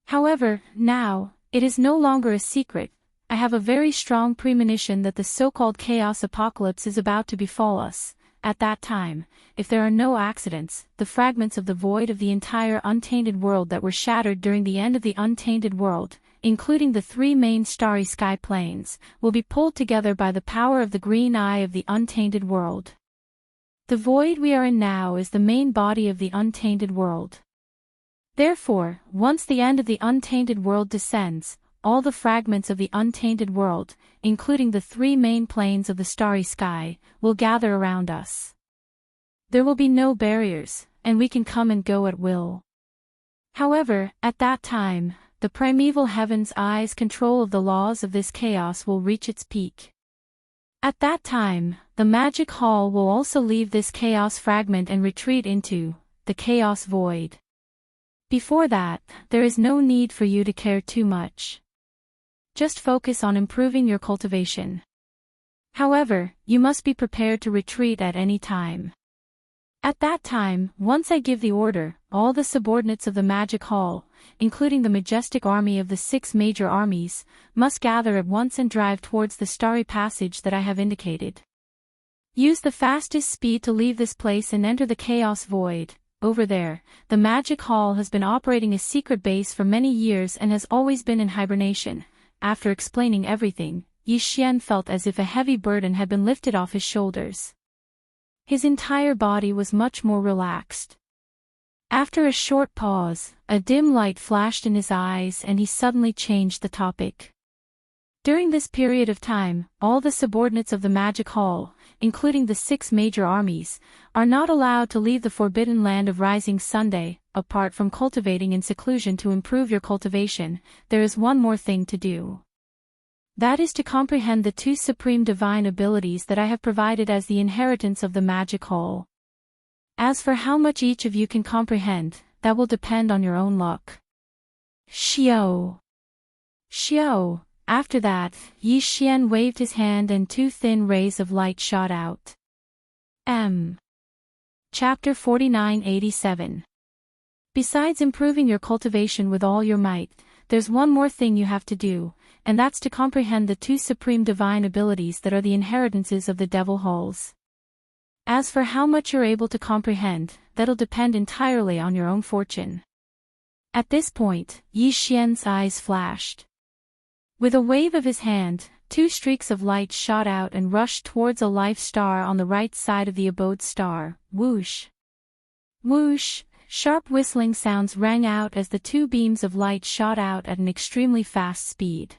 However, now, it is no longer a secret. I have a very strong premonition that the so-called chaos apocalypse is about to befall us. At that time, if there are no accidents, the fragments of the void of the entire untainted world that were shattered during the end of the untainted world, including the three main starry sky planes, will be pulled together by the power of the green eye of the untainted world. The void we are in now is the main body of the untainted world. Therefore, once the end of the untainted world descends, all the fragments of the untainted world, including the three main planes of the starry sky, will gather around us. There will be no barriers, and we can come and go at will. However, at that time, the primeval heaven's eye's control of the laws of this chaos will reach its peak. At that time, the Magic Hall will also leave this chaos fragment and retreat into the chaos void. Before that, there is no need for you to care too much. Just focus on improving your cultivation. However, you must be prepared to retreat at any time. At that time, once I give the order, all the subordinates of the Magic Hall, including the majestic army of the 6 major armies, must gather at once and drive towards the starry passage that I have indicated. Use the fastest speed to leave this place and enter the chaos void. Over there, the Magic Hall has been operating a secret base for many years and has always been in hibernation. After explaining everything, Yi Xian felt as if a heavy burden had been lifted off his shoulders. His entire body was much more relaxed. After a short pause, a dim light flashed in his eyes and he suddenly changed the topic. During this period of time, all the subordinates of the Magic Hall, including the 6 major armies, are not allowed to leave the forbidden land of Rising Sunday. Apart from cultivating in seclusion to improve your cultivation, there is one more thing to do. That is to comprehend the 2 supreme divine abilities that I have provided as the inheritance of the Magic Hall. As for how much each of you can comprehend, that will depend on your own luck. Xiao! Xiao! After that, Yi Xian waved his hand and 2 thin rays of light shot out. Chapter 4987. Besides improving your cultivation with all your might, there's one more thing you have to do, and that's to comprehend the 2 supreme divine abilities that are the inheritances of the Devil Halls. As for how much you're able to comprehend, that'll depend entirely on your own fortune. At this point, Yi Xian's eyes flashed. With a wave of his hand, 2 streaks of light shot out and rushed towards a life star on the right side of the abode star. Whoosh! Whoosh! Sharp whistling sounds rang out as the 2 beams of light shot out at an extremely fast speed.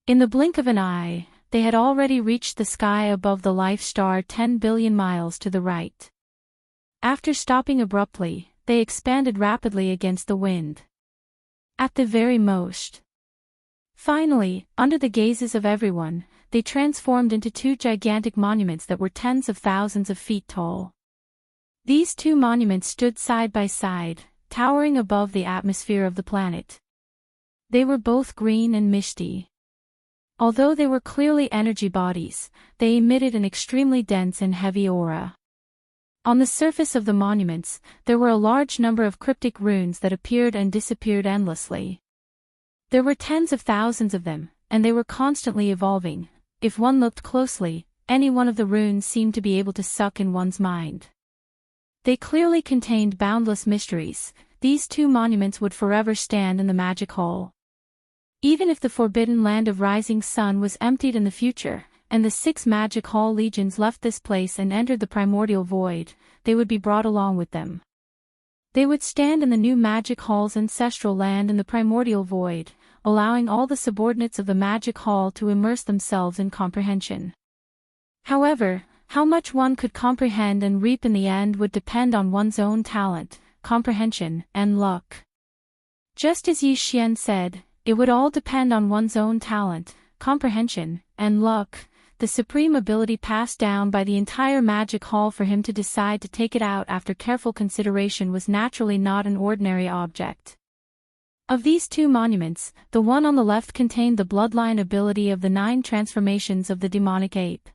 In the blink of an eye, they had already reached the sky above the life star 10 billion miles to the right. After stopping abruptly, they expanded rapidly against the wind. At the very most. Finally, under the gazes of everyone, they transformed into 2 gigantic monuments that were tens of thousands of feet tall. These 2 monuments stood side by side, towering above the atmosphere of the planet. They were both green and misty. Although they were clearly energy bodies, they emitted an extremely dense and heavy aura. On the surface of the monuments, there were a large number of cryptic runes that appeared and disappeared endlessly. There were tens of thousands of them, and they were constantly evolving. If one looked closely, any one of the runes seemed to be able to suck in one's mind. They clearly contained boundless mysteries. These 2 monuments would forever stand in the Magic Hall. Even if the forbidden land of rising sun was emptied in the future, and the 6 magic hall legions left this place and entered the primordial void, they would be brought along with them. They would stand in the new magic hall's ancestral land in the primordial void, allowing all the subordinates of the magic hall to immerse themselves in comprehension. However, how much one could comprehend and reap in the end would depend on one's own talent, comprehension, and luck. Just as Yi Xian said, it would all depend on one's own talent, comprehension, and luck, the supreme ability passed down by the entire magic hall. For him to decide to take it out after careful consideration was naturally not an ordinary object. Of these 2 monuments, the one on the left contained the bloodline ability of the 9 transformations of the demonic ape.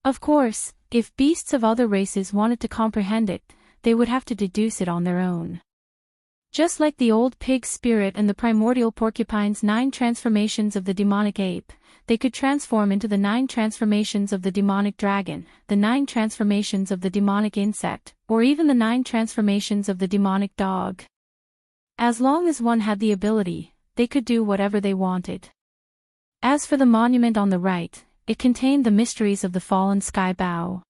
Of course, if beasts of other races wanted to comprehend it, they would have to deduce it on their own. Just like the old pig spirit and the primordial porcupine's 9 transformations of the demonic ape, they could transform into the 9 transformations of the demonic dragon, the 9 transformations of the demonic insect, or even the 9 transformations of the demonic dog. As long as one had the ability, they could do whatever they wanted. As for the monument on the right, it contained the mysteries of the fallen sky bow.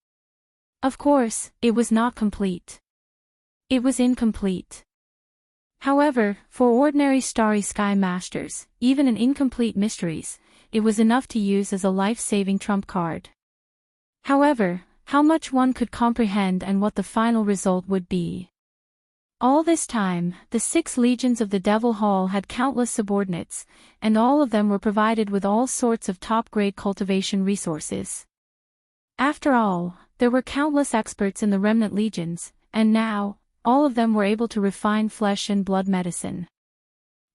Of course, it was not complete. It was incomplete. However, for ordinary starry sky masters, even in incomplete mysteries, it was enough to use as a life-saving trump card. However, how much one could comprehend and what the final result would be. All this time, the 6 legions of the Devil Hall had countless subordinates, and all of them were provided with all sorts of top-grade cultivation resources. After all, there were countless experts in the remnant legions, and now, all of them were able to refine flesh and blood medicine.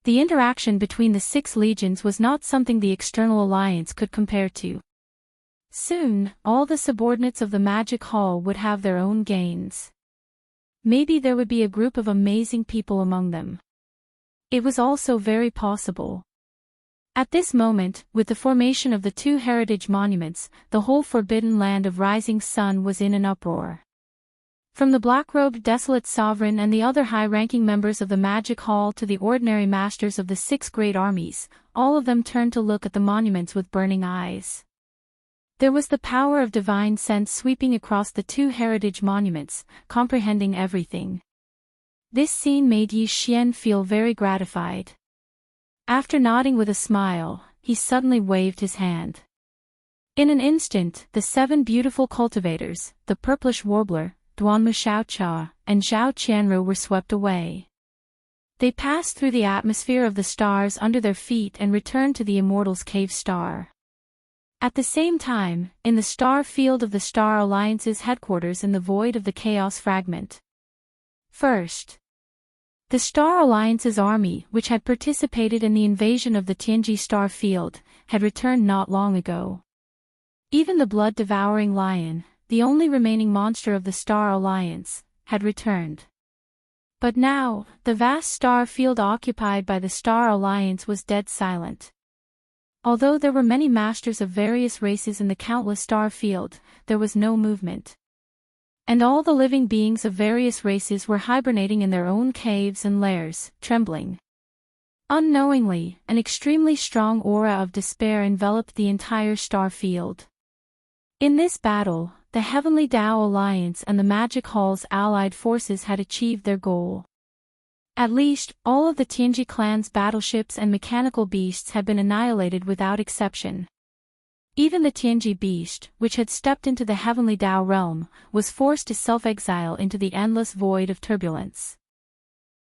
The interaction between the 6 legions was not something the external alliance could compare to. Soon, all the subordinates of the Magic Hall would have their own gains. Maybe there would be a group of amazing people among them. It was also very possible. At this moment, with the formation of the 2 heritage monuments, the whole forbidden land of rising sun was in an uproar. From the black-robed desolate sovereign and the other high-ranking members of the Magic Hall to the ordinary masters of the 6 great armies, all of them turned to look at the monuments with burning eyes. There was the power of divine sense sweeping across the 2 heritage monuments, comprehending everything. This scene made Yi Xian feel very gratified. After nodding with a smile, he suddenly waved his hand. In an instant, the 7 beautiful cultivators, the purplish warbler, Duanmu Xiaocha, and Zhao Qianru were swept away. They passed through the atmosphere of the stars under their feet and returned to the Immortals' Cave Star. At the same time, in the star field of the Star Alliance's headquarters in the void of the Chaos Fragment. First, the Star Alliance's army, which had participated in the invasion of the Tianji star field, had returned not long ago. Even the blood-devouring lion, the only remaining monster of the Star Alliance, had returned. But now, the vast star field occupied by the Star Alliance was dead silent. Although there were many masters of various races in the countless star field, there was no movement. And all the living beings of various races were hibernating in their own caves and lairs, trembling. Unknowingly, an extremely strong aura of despair enveloped the entire star field. In this battle, the Heavenly Tao Alliance and the Magic Hall's allied forces had achieved their goal. At least, all of the Tianji clan's battleships and mechanical beasts had been annihilated without exception. Even the Tianji beast, which had stepped into the Heavenly Tao realm, was forced to self-exile into the endless void of turbulence.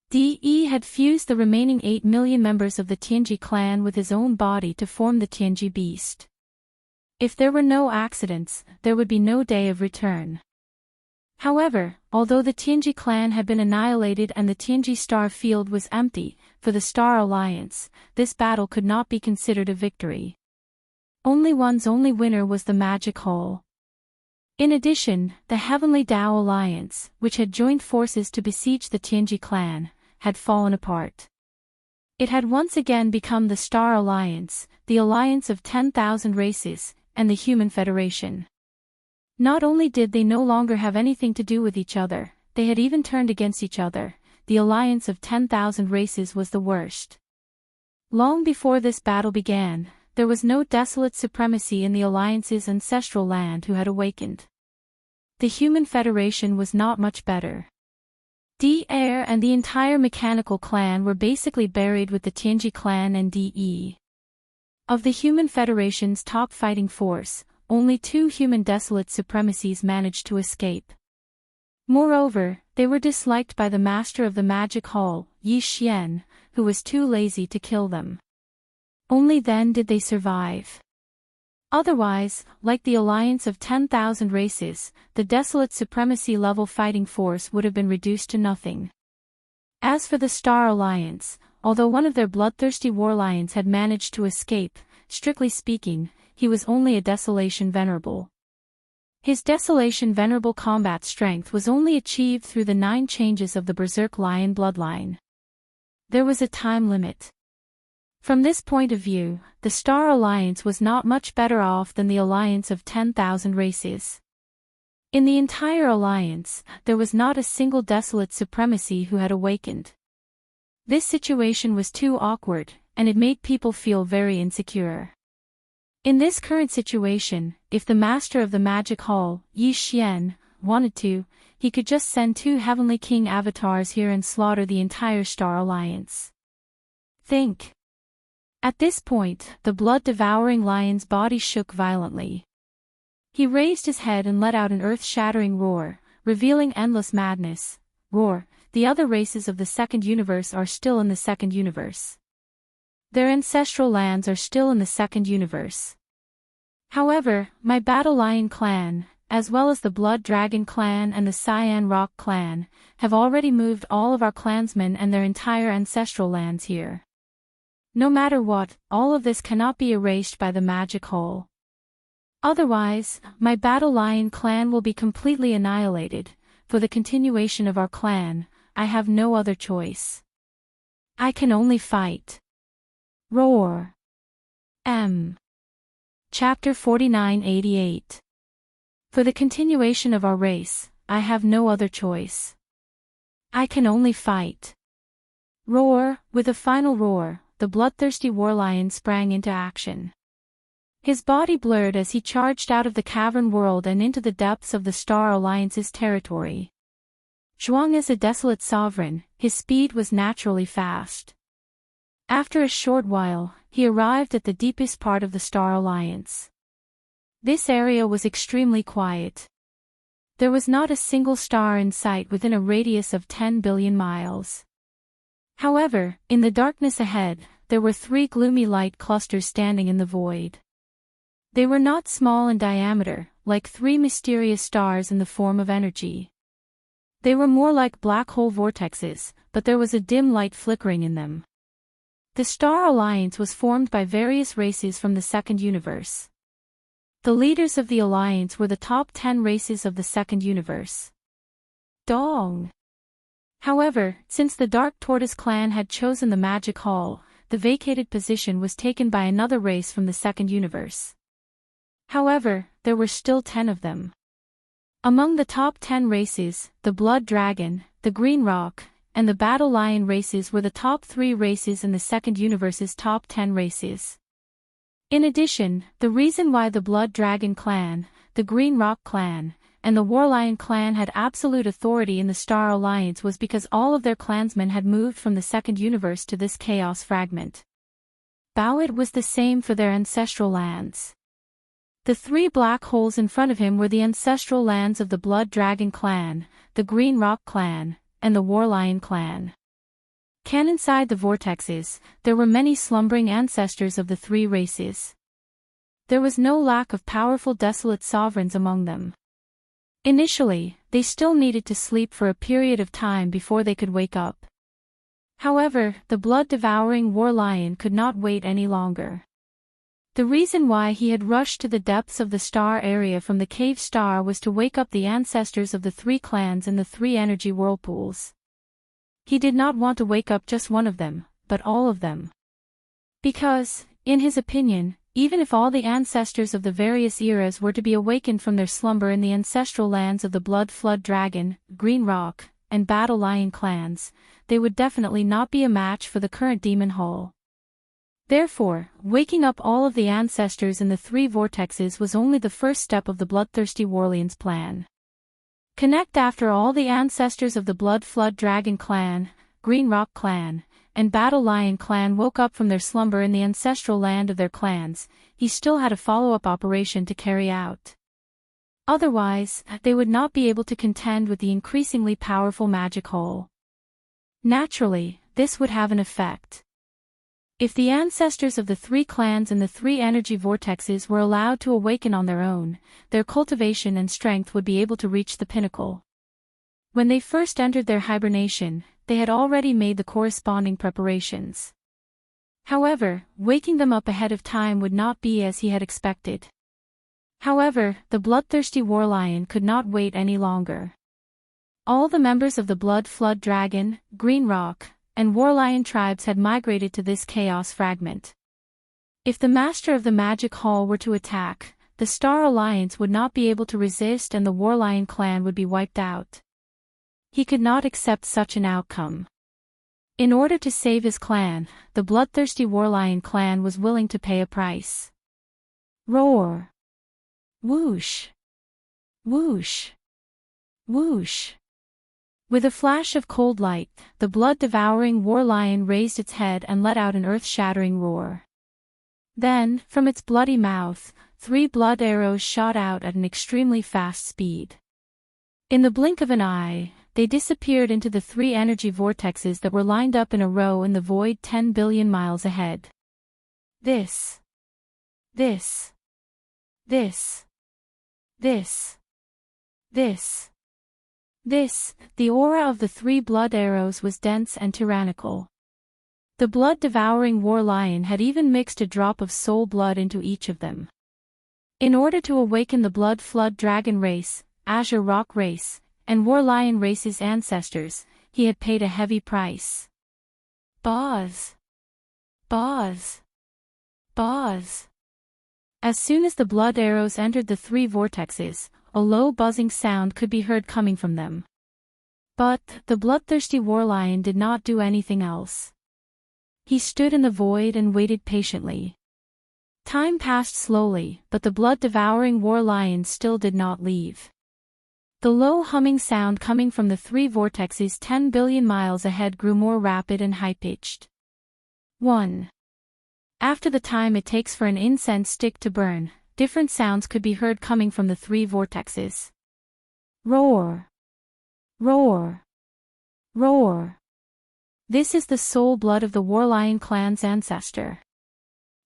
De had fused the remaining 8 million members of the Tianji clan with his own body to form the Tianji beast. If there were no accidents, there would be no day of return. However, although the Tianji clan had been annihilated and the Tianji star field was empty, for the Star Alliance, this battle could not be considered a victory. Only winner was the Magic Hall. In addition, the Heavenly Tao Alliance, which had joined forces to besiege the Tianji clan, had fallen apart. It had once again become the Star Alliance, the alliance of 10,000 races, and the Human Federation. Not only did they no longer have anything to do with each other, they had even turned against each other. The alliance of 10,000 races was the worst. Long before this battle began, there was no desolate supremacy in the Alliance's ancestral land who had awakened. The Human Federation was not much better. D-Air and the entire mechanical clan were basically buried with the Tianji clan and D.E. Of the Human Federation's top fighting force, only 2 human desolate supremacies managed to escape. Moreover, they were disliked by the master of the magic hall, Yi Xian, who was too lazy to kill them. Only then did they survive. Otherwise, like the alliance of 10,000 races, the desolate supremacy-level fighting force would have been reduced to nothing. As for the Star Alliance, although one of their bloodthirsty war lions had managed to escape, strictly speaking, he was only a Desolation Venerable. His Desolation Venerable combat strength was only achieved through the 9 changes of the Berserk Lion bloodline. There was a time limit. From this point of view, the Star Alliance was not much better off than the alliance of 10,000 races. In the entire alliance, there was not a single desolate supremacy who had awakened. This situation was too awkward, and it made people feel very insecure. In this current situation, if the master of the magic hall, Yi Xian, wanted to, he could just send 2 Heavenly King avatars here and slaughter the entire Star Alliance. Think. At this point, the blood-devouring lion's body shook violently. He raised his head and let out an earth-shattering roar, revealing endless madness. Roar, the other races of the second universe are still in the second universe. Their ancestral lands are still in the second universe. However, my Battle Lion clan, as well as the Blood Dragon clan and the Cyan Rock clan, have already moved all of our clansmen and their entire ancestral lands here. No matter what, all of this cannot be erased by the magic hole. Otherwise, my Battle Lion clan will be completely annihilated. For the continuation of our clan, I have no other choice. I can only fight. Roar. Chapter 4988. For the continuation of our race, I have no other choice. I can only fight. Roar. With a final roar, the bloodthirsty warlion sprang into action. His body blurred as he charged out of the cavern world and into the depths of the Star Alliance's territory. Zhuang as a desolate sovereign, his speed was naturally fast. After a short while, he arrived at the deepest part of the Star Alliance. This area was extremely quiet. There was not a single star in sight within a radius of 10 billion miles. However, in the darkness ahead, there were 3 gloomy light clusters standing in the void. They were not small in diameter, like 3 mysterious stars in the form of energy. They were more like black hole vortexes, but there was a dim light flickering in them. The Star Alliance was formed by various races from the second universe. The leaders of the alliance were the top 10 races of the second universe. Dong. However, since the Dark Tortoise clan had chosen the Magic Hall, the vacated position was taken by another race from the second universe. However, there were still 10 of them. Among the top 10 races, the Blood Dragon, the Green Rock, and the Battle Lion races were the top 3 races in the second universe's top 10 races. In addition, the reason why the Blood Dragon clan, the Green Rock clan, and the Warlion clan had absolute authority in the Star Alliance was because all of their clansmen had moved from the second universe to this chaos fragment. Bowit was the same for their ancestral lands. The 3 black holes in front of him were the ancestral lands of the Blood Dragon clan, the Green Rock clan, and the Warlion clan. Inside the vortexes, there were many slumbering ancestors of the 3 races. There was no lack of powerful desolate sovereigns among them. Initially, they still needed to sleep for a period of time before they could wake up. However, the blood-devouring warlion could not wait any longer. The reason why he had rushed to the depths of the star area from the cave star was to wake up the ancestors of the 3 clans in the 3 energy whirlpools. He did not want to wake up just one of them, but all of them. Because, in his opinion, even if all the ancestors of the various eras were to be awakened from their slumber in the ancestral lands of the Blood Flood Dragon, Green Rock, and Battle Lion clans, they would definitely not be a match for the current Demon Hall. Therefore, waking up all of the ancestors in the three vortexes was only the first step of the bloodthirsty Warlian's plan. Connect after all the ancestors of the Blood Flood Dragon clan, Green Rock clan, and Battle Lion clan woke up from their slumber in the ancestral land of their clans, he still had a follow-up operation to carry out. Otherwise, they would not be able to contend with the increasingly powerful magic hole. Naturally, this would have an effect. If the ancestors of the three clans in the three energy vortexes were allowed to awaken on their own, their cultivation and strength would be able to reach the pinnacle. When they first entered their hibernation, they had already made the corresponding preparations. However, waking them up ahead of time would not be as he had expected. However, the bloodthirsty Warlion could not wait any longer. All the members of the Blood Flood Dragon, Green Rock, and Warlion tribes had migrated to this chaos fragment. If the master of the magic hall were to attack, the Star Alliance would not be able to resist and the Warlion clan would be wiped out. He could not accept such an outcome. In order to save his clan, the bloodthirsty Warlion clan was willing to pay a price. Roar! Whoosh! Whoosh! Whoosh! With a flash of cold light, the blood-devouring Warlion raised its head and let out an earth-shattering roar. Then, from its bloody mouth, 3 blood arrows shot out at an extremely fast speed. In the blink of an eye, they disappeared into the 3 energy vortexes that were lined up in a row in the void 10 billion miles ahead. This, the aura of the 3 blood arrows was dense and tyrannical. The blood-devouring Warlion had even mixed a drop of soul blood into each of them. In order to awaken the Blood Flood Dragon race, Azure Rock race, and Warlion race's ancestors, he had paid a heavy price. Buzz! Buzz! Buzz! As soon as the blood arrows entered the 3 vortexes, a low buzzing sound could be heard coming from them. But the bloodthirsty Warlion did not do anything else. He stood in the void and waited patiently. Time passed slowly, but the blood-devouring Warlion still did not leave. The low humming sound coming from the 3 vortexes 10 billion miles ahead grew more rapid and high-pitched. 1. After the time it takes for an incense stick to burn, different sounds could be heard coming from the 3 vortexes. Roar! Roar! Roar! This is the soul blood of the Warlion clan's ancestor.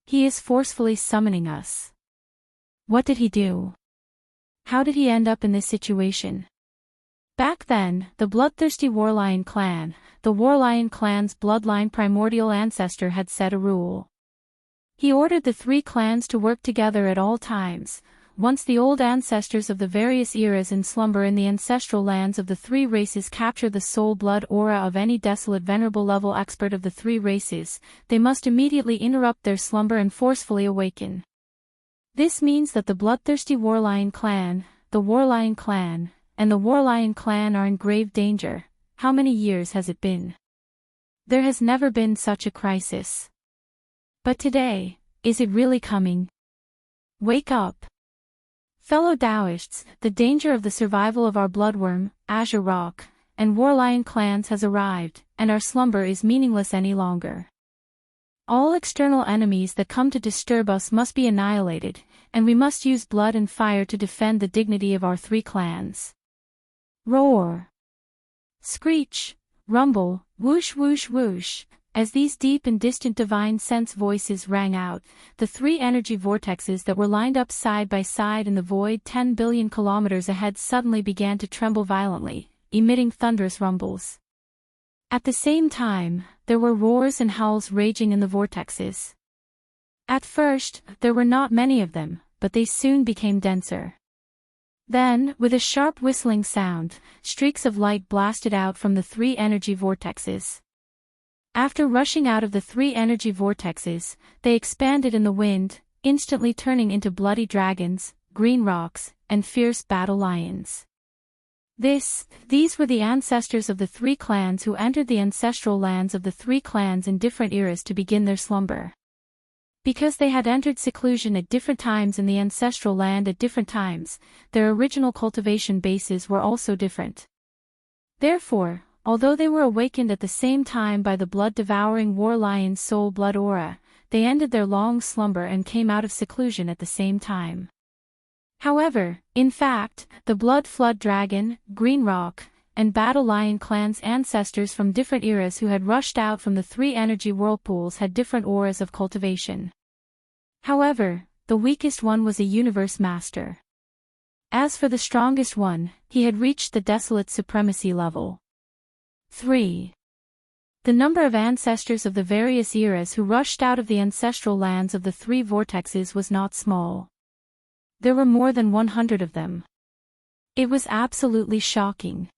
He is forcefully summoning us. What did he do? How did he end up in this situation? Back then, the bloodthirsty Warlion clan, the Warlion clan's bloodline primordial ancestor had set a rule. He ordered the 3 clans to work together at all times. Once the old ancestors of the various eras in slumber in the ancestral lands of the 3 races capture the soul blood aura of any desolate venerable level expert of the 3 races, they must immediately interrupt their slumber and forcefully awaken. This means that the bloodthirsty Warlion clan, the Warlion clan, and the Warlion clan are in grave danger. How many years has it been? There has never been such a crisis. But today, is it really coming? Wake up! Fellow Taoists, the danger of the survival of our bloodworm, Azure Rock, and Warlion clans has arrived, and our slumber is meaningless any longer. All external enemies that come to disturb us must be annihilated, and we must use blood and fire to defend the dignity of our 3 clans. Roar! Screech! Rumble! Whoosh whoosh whoosh! As these deep and distant divine sense voices rang out, the 3 energy vortexes that were lined up side by side in the void 10 billion kilometers ahead suddenly began to tremble violently, emitting thunderous rumbles. At the same time, there were roars and howls raging in the vortexes. At first, there were not many of them, but they soon became denser. Then, with a sharp whistling sound, streaks of light blasted out from the 3 energy vortexes. After rushing out of the 3 energy vortexes, they expanded in the wind, instantly turning into bloody dragons, green rocks, and fierce battle lions. These were the ancestors of the 3 clans who entered the ancestral lands of the 3 clans in different eras to begin their slumber. Because they had entered seclusion at different times in the ancestral land at different times, their original cultivation bases were also different. Therefore, although they were awakened at the same time by the blood-devouring war lion's soul blood aura, they ended their long slumber and came out of seclusion at the same time. However, in fact, the blood flood dragon, green rock, and battle lion clans' ancestors from different eras who had rushed out from the three energy whirlpools had different auras of cultivation. However, the weakest one was a universe master. As for the strongest one, he had reached the desolate supremacy level. 3. The number of ancestors of the various eras who rushed out of the ancestral lands of the three vortexes was not small. There were more than 100 of them. It was absolutely shocking.